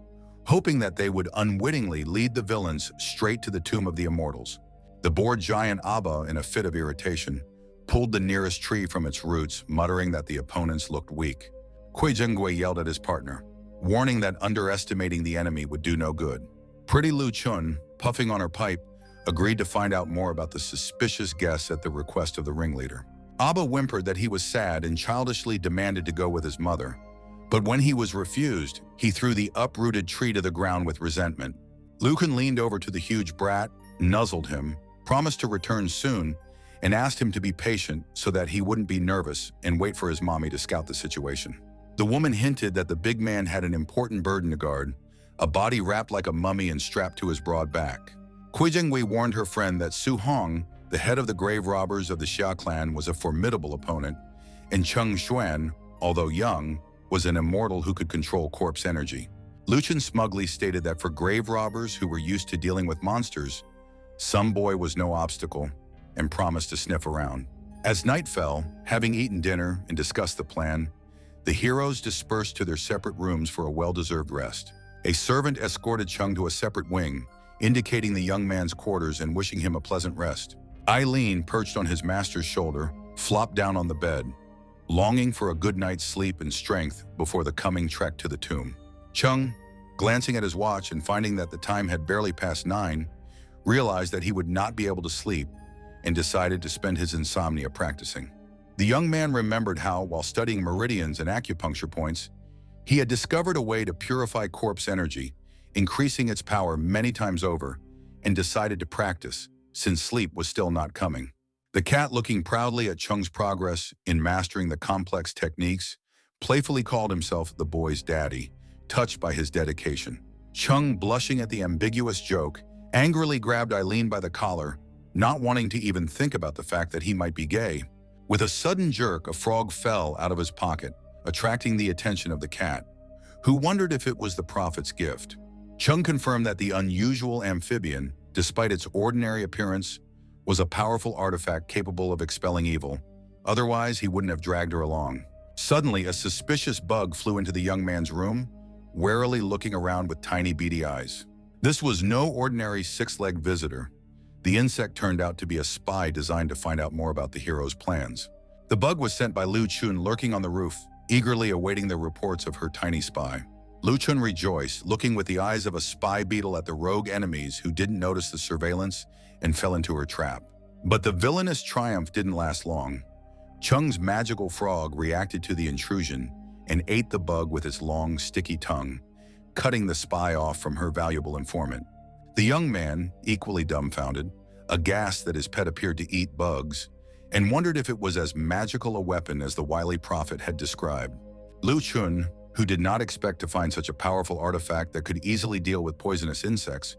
hoping that they would unwittingly lead the villains straight to the Tomb of the Immortals. The bored giant Abba, in a fit of irritation, pulled the nearest tree from its roots, muttering that the opponents looked weak. Kui Zhenggui yelled at his partner, warning that underestimating the enemy would do no good. Pretty Lu Chun, puffing on her pipe, agreed to find out more about the suspicious guests at the request of the ringleader. Abba whimpered that he was sad and childishly demanded to go with his mother. But when he was refused, he threw the uprooted tree to the ground with resentment. Lucan leaned over to the huge brat, nuzzled him, promised to return soon, and asked him to be patient so that he wouldn't be nervous and wait for his mommy to scout the situation. The woman hinted that the big man had an important burden to guard, a body wrapped like a mummy and strapped to his broad back. Kuijingwei warned her friend that Su Hong, the head of the grave robbers of the Xia clan, was a formidable opponent, and Cheng Xuan, although young, was an immortal who could control corpse energy. Luchan smugly stated that for grave robbers who were used to dealing with monsters, some boy was no obstacle, and promised to sniff around. As night fell, having eaten dinner and discussed the plan, the heroes dispersed to their separate rooms for a well-deserved rest. A servant escorted Chung to a separate wing, indicating the young man's quarters and wishing him a pleasant rest. Eileen, perched on his master's shoulder, flopped down on the bed, longing for a good night's sleep and strength before the coming trek to the tomb. Chung, glancing at his watch and finding that the time had barely passed 9, realized that he would not be able to sleep and decided to spend his insomnia practicing. The young man remembered how, while studying meridians and acupuncture points, he had discovered a way to purify corpse energy, increasing its power many times over, and decided to practice, since sleep was still not coming. The cat, looking proudly at Chung's progress in mastering the complex techniques, playfully called himself the boy's daddy, touched by his dedication. Chung, blushing at the ambiguous joke, angrily grabbed Eileen by the collar, not wanting to even think about the fact that he might be gay. With a sudden jerk, a frog fell out of his pocket, attracting the attention of the cat, who wondered if it was the prophet's gift. Chung confirmed that the unusual amphibian, despite its ordinary appearance, was a powerful artifact capable of expelling evil. Otherwise, he wouldn't have dragged her along. Suddenly, a suspicious bug flew into the young man's room, warily looking around with tiny beady eyes. This was no ordinary six-legged visitor. The insect turned out to be a spy designed to find out more about the hero's plans. The bug was sent by Lu Chun, lurking on the roof, eagerly awaiting the reports of her tiny spy. Lu Chun rejoiced, looking with the eyes of a spy beetle at the rogue enemies who didn't notice the surveillance and fell into her trap. But the villainous triumph didn't last long. Chung's magical frog reacted to the intrusion and ate the bug with its long, sticky tongue, cutting the spy off from her valuable informant. The young man, equally dumbfounded, aghast that his pet appeared to eat bugs, and wondered if it was as magical a weapon as the wily prophet had described. Lu Chun, who did not expect to find such a powerful artifact that could easily deal with poisonous insects,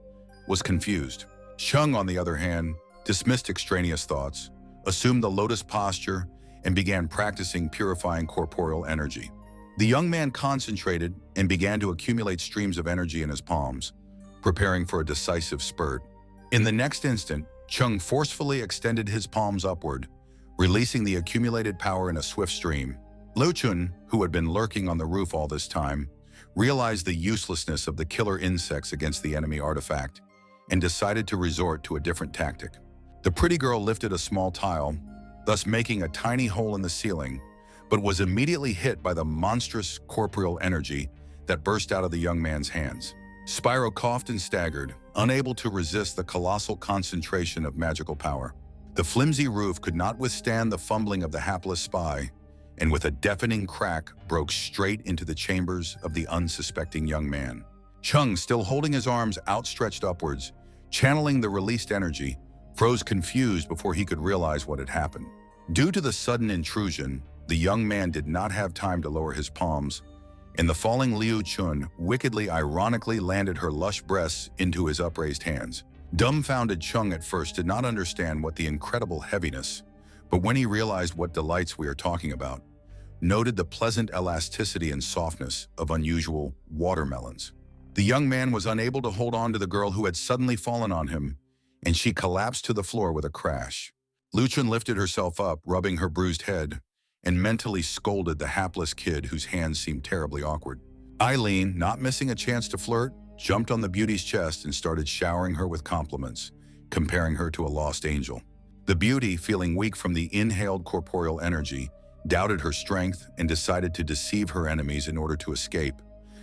was confused. Chung, on the other hand, dismissed extraneous thoughts, assumed the lotus posture, and began practicing purifying corporeal energy. The young man concentrated and began to accumulate streams of energy in his palms, preparing for a decisive spurt. In the next instant, Chung forcefully extended his palms upward, releasing the accumulated power in a swift stream. Lu Chun, who had been lurking on the roof all this time, realized the uselessness of the killer insects against the enemy artifact and decided to resort to a different tactic. The pretty girl lifted a small tile, thus making a tiny hole in the ceiling, but was immediately hit by the monstrous corporeal energy that burst out of the young man's hands. Spyro coughed and staggered, unable to resist the colossal concentration of magical power. The flimsy roof could not withstand the fumbling of the hapless spy, and with a deafening crack broke straight into the chambers of the unsuspecting young man. Chung, still holding his arms outstretched upwards, channeling the released energy, froze confused before he could realize what had happened. Due to the sudden intrusion, the young man did not have time to lower his palms, and the falling Liu Chun wickedly ironically landed her lush breasts into his upraised hands. Dumbfounded Chung at first did not understand what the incredible heaviness, but when he realized what delights we are talking about, noted the pleasant elasticity and softness of unusual watermelons. The young man was unable to hold on to the girl who had suddenly fallen on him, and she collapsed to the floor with a crash. Lu Chun lifted herself up, rubbing her bruised head, and mentally scolded the hapless kid whose hands seemed terribly awkward. Eileen, not missing a chance to flirt, jumped on the beauty's chest and started showering her with compliments, comparing her to a lost angel. The beauty, feeling weak from the inhaled corporeal energy, doubted her strength and decided to deceive her enemies in order to escape,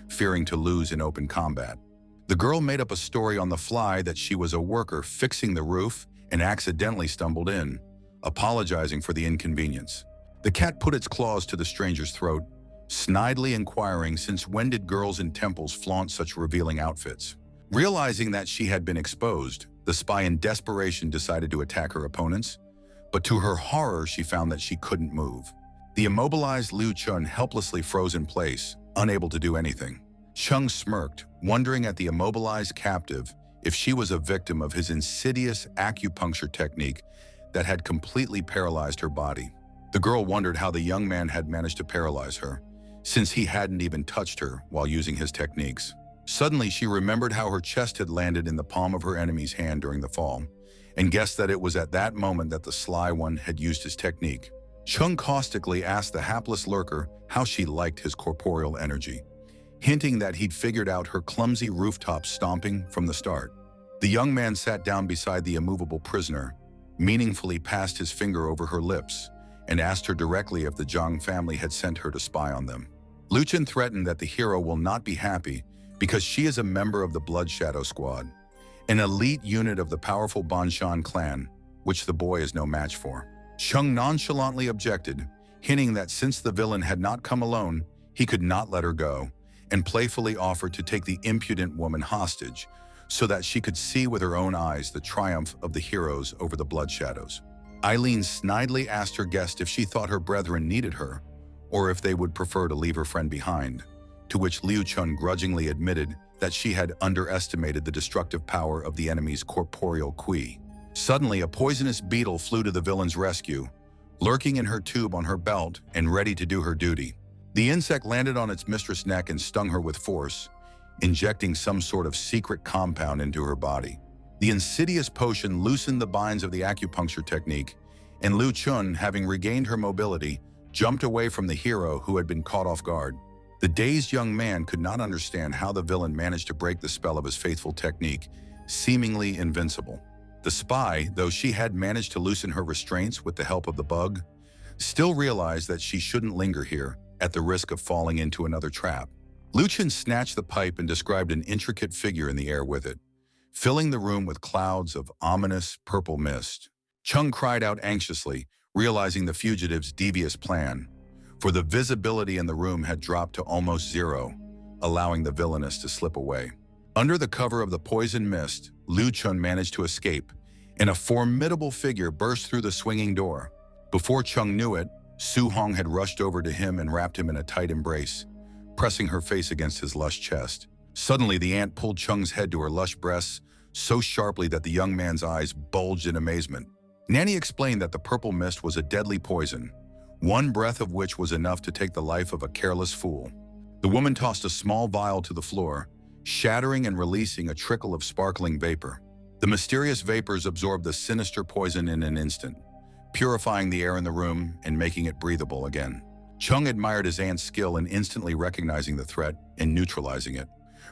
fearing to lose in open combat. The girl made up a story on the fly that she was a worker fixing the roof and accidentally stumbled in, apologizing for the inconvenience. The cat put its claws to the stranger's throat, snidely inquiring since when did girls in temples flaunt such revealing outfits. Realizing that she had been exposed, the spy in desperation decided to attack her opponents, but to her horror she found that she couldn't move. The immobilized Liu Chun helplessly froze in place, unable to do anything. Chung smirked, wondering at the immobilized captive if she was a victim of his insidious acupuncture technique that had completely paralyzed her body. The girl wondered how the young man had managed to paralyze her, since he hadn't even touched her while using his techniques. Suddenly, she remembered how her chest had landed in the palm of her enemy's hand during the fall, and guessed that it was at that moment that the sly one had used his technique. Chung caustically asked the hapless lurker how she liked his corporeal energy, hinting that he'd figured out her clumsy rooftop stomping from the start. The young man sat down beside the immovable prisoner, meaningfully passed his finger over her lips, and asked her directly if the Jong family had sent her to spy on them. Liu Chun threatened that the hero will not be happy because she is a member of the Blood Shadow Squad, an elite unit of the powerful Banshan clan, which the boy is no match for. Chung nonchalantly objected, hinting that since the villain had not come alone, he could not let her go, and playfully offered to take the impudent woman hostage so that she could see with her own eyes the triumph of the heroes over the Blood Shadows. Eileen snidely asked her guest if she thought her brethren needed her, or if they would prefer to leave her friend behind, to which Liu Chun grudgingly admitted that she had underestimated the destructive power of the enemy's corporeal qi. Suddenly, a poisonous beetle flew to the villain's rescue, lurking in her tube on her belt and ready to do her duty. The insect landed on its mistress' neck and stung her with force, injecting some sort of secret compound into her body. The insidious potion loosened the binds of the acupuncture technique, and Liu Chun, having regained her mobility, jumped away from the hero who had been caught off guard. The dazed young man could not understand how the villain managed to break the spell of his faithful technique, seemingly invincible. The spy, though she had managed to loosen her restraints with the help of the bug, still realized that she shouldn't linger here, at the risk of falling into another trap. Liu Chun snatched the pipe and described an intricate figure in the air with it, filling the room with clouds of ominous purple mist. Chung cried out anxiously, realizing the fugitive's devious plan, for the visibility in the room had dropped to almost zero, allowing the villainess to slip away. Under the cover of the poison mist, Liu Chun managed to escape, and a formidable figure burst through the swinging door. Before Chung knew it, Su Hong had rushed over to him and wrapped him in a tight embrace, pressing her face against his lush chest. Suddenly, the ant pulled Chung's head to her lush breasts so sharply that the young man's eyes bulged in amazement. Nanny explained that the purple mist was a deadly poison, one breath of which was enough to take the life of a careless fool. The woman tossed a small vial to the floor, shattering and releasing a trickle of sparkling vapor. The mysterious vapors absorbed the sinister poison in an instant, purifying the air in the room and making it breathable again. Chung admired his aunt's skill in instantly recognizing the threat and neutralizing it,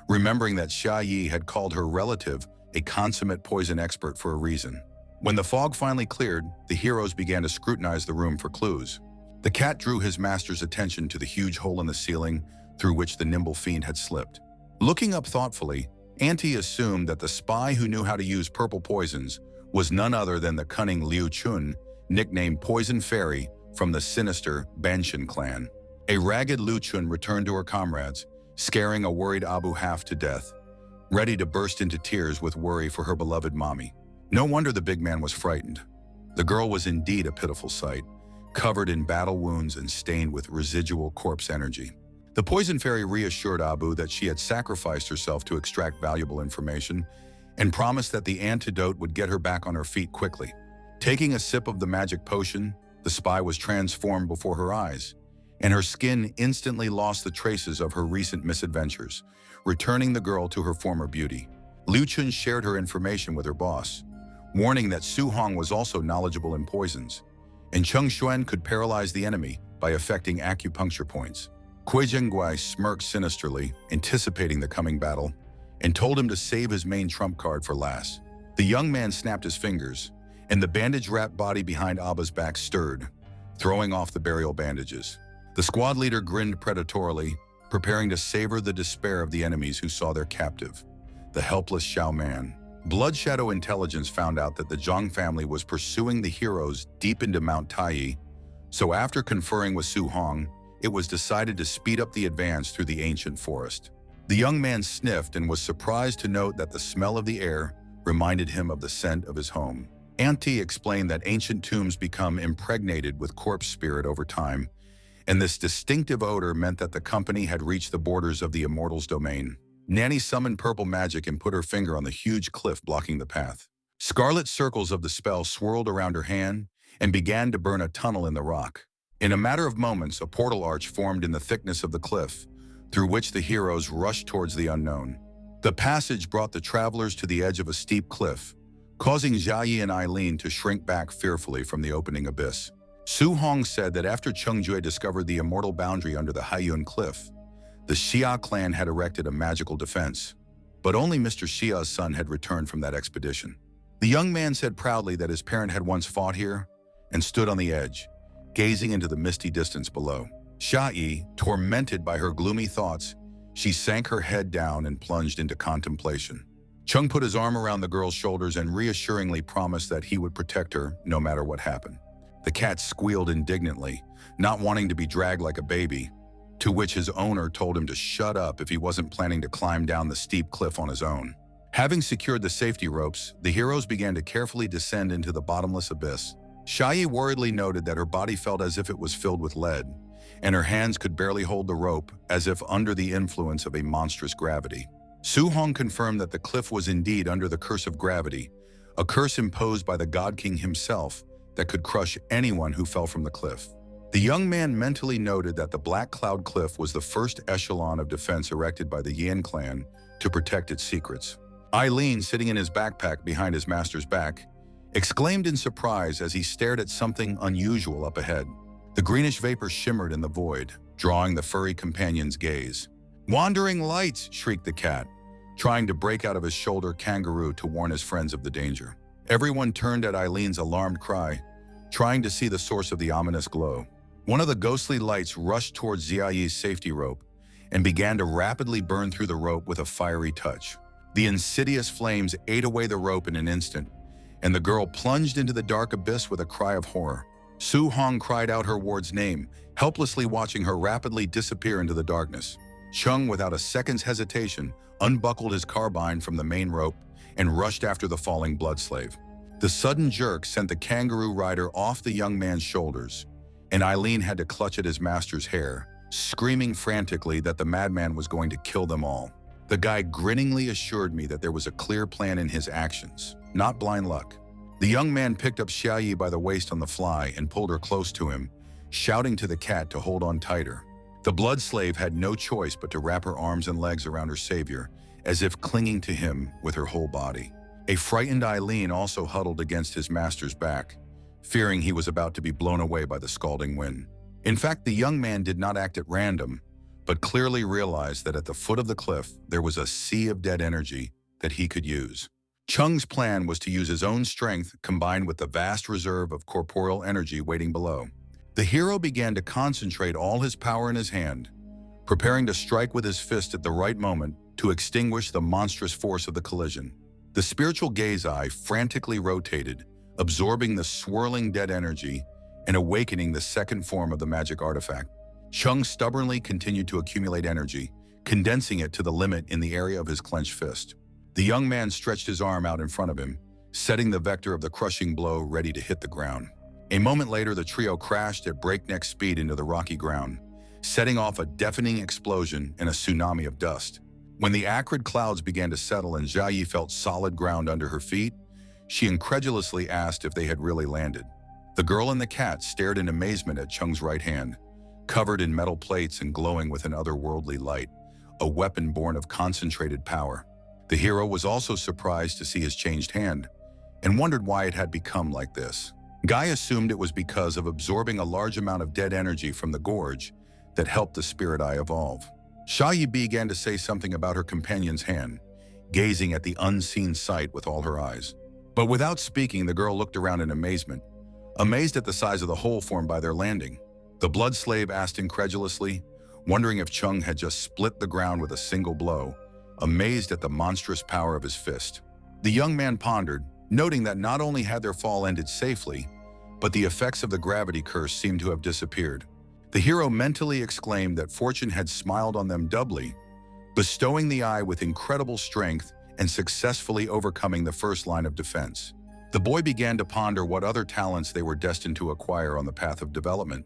remembering that Xia Yi had called her relative a consummate poison expert for a reason. When the fog finally cleared, the heroes began to scrutinize the room for clues. The cat drew his master's attention to the huge hole in the ceiling through which the nimble fiend had slipped. Looking up thoughtfully, Auntie assumed that the spy who knew how to use purple poisons was none other than the cunning Liu Chun, nicknamed Poison Fairy, from the sinister Banshan clan. A ragged Liu Chun returned to her comrades, scaring a worried Abu half to death, ready to burst into tears with worry for her beloved mommy. No wonder the big man was frightened. The girl was indeed a pitiful sight, covered in battle wounds and stained with residual corpse energy. The Poison Fairy reassured Abu that she had sacrificed herself to extract valuable information and promised that the antidote would get her back on her feet quickly. Taking a sip of the magic potion, the spy was transformed before her eyes, and her skin instantly lost the traces of her recent misadventures, returning the girl to her former beauty. Liu Chun shared her information with her boss, warning that Su Hong was also knowledgeable in poisons, and Cheng Xuan could paralyze the enemy by affecting acupuncture points. Kui Zhengguai smirked sinisterly, anticipating the coming battle, and told him to save his main trump card for last. The young man snapped his fingers, and the bandage-wrapped body behind Abba's back stirred, throwing off the burial bandages. The squad leader grinned predatorily, preparing to savor the despair of the enemies who saw their captive, the helpless Xiao Man. Blood Shadow Intelligence found out that the Jong family was pursuing the heroes deep into Mount Taiyi, so after conferring with Su Hong, it was decided to speed up the advance through the ancient forest. The young man sniffed and was surprised to note that the smell of the air reminded him of the scent of his home. Auntie explained that ancient tombs become impregnated with corpse spirit over time, and this distinctive odor meant that the company had reached the borders of the immortal's domain. Nanny summoned purple magic and put her finger on the huge cliff blocking the path. Scarlet circles of the spell swirled around her hand and began to burn a tunnel in the rock. In a matter of moments, a portal arch formed in the thickness of the cliff, through which the heroes rushed towards the unknown. The passage brought the travelers to the edge of a steep cliff, causing Jiayi and Eileen to shrink back fearfully from the opening abyss. Su Hong said that after Cheng-Jue discovered the immortal boundary under the Haiyun cliff, the Xia clan had erected a magical defense, but only Mr. Xia's son had returned from that expedition. The young man said proudly that his parent had once fought here and stood on the edge, gazing into the misty distance below. Xiayi, tormented by her gloomy thoughts, she sank her head down and plunged into contemplation. Cheng put his arm around the girl's shoulders and reassuringly promised that he would protect her no matter what happened. The cat squealed indignantly, not wanting to be dragged like a baby, to which his owner told him to shut up if he wasn't planning to climb down the steep cliff on his own. Having secured the safety ropes, the heroes began to carefully descend into the bottomless abyss. Xiayi worriedly noted that her body felt as if it was filled with lead, and her hands could barely hold the rope, as if under the influence of a monstrous gravity. Su Hong confirmed that the cliff was indeed under the curse of gravity, a curse imposed by the God King himself that could crush anyone who fell from the cliff. The young man mentally noted that the Black Cloud Cliff was the first echelon of defense erected by the Yan clan to protect its secrets. Eileen, sitting in his backpack behind his master's back, exclaimed in surprise as he stared at something unusual up ahead. The greenish vapor shimmered in the void, drawing the furry companion's gaze. "Wandering lights!" shrieked the cat, trying to break out of his shoulder kangaroo to warn his friends of the danger. Everyone turned at Eileen's alarmed cry, trying to see the source of the ominous glow. One of the ghostly lights rushed towards Ziayi's safety rope and began to rapidly burn through the rope with a fiery touch. The insidious flames ate away the rope in an instant, and the girl plunged into the dark abyss with a cry of horror. Su Hong cried out her ward's name, helplessly watching her rapidly disappear into the darkness. Cheng, without a second's hesitation, unbuckled his carbine from the main rope and rushed after the falling blood slave. The sudden jerk sent the kangaroo rider off the young man's shoulders, and Eileen had to clutch at his master's hair, screaming frantically that the madman was going to kill them all. The guy grinningly assured me that there was a clear plan in his actions, not blind luck. The young man picked up Xiayi by the waist on the fly and pulled her close to him, shouting to the cat to hold on tighter. The blood slave had no choice but to wrap her arms and legs around her savior, as if clinging to him with her whole body. A frightened Eileen also huddled against his master's back, fearing he was about to be blown away by the scalding wind. In fact, the young man did not act at random, but clearly realized that at the foot of the cliff there was a sea of dead energy that he could use. Cheng's plan was to use his own strength combined with the vast reserve of corporeal energy waiting below. The hero began to concentrate all his power in his hand, preparing to strike with his fist at the right moment to extinguish the monstrous force of the collision. The spiritual gaze eye frantically rotated, absorbing the swirling dead energy and awakening the second form of the magic artifact. Cheng stubbornly continued to accumulate energy, condensing it to the limit in the area of his clenched fist. The young man stretched his arm out in front of him, setting the vector of the crushing blow ready to hit the ground. A moment later, the trio crashed at breakneck speed into the rocky ground, setting off a deafening explosion and a tsunami of dust. When the acrid clouds began to settle and Jiayi felt solid ground under her feet, she incredulously asked if they had really landed. The girl and the cat stared in amazement at Cheng's right hand, covered in metal plates and glowing with an otherworldly light, a weapon born of concentrated power. The hero was also surprised to see his changed hand, and wondered why it had become like this. Guy assumed it was because of absorbing a large amount of dead energy from the gorge that helped the spirit eye evolve. Xiayi began to say something about her companion's hand, gazing at the unseen sight with all her eyes. But without speaking, the girl looked around in amazement, amazed at the size of the hole formed by their landing. The blood slave asked incredulously, wondering if Cheng had just split the ground with a single blow, amazed at the monstrous power of his fist. The young man pondered, noting that not only had their fall ended safely, but the effects of the gravity curse seemed to have disappeared. The hero mentally exclaimed that fortune had smiled on them doubly, bestowing the eye with incredible strength and successfully overcoming the first line of defense. The boy began to ponder what other talents they were destined to acquire on the path of development,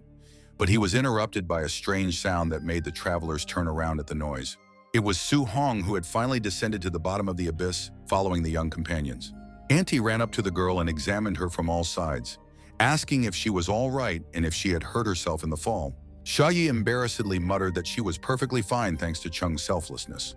but he was interrupted by a strange sound that made the travelers turn around at the noise. It was Su Hong who had finally descended to the bottom of the abyss, following the young companions. Auntie ran up to the girl and examined her from all sides, asking if she was all right and if she had hurt herself in the fall. Shayi embarrassedly muttered that she was perfectly fine thanks to Cheng's selflessness,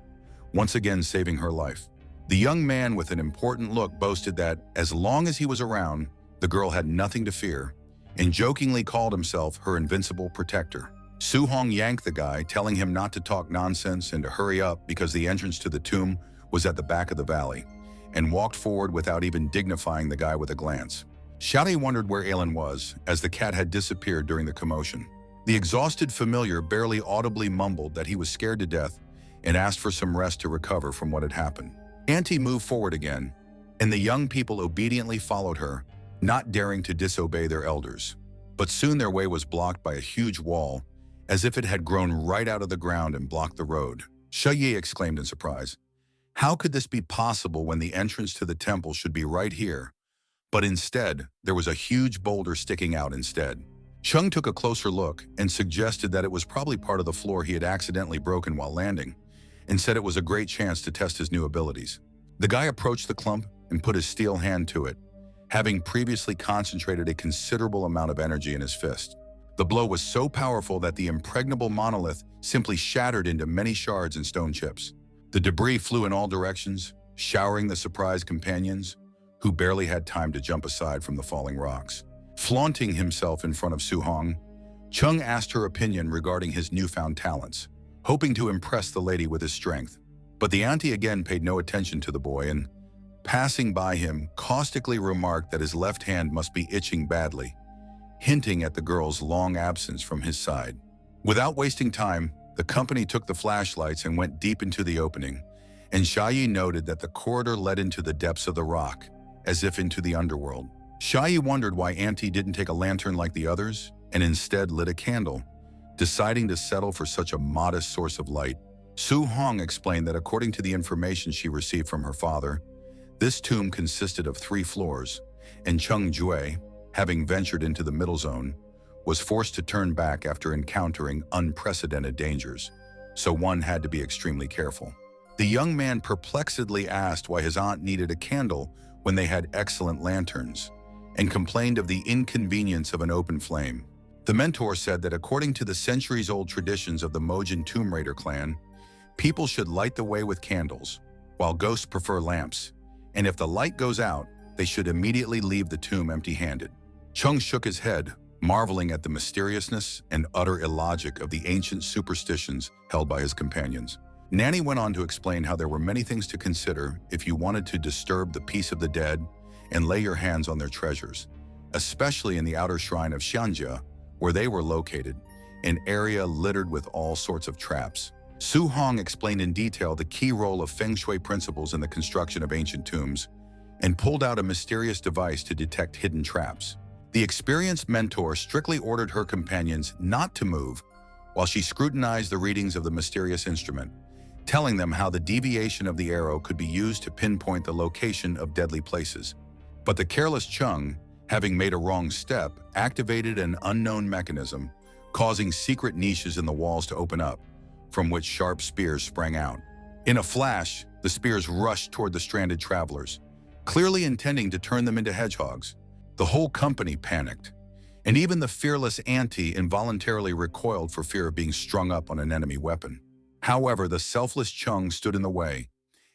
once again saving her life. The young man with an important look boasted that, as long as he was around, the girl had nothing to fear, and jokingly called himself her invincible protector. Su Hong yanked the guy, telling him not to talk nonsense and to hurry up because the entrance to the tomb was at the back of the valley, and walked forward without even dignifying the guy with a glance. Xiaotai wondered where Ailin was, as the cat had disappeared during the commotion. The exhausted familiar barely audibly mumbled that he was scared to death and asked for some rest to recover from what had happened. Auntie moved forward again, and the young people obediently followed her, not daring to disobey their elders. But soon their way was blocked by a huge wall, as if it had grown right out of the ground and blocked the road. Shayi exclaimed in surprise. How could this be possible when the entrance to the temple should be right here? But instead, there was a huge boulder sticking out instead. Cheng took a closer look and suggested that it was probably part of the floor he had accidentally broken while landing, and said it was a great chance to test his new abilities. The guy approached the clump and put his steel hand to it, having previously concentrated a considerable amount of energy in his fist. The blow was so powerful that the impregnable monolith simply shattered into many shards and stone chips. The debris flew in all directions, showering the surprised companions, who barely had time to jump aside from the falling rocks. Flaunting himself in front of Su Hong, Cheng asked her opinion regarding his newfound talents, hoping to impress the lady with his strength. But the auntie again paid no attention to the boy and, passing by him, caustically remarked that his left hand must be itching badly, hinting at the girl's long absence from his side. Without wasting time, the company took the flashlights and went deep into the opening, and Shayi noted that the corridor led into the depths of the rock, as if into the underworld. Shayi wondered why Auntie didn't take a lantern like the others, and instead lit a candle, deciding to settle for such a modest source of light. Su Hong explained that according to the information she received from her father, this tomb consisted of 3 floors, and Cheng Jue, having ventured into the middle zone, was forced to turn back after encountering unprecedented dangers, so one had to be extremely careful. The young man perplexedly asked why his aunt needed a candle when they had excellent lanterns, and complained of the inconvenience of an open flame. The mentor said that according to the centuries-old traditions of the Mojin Tomb Raider clan, people should light the way with candles, while ghosts prefer lamps, and if the light goes out, they should immediately leave the tomb empty-handed. Cheng shook his head, marveling at the mysteriousness and utter illogic of the ancient superstitions held by his companions. Nanny went on to explain how there were many things to consider if you wanted to disturb the peace of the dead and lay your hands on their treasures, especially in the outer shrine of Xianjia, where they were located, an area littered with all sorts of traps. Su Hong explained in detail the key role of Feng Shui principles in the construction of ancient tombs, and pulled out a mysterious device to detect hidden traps. The experienced mentor strictly ordered her companions not to move while she scrutinized the readings of the mysterious instrument, telling them how the deviation of the arrow could be used to pinpoint the location of deadly places. But the careless Cheng, having made a wrong step, activated an unknown mechanism, causing secret niches in the walls to open up, from which sharp spears sprang out. In a flash, the spears rushed toward the stranded travelers, clearly intending to turn them into hedgehogs. The whole company panicked, and even the fearless auntie involuntarily recoiled for fear of being strung up on an enemy weapon. However, the selfless Cheng stood in the way,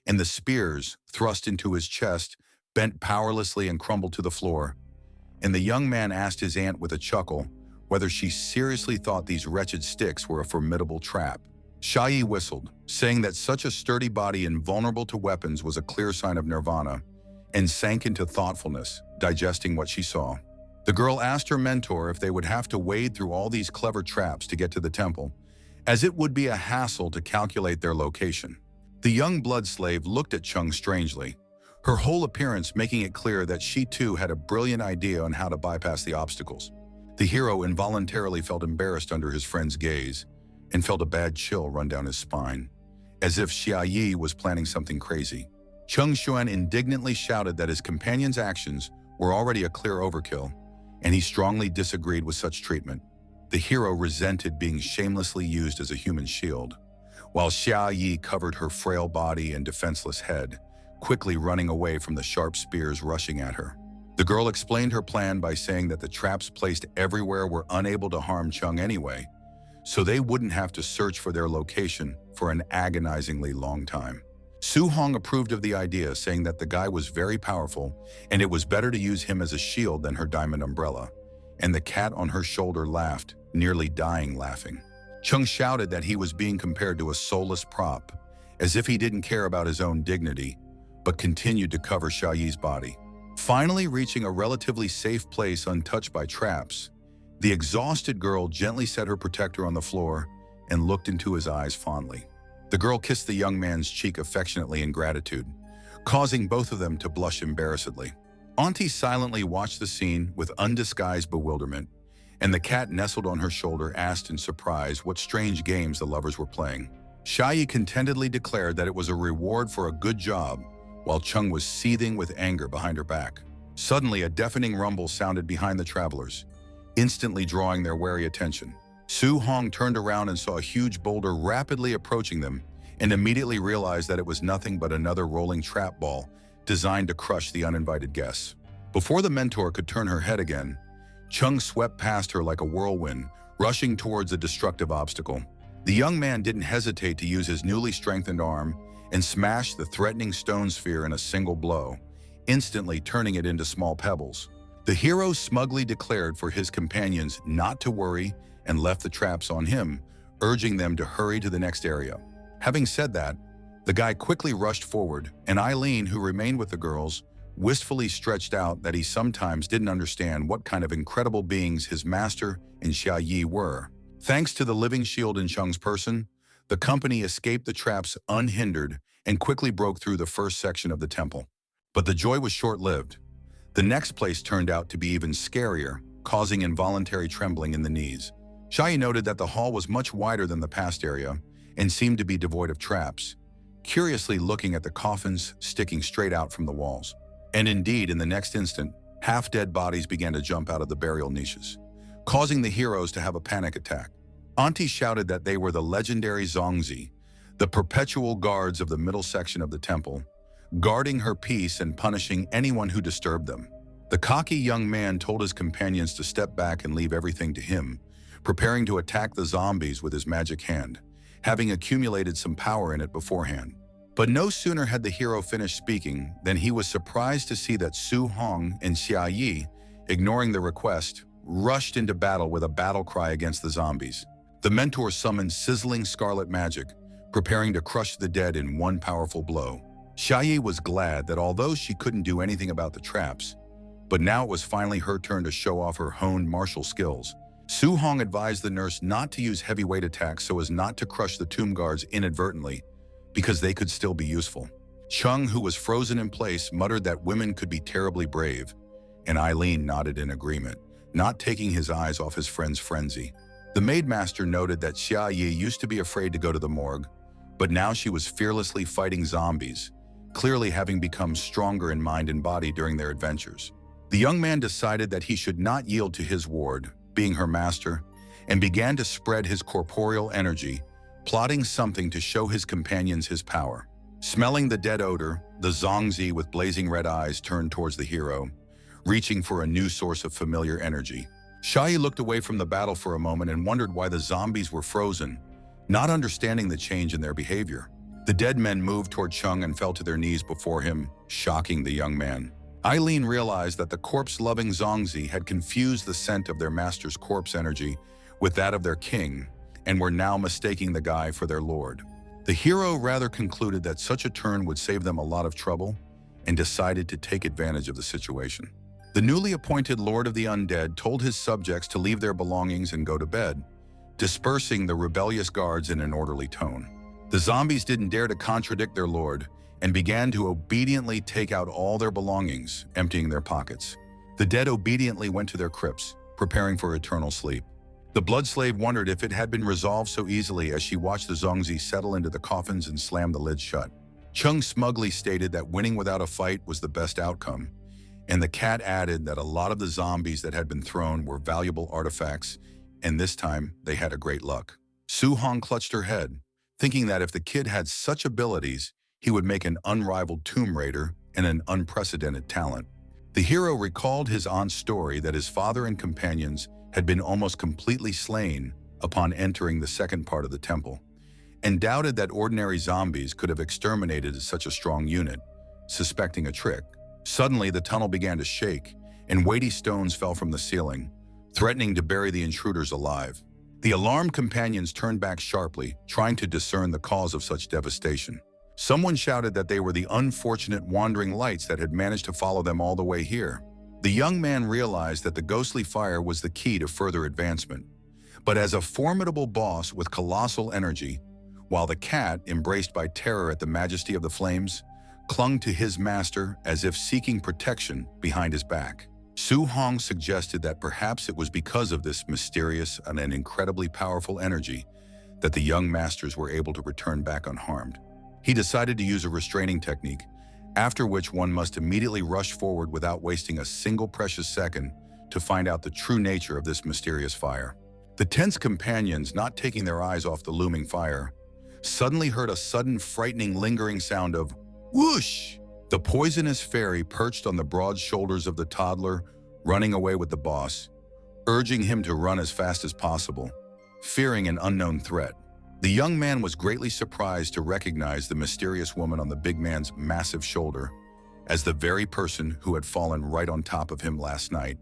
and the spears, thrust into his chest, bent powerlessly and crumbled to the floor. And the young man asked his aunt with a chuckle whether she seriously thought these wretched sticks were a formidable trap. Shayi whistled, saying that such a sturdy body invulnerable to weapons was a clear sign of nirvana, and sank into thoughtfulness, digesting what she saw. The girl asked her mentor if they would have to wade through all these clever traps to get to the temple, as it would be a hassle to calculate their location. The young blood slave looked at Cheng strangely, her whole appearance making it clear that she too had a brilliant idea on how to bypass the obstacles. The hero involuntarily felt embarrassed under his friend's gaze and felt a bad chill run down his spine, as if Xia Yi was planning something crazy. Cheng Xuan indignantly shouted that his companion's actions were already a clear overkill, and he strongly disagreed with such treatment. The hero resented being shamelessly used as a human shield, while Xia Yi covered her frail body and defenseless head, quickly running away from the sharp spears rushing at her. The girl explained her plan by saying that the traps placed everywhere were unable to harm Cheng anyway, so they wouldn't have to search for their location for an agonizingly long time. Su Hong approved of the idea, saying that the guy was very powerful and it was better to use him as a shield than her diamond umbrella, and the cat on her shoulder laughed, nearly dying laughing. Cheng shouted that he was being compared to a soulless prop, as if he didn't care about his own dignity, but continued to cover Xia Yi's body. Finally reaching a relatively safe place untouched by traps, the exhausted girl gently set her protector on the floor and looked into his eyes fondly. The girl kissed the young man's cheek affectionately in gratitude, causing both of them to blush embarrassedly. Auntie silently watched the scene with undisguised bewilderment, and the cat nestled on her shoulder asked in surprise what strange games the lovers were playing. Xia Yi contentedly declared that it was a reward for a good job, while Cheng was seething with anger behind her back. Suddenly, a deafening rumble sounded behind the travelers, instantly drawing their wary attention. Su Hong turned around and saw a huge boulder rapidly approaching them, and immediately realized that it was nothing but another rolling trap ball designed to crush the uninvited guests. Before the mentor could turn her head again, Cheng swept past her like a whirlwind, rushing towards the destructive obstacle. The young man didn't hesitate to use his newly strengthened arm and smashed the threatening stone sphere in a single blow, instantly turning it into small pebbles. The hero smugly declared for his companions not to worry and left the traps on him, urging them to hurry to the next area. Having said that, the guy quickly rushed forward, and Eileen, who remained with the girls, wistfully stretched out that he sometimes didn't understand what kind of incredible beings his master and Xia Yi were. Thanks to the living shield in Cheng's person, the company escaped the traps unhindered and quickly broke through the first section of the temple. But the joy was short-lived. The next place turned out to be even scarier, causing involuntary trembling in the knees. Xia Yi noted that the hall was much wider than the past area and seemed to be devoid of traps, curiously looking at the coffins sticking straight out from the walls. And indeed, in the next instant, half-dead bodies began to jump out of the burial niches, causing the heroes to have a panic attack. Auntie shouted that they were the legendary Zongzi, the perpetual guards of the middle section of the temple, guarding her peace and punishing anyone who disturbed them. The cocky young man told his companions to step back and leave everything to him, preparing to attack the zombies with his magic hand, having accumulated some power in it beforehand. But no sooner had the hero finished speaking than he was surprised to see that Su Hong and Xia Yi, ignoring the request, rushed into battle with a battle cry against the zombies. The mentor summoned sizzling scarlet magic, preparing to crush the dead in one powerful blow. Xia Yi was glad that although she couldn't do anything about the traps, but now it was finally her turn to show off her honed martial skills. Su Hong advised the nurse not to use heavyweight attacks so as not to crush the tomb guards inadvertently, because they could still be useful. Cheng, who was frozen in place, muttered that women could be terribly brave, and Eileen nodded in agreement, not taking his eyes off his friend's frenzy. The maidmaster noted that Xia Yi used to be afraid to go to the morgue, but now she was fearlessly fighting zombies, clearly having become stronger in mind and body during their adventures. The young man decided that he should not yield to his ward, being her master, and began to spread his corporeal energy, plotting something to show his companions his power. Smelling the dead odor, the Zongzi with blazing red eyes turned towards the hero, reaching for a new source of familiar energy. Xia Yi looked away from the battle for a moment and wondered why the zombies were frozen, not understanding the change in their behavior. The dead men moved toward Cheng and fell to their knees before him, shocking the young man. Eileen realized that the corpse-loving Zongzi had confused the scent of their master's corpse energy with that of their king, and were now mistaking the guy for their lord. The hero rather concluded that such a turn would save them a lot of trouble, and decided to take advantage of the situation. The newly appointed Lord of the Undead told his subjects to leave their belongings and go to bed, dispersing the rebellious guards in an orderly tone. The zombies didn't dare to contradict their lord, and began to obediently take out all their belongings, emptying their pockets. The dead obediently went to their crypts, preparing for eternal sleep. The blood slave wondered if it had been resolved so easily as she watched the Zongzi settle into the coffins and slam the lids shut. Chung smugly stated that winning without a fight was the best outcome, and the cat added that a lot of the zombies that had been thrown were valuable artifacts, and this time they had a great luck. Su Hong clutched her head, thinking that if the kid had such abilities, he would make an unrivaled tomb raider and an unprecedented talent. The hero recalled his aunt's story that his father and companions had been almost completely slain upon entering the second part of the temple, and doubted that ordinary zombies could have exterminated such a strong unit, suspecting a trick. Suddenly, the tunnel began to shake, and weighty stones fell from the ceiling, threatening to bury the intruders alive. The alarmed companions turned back sharply, trying to discern the cause of such devastation. Someone shouted that they were the unfortunate wandering lights that had managed to follow them all the way here. The young man realized that the ghostly fire was the key to further advancement. But as a formidable boss with colossal energy, while the cat, embraced by terror at the majesty of the flames, clung to his master as if seeking protection behind his back. Su Hong suggested that perhaps it was because of this mysterious and an incredibly powerful energy that the young masters were able to return back unharmed. He decided to use a restraining technique, after which one must immediately rush forward without wasting a single precious second to find out the true nature of this mysterious fire. The tense companions, not taking their eyes off the looming fire, suddenly heard a sudden frightening lingering sound of whoosh! The poisonous fairy perched on the broad shoulders of the toddler, running away with the boss, urging him to run as fast as possible, fearing an unknown threat. The young man was greatly surprised to recognize the mysterious woman on the big man's massive shoulder as the very person who had fallen right on top of him last night,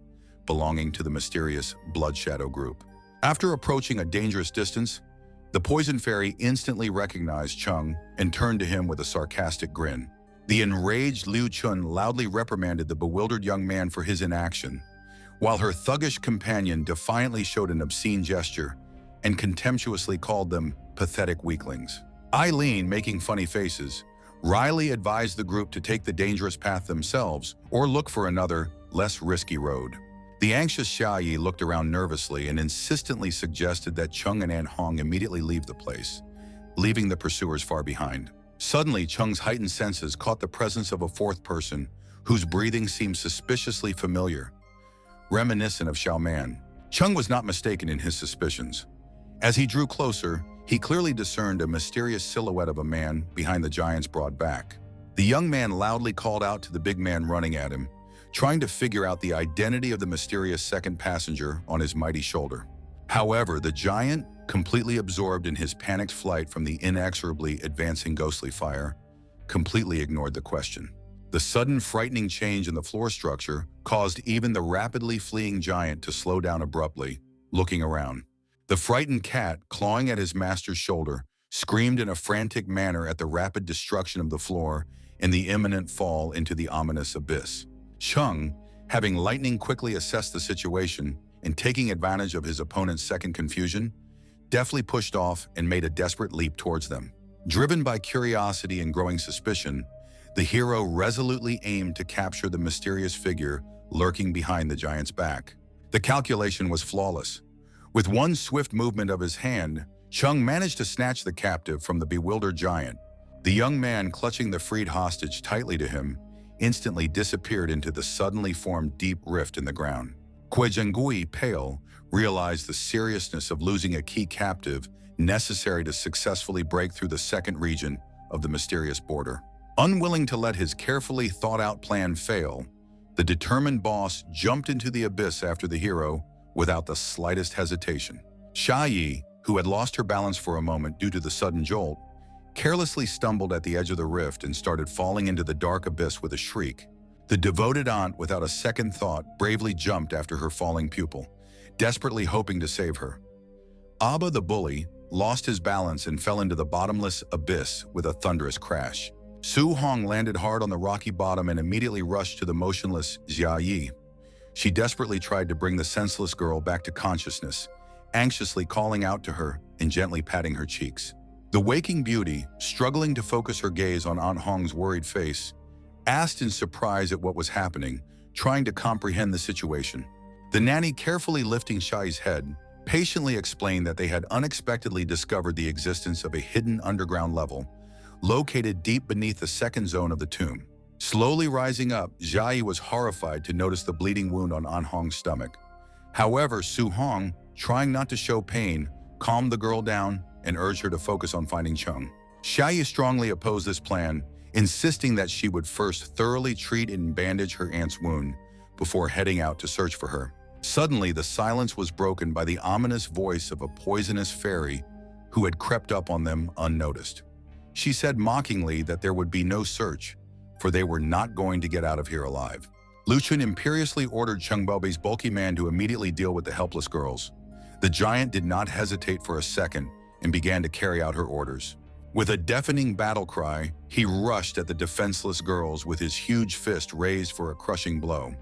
belonging to the mysterious Blood Shadow group. After approaching a dangerous distance, the poison fairy instantly recognized Chung and turned to him with a sarcastic grin. The enraged Liu Chun loudly reprimanded the bewildered young man for his inaction, while her thuggish companion defiantly showed an obscene gesture and contemptuously called them pathetic weaklings. Eileen, making funny faces, wryly advised the group to take the dangerous path themselves or look for another, less risky road. The anxious Xia Yi looked around nervously and insistently suggested that Chung and An Hong immediately leave the place, leaving the pursuers far behind. Suddenly, Chung's heightened senses caught the presence of a fourth person whose breathing seemed suspiciously familiar, reminiscent of Xiao Man. Chung was not mistaken in his suspicions. As he drew closer, he clearly discerned a mysterious silhouette of a man behind the giant's broad back. The young man loudly called out to the big man running at him, trying to figure out the identity of the mysterious second passenger on his mighty shoulder. However, the giant, completely absorbed in his panicked flight from the inexorably advancing ghostly fire, completely ignored the question. The sudden frightening change in the floor structure caused even the rapidly fleeing giant to slow down abruptly, looking around. The frightened cat, clawing at his master's shoulder, screamed in a frantic manner at the rapid destruction of the floor and the imminent fall into the ominous abyss. Chung, having lightning quickly assessed the situation and taking advantage of his opponent's second confusion, deftly pushed off and made a desperate leap towards them. Driven by curiosity and growing suspicion, the hero resolutely aimed to capture the mysterious figure lurking behind the giant's back. The calculation was flawless. With one swift movement of his hand, Chung managed to snatch the captive from the bewildered giant. The young man, clutching the freed hostage tightly to him, instantly disappeared into the suddenly formed deep rift in the ground. Kue Zhengui, pale, realized the seriousness of losing a key captive necessary to successfully break through the second region of the mysterious border. Unwilling to let his carefully thought-out plan fail, the determined boss jumped into the abyss after the hero without the slightest hesitation. Xia Yi, who had lost her balance for a moment due to the sudden jolt, carelessly stumbled at the edge of the rift and started falling into the dark abyss with a shriek. The devoted aunt, without a second thought, bravely jumped after her falling pupil, desperately hoping to save her. Abba the bully lost his balance and fell into the bottomless abyss with a thunderous crash. Su Hong landed hard on the rocky bottom and immediately rushed to the motionless Xia Yi. She desperately tried to bring the senseless girl back to consciousness, anxiously calling out to her and gently patting her cheeks. The waking beauty, struggling to focus her gaze on Aunt Hong's worried face, asked in surprise at what was happening, trying to comprehend the situation. The nanny, carefully lifting Shai's head, patiently explained that they had unexpectedly discovered the existence of a hidden underground level, located deep beneath the second zone of the tomb. Slowly rising up, Jai was horrified to notice the bleeding wound on An Hong's stomach. However, Su Hong, trying not to show pain, calmed the girl down and urged her to focus on finding Chung. Shai strongly opposed this plan, insisting that she would first thoroughly treat and bandage her aunt's wound before heading out to search for her. Suddenly, the silence was broken by the ominous voice of a poisonous fairy who had crept up on them unnoticed. She said mockingly that there would be no search, for they were not going to get out of here alive. Lu Chun imperiously ordered Chung Baobei's bulky man to immediately deal with the helpless girls. The giant did not hesitate for a second and began to carry out her orders. With a deafening battle cry, he rushed at the defenseless girls with his huge fist raised for a crushing blow.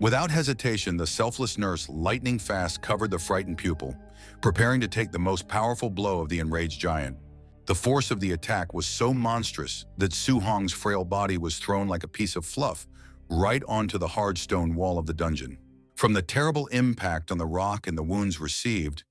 Without hesitation, the selfless nurse lightning fast covered the frightened pupil, preparing to take the most powerful blow of the enraged giant. The force of the attack was so monstrous that Su Hong's frail body was thrown like a piece of fluff right onto the hard stone wall of the dungeon. From the terrible impact on the rock and the wounds received,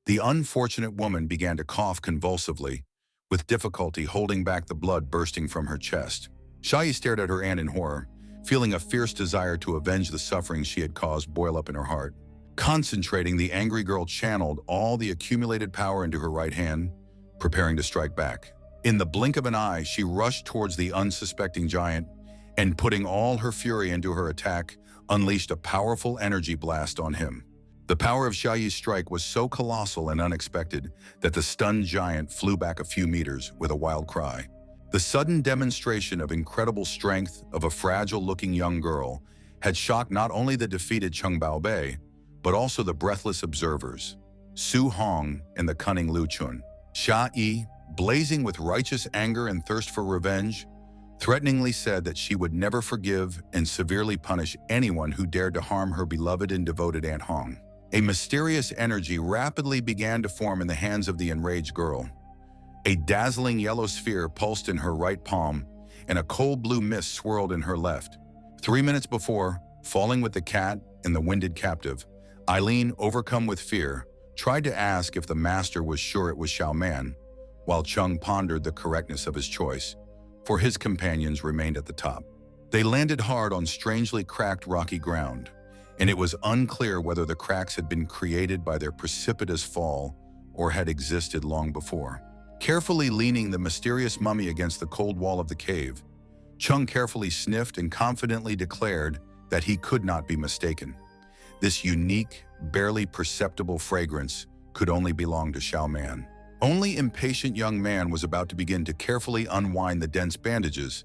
the unfortunate woman began to cough convulsively, with difficulty holding back the blood bursting from her chest. Shai stared at her aunt in horror, feeling a fierce desire to avenge the suffering she had caused boil up in her heart. Concentrating, the angry girl channeled all the accumulated power into her right hand, preparing to strike back. In the blink of an eye, she rushed towards the unsuspecting giant and, putting all her fury into her attack, unleashed a powerful energy blast on him. The power of Shai's strike was so colossal and unexpected that the stunned giant flew back a few meters with a wild cry. The sudden demonstration of incredible strength of a fragile-looking young girl had shocked not only the defeated Chung Baobei, but also the breathless observers, Su Hong and the cunning Lu Chun. Shai, blazing with righteous anger and thirst for revenge, threateningly said that she would never forgive and severely punish anyone who dared to harm her beloved and devoted Aunt Hong. A mysterious energy rapidly began to form in the hands of the enraged girl. A dazzling yellow sphere pulsed in her right palm, and a cold blue mist swirled in her left. 3 minutes before, falling with the cat and the winded captive, Eileen, overcome with fear, tried to ask if the master was sure it was Xiao Man, while Chung pondered the correctness of his choice, for his companions remained at the top. They landed hard on strangely cracked rocky ground, and it was unclear whether the cracks had been created by their precipitous fall or had existed long before. Carefully leaning the mysterious mummy against the cold wall of the cave, Chung carefully sniffed and confidently declared that he could not be mistaken. This unique, barely perceptible fragrance could only belong to Xiao Man. Only impatient young man was about to begin to carefully unwind the dense bandages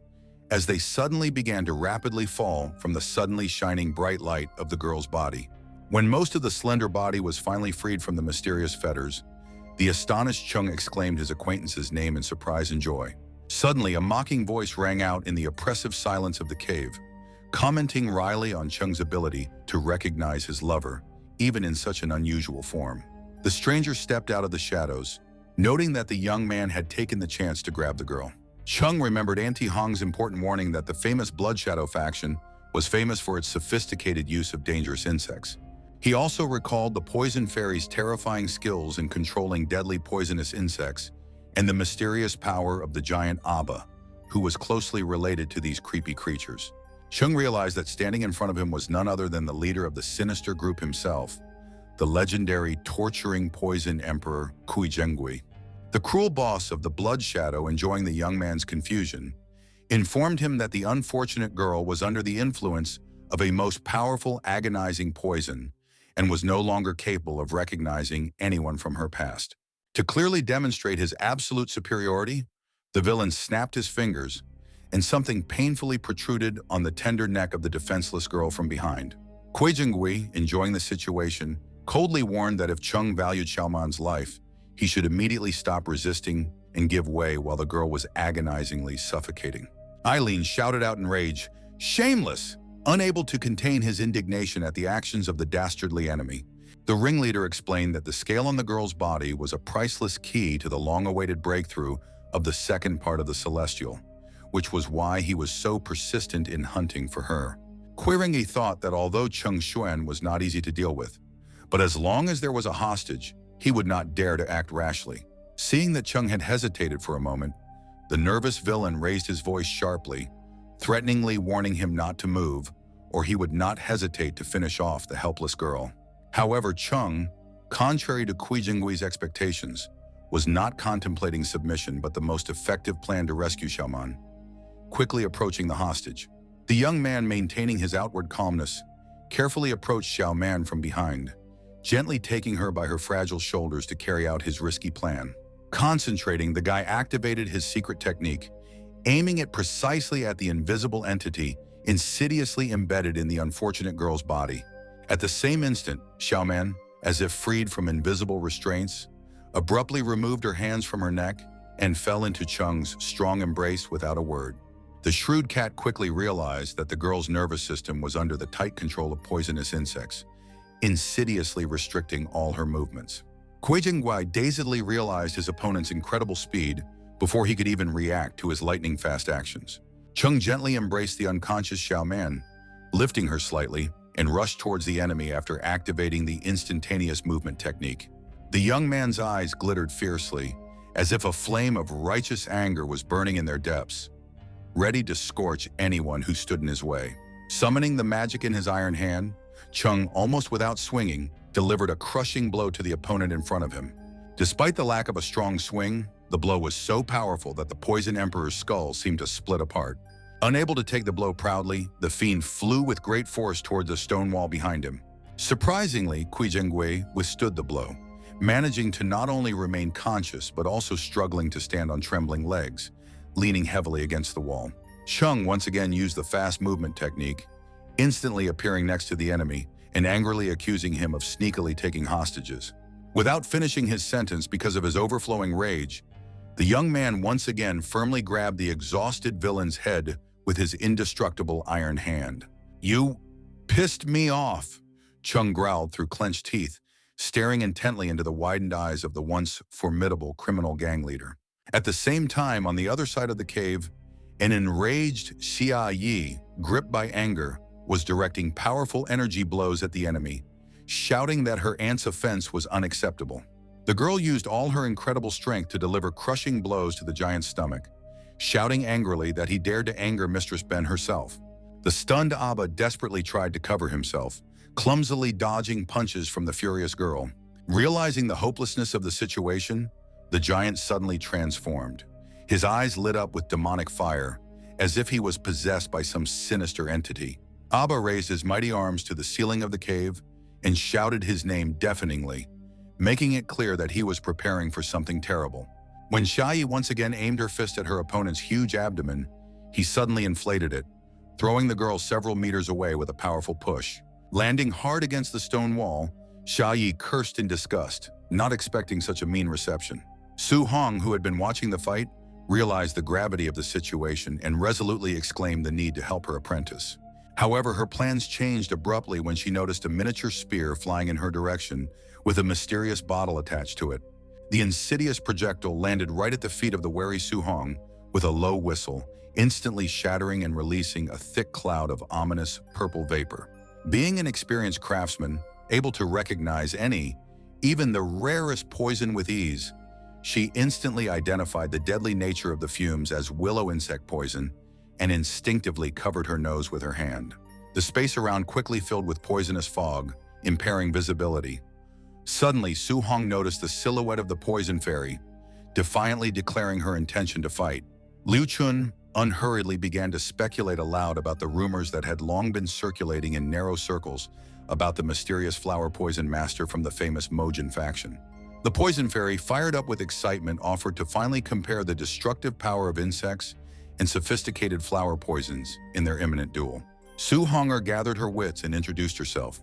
as they suddenly began to rapidly fall from the suddenly shining bright light of the girl's body. When most of the slender body was finally freed from the mysterious fetters, the astonished Chung exclaimed his acquaintance's name in surprise and joy. Suddenly, a mocking voice rang out in the oppressive silence of the cave, commenting wryly on Chung's ability to recognize his lover, even in such an unusual form. The stranger stepped out of the shadows, noting that the young man had taken the chance to grab the girl. Chung remembered Auntie Hong's important warning that the famous Blood Shadow faction was famous for its sophisticated use of dangerous insects. He also recalled the poison fairy's terrifying skills in controlling deadly poisonous insects and the mysterious power of the giant Abba, who was closely related to these creepy creatures. Chung realized that standing in front of him was none other than the leader of the sinister group himself, the legendary torturing poison emperor Kui Zhenggui. The cruel boss of the Blood Shadow, enjoying the young man's confusion, informed him that the unfortunate girl was under the influence of a most powerful, agonizing poison and was no longer capable of recognizing anyone from her past. To clearly demonstrate his absolute superiority, the villain snapped his fingers, and something painfully protruded on the tender neck of the defenseless girl from behind. Kui Zhenggui, enjoying the situation, coldly warned that if Chung valued Xiaoman's life, he should immediately stop resisting and give way while the girl was agonizingly suffocating. Eileen shouted out in rage, "Shameless!" Unable to contain his indignation at the actions of the dastardly enemy. The ringleader explained that the scale on the girl's body was a priceless key to the long-awaited breakthrough of the second part of the celestial, which was why he was so persistent in hunting for her. Queering, he thought that although Cheng Xuan was not easy to deal with, but as long as there was a hostage, he would not dare to act rashly. Seeing that Cheng had hesitated for a moment, the nervous villain raised his voice sharply, threateningly warning him not to move, or he would not hesitate to finish off the helpless girl. However, Cheng, contrary to Kui Jinggui's expectations, was not contemplating submission but the most effective plan to rescue Xiaoman. Quickly approaching the hostage, the young man, maintaining his outward calmness, carefully approached Xiaoman from behind, gently taking her by her fragile shoulders to carry out his risky plan. Concentrating, the guy activated his secret technique, aiming it precisely at the invisible entity insidiously embedded in the unfortunate girl's body. At the same instant, Xiaoman, as if freed from invisible restraints, abruptly removed her hands from her neck and fell into Cheng's strong embrace without a word. The shrewd cat quickly realized that the girl's nervous system was under the tight control of poisonous insects, insidiously restricting all her movements. Kui Jinggui dazedly realized his opponent's incredible speed before he could even react to his lightning-fast actions. Cheng gently embraced the unconscious Xiaoman, lifting her slightly, and rushed towards the enemy after activating the instantaneous movement technique. The young man's eyes glittered fiercely, as if a flame of righteous anger was burning in their depths, ready to scorch anyone who stood in his way. Summoning the magic in his iron hand, Cheng, almost without swinging, delivered a crushing blow to the opponent in front of him. Despite the lack of a strong swing, the blow was so powerful that the Poison Emperor's skull seemed to split apart. Unable to take the blow proudly, the fiend flew with great force towards the stone wall behind him. Surprisingly, Kui Jinggui withstood the blow, managing to not only remain conscious but also struggling to stand on trembling legs, leaning heavily against the wall. Cheng once again used the fast movement technique, instantly appearing next to the enemy and angrily accusing him of sneakily taking hostages. Without finishing his sentence because of his overflowing rage, the young man once again firmly grabbed the exhausted villain's head with his indestructible iron hand. "You pissed me off," Cheng growled through clenched teeth, staring intently into the widened eyes of the once formidable criminal gang leader. At the same time, on the other side of the cave, an enraged Xia Yi, gripped by anger, was directing powerful energy blows at the enemy, shouting that her aunt's offense was unacceptable. The girl used all her incredible strength to deliver crushing blows to the giant's stomach, shouting angrily that he dared to anger Mistress Ben herself. The stunned Abba desperately tried to cover himself, clumsily dodging punches from the furious girl. Realizing the hopelessness of the situation, the giant suddenly transformed. His eyes lit up with demonic fire, as if he was possessed by some sinister entity. Abba raised his mighty arms to the ceiling of the cave and shouted his name deafeningly, making it clear that he was preparing for something terrible. When Xia Yi once again aimed her fist at her opponent's huge abdomen, he suddenly inflated it, throwing the girl several meters away with a powerful push. Landing hard against the stone wall, Xia Yi cursed in disgust, not expecting such a mean reception. Su Hong, who had been watching the fight, realized the gravity of the situation and resolutely exclaimed the need to help her apprentice. However, her plans changed abruptly when she noticed a miniature spear flying in her direction with a mysterious bottle attached to it. The insidious projectile landed right at the feet of the wary Su Hong with a low whistle, instantly shattering and releasing a thick cloud of ominous purple vapor. Being an experienced craftsman, able to recognize any, even the rarest poison with ease, she instantly identified the deadly nature of the fumes as willow insect poison and instinctively covered her nose with her hand. The space around quickly filled with poisonous fog, impairing visibility. Suddenly, Su Hong noticed the silhouette of the poison fairy, defiantly declaring her intention to fight. Liu Chun unhurriedly began to speculate aloud about the rumors that had long been circulating in narrow circles about the mysterious flower poison master from the famous Mojin faction. The poison fairy, fired up with excitement, offered to finally compare the destructive power of insects and sophisticated flower poisons in their imminent duel. Su Honger gathered her wits and introduced herself,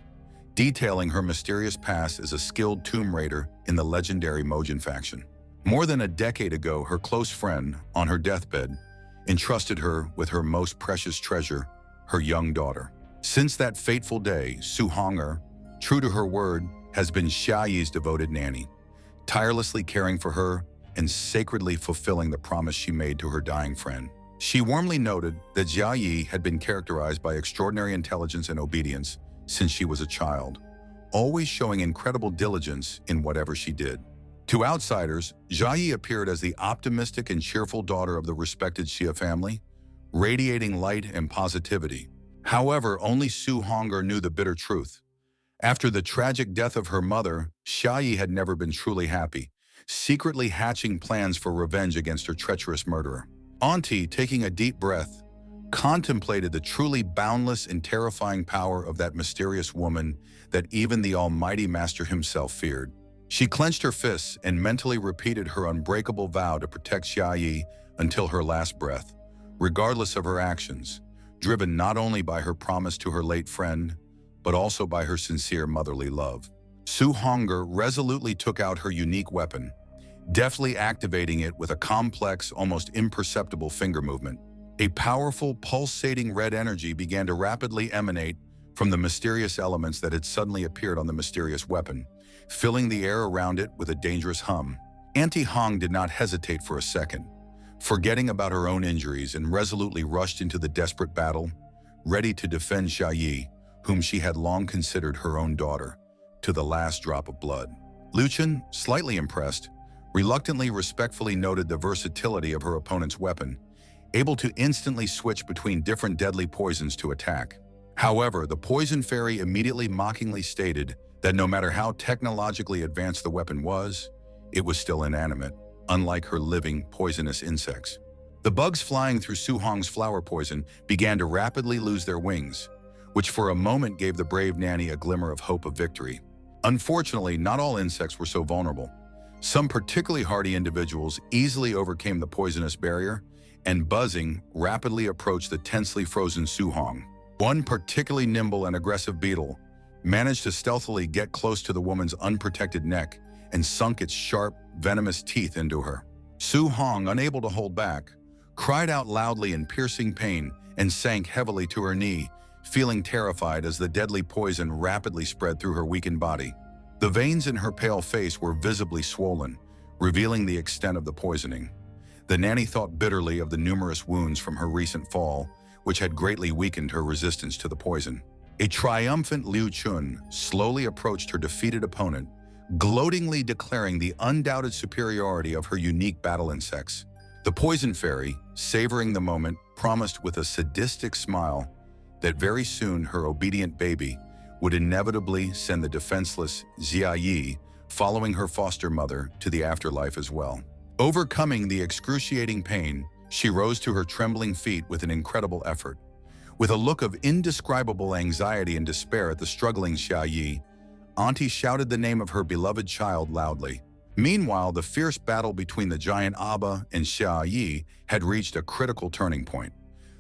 detailing her mysterious past as a skilled tomb raider in the legendary Mojin faction. More than a decade ago, her close friend, on her deathbed, entrusted her with her most precious treasure, her young daughter. Since that fateful day, Su Honger, true to her word, has been Xia Yi's devoted nanny, tirelessly caring for her and sacredly fulfilling the promise she made to her dying friend. She warmly noted that Xia Yi had been characterized by extraordinary intelligence and obedience since she was a child, always showing incredible diligence in whatever she did. To outsiders, Xia Yi appeared as the optimistic and cheerful daughter of the respected Xia family, radiating light and positivity. However, only Su Hong'er knew the bitter truth. After the tragic death of her mother, Xia Yi had never been truly happy, secretly hatching plans for revenge against her treacherous murderer. Auntie, taking a deep breath, contemplated the truly boundless and terrifying power of that mysterious woman that even the almighty master himself feared. She clenched her fists and mentally repeated her unbreakable vow to protect Xia Yi until her last breath, regardless of her actions, driven not only by her promise to her late friend, but also by her sincere motherly love. Su Hong'er resolutely took out her unique weapon, deftly activating it with a complex, almost imperceptible finger movement. A powerful, pulsating red energy began to rapidly emanate from the mysterious elements that had suddenly appeared on the mysterious weapon, filling the air around it with a dangerous hum. Auntie Hong did not hesitate for a second, forgetting about her own injuries, and resolutely rushed into the desperate battle, ready to defend Xia Yi, whom she had long considered her own daughter, to the last drop of blood. Liu Chen, slightly impressed, reluctantly respectfully noted the versatility of her opponent's weapon, able to instantly switch between different deadly poisons to attack. However, the poison fairy immediately mockingly stated that no matter how technologically advanced the weapon was, it was still inanimate, unlike her living, poisonous insects. The bugs flying through Su Hong's flower poison began to rapidly lose their wings, which for a moment gave the brave nanny a glimmer of hope of victory. Unfortunately, not all insects were so vulnerable. Some particularly hardy individuals easily overcame the poisonous barrier and, buzzing, rapidly approached the tensely frozen Su Hong. One particularly nimble and aggressive beetle managed to stealthily get close to the woman's unprotected neck and sunk its sharp, venomous teeth into her. Su Hong, unable to hold back, cried out loudly in piercing pain and sank heavily to her knee, feeling terrified as the deadly poison rapidly spread through her weakened body. The veins in her pale face were visibly swollen, revealing the extent of the poisoning. The nanny thought bitterly of the numerous wounds from her recent fall, which had greatly weakened her resistance to the poison. A triumphant Liu Chun slowly approached her defeated opponent, gloatingly declaring the undoubted superiority of her unique battle insects. The poison fairy, savoring the moment, promised with a sadistic smile that very soon her obedient baby would inevitably send the defenseless Xia Yi, following her foster mother, to the afterlife as well. Overcoming the excruciating pain, she rose to her trembling feet with an incredible effort. With a look of indescribable anxiety and despair at the struggling Xia Yi, Auntie shouted the name of her beloved child loudly. Meanwhile, the fierce battle between the giant Abba and Xia Yi had reached a critical turning point.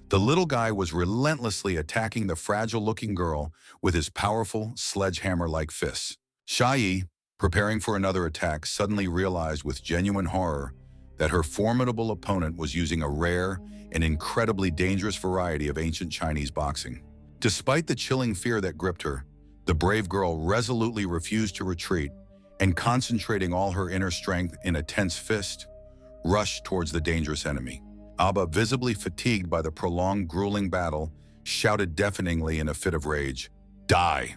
The little guy was relentlessly attacking the fragile-looking girl with his powerful, sledgehammer-like fists. Xia Yi, preparing for another attack, suddenly realized with genuine horror that her formidable opponent was using a rare and incredibly dangerous variety of ancient Chinese boxing. Despite the chilling fear that gripped her, the brave girl resolutely refused to retreat and, concentrating all her inner strength in a tense fist, rushed towards the dangerous enemy. Abba, visibly fatigued by the prolonged, grueling battle, shouted deafeningly in a fit of rage, "Die!"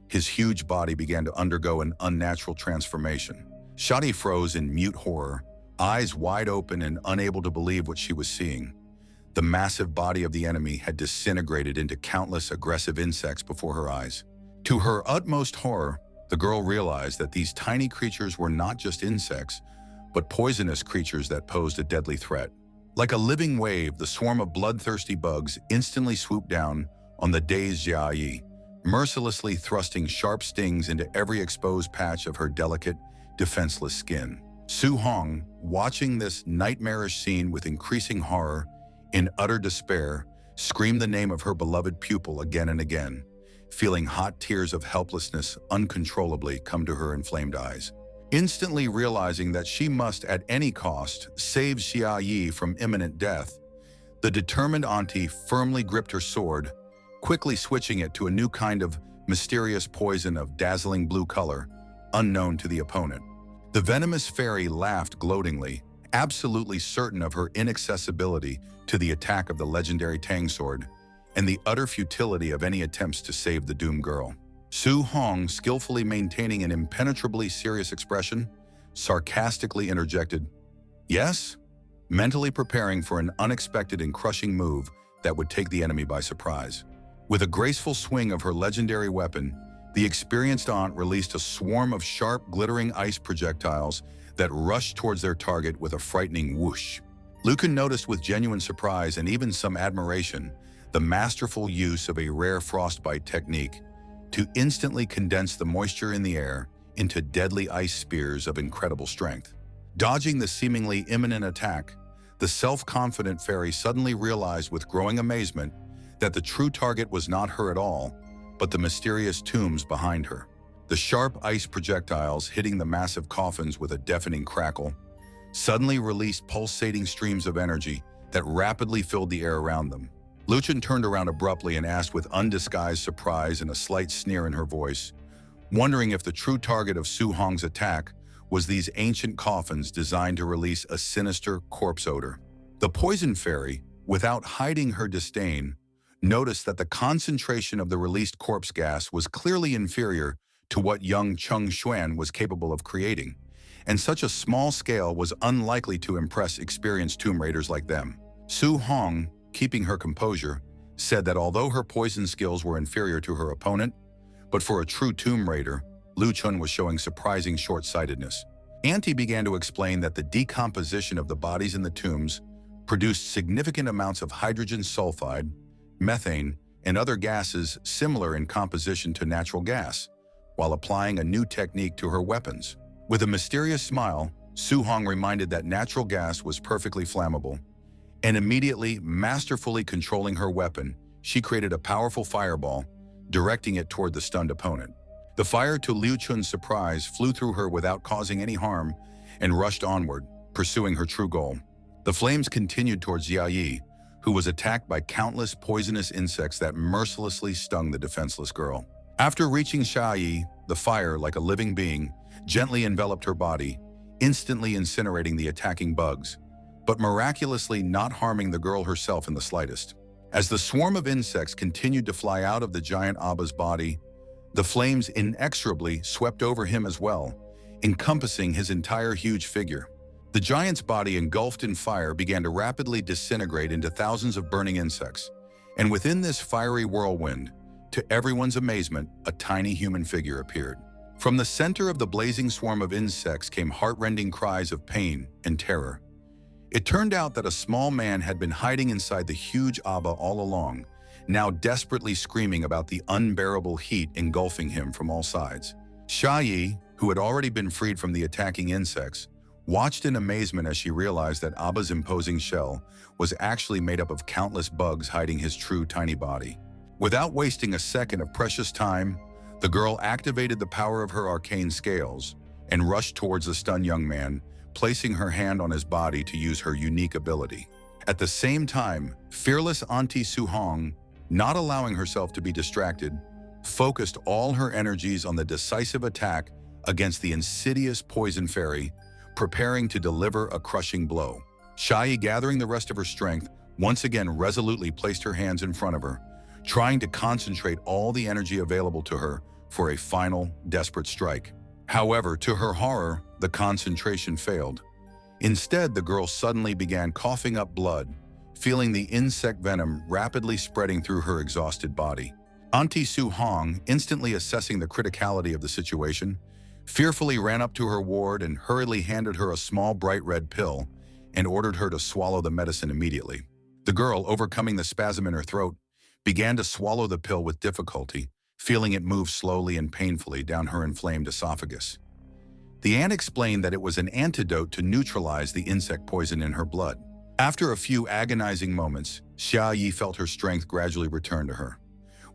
His huge body began to undergo an unnatural transformation. Xia Yi froze in mute horror, eyes wide open and unable to believe what she was seeing. The massive body of the enemy had disintegrated into countless aggressive insects before her eyes. To her utmost horror, the girl realized that these tiny creatures were not just insects, but poisonous creatures that posed a deadly threat. Like a living wave, the swarm of bloodthirsty bugs instantly swooped down on the dazed Xia Yi, mercilessly thrusting sharp stings into every exposed patch of her delicate, defenseless skin. Su Hong, watching this nightmarish scene with increasing horror, in utter despair, screamed the name of her beloved pupil again and again, feeling hot tears of helplessness uncontrollably come to her inflamed eyes. Instantly realizing that she must at any cost save Xia Yi from imminent death, the determined auntie firmly gripped her sword, quickly switching it to a new kind of mysterious poison of dazzling blue color, unknown to the opponent. The venomous fairy laughed gloatingly, absolutely certain of her inaccessibility to the attack of the legendary Tang sword and the utter futility of any attempts to save the doomed girl. Su Hong, skillfully maintaining an impenetrably serious expression, sarcastically interjected, "Yes?" mentally preparing for an unexpected and crushing move that would take the enemy by surprise. With a graceful swing of her legendary weapon, the experienced aunt released a swarm of sharp, glittering ice projectiles that rushed towards their target with a frightening whoosh. Lucan noticed with genuine surprise and even some admiration the masterful use of a rare frostbite technique to instantly condense the moisture in the air into deadly ice spears of incredible strength. Dodging the seemingly imminent attack, the self-confident fairy suddenly realized with growing amazement that the true target was not her at all, but the mysterious tombs behind her. The sharp ice projectiles hitting the massive coffins with a deafening crackle suddenly released pulsating streams of energy that rapidly filled the air around them. Luchan turned around abruptly and asked with undisguised surprise and a slight sneer in her voice, wondering if the true target of Su Hong's attack was these ancient coffins designed to release a sinister corpse odor. The poison fairy, without hiding her disdain, noticed that the concentration of the released corpse gas was clearly inferior to what young Chung Xuan was capable of creating, and such a small scale was unlikely to impress experienced tomb raiders like them. Su Hong, keeping her composure, said that although her poison skills were inferior to her opponent, but for a true tomb raider, Lu Chun was showing surprising short-sightedness. Auntie began to explain that the decomposition of the bodies in the tombs produced significant amounts of hydrogen sulfide, methane, and other gases similar in composition to natural gas, while applying a new technique to her weapons. With a mysterious smile, Su Hong reminded that natural gas was perfectly flammable, and immediately, masterfully controlling her weapon, she created a powerful fireball, directing it toward the stunned opponent. The fire, to Liu Chun's surprise, flew through her without causing any harm and rushed onward, pursuing her true goal. The flames continued towards Jia Yi, who was attacked by countless poisonous insects that mercilessly stung the defenseless girl. After reaching Xia Yi, the fire, like a living being, gently enveloped her body, instantly incinerating the attacking bugs, but miraculously not harming the girl herself in the slightest. As the swarm of insects continued to fly out of the giant Abba's body, the flames inexorably swept over him as well, encompassing his entire huge figure. The giant's body, engulfed in fire, began to rapidly disintegrate into thousands of burning insects, and within this fiery whirlwind, to everyone's amazement, a tiny human figure appeared. From the center of the blazing swarm of insects came heart-rending cries of pain and terror. It turned out that a small man had been hiding inside the huge Abba all along, now desperately screaming about the unbearable heat engulfing him from all sides. Xia Yi, who had already been freed from the attacking insects, watched in amazement as she realized that Abba's imposing shell was actually made up of countless bugs hiding his true tiny body. Without wasting a second of precious time, the girl activated the power of her arcane scales and rushed towards the stunned young man, placing her hand on his body to use her unique ability. At the same time, fearless Auntie Su Hong, not allowing herself to be distracted, focused all her energies on the decisive attack against the insidious poison fairy, preparing to deliver a crushing blow. Xia Yi, gathering the rest of her strength, once again resolutely placed her hands in front of her, trying to concentrate all the energy available to her for a final, desperate strike. However, to her horror, the concentration failed. Instead, the girl suddenly began coughing up blood, feeling the insect venom rapidly spreading through her exhausted body. Auntie Su Hong, instantly assessing the criticality of the situation, fearfully ran up to her ward and hurriedly handed her a small bright red pill and ordered her to swallow the medicine immediately. The girl, overcoming the spasm in her throat, began to swallow the pill with difficulty, feeling it move slowly and painfully down her inflamed esophagus. The aunt explained that it was an antidote to neutralize the insect poison in her blood. After a few agonizing moments, Xia Yi felt her strength gradually return to her.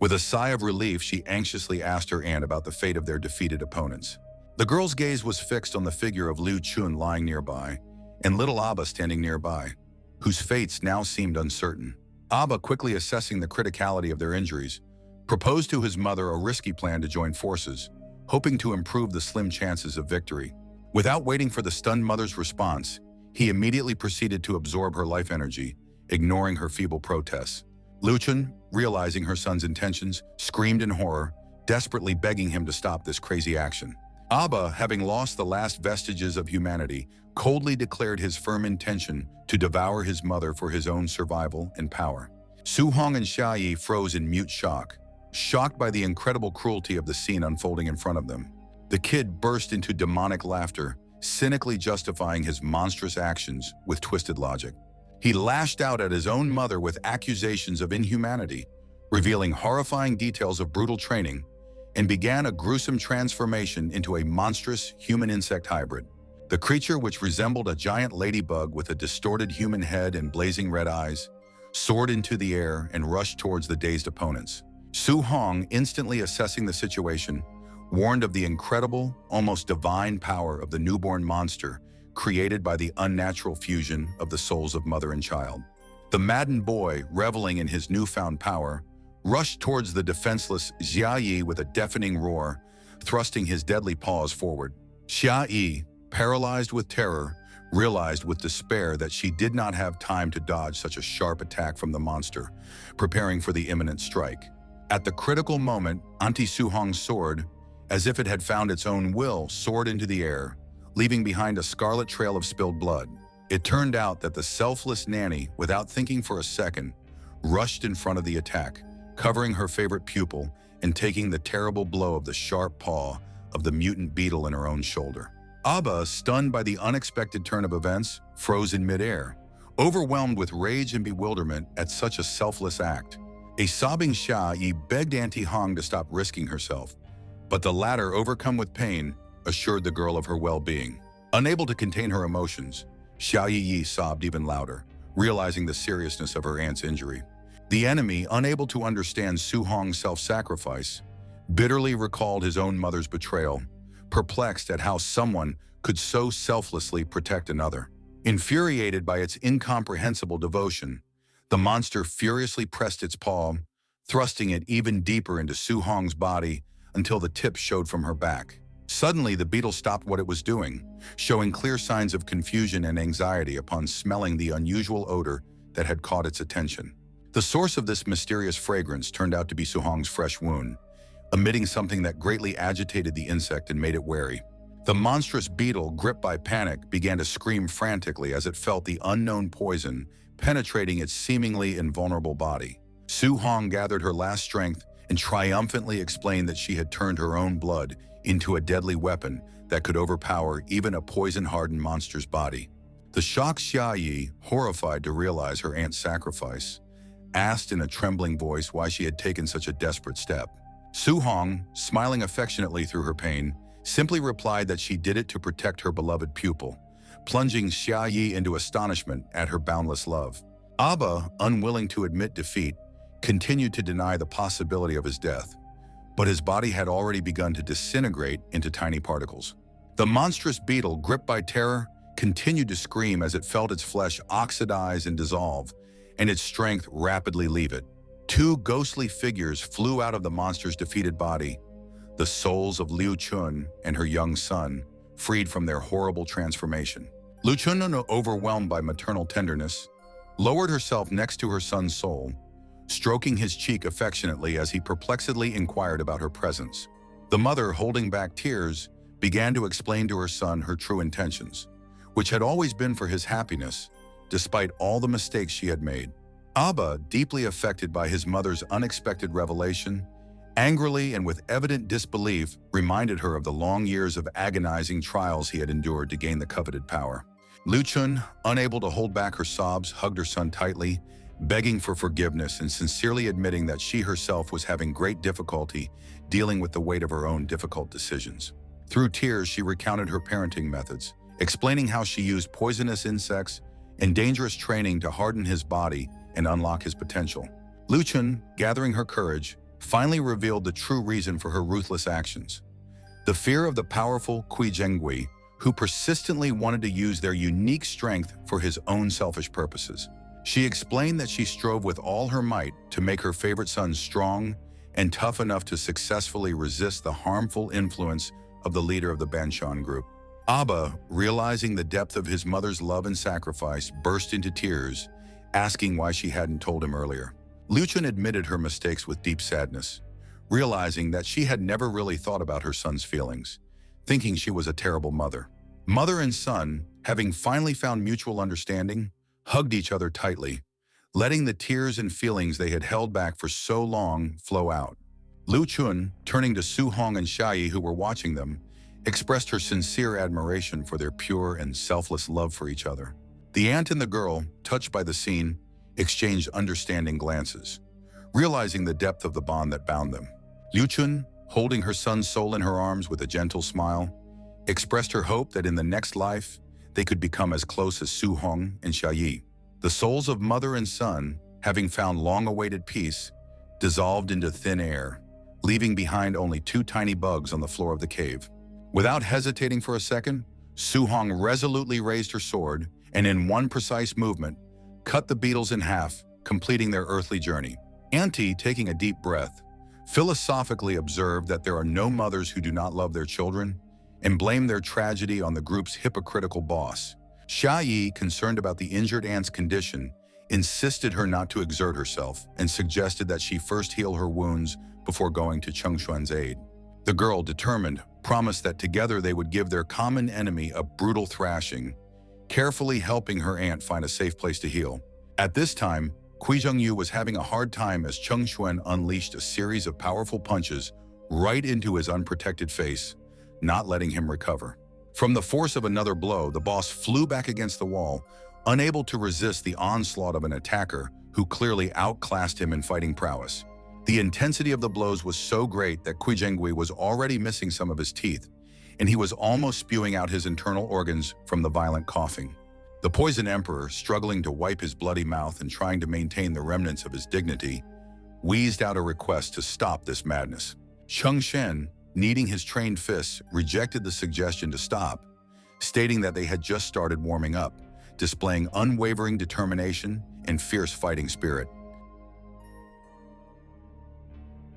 With a sigh of relief, she anxiously asked her aunt about the fate of their defeated opponents. The girl's gaze was fixed on the figure of Liu Chun lying nearby, and little Abba standing nearby, whose fates now seemed uncertain. Abba, quickly assessing the criticality of their injuries, proposed to his mother a risky plan to join forces, hoping to improve the slim chances of victory. Without waiting for the stunned mother's response, he immediately proceeded to absorb her life energy, ignoring her feeble protests. Luchun, realizing her son's intentions, screamed in horror, desperately begging him to stop this crazy action. Abba, having lost the last vestiges of humanity, coldly declared his firm intention to devour his mother for his own survival and power. Su Hong and Xia Yi froze in mute shock, shocked by the incredible cruelty of the scene unfolding in front of them. The kid burst into demonic laughter, cynically justifying his monstrous actions with twisted logic. He lashed out at his own mother with accusations of inhumanity, revealing horrifying details of brutal training, and began a gruesome transformation into a monstrous human-insect hybrid. The creature, which resembled a giant ladybug with a distorted human head and blazing red eyes, soared into the air and rushed towards the dazed opponents. Su Hong, instantly assessing the situation, warned of the incredible, almost divine power of the newborn monster created by the unnatural fusion of the souls of mother and child. The maddened boy, reveling in his newfound power, rushed towards the defenseless Xia Yi with a deafening roar, thrusting his deadly paws forward. Xia Yi, paralyzed with terror, realized with despair that she did not have time to dodge such a sharp attack from the monster, preparing for the imminent strike. At the critical moment, Auntie Su Hong's sword, as if it had found its own will, soared into the air, leaving behind a scarlet trail of spilled blood. It turned out that the selfless nanny, without thinking for a second, rushed in front of the attack, covering her favorite pupil and taking the terrible blow of the sharp paw of the mutant beetle in her own shoulder. Abba, stunned by the unexpected turn of events, froze in midair, overwhelmed with rage and bewilderment at such a selfless act. A sobbing Xia Yi begged Auntie Hong to stop risking herself, but the latter, overcome with pain, assured the girl of her well-being. Unable to contain her emotions, Xia Yi sobbed even louder, realizing the seriousness of her aunt's injury. The enemy, unable to understand Su Hong's self-sacrifice, bitterly recalled his own mother's betrayal, perplexed at how someone could so selflessly protect another. Infuriated by its incomprehensible devotion, the monster furiously pressed its paw, thrusting it even deeper into Su Hong's body until the tip showed from her back. Suddenly, the beetle stopped what it was doing, showing clear signs of confusion and anxiety upon smelling the unusual odor that had caught its attention. The source of this mysterious fragrance turned out to be Su Hong's fresh wound, emitting something that greatly agitated the insect and made it wary. The monstrous beetle, gripped by panic, began to scream frantically as it felt the unknown poison penetrating its seemingly invulnerable body. Su Hong gathered her last strength and triumphantly explained that she had turned her own blood into a deadly weapon that could overpower even a poison-hardened monster's body. The shocked Xia Yi, horrified to realize her aunt's sacrifice, asked in a trembling voice why she had taken such a desperate step. Su Hong, smiling affectionately through her pain, simply replied that she did it to protect her beloved pupil, plunging Xia Yi into astonishment at her boundless love. Abba, unwilling to admit defeat, continued to deny the possibility of his death, but his body had already begun to disintegrate into tiny particles. The monstrous beetle, gripped by terror, continued to scream as it felt its flesh oxidize and dissolve, and its strength rapidly leave it. Two ghostly figures flew out of the monster's defeated body, the souls of Liu Chun and her young son, freed from their horrible transformation. Liu Chun, overwhelmed by maternal tenderness, lowered herself next to her son's soul, stroking his cheek affectionately as he perplexedly inquired about her presence. The mother, holding back tears, began to explain to her son her true intentions, which had always been for his happiness, despite all the mistakes she had made. Abba, deeply affected by his mother's unexpected revelation, angrily and with evident disbelief, reminded her of the long years of agonizing trials he had endured to gain the coveted power. Liu Chun, unable to hold back her sobs, hugged her son tightly, begging for forgiveness and sincerely admitting that she herself was having great difficulty dealing with the weight of her own difficult decisions. Through tears, she recounted her parenting methods, explaining how she used poisonous insects and dangerous training to harden his body and unlock his potential. Liu Chun, gathering her courage, finally revealed the true reason for her ruthless actions: the fear of the powerful Kui Zhenggui, who persistently wanted to use their unique strength for his own selfish purposes. She explained that she strove with all her might to make her favorite son strong, and tough enough to successfully resist the harmful influence of the leader of the Banshan group. Abba, realizing the depth of his mother's love and sacrifice, burst into tears, asking why she hadn't told him earlier. Luchun admitted her mistakes with deep sadness, realizing that she had never really thought about her son's feelings, thinking she was a terrible mother. Mother and son, having finally found mutual understanding, hugged each other tightly, letting the tears and feelings they had held back for so long flow out. Lu Chun, turning to Su Hong and Xiaoyi who were watching them, expressed her sincere admiration for their pure and selfless love for each other. The aunt and the girl, touched by the scene, exchanged understanding glances, realizing the depth of the bond that bound them. Liu Chun, holding her son's soul in her arms with a gentle smile, expressed her hope that in the next life, they could become as close as Su Hong and Xiaoyi. The souls of mother and son, having found long-awaited peace, dissolved into thin air, leaving behind only two tiny bugs on the floor of the cave. Without hesitating for a second, Su Hong resolutely raised her sword and in one precise movement, cut the beetles in half, completing their earthly journey. Auntie, taking a deep breath, philosophically observed that there are no mothers who do not love their children and blame their tragedy on the group's hypocritical boss. Xia Yi, concerned about the injured aunt's condition, insisted her not to exert herself and suggested that she first heal her wounds before going to Cheng Xuan's aid. The girl, determined, promised that together they would give their common enemy a brutal thrashing, carefully helping her aunt find a safe place to heal. At this time, Kui Zhengyu was having a hard time as Cheng Xuan unleashed a series of powerful punches right into his unprotected face, not letting him recover. From the force of another blow, the boss flew back against the wall, unable to resist the onslaught of an attacker who clearly outclassed him in fighting prowess. The intensity of the blows was so great that Kui Zhengui was already missing some of his teeth, and he was almost spewing out his internal organs from the violent coughing. The Poison Emperor, struggling to wipe his bloody mouth and trying to maintain the remnants of his dignity, wheezed out a request to stop this madness. Cheng Shen, needing his trained fists, rejected the suggestion to stop, stating that they had just started warming up, displaying unwavering determination and fierce fighting spirit.